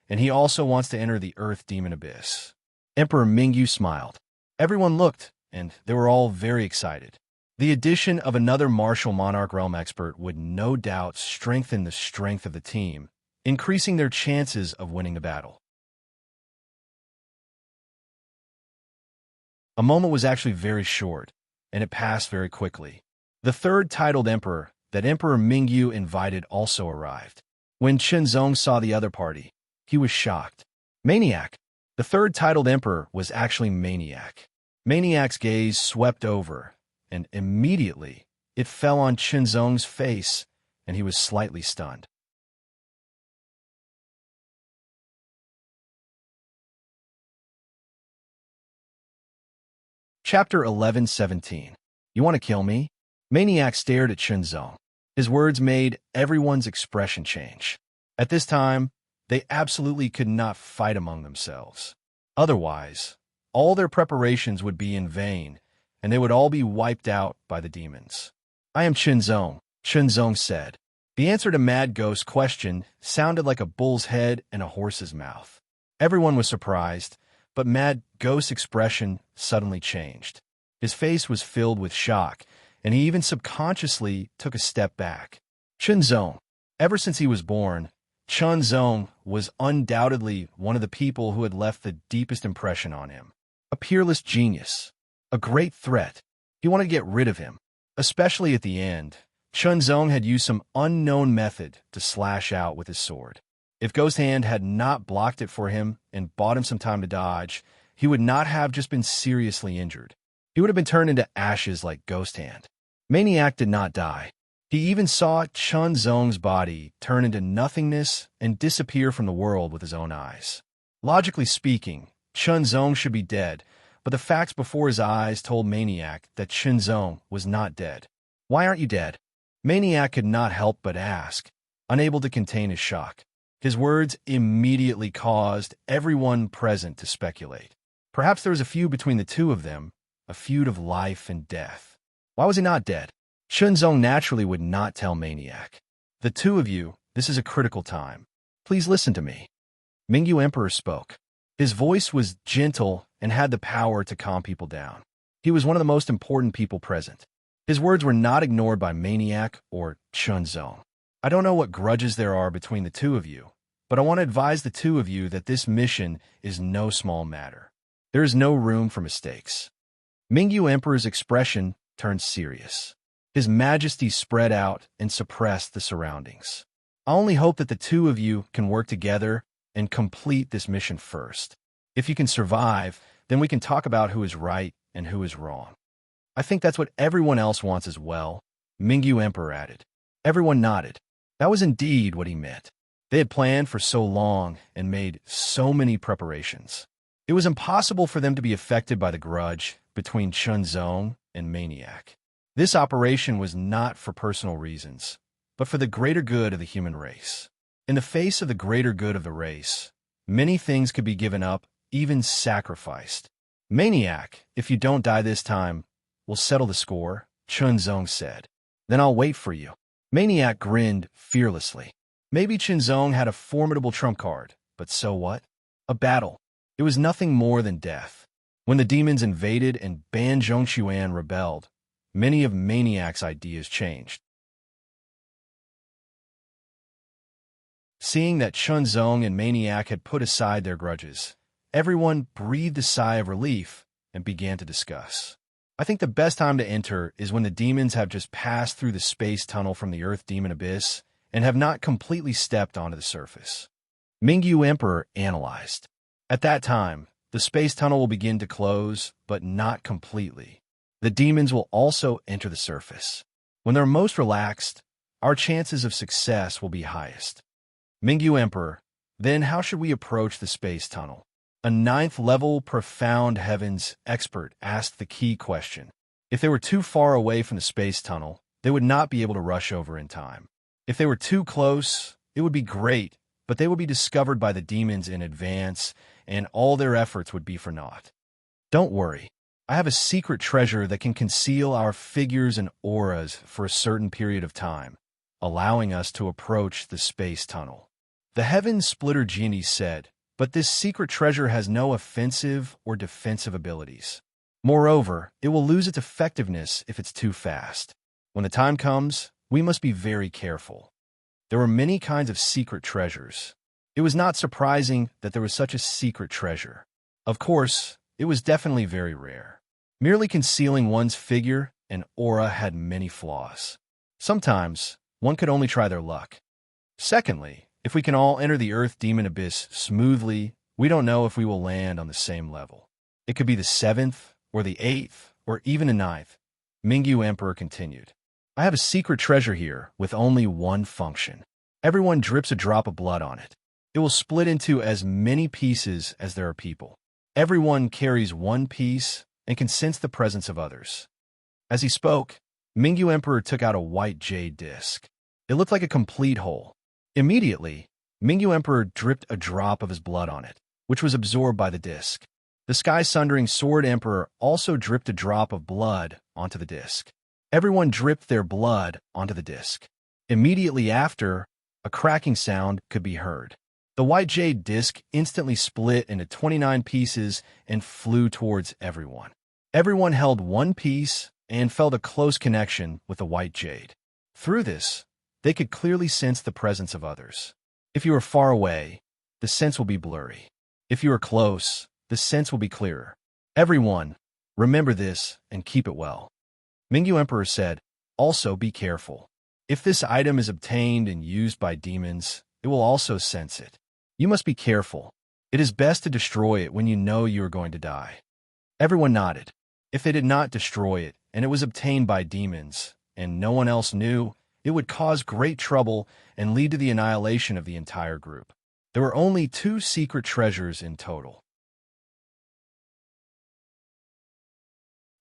Speaker 1: and he also wants to enter the Earth Demon Abyss. Emperor Mingyu smiled. Everyone looked, and they were all very excited. The addition of another martial monarch realm expert would no doubt strengthen the strength of the team, increasing their chances of winning the battle. A moment was actually very short, and it passed very quickly. The third titled emperor that Emperor Mingyu invited also arrived. When Qinzong saw the other party, he was shocked. Maniac! The third titled emperor was actually Maniac. Maniac's gaze swept over, and immediately it fell on Qinzong's face, and he was slightly stunned. Chapter 11:17. You want to kill me? Maniac stared at Qinzong. His words made everyone's expression change. At this time, they absolutely could not fight among themselves. Otherwise, all their preparations would be in vain, and they would all be wiped out by the demons. I am Qinzong, Qinzong said. The answer to Mad Ghost's question sounded like a bull's head in a horse's mouth. Everyone was surprised, but Mad Ghost's expression suddenly changed. His face was filled with shock, and he even subconsciously took a step back. Qinzong. Ever since he was born, Qinzong was undoubtedly one of the people who had left the deepest impression on him. A peerless genius. A great threat. He wanted to get rid of him. Especially at the end, Qinzong had used some unknown method to slash out with his sword. If Ghost Hand had not blocked it for him and bought him some time to dodge, he would not have just been seriously injured. He would have been turned into ashes like Ghost Hand. Maniac did not die. He even saw Qinzong's body turn into nothingness and disappear from the world with his own eyes. Logically speaking, Qinzong should be dead, but the facts before his eyes told Maniac that Qinzong was not dead. Why aren't you dead? Maniac could not help but ask, unable to contain his shock. His words immediately caused everyone present to speculate. Perhaps there was a feud between the two of them, a feud of life and death. Why was he not dead? Qinzong naturally would not tell Maniac. The two of you, this is a critical time. Please listen to me. Mingyu Emperor spoke. His voice was gentle and had the power to calm people down. He was one of the most important people present. His words were not ignored by Maniac or Chunzong. I don't know what grudges there are between the two of you, but I want to advise the two of you that this mission is no small matter. There is no room for mistakes. Mingyu Emperor's expression turned serious. His majesty spread out and suppressed the surroundings. I only hope that the two of you can work together and complete this mission first. If you can survive, then we can talk about who is right and who is wrong. I think that's what everyone else wants as well, Mingyu Emperor added. Everyone nodded. That was indeed what he meant. They had planned for so long and made so many preparations. It was impossible for them to be affected by the grudge between Chunzong and Maniac. This operation was not for personal reasons, but for the greater good of the human race. In the face of the greater good of the race, many things could be given up, even sacrificed. Maniac, if you don't die this time, we'll settle the score, Chunzong said. Then I'll wait for you. Maniac grinned fearlessly. Maybe Chunzong had a formidable trump card, but so what? A battle. It was nothing more than death. When the demons invaded and Ban Zhongquan rebelled, many of Maniac's ideas changed. Seeing that Chunzong and Maniac had put aside their grudges, everyone breathed a sigh of relief and began to discuss. I think the best time to enter is when the demons have just passed through the space tunnel from the Earth Demon Abyss and have not completely stepped onto the surface. Mingyu Emperor analyzed. At that time, the space tunnel will begin to close, but not completely. The demons will also enter the surface. When they're most relaxed, our chances of success will be highest. Mingyu Emperor, then how should we approach the space tunnel? A 9th-level Profound Heavens expert asked the key question. If they were too far away from the space tunnel, they would not be able to rush over in time. If they were too close, it would be great, but they would be discovered by the demons in advance, and all their efforts would be for naught. Don't worry. I have a secret treasure that can conceal our figures and auras for a certain period of time, allowing us to approach the space tunnel. The Heaven Splitter Genie said, but this secret treasure has no offensive or defensive abilities. Moreover, it will lose its effectiveness if it's too fast. When the time comes, we must be very careful. There were many kinds of secret treasures. It was not surprising that there was such a secret treasure. Of course, it was definitely very rare. Merely concealing one's figure and aura had many flaws. Sometimes, one could only try their luck. Secondly, if we can all enter the Earth Demon Abyss smoothly, we don't know if we will land on the same level. It could be the 7th, or the 8th, or even the 9th. Mingyu Emperor continued. I have a secret treasure here with only one function. Everyone drips a drop of blood on it. It will split into as many pieces as there are people. Everyone carries one piece and can sense the presence of others. As he spoke, Mingyu Emperor took out a white jade disc. It looked like a complete whole. Immediately, Mingyu Emperor dripped a drop of his blood on it, which was absorbed by the disc. The Sky-Sundering Sword Emperor also dripped a drop of blood onto the disc. Everyone dripped their blood onto the disc. Immediately after, a cracking sound could be heard. The white jade disc instantly split into 29 pieces and flew towards everyone. Everyone held one piece and felt a close connection with the white jade. Through this, they could clearly sense the presence of others. If you are far away, the sense will be blurry. If you are close, the sense will be clearer. Everyone, remember this and keep it well. Mingyu Emperor said, also be careful. If this item is obtained and used by demons, it will also sense it. You must be careful. It is best to destroy it when you know you are going to die. Everyone nodded. If they did not destroy it, and it was obtained by demons, and no one else knew, it would cause great trouble and lead to the annihilation of the entire group. There were only 2 secret treasures in total.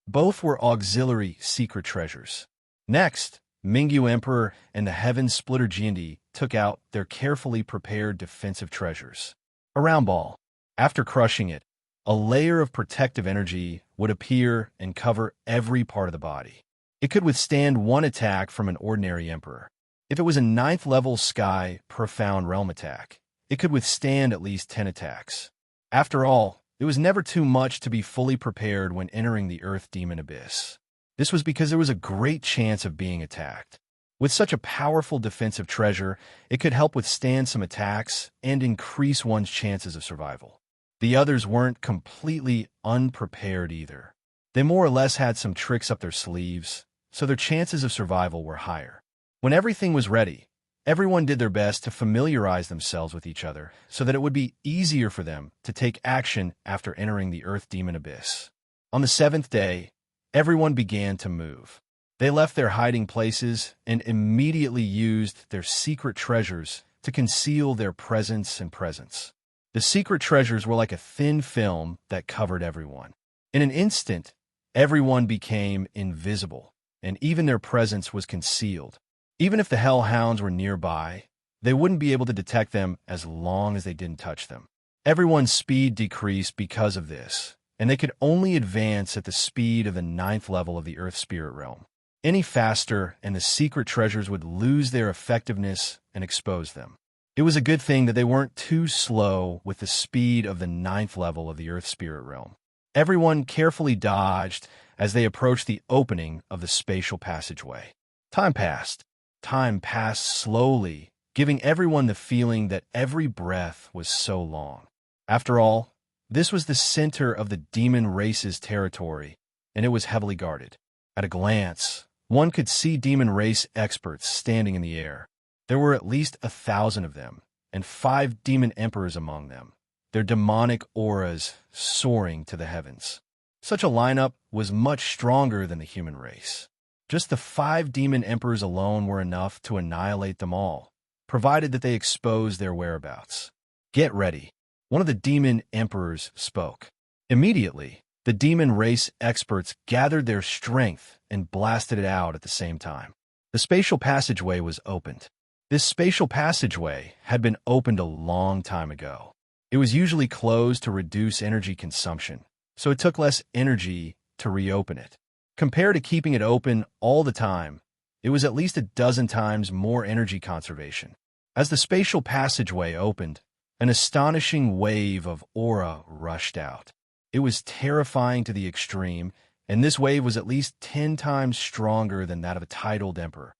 Speaker 1: Both were auxiliary secret treasures. Next, Mingyu Emperor and the Heaven Splitter Genie took out their carefully prepared defensive treasures. A round ball. After crushing it, a layer of protective energy would appear and cover every part of the body. It could withstand one attack from an ordinary emperor. If it was a 9th-level Sky Profound Realm attack, it could withstand at least 10 attacks. After all, it was never too much to be fully prepared when entering the Earth Demon Abyss. This was because there was a great chance of being attacked. With such a powerful defensive treasure, it could help withstand some attacks and increase one's chances of survival. The others weren't completely unprepared either. They more or less had some tricks up their sleeves, so their chances of survival were higher. When everything was ready, everyone did their best to familiarize themselves with each other so that it would be easier for them to take action after entering the Earth Demon Abyss. On the 7th day, everyone began to move. They left their hiding places and immediately used their secret treasures to conceal their presence and presence. The secret treasures were like a thin film that covered everyone. In an instant, everyone became invisible, and even their presence was concealed. Even if the hellhounds were nearby, they wouldn't be able to detect them as long as they didn't touch them. Everyone's speed decreased because of this, and they could only advance at the speed of the 9th level of the Earth Spirit Realm. Any faster, and the secret treasures would lose their effectiveness and expose them. It was a good thing that they weren't too slow with the speed of the 9th level of the Earth Spirit Realm. Everyone carefully dodged as they approached the opening of the spatial passageway. Time passed. Time passed slowly, giving everyone the feeling that every breath was so long. After all, this was the center of the demon race's territory, and it was heavily guarded. At a glance, one could see demon race experts standing in the air. There were at least 1,000 of them, and 5 demon emperors among them, their demonic auras soaring to the heavens. Such a lineup was much stronger than the human race. Just the 5 demon emperors alone were enough to annihilate them all, provided that they exposed their whereabouts. "Get ready," one of the demon emperors spoke. Immediately, the demon race experts gathered their strength and blasted it out at the same time. The spatial passageway was opened. This spatial passageway had been opened a long time ago. It was usually closed to reduce energy consumption, so it took less energy to reopen it. Compared to keeping it open all the time, it was at least a dozen times more energy conservation. As the spatial passageway opened, an astonishing wave of aura rushed out. It was terrifying to the extreme, and this wave was at least 10 times stronger than that of a titled emperor.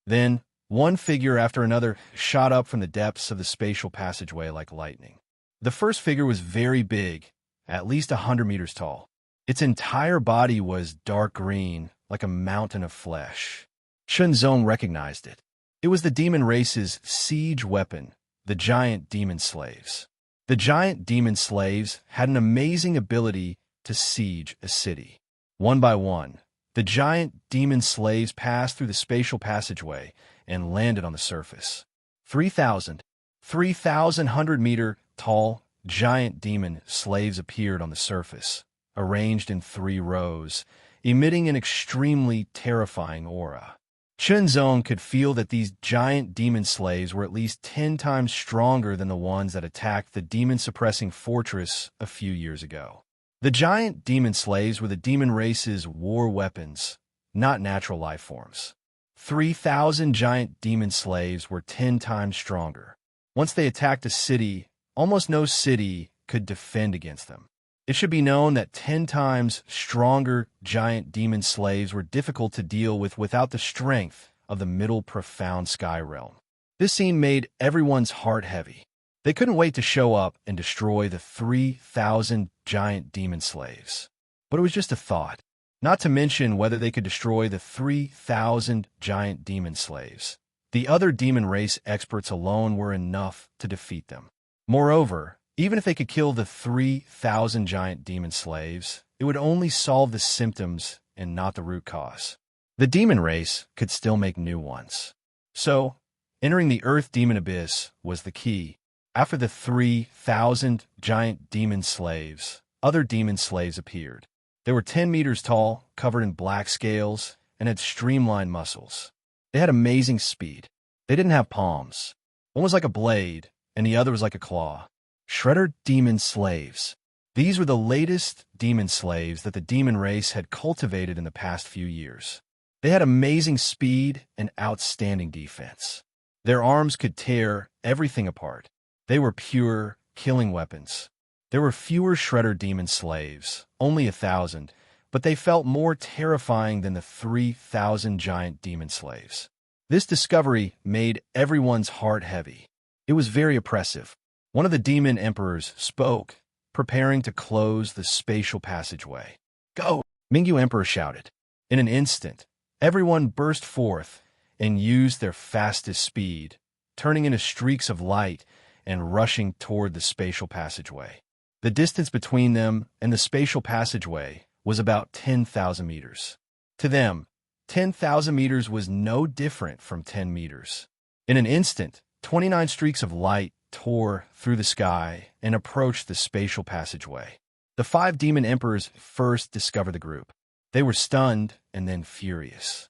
Speaker 1: Then, one figure after another shot up from the depths of the spatial passageway like lightning. The first figure was very big, at least 100 meters tall. Its entire body was dark green, like a mountain of flesh. Shenzong recognized it. It was the demon race's siege weapon, the giant demon slaves. The giant demon slaves had an amazing ability to siege a city. One by one, the giant demon slaves passed through the spatial passageway and landed on the surface. 3,100-meter tall giant demon slaves appeared on the surface, arranged in 3 rows, emitting an extremely terrifying aura. Shenzong could feel that these giant demon slaves were at least 10 times stronger than the ones that attacked the demon-suppressing fortress a few years ago. The giant demon slaves were the demon race's war weapons, not natural life forms. 3,000 giant demon slaves were 10 times stronger. Once they attacked a city, almost no city could defend against them. It should be known that 10 times stronger giant demon slaves were difficult to deal with without the strength of the middle profound sky realm. This scene made everyone's heart heavy. They couldn't wait to show up and destroy the 3,000 giant demon slaves. But it was just a thought, not to mention whether they could destroy the 3,000 giant demon slaves. The other demon race experts alone were enough to defeat them. Moreover, even if they could kill the 3,000 giant demon slaves, it would only solve the symptoms and not the root cause. The demon race could still make new ones. So, entering the Earth Demon Abyss was the key. After the 3,000 giant demon slaves, other demon slaves appeared. They were 10 meters tall, covered in black scales, and had streamlined muscles. They had amazing speed. They didn't have palms. One was like a blade, and the other was like a claw. Shredder demon slaves. These were the latest demon slaves that the demon race had cultivated in the past few years. They had amazing speed and outstanding defense. Their arms could tear everything apart. They were pure killing weapons. There were fewer Shredder demon slaves, only 1,000, but they felt more terrifying than the 3,000 giant demon slaves. This discovery made everyone's heart heavy. It was very oppressive. One of the demon emperors spoke, preparing to close the spatial passageway. "Go!" Mingyu Emperor shouted. In an instant, everyone burst forth and used their fastest speed, turning into streaks of light and rushing toward the spatial passageway. The distance between them and the spatial passageway was about 10,000 meters. To them, 10,000 meters was no different from 10 meters. In an instant, 29 streaks of light tore through the sky and approached the spatial passageway. The 5 demon emperors first discovered the group. They were stunned and then furious.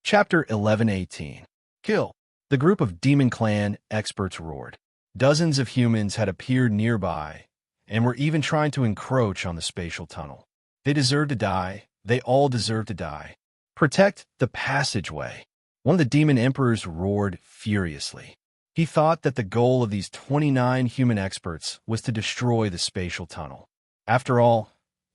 Speaker 1: Chapter 11:18. Kill. The group of Demon Clan experts roared. Dozens of humans had appeared nearby and were even trying to encroach on the spatial tunnel. They deserved to die. They all deserve to die. Protect the passageway. One of the demon emperors roared furiously. He thought that the goal of these 29 human experts was to destroy the spatial tunnel. After all,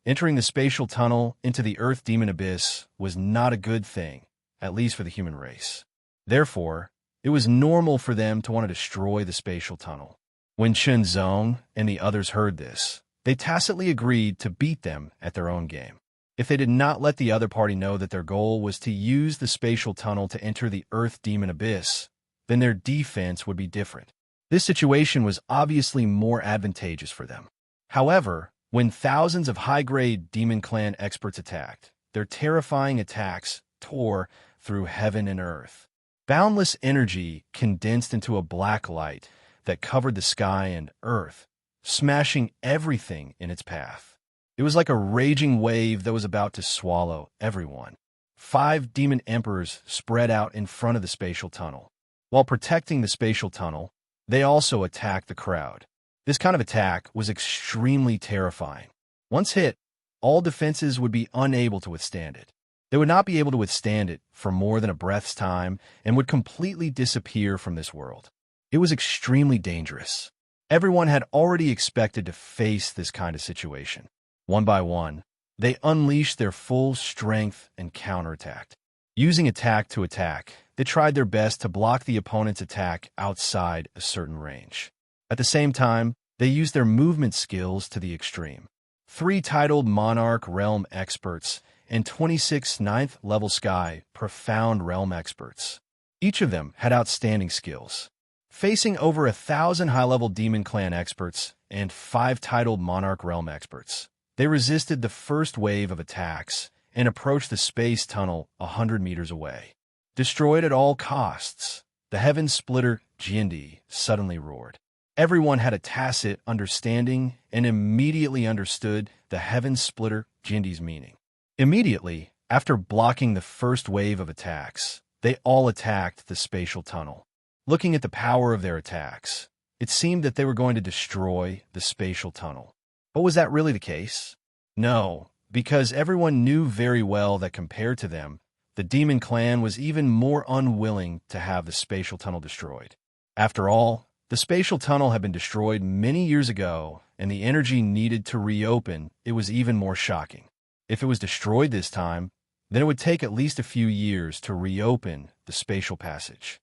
Speaker 1: entering the spatial tunnel into the Earth Demon Abyss was not a good thing, at least for the human race. Therefore, it was normal for them to want to destroy the spatial tunnel. When Chen Zong and the others heard this, they tacitly agreed to beat them at their own game. If they did not let the other party know that their goal was to use the spatial tunnel to enter the Earth Demon Abyss, then their defense would be different. This situation was obviously more advantageous for them. However, when thousands of high-grade Demon Clan experts attacked, their terrifying attacks tore through heaven and earth. Boundless energy condensed into a black light that covered the sky and earth, smashing everything in its path. It was like a raging wave that was about to swallow everyone. 5 demon emperors spread out in front of the spatial tunnel. While protecting the spatial tunnel, they also attacked the crowd. This kind of attack was extremely terrifying. Once hit, all defenses would be unable to withstand it. They would not be able to withstand it for more than a breath's time and would completely disappear from this world. It was extremely dangerous. Everyone had already expected to face this kind of situation. One by one, they unleashed their full strength and counterattacked. Using attack to attack, they tried their best to block the opponent's attack outside a certain range. At the same time, they used their movement skills to the extreme. 3 titled Monarch Realm experts and 26 9th-level Sky Profound Realm experts. Each of them had outstanding skills. Facing over 1,000 high-level Demon Clan experts and 5 titled Monarch Realm experts, they resisted the first wave of attacks and approached the space tunnel 100 meters away. Destroyed at all costs, the Heaven Splitter Jindy suddenly roared. Everyone had a tacit understanding and immediately understood the Heaven Splitter Jindy's meaning. Immediately, after blocking the first wave of attacks, they all attacked the spatial tunnel. Looking at the power of their attacks, it seemed that they were going to destroy the spatial tunnel. But was that really the case? No, because everyone knew very well that compared to them, the Demon Clan was even more unwilling to have the spatial tunnel destroyed. After all, the spatial tunnel had been destroyed many years ago, and the energy needed to reopen it was even more shocking. If it was destroyed this time, then it would take at least a few years to reopen the spatial passage.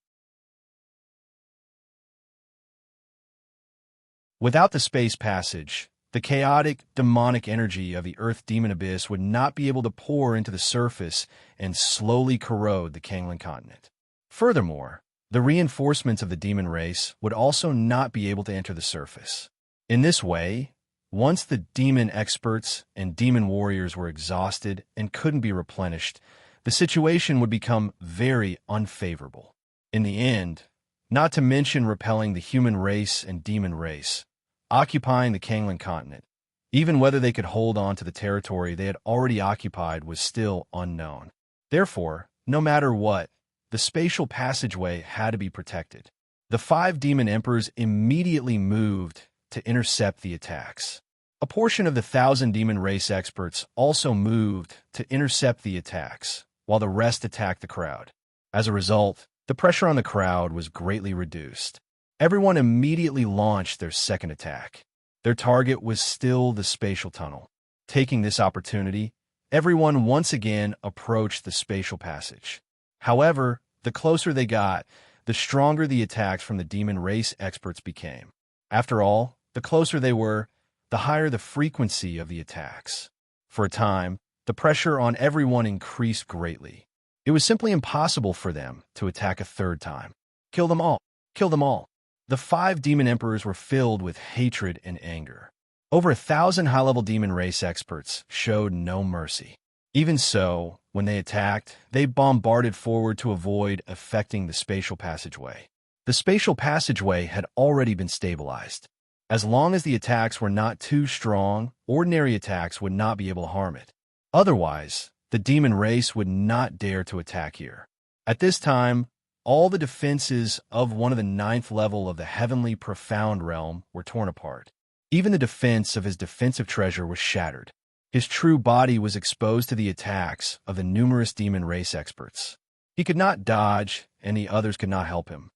Speaker 1: Without the space passage, the chaotic, demonic energy of the Earth Demon Abyss would not be able to pour into the surface and slowly corrode the Kanglan continent. Furthermore, the reinforcements of the demon race would also not be able to enter the surface. In this way, once the demon experts and demon warriors were exhausted and couldn't be replenished, the situation would become very unfavorable. In the end, not to mention repelling the human race and demon race, occupying the Kanglan continent, even whether they could hold on to the territory they had already occupied was still unknown. Therefore, no matter what, the spatial passageway had to be protected. The 5 demon emperors immediately moved to intercept the attacks. A portion of the 1,000 demon race experts also moved to intercept the attacks, while the rest attacked the crowd. As a result, the pressure on the crowd was greatly reduced. Everyone immediately launched their second attack. Their target was still the spatial tunnel. Taking this opportunity, everyone once again approached the spatial passage. However, the closer they got, the stronger the attacks from the demon race experts became. After all, the closer they were, the higher the frequency of the attacks. For a time, the pressure on everyone increased greatly. It was simply impossible for them to attack a third time. Kill them all! Kill them all! The 5 demon emperors were filled with hatred and anger. Over 1,000 high-level demon race experts showed no mercy. Even so, when they attacked, they bombarded forward to avoid affecting the spatial passageway. The spatial passageway had already been stabilized. As long as the attacks were not too strong, ordinary attacks would not be able to harm it. Otherwise, the demon race would not dare to attack here. At this time, all the defenses of one of the 9th level of the heavenly profound realm were torn apart. Even the defense of his defensive treasure was shattered. His true body was exposed to the attacks of the numerous demon race experts. He could not dodge, and the others could not help him.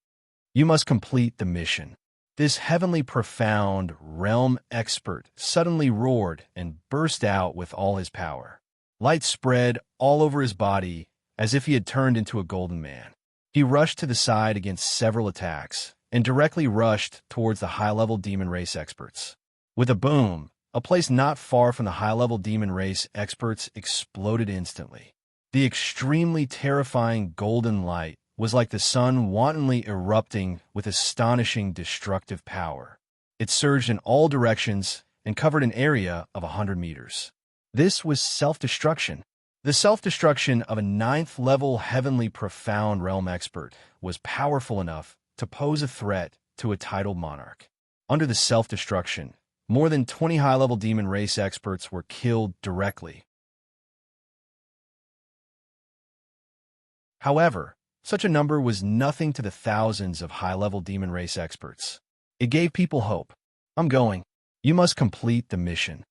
Speaker 1: You must complete the mission. This heavenly profound realm expert suddenly roared and burst out with all his power. Light spread all over his body as if he had turned into a golden man. He rushed to the side against several attacks and directly rushed towards the high-level demon race experts. With a boom, a place not far from the high-level demon race experts exploded instantly. The extremely terrifying golden light was like the sun wantonly erupting with astonishing destructive power. It surged in all directions and covered an area of 100 meters. This was self-destruction. The self-destruction of a 9th level heavenly profound realm expert was powerful enough to pose a threat to a titled monarch. Under the self-destruction, more than 20 high-level demon race experts were killed directly. However, such a number was nothing to the thousands of high-level demon race experts. It gave people hope. I'm going. You must complete the mission.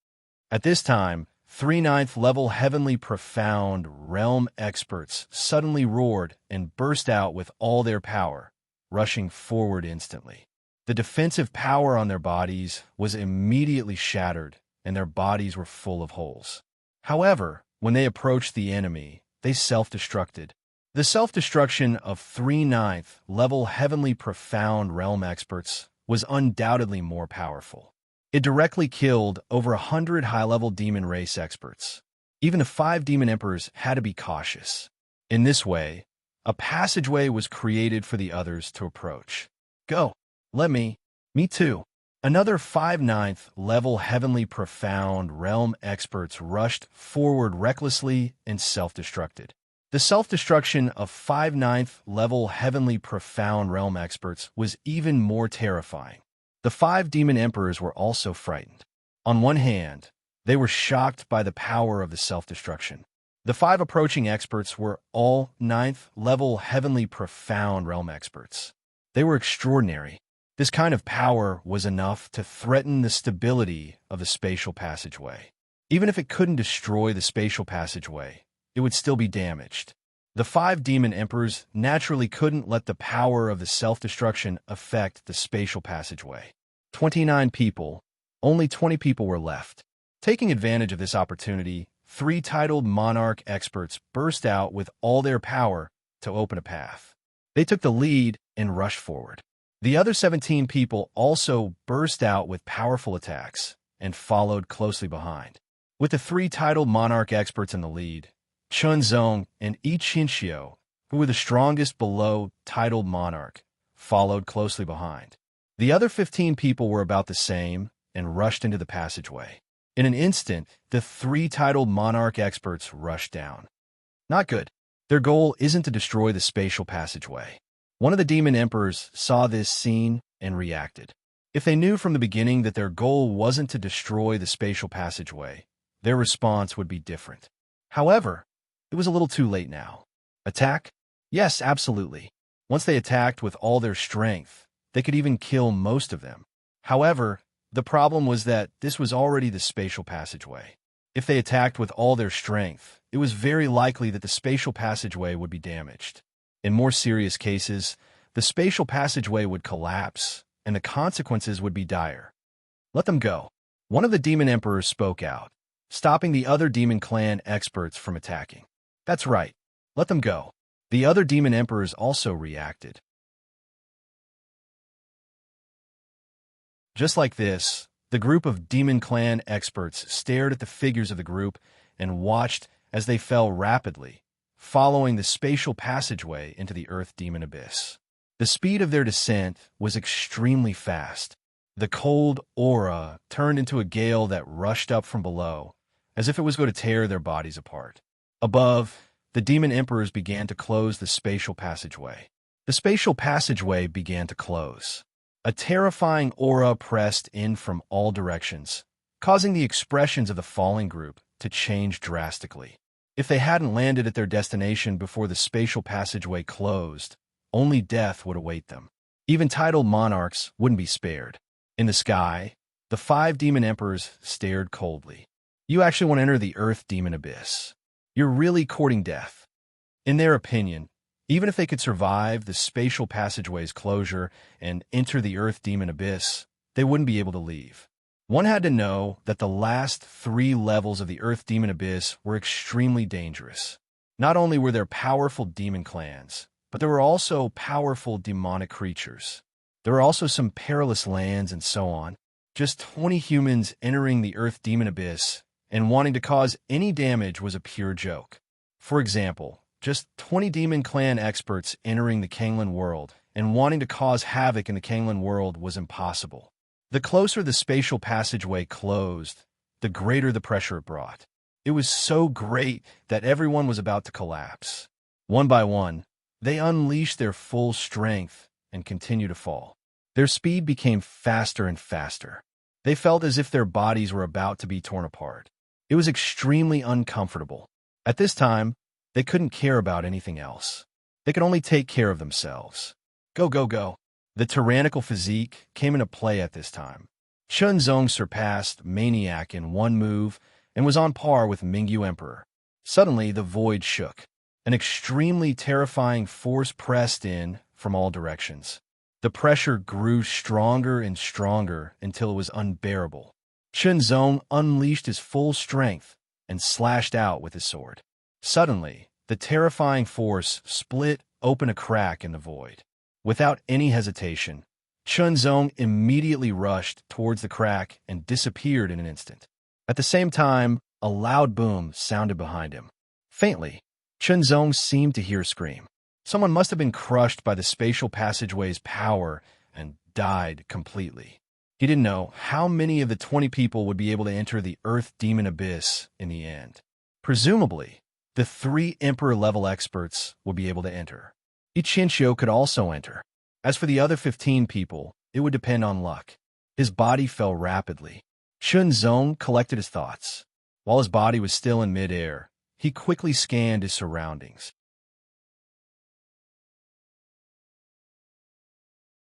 Speaker 1: At this time, 3 9th level heavenly profound realm experts suddenly roared and burst out with all their power, rushing forward instantly. The defensive power on their bodies was immediately shattered, and their bodies were full of holes. However, when they approached the enemy, they self-destructed. The self-destruction of 3 9th level heavenly profound realm experts was undoubtedly more powerful. It directly killed over 100 high-level demon race experts. Even the 5 demon emperors had to be cautious. In this way, a passageway was created for the others to approach. Go. Let me. Me too. Another 5 9th level heavenly profound realm experts rushed forward recklessly and self-destructed. The self-destruction of 5 9th level heavenly profound realm experts was even more terrifying. The 5 demon emperors were also frightened. On one hand, they were shocked by the power of the self-destruction. The 5 approaching experts were all 9th level heavenly profound realm experts. They were extraordinary. This kind of power was enough to threaten the stability of the spatial passageway. Even if it couldn't destroy the spatial passageway, it would still be damaged. The 5 demon emperors naturally couldn't let the power of the self-destruction affect the spatial passageway. 29 people, only 20 people were left. Taking advantage of this opportunity, 3 titled monarch experts burst out with all their power to open a path. They took the lead and rushed forward. The other 17 people also burst out with powerful attacks and followed closely behind. With the 3 titled monarch experts in the lead, Chunzong and Ichinxio, who were the strongest below titled monarch, followed closely behind. The other 15 people were about the same and rushed into the passageway. In an instant, the 3 titled monarch experts rushed down. Not good. Their goal isn't to destroy the spatial passageway. One of the demon emperors saw this scene and reacted. If they knew from the beginning that their goal wasn't to destroy the spatial passageway, their response would be different. However, it was a little too late now. Attack? Yes, absolutely. Once they attacked with all their strength, they could even kill most of them. However, The problem was that this was already the spatial passageway. If they attacked with all their strength, it was very likely that the spatial passageway would be damaged. In more serious cases, the spatial passageway would collapse, and the consequences would be dire. Let them go. One of the demon emperors spoke out, stopping the other demon clan experts from attacking. That's right. Let them go. The other demon emperors also reacted. Just like this, the group of demon clan experts stared at the figures of the group and watched as they fell rapidly, following the spatial passageway into the Earth Demon Abyss. The speed of their descent was extremely fast. The cold aura turned into a gale that rushed up from below, as if it was going to tear their bodies apart. Above, the demon emperors began to close the spatial passageway. The spatial passageway began to close. A terrifying aura pressed in from all directions, causing the expressions of the falling group to change drastically. If they hadn't landed at their destination before the spatial passageway closed, only death would await them. Even titled monarchs wouldn't be spared. In the sky, the 5 demon emperors stared coldly. You actually want to enter the Earth Demon Abyss. You're really courting death. In their opinion, even if they could survive the spatial passageway's closure and enter the Earth Demon Abyss, they wouldn't be able to leave. One had to know that the last 3 levels of the Earth Demon Abyss were extremely dangerous. Not only were there powerful demon clans, but there were also powerful demonic creatures. There were also some perilous lands and so on. Just 20 humans entering the Earth Demon Abyss and wanting to cause any damage was a pure joke. For example, just 20 demon clan experts entering the Kanglan world and wanting to cause havoc in the Kanglan world was impossible. The closer the spatial passageway closed, the greater the pressure it brought. It was so great that everyone was about to collapse. One by one, they unleashed their full strength and continued to fall. Their speed became faster and faster. They felt as if their bodies were about to be torn apart. It was extremely uncomfortable. At this time, they couldn't care about anything else. They could only take care of themselves. Go, go, go. The tyrannical physique came into play at this time. Chun Zong surpassed Maniac in one move and was on par with Mingyu Emperor. Suddenly, the void shook. An extremely terrifying force pressed in from all directions. The pressure grew stronger and stronger until it was unbearable. Chun Zong unleashed his full strength and slashed out with his sword. Suddenly, the terrifying force split open a crack in the void. Without any hesitation, Chun Zong immediately rushed towards the crack and disappeared in an instant. At the same time, a loud boom sounded behind him. Faintly, Chun Zong seemed to hear a scream. Someone must have been crushed by the spatial passageway's power and died completely. He didn't know how many of the 20 people would be able to enter the Earth Demon Abyss in the end. Presumably, the 3 Emperor-level experts would be able to enter. Ichinchio could also enter. As for the other 15 people, it would depend on luck. His body fell rapidly. Chun Zong collected his thoughts. While his body was still in midair, he quickly scanned his surroundings.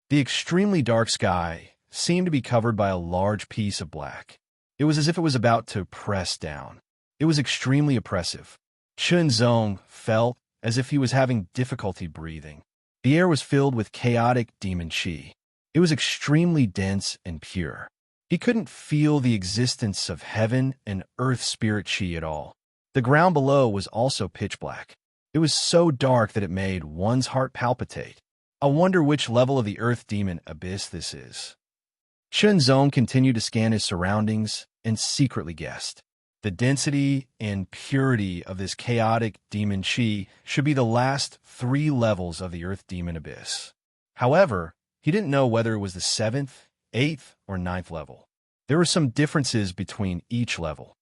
Speaker 1: The extremely dark sky seemed to be covered by a large piece of black. It was as if it was about to press down. It was extremely oppressive. Chun Zong felt as if he was having difficulty breathing. The air was filled with chaotic demon qi. It was extremely dense and pure. He couldn't feel the existence of heaven and earth spirit qi at all. The ground below was also pitch black. It was so dark that it made one's heart palpitate. I wonder which level of the Earth Demon Abyss this is. Chun Zong continued to scan his surroundings and secretly guessed. The density and purity of this chaotic demon qi should be the last 3 levels of the Earth Demon Abyss. However, he didn't know whether it was the 7th, 8th, or 9th level. There were some differences between each level.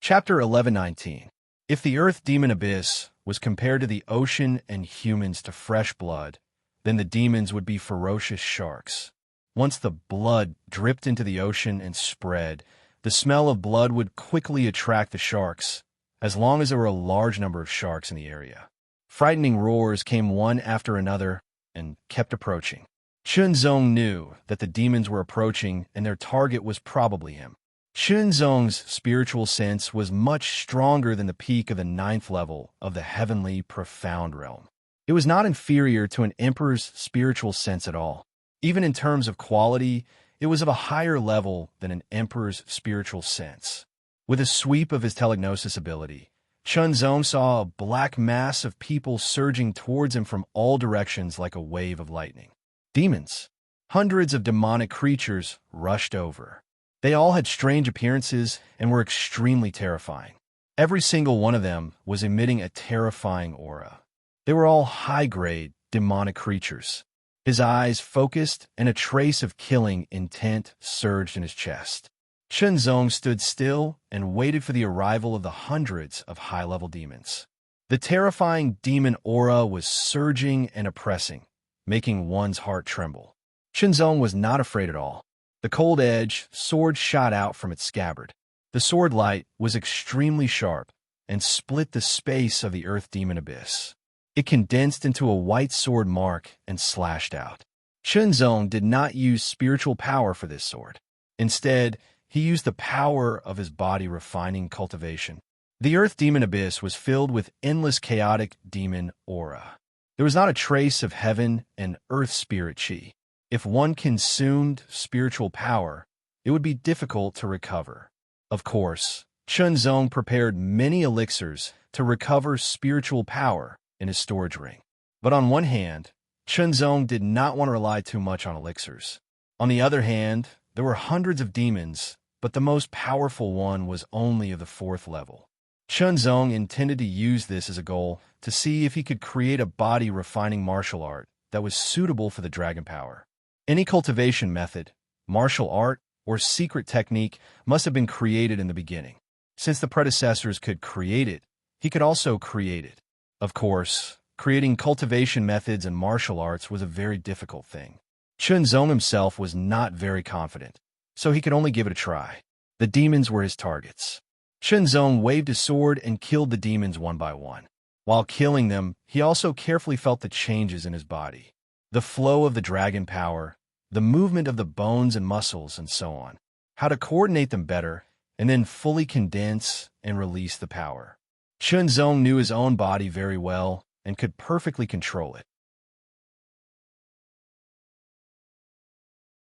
Speaker 1: Chapter 11:19. If the Earth Demon Abyss was compared to the ocean and humans to fresh blood, then the demons would be ferocious sharks. Once the blood dripped into the ocean and spread, the smell of blood would quickly attract the sharks, as long as there were a large number of sharks in the area. Frightening roars came one after another and kept approaching. Chunzong knew that the demons were approaching and their target was probably him. Chunzong's spiritual sense was much stronger than the peak of the 9th level of the heavenly profound realm. It was not inferior to an emperor's spiritual sense at all. Even in terms of quality, it was of a higher level than an emperor's spiritual sense. With a sweep of his telegnosis ability, Chunzong saw a black mass of people surging towards him from all directions like a wave of lightning. Demons. Hundreds of demonic creatures rushed over. They all had strange appearances and were extremely terrifying. Every single one of them was emitting a terrifying aura. They were all high-grade, demonic creatures. His eyes focused, and a trace of killing intent surged in his chest. Chunzong stood still and waited for the arrival of the hundreds of high-level demons. The terrifying demon aura was surging and oppressing, making one's heart tremble. Chunzong was not afraid at all. The cold edge sword shot out from its scabbard. The sword light was extremely sharp and split the space of the earth demon abyss. It condensed into a white sword mark and slashed out. Chunzong did not use spiritual power for this sword. Instead, he used the power of his body refining cultivation. The earth demon abyss was filled with endless chaotic demon aura. There was not a trace of heaven and earth spirit chi. If one consumed spiritual power, it would be difficult to recover. Of course, Chunzong prepared many elixirs to recover spiritual power in his storage ring. But on one hand, Chunzong did not want to rely too much on elixirs. On the other hand, there were hundreds of demons, but the most powerful one was only of the 4th level. Chunzong intended to use this as a goal to see if he could create a body-refining martial art that was suitable for the dragon power. Any cultivation method, martial art, or secret technique must have been created in the beginning. Since the predecessors could create it, he could also create it. Of course, creating cultivation methods and martial arts was a very difficult thing. Chunzong himself was not very confident, so he could only give it a try. The demons were his targets. Chunzong waved his sword and killed the demons one by one. While killing them, he also carefully felt the changes in his body. The flow of the dragon power, the movement of the bones and muscles, and so on. How to coordinate them better, and then fully condense and release the power. Chunzong knew his own body very well and could perfectly control it.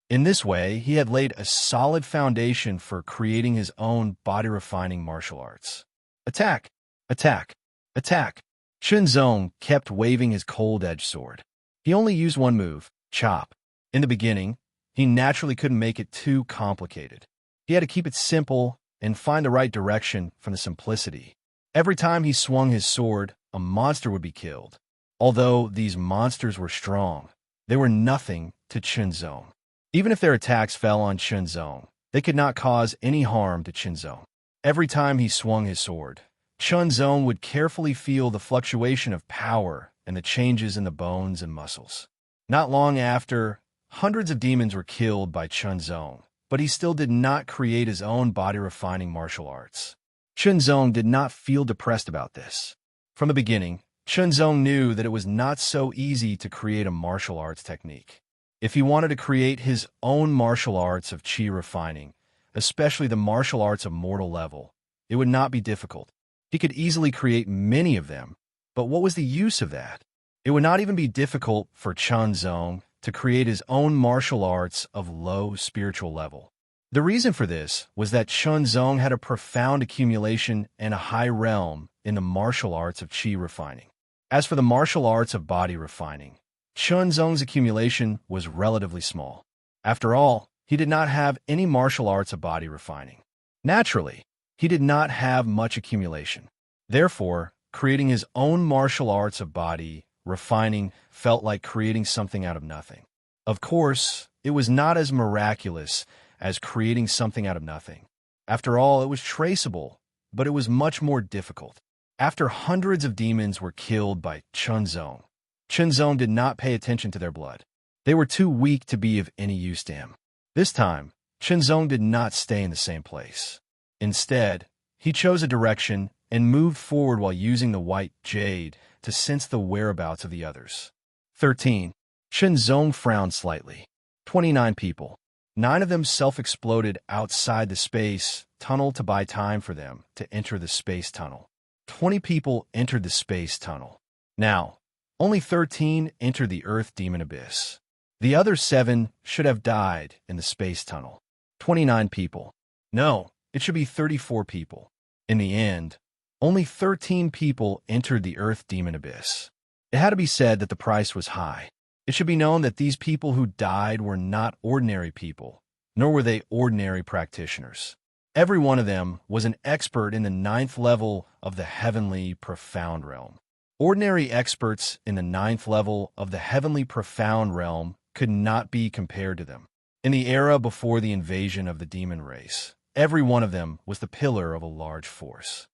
Speaker 1: In this way, he had laid a solid foundation for creating his own body-refining martial arts. Attack! Attack! Attack! Chunzong kept waving his cold-edged sword. He only used one move, chop. In the beginning, he naturally couldn't make it too complicated. He had to keep it simple and find the right direction from the simplicity. Every time he swung his sword, a monster would be killed. Although these monsters were strong, they were nothing to Chunzong. Even if their attacks fell on Chunzong, they could not cause any harm to Chunzong. Every time he swung his sword, Chunzong would carefully feel the fluctuation of power and the changes in the bones and muscles. Not long after, hundreds of demons were killed by Chunzong, but he still did not create his own body-refining martial arts. Chunzong did not feel depressed about this. From the beginning, Chunzong knew that it was not so easy to create a martial arts technique. If he wanted to create his own martial arts of chi refining, especially the martial arts of mortal level, it would not be difficult. He could easily create many of them, but what was the use of that? It would not even be difficult for Chunzong to create his own martial arts of low spiritual level. The reason for this was that Chunzong had a profound accumulation and a high realm in the martial arts of chi refining. As for the martial arts of body refining, Chunzong's accumulation was relatively small. After all, he did not have any martial arts of body refining. Naturally, he did not have much accumulation. Therefore, creating his own martial arts of body refining felt like creating something out of nothing. Of course, it was not as miraculous as creating something out of nothing. After all, it was traceable, but it was much more difficult. After hundreds of demons were killed by Chunzong, Chunzong did not pay attention to their blood. They were too weak to be of any use to him. This time, Chunzong did not stay in the same place. Instead, he chose a direction and moved forward while using the white jade to sense the whereabouts of the others. 13. Shenzong frowned slightly. 29 people. 9 of them self-exploded outside the space tunnel to buy time for them to enter the space tunnel. 20 people entered the space tunnel. Now, only 13 entered the Earth Demon Abyss. The other 7 should have died in the space tunnel. 29 people. No, it should be 34 people. In the end, only 13 people entered the Earth Demon Abyss. It had to be said that the price was high. It should be known that these people who died were not ordinary people, nor were they ordinary practitioners. Every one of them was an expert in the 9th level of the heavenly profound realm. Ordinary experts in the 9th level of the heavenly profound realm could not be compared to them. In the era before the invasion of the demon race, every one of them was the pillar of a large force.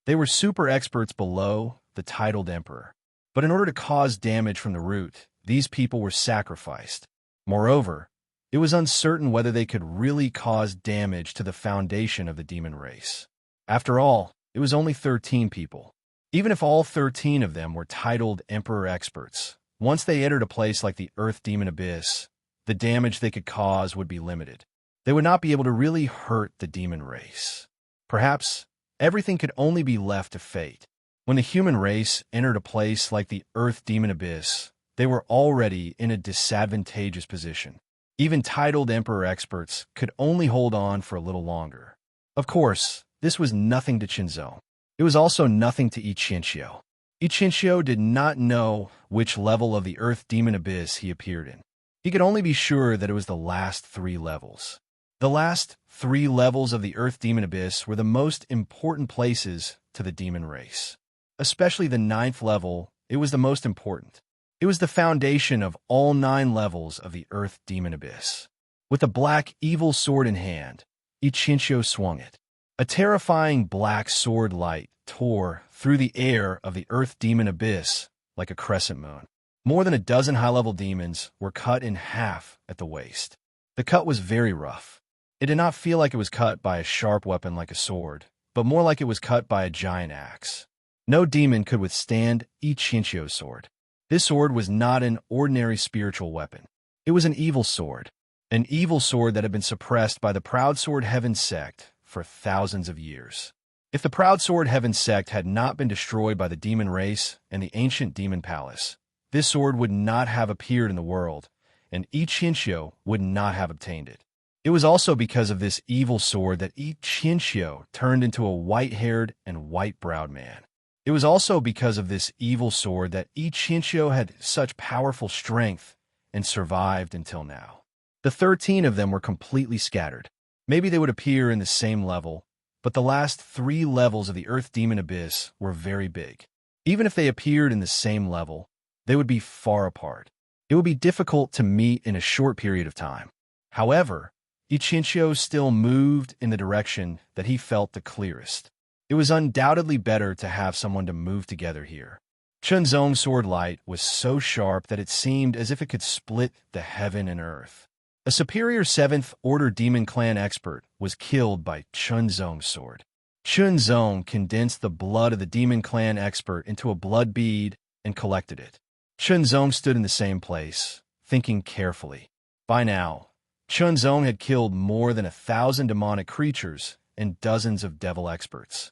Speaker 1: They were super experts below the titled emperor. But in order to cause damage from the root, these people were sacrificed. Moreover, it was uncertain whether they could really cause damage to the foundation of the demon race. After all, it was only 13 people. Even if all 13 of them were titled emperor experts, once they entered a place like the Earth Demon Abyss, the damage they could cause would be limited. They would not be able to really hurt the demon race. Perhaps everything could only be left to fate. When the human race entered a place like the Earth Demon Abyss, they were already in a disadvantageous position. Even titled emperor experts could only hold on for a little longer. Of course, this was nothing to Qinzhou. It was also nothing to Ichinchio. Ichinchio did not know which level of the Earth Demon Abyss he appeared in. He could only be sure that it was the last 3 levels. The last 3 levels of the Earth Demon Abyss were the most important places to the demon race. Especially the 9th level, it was the most important. It was the foundation of all 9 levels of the Earth Demon Abyss. With a black evil sword in hand, Ichinchio swung it. A terrifying black sword light tore through the air of the Earth Demon Abyss like a crescent moon. More than a dozen high-level demons were cut in half at the waist. The cut was very rough. It did not feel like it was cut by a sharp weapon like a sword, but more like it was cut by a giant axe. No demon could withstand Ichinchio's sword. This sword was not an ordinary spiritual weapon. It was an evil sword that had been suppressed by the Proud Sword Heaven sect for thousands of years. If the Proud Sword Heaven sect had not been destroyed by the demon race and the ancient demon palace, this sword would not have appeared in the world, and Ichinchio would not have obtained it. It was also because of this evil sword that Ichinchio turned into a white-haired and white-browed man. It was also because of this evil sword that Ichinchio had such powerful strength and survived until now. The 13 of them were completely scattered. Maybe they would appear in the same level, but the last 3 levels of the Earth Demon Abyss were very big. Even if they appeared in the same level, they would be far apart. It would be difficult to meet in a short period of time. However, Ichinchio still moved in the direction that he felt the clearest. It was undoubtedly better to have someone to move together here. Chunzong's sword light was so sharp that it seemed as if it could split the heaven and earth. A superior 7th Order Demon Clan expert was killed by Chunzong's sword. Chunzong condensed the blood of the Demon Clan expert into a blood bead and collected it. Chunzong stood in the same place, thinking carefully. By now, Chunzong had killed more than 1,000 demonic creatures and dozens of devil experts.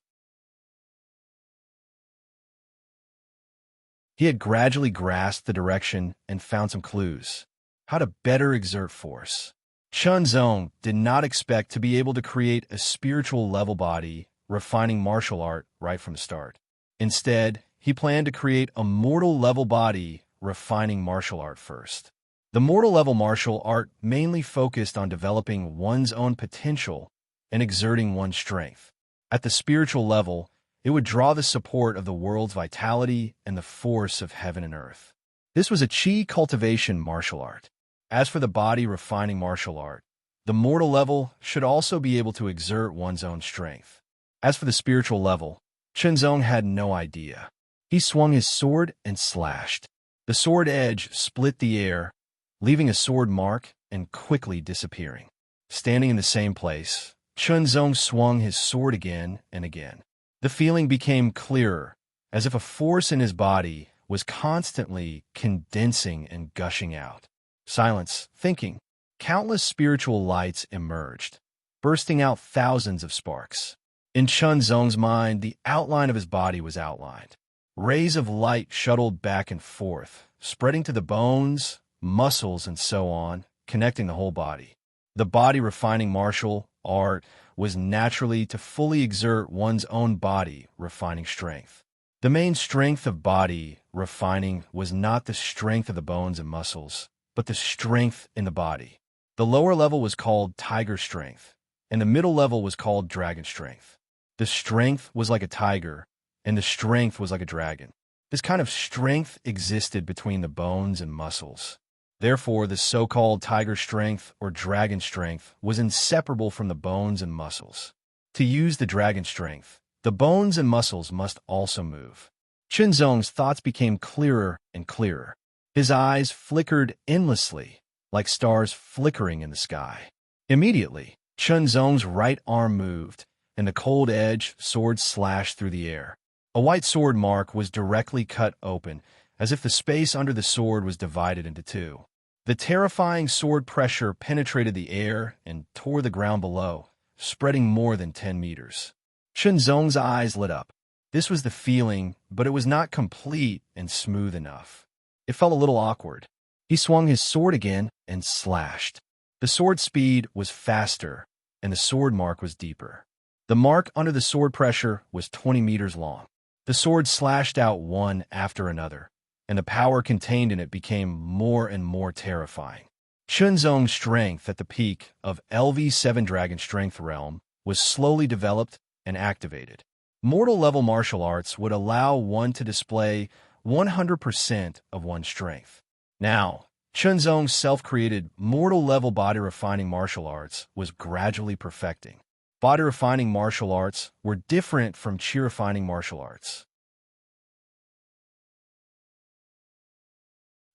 Speaker 1: He had gradually grasped the direction and found some clues. How to better exert force. Chunzong did not expect to be able to create a spiritual level body, refining martial art right from the start. Instead, he planned to create a mortal level body, refining martial art first. The mortal level martial art mainly focused on developing one's own potential and exerting one's strength. At the spiritual level, it would draw the support of the world's vitality and the force of heaven and earth. This was a chi cultivation martial art. As for the body refining martial art, the mortal level should also be able to exert one's own strength. As for the spiritual level, Chunzong had no idea. He swung his sword and slashed. The sword edge split the air, leaving a sword mark and quickly disappearing. Standing in the same place, Chunzong swung his sword again and again. The feeling became clearer, as if a force in his body was constantly condensing and gushing out. Silence, thinking. Countless spiritual lights emerged, bursting out thousands of sparks. In Chunzong's mind, the outline of his body was outlined. Rays of light shuttled back and forth, spreading to the bones, muscles, and so on, connecting the whole body. The body-refining martial art was naturally to fully exert one's own body-refining strength. The main strength of body refining was not the strength of the bones and muscles, but the strength in the body. The lower level was called tiger strength, and the middle level was called dragon strength. The strength was like a tiger, and the strength was like a dragon. This kind of strength existed between the bones and muscles. Therefore, the so-called tiger strength or dragon strength was inseparable from the bones and muscles. To use the dragon strength, the bones and muscles must also move. Chunzong's thoughts became clearer and clearer. His eyes flickered endlessly, like stars flickering in the sky. Immediately, Chunzong's right arm moved, and the cold-edged sword slashed through the air. A white sword mark was directly cut open, as if the space under the sword was divided into two. The terrifying sword pressure penetrated the air and tore the ground below, spreading more than 10 meters. Chunzong's eyes lit up. This was the feeling, but it was not complete and smooth enough. It felt a little awkward. He swung his sword again and slashed. The sword speed was faster, and the sword mark was deeper. The mark under the sword pressure was 20 meters long. The sword slashed out one after another, and the power contained in it became more and more terrifying. Chunzong's strength at the peak of LV7 Dragon Strength Realm was slowly developed and activated. Mortal-level martial arts would allow one to display 100% of one's strength. Now, Chunzong's self-created mortal-level body-refining martial arts was gradually perfecting. Body-refining martial arts were different from chi-refining martial arts.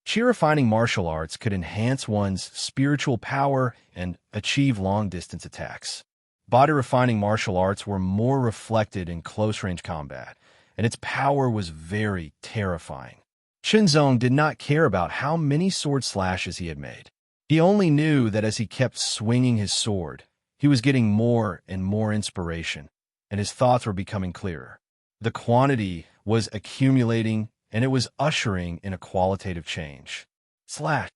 Speaker 1: Chi-refining martial arts could enhance one's spiritual power and achieve long-distance attacks. Body-refining martial arts were more reflected in close-range combat, and its power was very terrifying. Chunzong did not care about how many sword slashes he had made. He only knew that as he kept swinging his sword, he was getting more and more inspiration, and his thoughts were becoming clearer. The quantity was accumulating, and it was ushering in a qualitative change. Slash.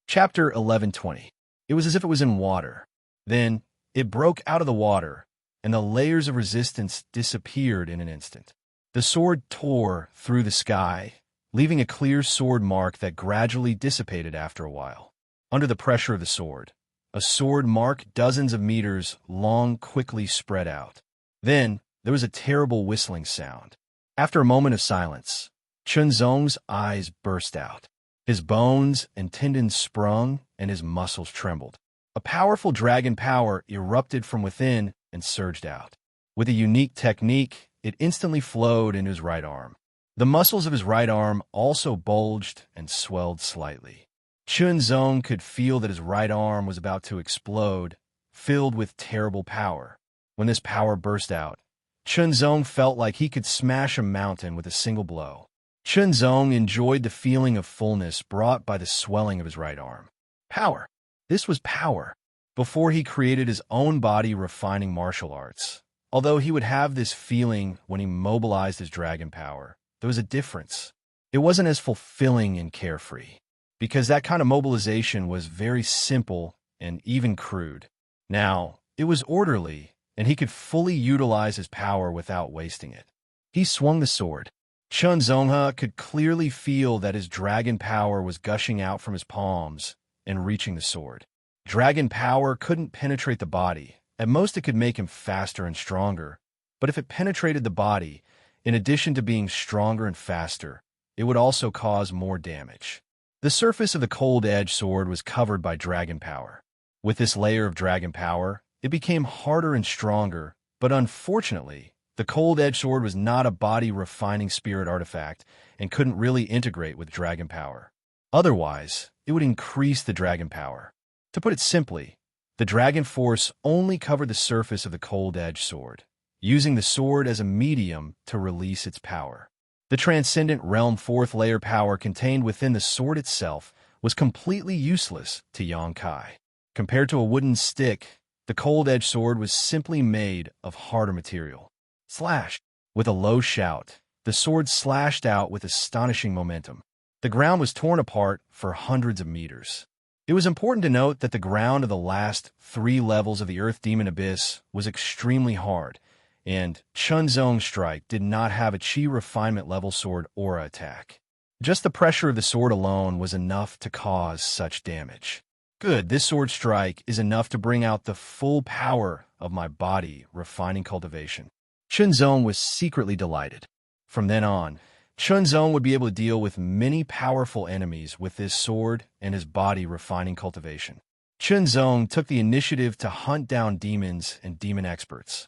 Speaker 1: Chapter 1120. It was as if it was in water. Then, it broke out of the water, and the layers of resistance disappeared in an instant. The sword tore through the sky, leaving a clear sword mark that gradually dissipated after a while. Under the pressure of the sword, a sword mark dozens of meters long quickly spread out. Then, there was a terrible whistling sound. After a moment of silence, Chunzong's eyes burst out. His bones and tendons sprung, and his muscles trembled. A powerful dragon power erupted from within and surged out. With a unique technique, it instantly flowed into his right arm. The muscles of his right arm also bulged and swelled slightly. Chunzong could feel that his right arm was about to explode, filled with terrible power. When this power burst out, Chunzong felt like he could smash a mountain with a single blow. Chunzong enjoyed the feeling of fullness brought by the swelling of his right arm. Power. This was power. Before he created his own body-refining martial arts, although he would have this feeling when he mobilized his dragon power, there was a difference. It wasn't as fulfilling and carefree, because that kind of mobilization was very simple and even crude. Now, it was orderly, and he could fully utilize his power without wasting it. He swung the sword. Chunzong could clearly feel that his dragon power was gushing out from his palms and reaching the sword. Dragon power couldn't penetrate the body. At most, it could make him faster and stronger. But if it penetrated the body, in addition to being stronger and faster, it would also cause more damage. The surface of the cold-edged sword was covered by dragon power. With this layer of dragon power, it became harder and stronger, but unfortunately, The cold edge sword was not a body-refining spirit artifact and couldn't really integrate with dragon power. Otherwise, it would increase the dragon power. To put it simply, the dragon force only covered the surface of the cold edge sword, using the sword as a medium to release its power. The transcendent realm fourth layer power contained within the sword itself was completely useless to Yonkai. Compared to a wooden stick, the cold edge sword was simply made of harder material. Slash! With a low shout, the sword slashed out with astonishing momentum. The ground was torn apart for hundreds of meters. It was important to note that the ground of the last 3 levels of the Earth Demon Abyss was extremely hard, and Chunzong's strike did not have a Chi Refinement level sword aura attack. Just the pressure of the sword alone was enough to cause such damage. Good, this sword strike is enough to bring out the full power of my body refining cultivation. Chunzong was secretly delighted. From then on, Chunzong would be able to deal with many powerful enemies with this sword and his body refining cultivation. Chunzong took the initiative to hunt down demons and demon experts.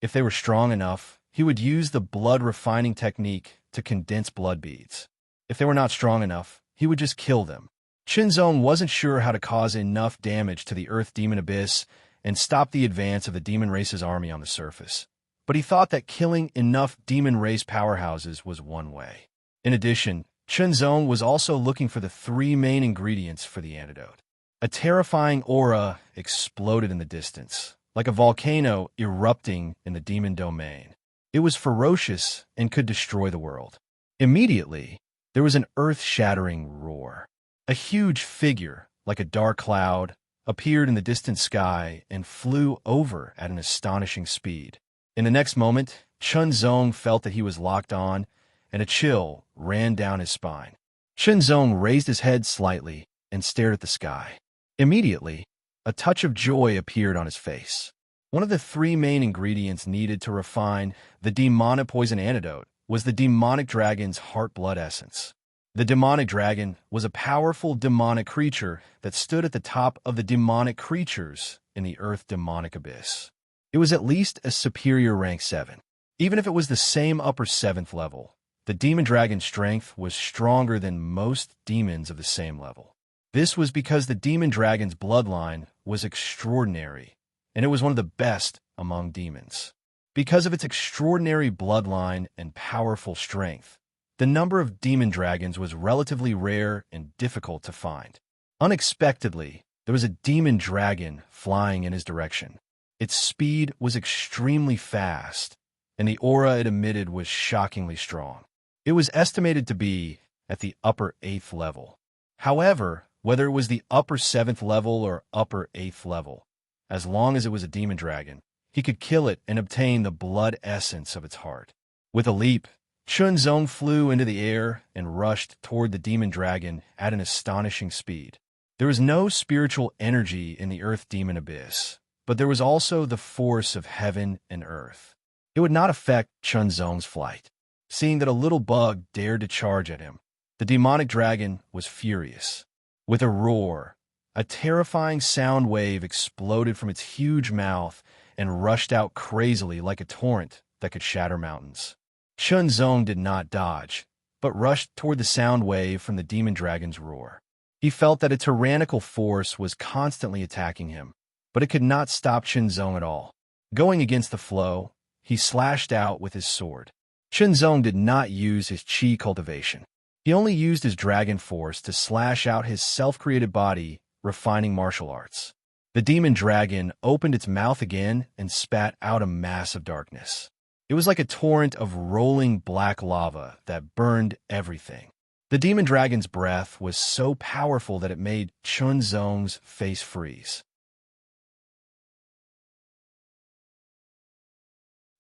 Speaker 1: If they were strong enough, he would use the blood refining technique to condense blood beads. If they were not strong enough, he would just kill them. Chunzong wasn't sure how to cause enough damage to the Earth Demon Abyss and stop the advance of the demon race's army on the surface, but he thought that killing enough demon race powerhouses was one way. In addition, Chunzong was also looking for the 3 main ingredients for the antidote. A terrifying aura exploded in the distance, like a volcano erupting in the demon domain. It was ferocious and could destroy the world. Immediately, there was an earth-shattering roar. A huge figure, like a dark cloud, appeared in the distant sky and flew over at an astonishing speed. In the next moment, Chunzong felt that he was locked on, and a chill ran down his spine. Chunzong raised his head slightly and stared at the sky. Immediately, a touch of joy appeared on his face. One of the 3 main ingredients needed to refine the demonic poison antidote was the demonic dragon's heart-blood essence. The demonic dragon was a powerful demonic creature that stood at the top of the demonic creatures in the Earth Demonic Abyss. It was at least a superior rank 7. Even if it was the same upper 7th level, the demon dragon's strength was stronger than most demons of the same level. This was because the demon dragon's bloodline was extraordinary, and it was one of the best among demons. Because of its extraordinary bloodline and powerful strength, the number of demon dragons was relatively rare and difficult to find. Unexpectedly, there was a demon dragon flying in his direction. Its speed was extremely fast, and the aura it emitted was shockingly strong. It was estimated to be at the upper 8th level. However, whether it was the upper 7th level or upper 8th level, as long as it was a demon dragon, he could kill it and obtain the blood essence of its heart. With a leap, Chunzong flew into the air and rushed toward the demon dragon at an astonishing speed. There was no spiritual energy in the Earth Demon Abyss, but there was also the force of heaven and earth. It would not affect Chunzong's flight. Seeing that a little bug dared to charge at him, the demonic dragon was furious. With a roar, a terrifying sound wave exploded from its huge mouth and rushed out crazily like a torrent that could shatter mountains. Chunzong did not dodge, but rushed toward the sound wave from the demon dragon's roar. He felt that a tyrannical force was constantly attacking him, but it could not stop Chunzong at all. Going against the flow, he slashed out with his sword. Chunzong did not use his chi cultivation. He only used his dragon force to slash out his self-created body, refining martial arts. The demon dragon opened its mouth again and spat out a mass of darkness. It was like a torrent of rolling black lava that burned everything. The demon dragon's breath was so powerful that it made Chunzong's face freeze.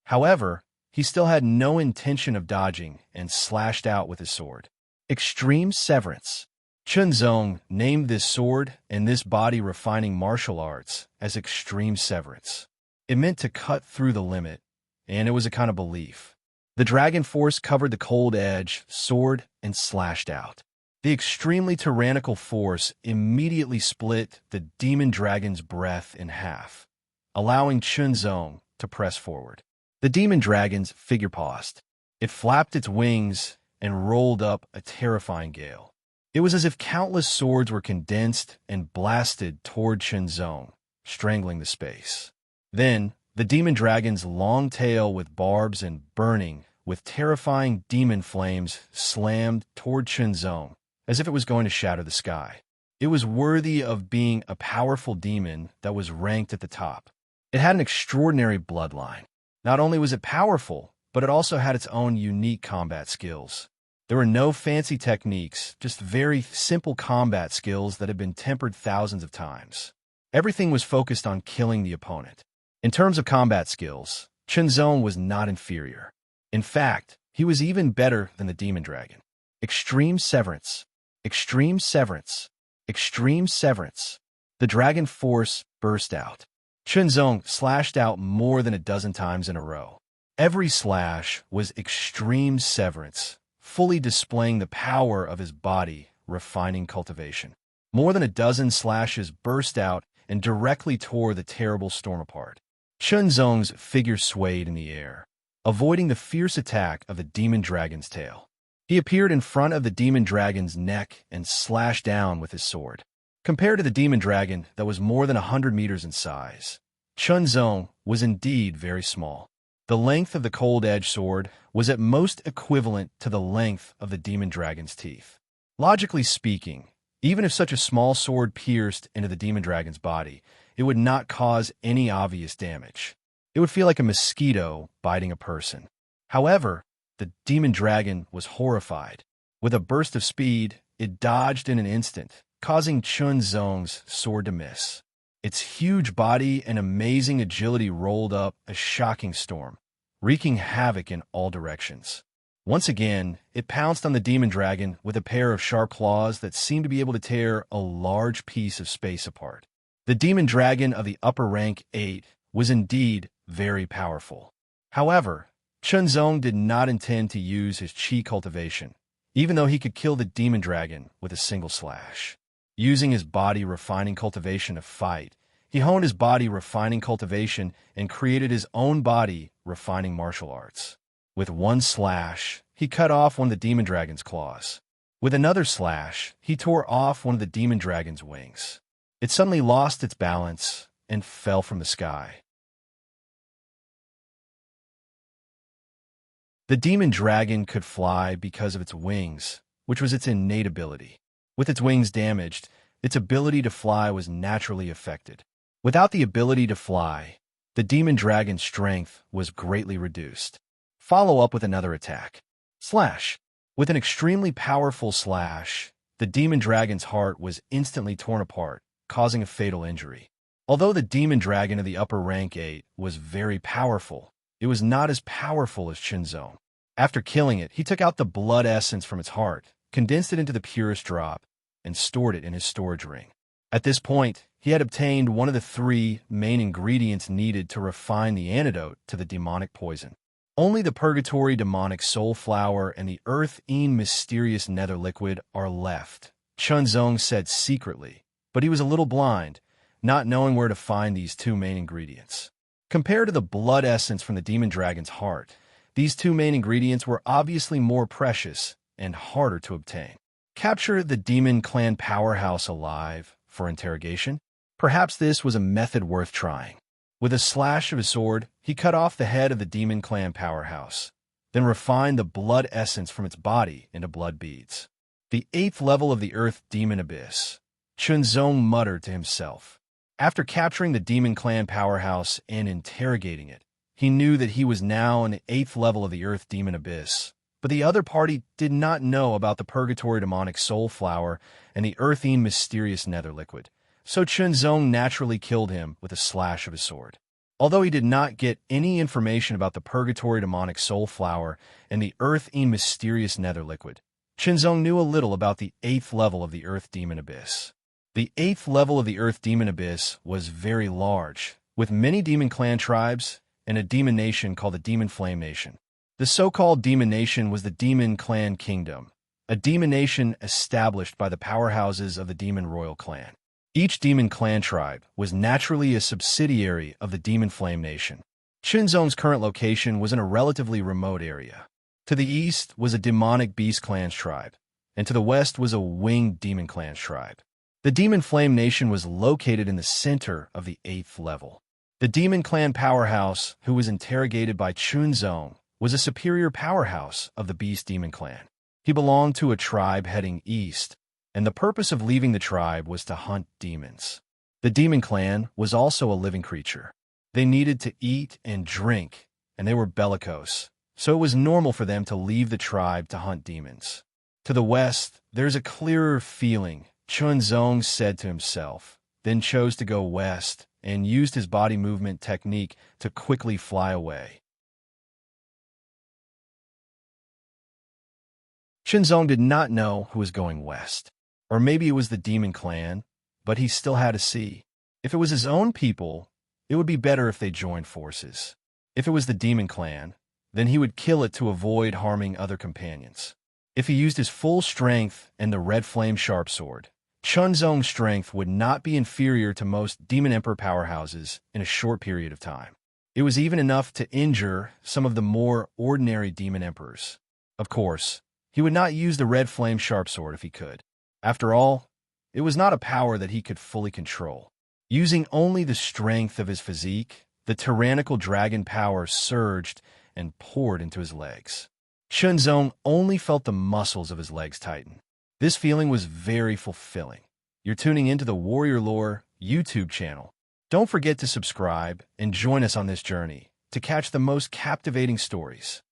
Speaker 1: However, he still had no intention of dodging and slashed out with his sword. Extreme Severance. Chunzong named this sword and this body-refining martial arts as Extreme Severance. It meant to cut through the limit, and it was a kind of belief. The dragon force covered the cold edge, sword, and slashed out. The extremely tyrannical force immediately split the demon dragon's breath in half. allowing Chunzong to press forward. The demon dragon's figure paused. It flapped its wings and rolled up a terrifying gale. It was as if countless swords were condensed and blasted toward Chunzong, strangling the space. Then, the demon dragon's long tail with barbs and burning, with terrifying demon flames, slammed toward Chunzong, as if it was going to shatter the sky. It was worthy of being a powerful demon that was ranked at the top. It had an extraordinary bloodline. Not only was it powerful, but it also had its own unique combat skills. There were no fancy techniques, just very simple combat skills that had been tempered thousands of times. Everything was focused on killing the opponent. In terms of combat skills, Chunzong was not inferior. In fact, he was even better than the demon dragon. Extreme severance. Extreme severance. Extreme severance. The dragon force burst out. Chunzong slashed out more than a dozen times in a row. Every slash was extreme severance, fully displaying the power of his body, refining cultivation. More than a dozen slashes burst out and directly tore the terrible storm apart. Chunzong's figure swayed in the air, avoiding the fierce attack of the demon dragon's tail. He appeared in front of the demon dragon's neck and slashed down with his sword. Compared to the demon dragon that was more than 100 meters in size, Chunzong was indeed very small. The length of the cold-edged sword was at most equivalent to the length of the demon dragon's teeth. Logically speaking, even if such a small sword pierced into the demon dragon's body, it would not cause any obvious damage. It would feel like a mosquito biting a person. However, the demon dragon was horrified. With a burst of speed, it dodged in an instant, causing Chunzong's sword to miss. Its huge body and amazing agility rolled up a shocking storm, wreaking havoc in all directions. Once again, it pounced on the demon dragon with a pair of sharp claws that seemed to be able to tear a large piece of space apart. The demon dragon of the upper rank 8 was indeed very powerful. However, Chunzong did not intend to use his chi cultivation, even though he could kill the demon dragon with a single slash. Using his body refining cultivation to fight, he honed his body refining cultivation and created his own body refining martial arts. With one slash, he cut off one of the demon dragon's claws. With another slash, he tore off one of the demon dragon's wings. It suddenly lost its balance and fell from the sky. The demon dragon could fly because of its wings, which was its innate ability. With its wings damaged, its ability to fly was naturally affected. Without the ability to fly, the demon dragon's strength was greatly reduced. Follow up with another attack. Slash. With an extremely powerful slash, the demon dragon's heart was instantly torn apart, causing a fatal injury. Although the demon dragon of the upper rank 8 was very powerful, it was not as powerful as Chunzong. After killing it, he took out the blood essence from its heart, condensed it into the purest drop, and stored it in his storage ring. At this point, he had obtained one of the 3 main ingredients needed to refine the antidote to the demonic poison. Only the purgatory demonic soul flower and the earth-ean mysterious nether liquid are left, Chunzong said secretly, but he was a little blind, not knowing where to find these 2 main ingredients. Compared to the blood essence from the demon dragon's heart, these 2 main ingredients were obviously more precious and harder to obtain. Capture the demon clan powerhouse alive for interrogation? Perhaps this was a method worth trying. With a slash of his sword, he cut off the head of the demon clan powerhouse, then refined the blood essence from its body into blood beads. The 8th level of the earth demon abyss, Chunzong muttered to himself. After capturing the demon clan powerhouse and interrogating it, he knew that he was now in the 8th level of the earth demon abyss, but the other party did not know about the purgatory demonic soul flower and the earthine mysterious nether liquid, so Chunzong naturally killed him with a slash of his sword. Although he did not get any information about the purgatory demonic soul flower and the earthine mysterious nether liquid, Chunzong knew a little about the 8th level of the earth demon abyss. The 8th level of the earth demon abyss was very large, with many demon clan tribes and a demon nation called the Demon Flame Nation. The so-called demon nation was the Demon Clan Kingdom, a demon nation established by the powerhouses of the Demon Royal Clan. Each demon clan tribe was naturally a subsidiary of the demon flame nation. Chunzong's current location was in a relatively remote area. To the east was a demonic beast clan's tribe, and to the west was a winged demon clan's tribe. The demon flame nation was located in the center of the 8th level. The demon clan powerhouse, who was interrogated by Chunzong, was a superior powerhouse of the beast demon clan. He belonged to a tribe heading east, and the purpose of leaving the tribe was to hunt demons. The demon clan was also a living creature. They needed to eat and drink, and they were bellicose, so it was normal for them to leave the tribe to hunt demons. To the west, there's a clearer feeling, Chunzong said to himself, then chose to go west and used his body movement technique to quickly fly away. Chunzong did not know who was going west. Or maybe it was the demon clan, but he still had to see. If it was his own people, it would be better if they joined forces. If it was the demon clan, then he would kill it to avoid harming other companions. If he used his full strength and the red flame sharp sword, Chunzong's strength would not be inferior to most demon emperor powerhouses in a short period of time. It was even enough to injure some of the more ordinary demon emperors. Of course, he would not use the red flame sharp sword if he could. After all, it was not a power that he could fully control. Using only the strength of his physique, the tyrannical dragon power surged and poured into his legs. Chunzong only felt the muscles of his legs tighten. This feeling was very fulfilling. You're tuning into the Warrior Lore YouTube channel. Don't forget to subscribe and join us on this journey to catch the most captivating stories.